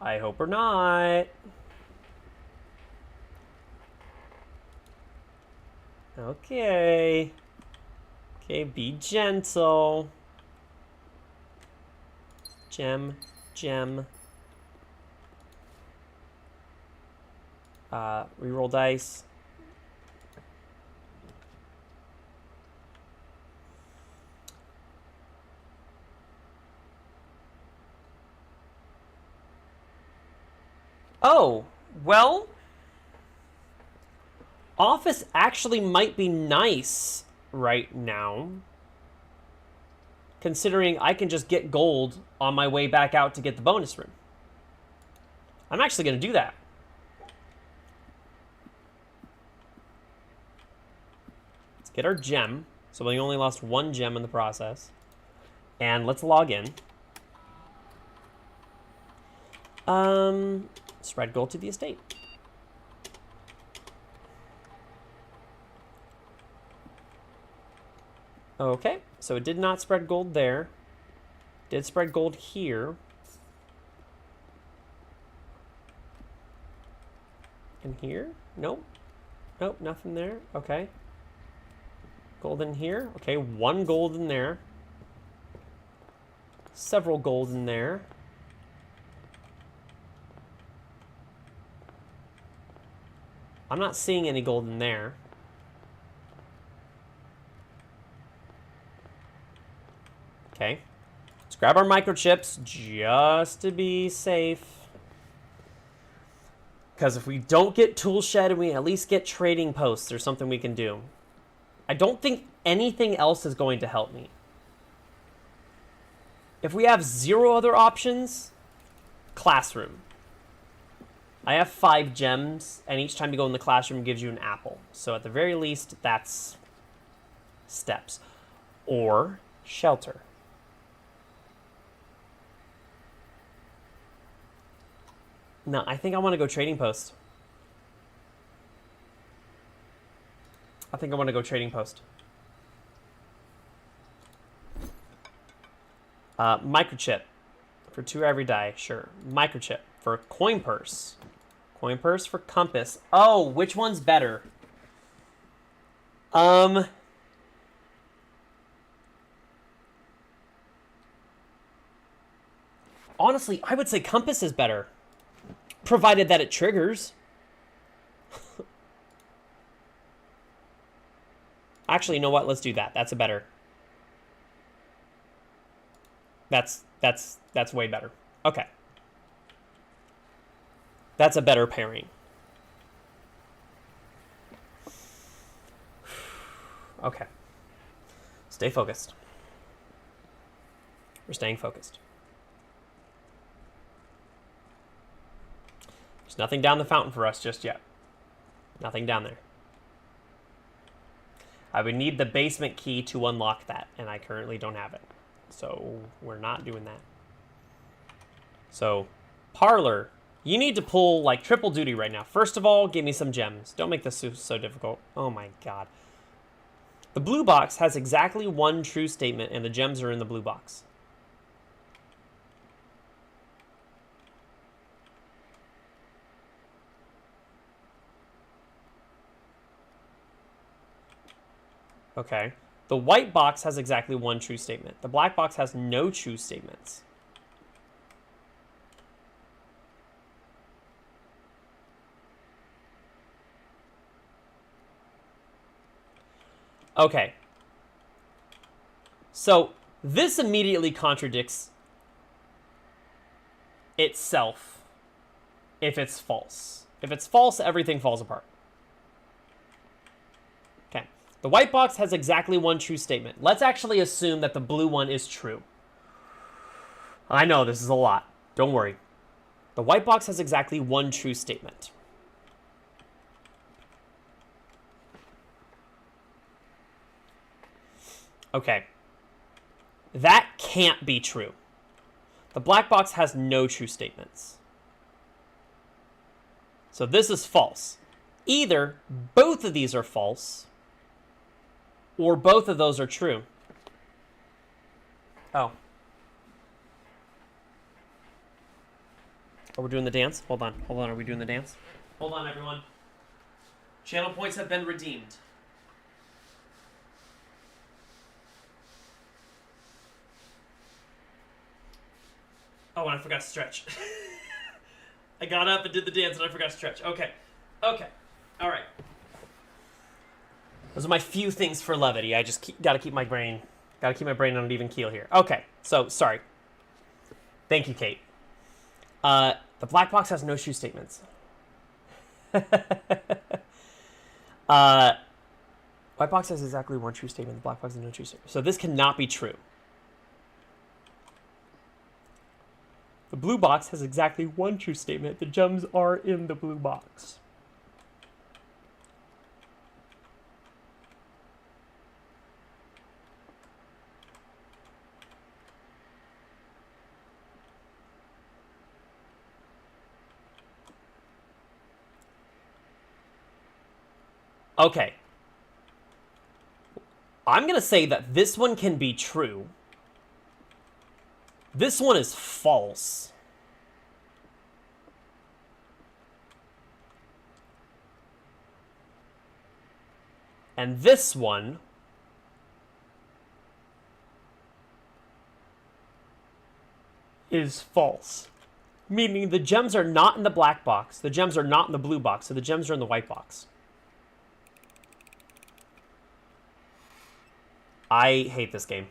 I hope we're not. Okay. Okay, be gentle. Gem. Reroll dice. Oh, well, office actually might be nice right now, considering I can just get gold on my way back out to get the bonus room. I'm actually going to do that. Let's get our gem. So we only lost 1 gem in the process. And let's log in. Spread gold to the estate. Okay, so it did not spread gold there. Did spread gold here. And here? Nope. Nope, nothing there. Okay. Gold in here. Okay, 1 gold in there. Several gold in there. I'm not seeing any gold in there. Okay. Let's grab our microchips just to be safe. Because if we don't get tool shed and we at least get trading posts, there's something we can do. I don't think anything else is going to help me. If we have 0 other options, classroom. I have 5 gems, and each time you go in the classroom gives you an apple. So at the very least, that's steps. Or shelter. No, I think I want to go trading post. Microchip. For 2 every die, sure. Microchip. For coin purse. Coin purse for compass. Oh, which one's better? Honestly, I would say compass is better. Provided that it triggers. Actually, you know what? Let's do that. That's a better. That's way better. Okay. That's a better pairing. Okay. Stay focused. We're staying focused. There's nothing down the fountain for us just yet. Nothing down there. I would need the basement key to unlock that, and I currently don't have it. So we're not doing that. So, parlor. You need to pull, like, triple duty right now. First of all, give me some gems. Don't make this so difficult. Oh my god. The blue box has exactly 1 true statement, and the gems are in the blue box. Okay. The white box has exactly 1 true statement. The black box has no true statements. Okay. So, this immediately contradicts itself if it's false. If it's false, everything falls apart. The white box has exactly one true statement. Let's actually assume that the blue one is true. I know this is a lot. Don't worry. The white box has exactly one true statement. Okay. That can't be true. The black box has no true statements. So this is false. Either both of these are false, or both of those are true. Oh. Are we doing the dance? Hold on. Hold on. Are we doing the dance? Hold on, everyone. Channel points have been redeemed. Oh, and I forgot to stretch. I got up and did the dance, and I forgot to stretch. Okay. Okay. All right. Those are my few things for levity. I just gotta keep my brain on an even keel here. Okay. So, sorry. Thank you, Kate. The black box has no true statements. White box has exactly one true statement. The black box has no true statement. So this cannot be true. The blue box has exactly one true statement. The gems are in the blue box. Okay. I'm going to say that this one can be true. This one is false. And this one is false. Meaning the gems are not in the black box, the gems are not in the blue box, so the gems are in the white box. I hate this game.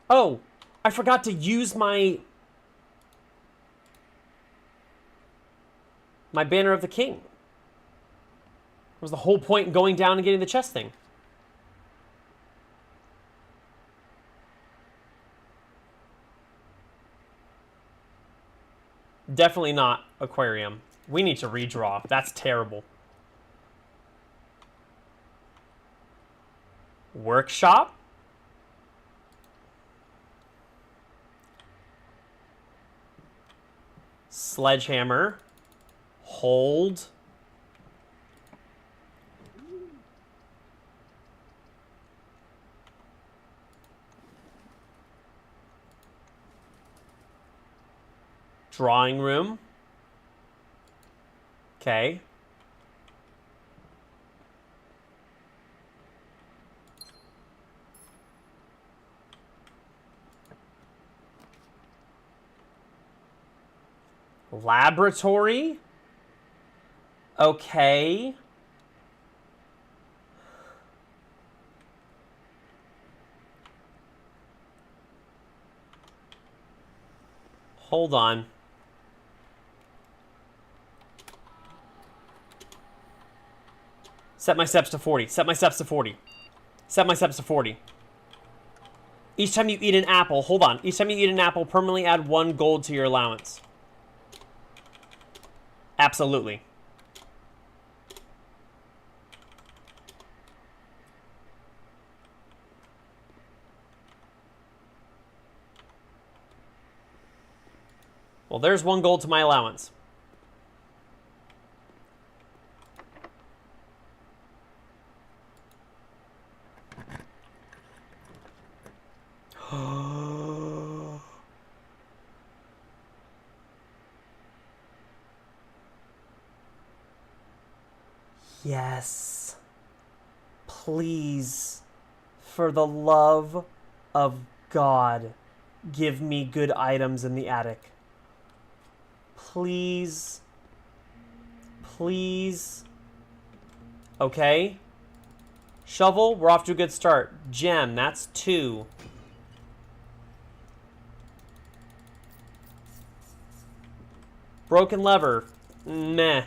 Oh, I forgot to use my Banner of the King. That was the whole point in going down and getting the chest thing. Definitely not aquarium. We need to redraw. That's terrible. Workshop? Sledgehammer. Hold. Drawing room. Okay. Laboratory. Okay. Hold on. Set my steps to 40. Set my steps to 40. Set my steps to 40. Each time you eat an apple, hold on. Each time you eat an apple, permanently add 1 gold to your allowance. Absolutely. Well, there's 1 gold to my allowance. Yes. Please, for the love of God, give me good items in the attic. Please. Please. Okay. Shovel, we're off to a good start. Gem, that's 2. Broken lever. Meh.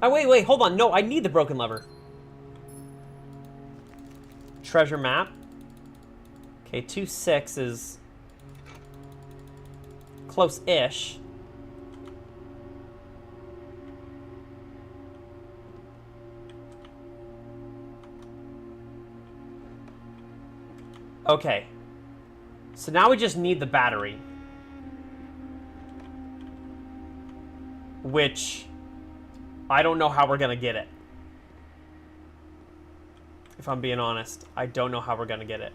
Oh, wait, hold on. No, I need the broken lever. Treasure map. Okay, 2-6 is close-ish. Okay. So now we just need the battery. Which I don't know how we're going to get it. If I'm being honest, I don't know how we're going to get it.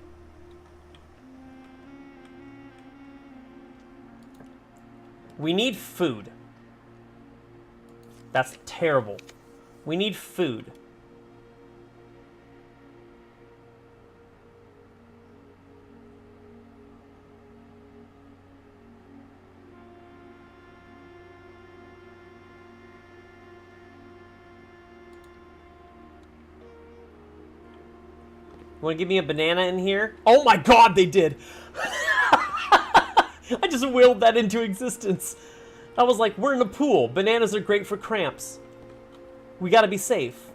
We need food. That's terrible. We need food. You want to give me a banana in here? Oh my god, they did! I just willed that into existence. I was like, we're in a pool. Bananas are great for cramps. We gotta be safe.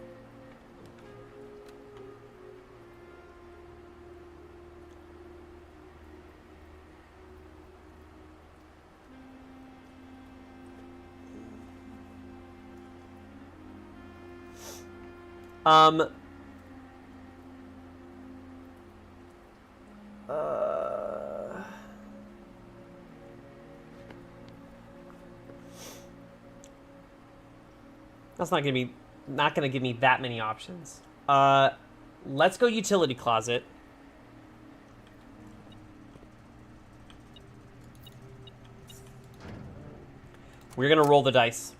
That's not gonna give me that many options. Let's go utility closet. We're gonna roll the dice.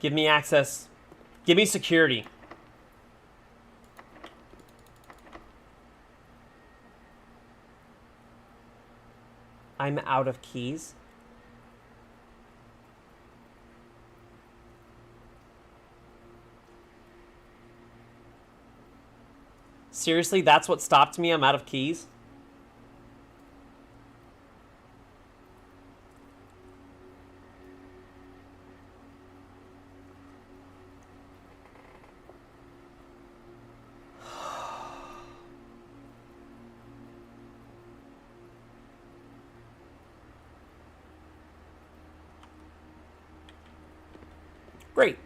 Give me access. Give me security. I'm out of keys. Seriously, that's what stopped me? I'm out of keys? Great.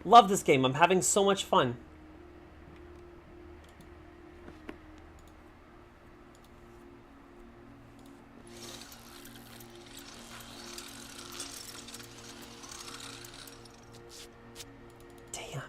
Love this game. I'm having so much fun. Damn.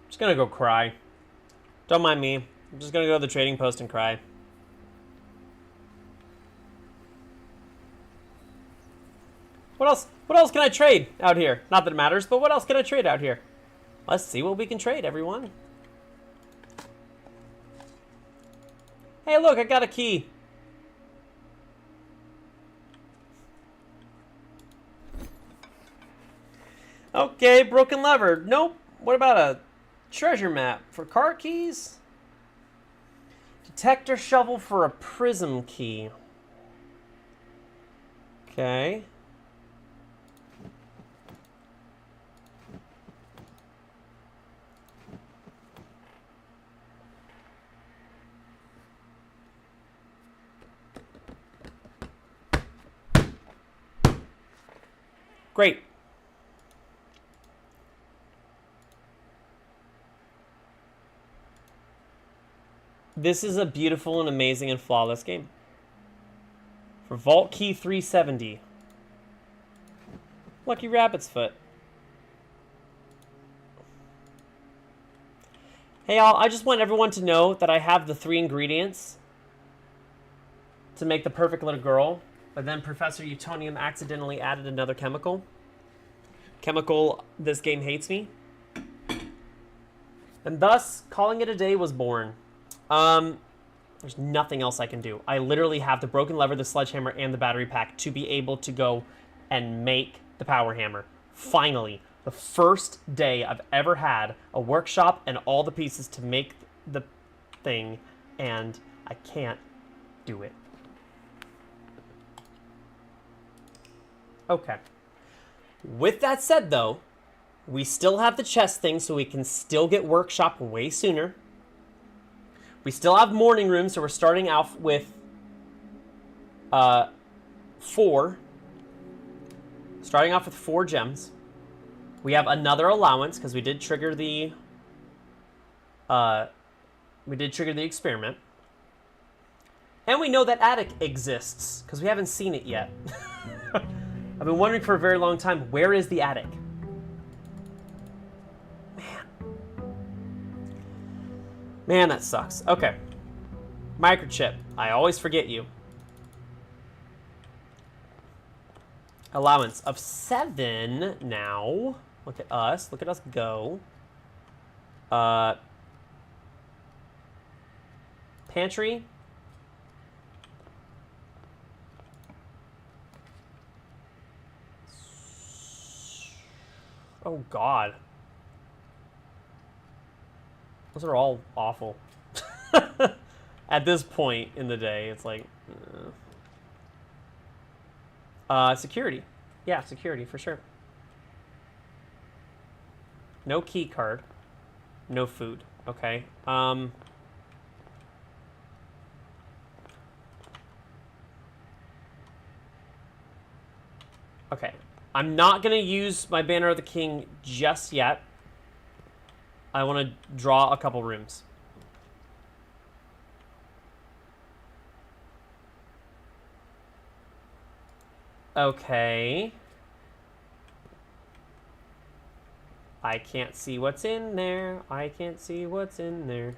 Just gonna go cry. Don't mind me. I'm just gonna go to the trading post and cry. What else? What else can I trade out here? Not that it matters, but what else can I trade out here? Let's see what we can trade, everyone. Hey, look, I got a key. Okay, broken lever. Nope. What about a treasure map for car keys? Detector shovel for a prism key. Okay. Great. This is a beautiful and amazing and flawless game. For Vault Key 370. Lucky Rabbit's Foot. Hey y'all, I just want everyone to know that I have the 3 ingredients to make the perfect little girl, but then Professor Utonium accidentally added another chemical. Chemical, this game hates me. And thus, calling it a day was born. There's nothing else I can do. I literally have the broken lever, the sledgehammer, and the battery pack to be able to go and make the power hammer. Finally, the first day I've ever had a workshop and all the pieces to make the thing, and I can't do it. Okay. With that said, though, we still have the chest thing, so we can still get workshop way sooner. We still have morning room, so we're starting out with 4. Starting off with 4 gems. We have another allowance because we did trigger the experiment. And we know that attic exists because we haven't seen it yet. I've been wondering for a very long time, where is the attic? Man, that sucks. Okay. Microchip. I always forget you. Allowance of 7 now. Look at us. Look at us go. Pantry. Oh, God. Those are all awful. At this point in the day, it's like... security. Yeah, security, for sure. No key card. No food. Okay. Okay. I'm not going to use my Banner of the King just yet. I want to draw a couple rooms. Okay. I can't see what's in there. I can't see what's in there.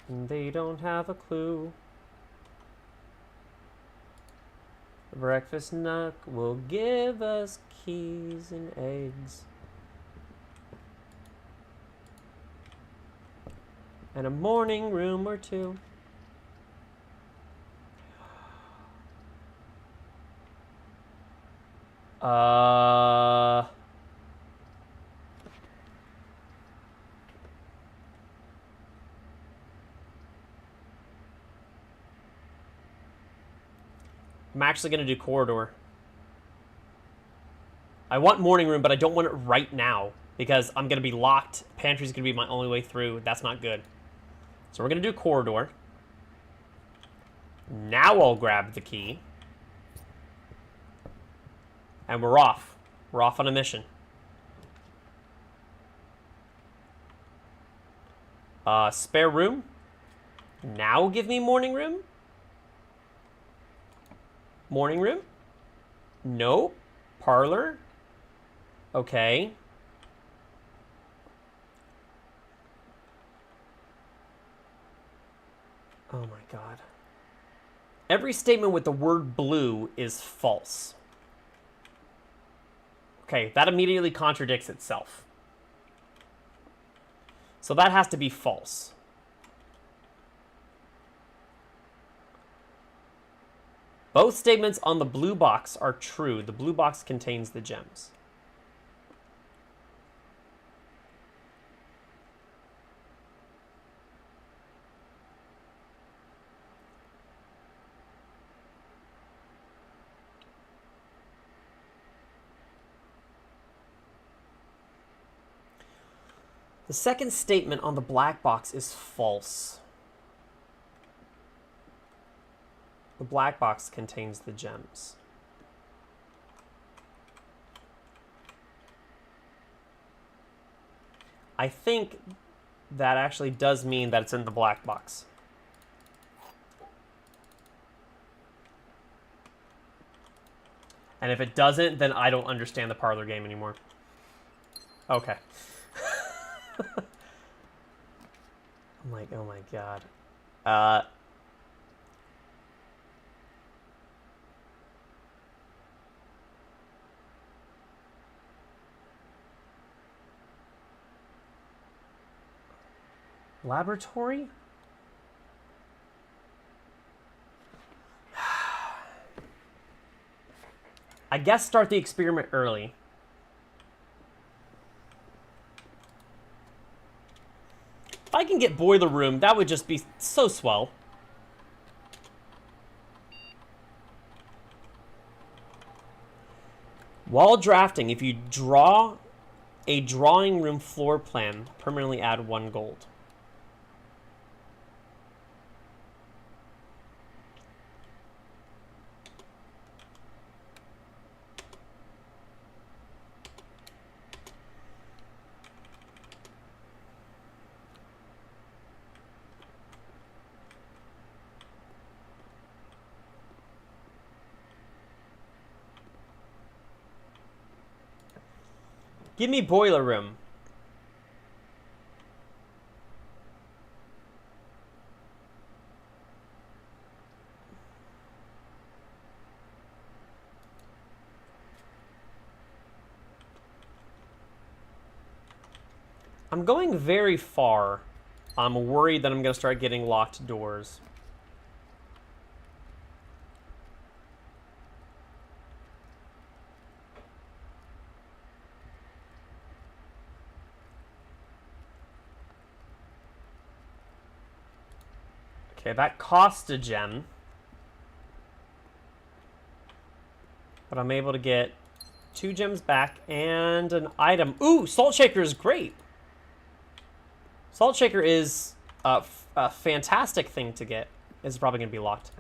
They don't have a clue. The breakfast nook will give us keys and eggs. And a morning room or 2. I'm actually going to do corridor. I want morning room, but I don't want it right now because I'm going to be locked. Pantry's going to be my only way through. That's not good. So we're going to do corridor. Now I'll grab the key. And we're off. We're off on a mission. Spare room. Now give me morning room. Morning room. Nope. Parlor. Okay. Oh my God. Every statement with the word blue is false. Okay, that immediately contradicts itself. So that has to be false. Both statements on the blue box are true. The blue box contains the gems. The second statement on the black box is false. The black box contains the gems. I think that actually does mean that it's in the black box. And if it doesn't, then I don't understand the parlor game anymore. Okay. I'm like, oh my god. Laboratory? I guess start the experiment early. If I can get boiler room, that would just be so swell. While drafting, if you draw a drawing room floor plan, permanently add 1 gold. Give me boiler room. I'm going very far. I'm worried that I'm going to start getting locked doors. Okay, that cost a gem. But I'm able to get 2 gems back and an item. Ooh, Salt Shaker is great. Salt Shaker is a fantastic thing to get. It's probably going to be locked.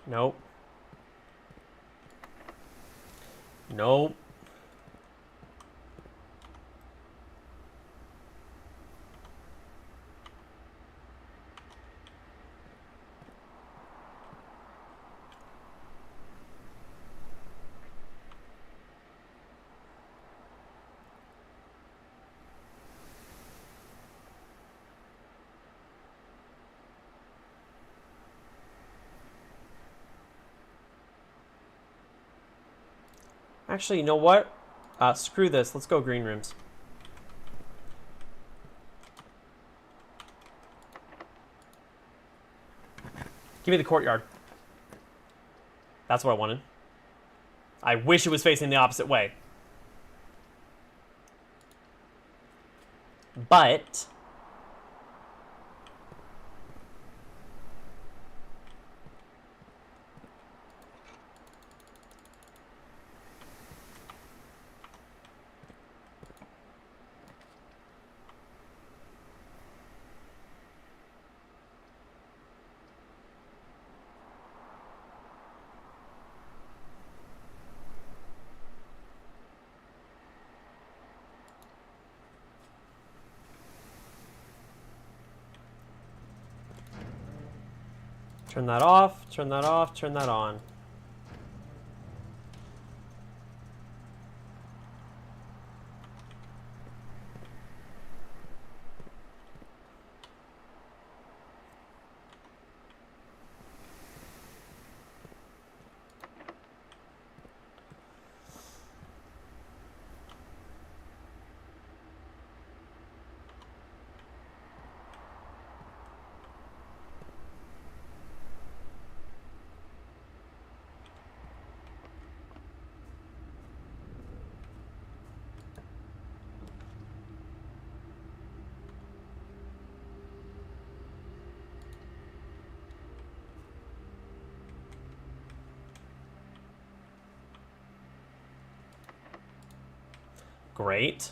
Nope. Nope. Actually, you know what? Screw this. Let's go green rooms. Give me the courtyard. That's what I wanted. I wish it was facing the opposite way. But turn that off, turn that off, turn that on. Great.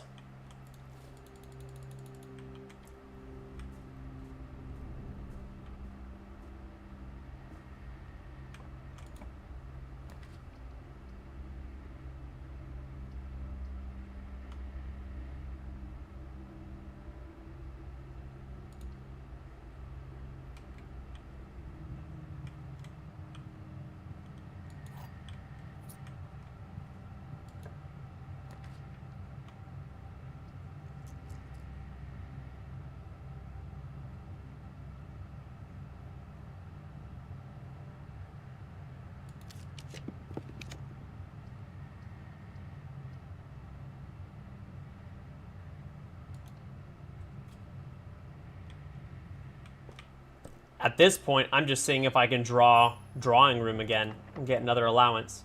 At this point, I'm just seeing if I can draw drawing room again and get another allowance.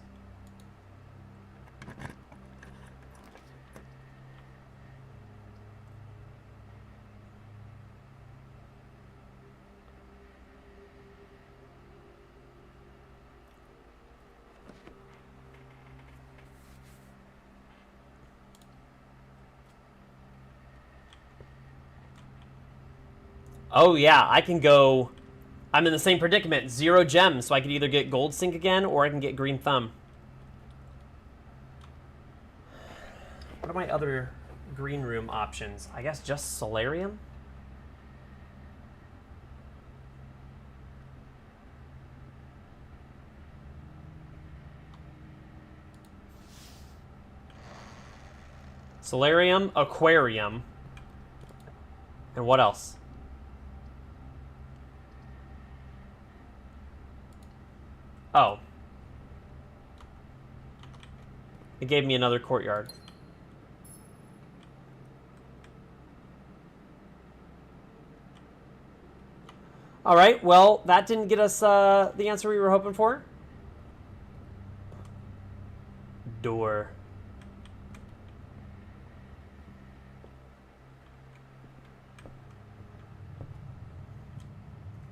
Oh yeah, I can go... I'm in the same predicament. 0 gems, so I could either get Gold Sink again, or I can get Green Thumb. What are my other green room options? I guess just Solarium? Solarium, Aquarium, and what else? Oh. It gave me another courtyard. All right, well, that didn't get us the answer we were hoping for. Door.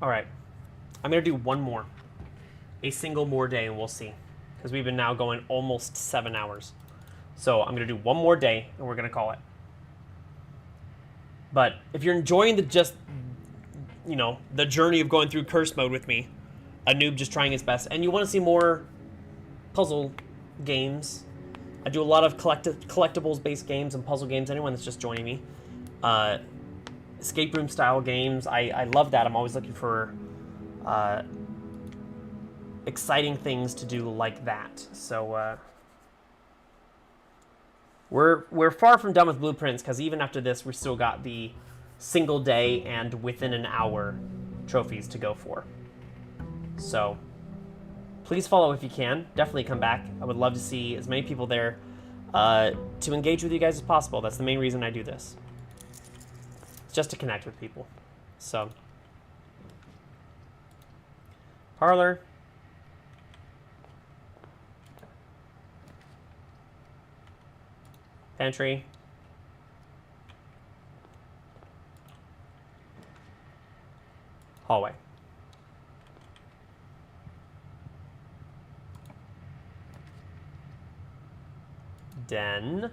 All right, I'm gonna do one more. A single more day and we'll see. Because we've been now going almost 7 hours. So I'm gonna do one more day and we're gonna call it. But if you're enjoying the the journey of going through curse mode with me, a noob just trying his best, and you want to see more puzzle games, I do a lot of collectibles-based games and puzzle games. Anyone that's just joining me, escape room style games, I love that. I'm always looking for exciting things to do like that. So we're far from done with blueprints, because even after this, we still got the single day and within an hour trophies to go for. So please follow if you can. Definitely come back. I would love to see as many people there to engage with you guys as possible. That's the main reason I do this. It's just to connect with people. So parlor. Pantry. Hallway. Den.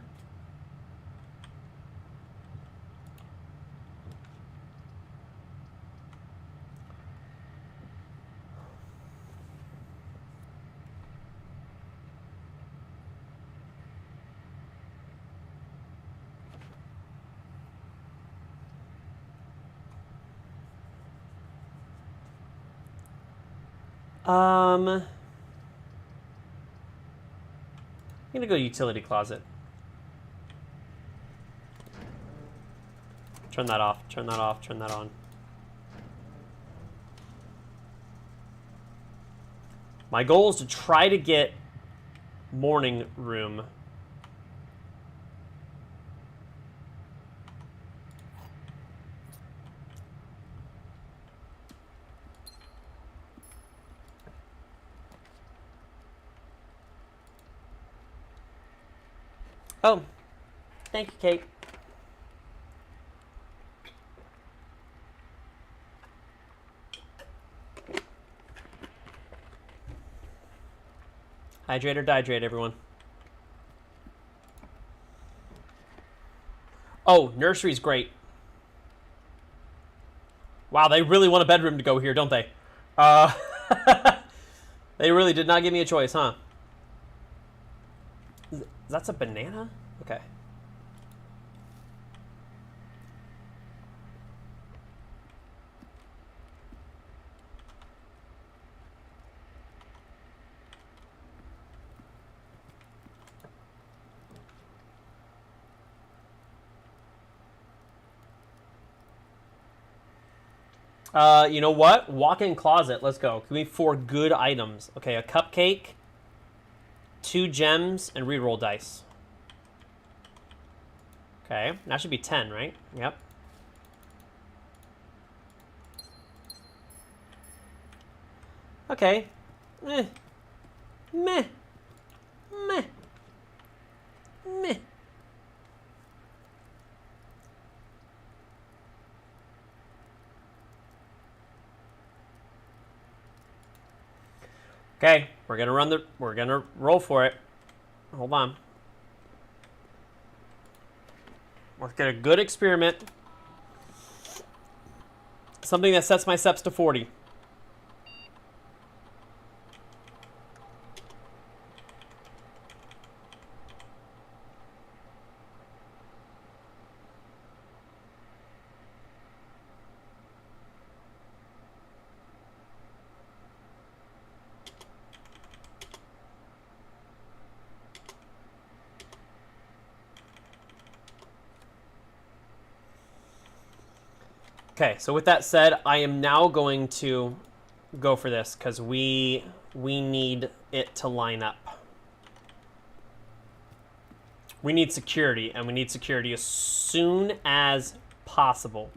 I'm gonna go utility closet. Turn that off, turn that off, turn that on. My goal is to try to get morning room. Oh, thank you, Kate. Hydrate or dihydrate, everyone. Oh, nursery's great. Wow, they really want a bedroom to go here, don't they? They really did not give me a choice, huh? That's a banana? Okay. You know what? Walk-in closet. Let's go. Give me 4 good items. Okay, a cupcake, 2 gems, and reroll dice. Okay, that should be 10, right? Yep. Okay. Meh. Meh. Meh. Meh. Okay, we're gonna roll for it. Hold on. Let's get a good experiment. Something that sets my steps to 40. Okay, so with that said, I am now going to go for this because we need it to line up. We need security, and we need security as soon as possible.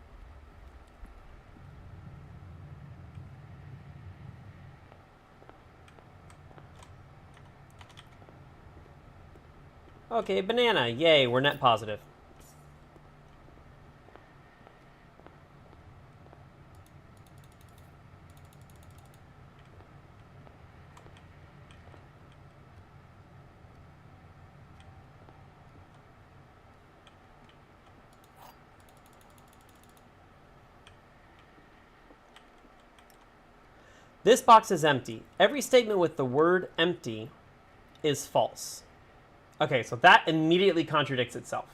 Okay, banana. Yay, we're net positive. This box is empty. Every statement with the word empty is false. Okay, so that immediately contradicts itself.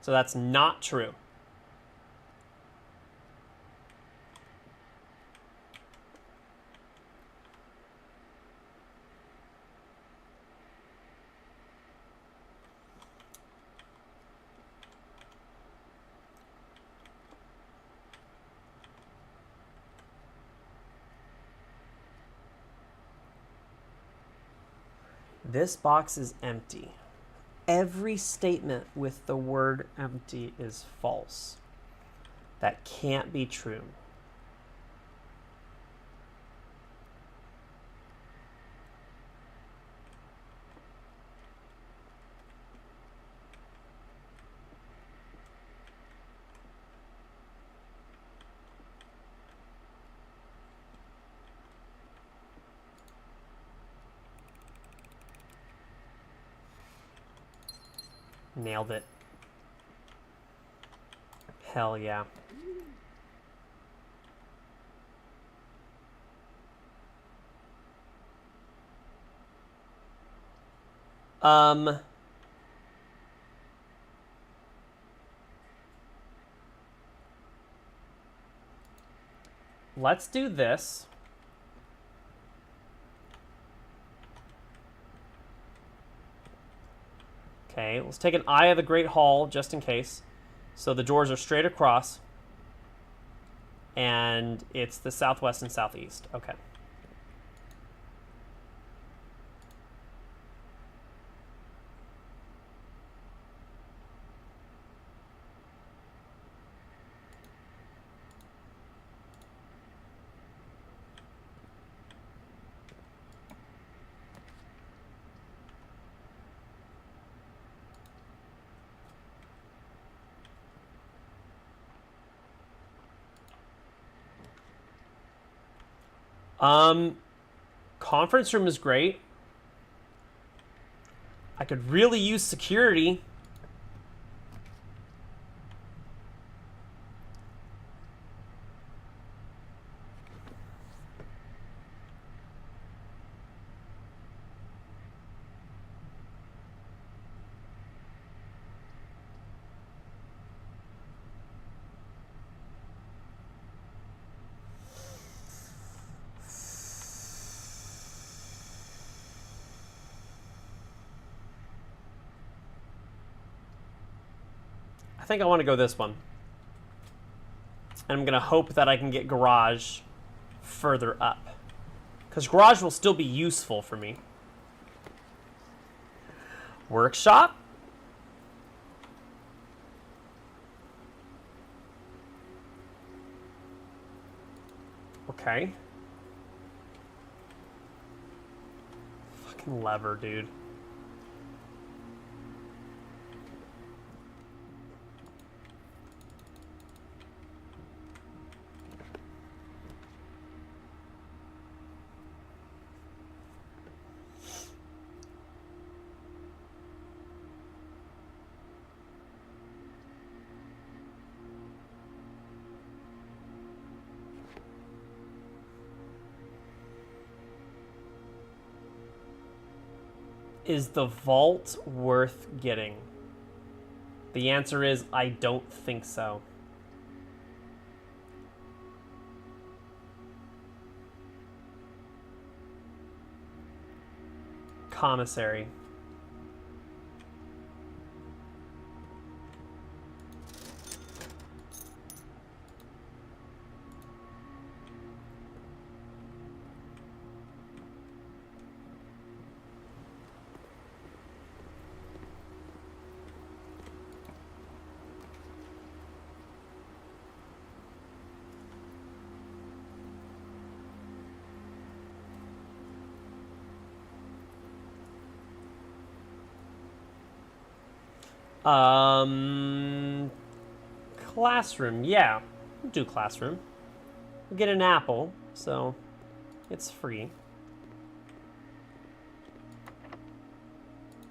So that's not true. This box is empty. Every statement with the word empty is false. That can't be true. Nailed it. Hell yeah. Let's do this. Okay, let's take an eye of the Great Hall just in case. So the doors are straight across. And it's the southwest and southeast. Okay. Conference room is great. I could really use security. I think I want to go this one. And I'm going to hope that I can get garage further up. Because garage will still be useful for me. Workshop? We're Okay. Fucking lever, dude. Is the vault worth getting? The answer is I don't think so. Commissary. Classroom, yeah. We'll do classroom. We'll get an apple, so it's free.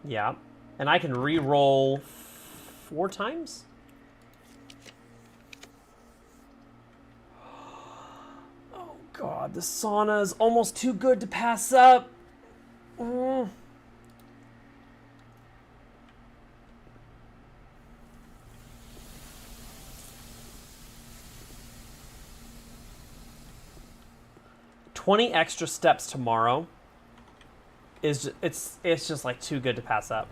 Yeah. And I can re-roll 4 times? Oh god, the sauna is almost too good to pass up. Mm. $20 extra steps tomorrow is it's just like too good to pass up.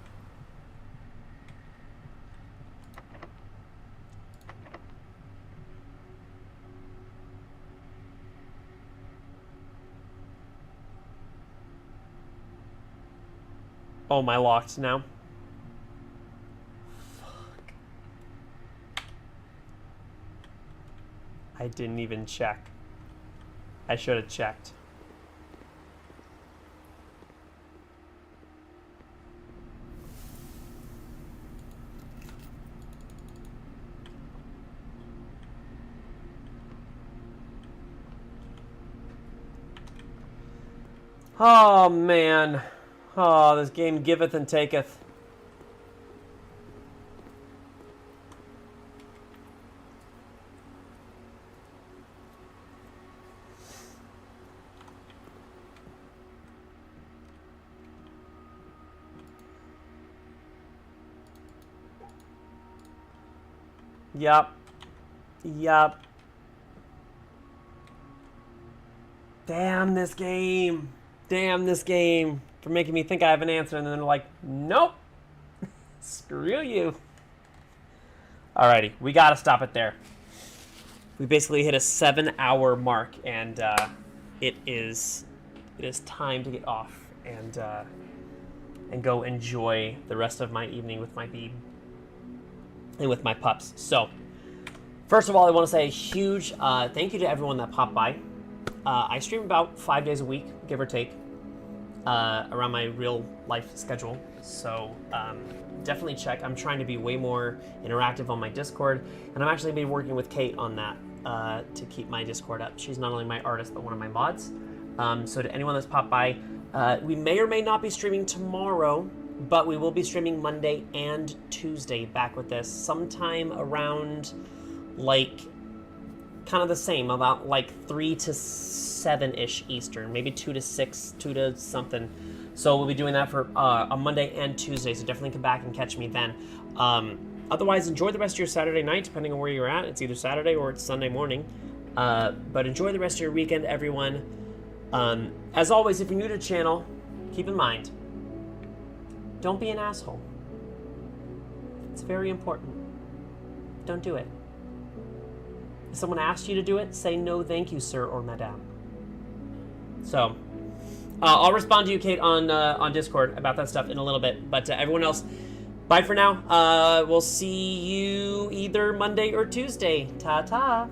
Oh, am I locked now? Fuck. I didn't even check. I should have checked. Oh, man. Oh, this game giveth and taketh. Yup. Yup. Damn this game. Damn this game. For making me think I have an answer and then they're like, nope. Screw you. Alrighty, we gotta stop it there. We basically hit a 7-hour mark and it is time to get off and go enjoy the rest of my evening with my beeb and with my pups. So, first of all, I want to say a huge thank you to everyone that popped by. I stream about 5 days a week, give or take, around my real life schedule. So definitely check. I'm trying to be way more interactive on my Discord, and I'm actually been working with Kate on that to keep my Discord up. She's not only my artist, but one of my mods. So to anyone that's popped by, we may or may not be streaming tomorrow, but we will be streaming Monday and Tuesday back with this sometime around like kind of the same, about like 3 to 7-ish Eastern, maybe 2 to 6, 2 to something. So we'll be doing that for a Monday and Tuesday, so definitely come back and catch me then. Otherwise, enjoy the rest of your Saturday night, depending on where you're at. It's either Saturday or it's Sunday morning. But enjoy the rest of your weekend, everyone. As always, if you're new to the channel, keep in mind, don't be an asshole. It's very important. Don't do it. If someone asks you to do it, say no thank you, sir or madame. So, I'll respond to you, Kate, on Discord about that stuff in a little bit. But everyone else, bye for now. We'll see you either Monday or Tuesday. Ta-ta.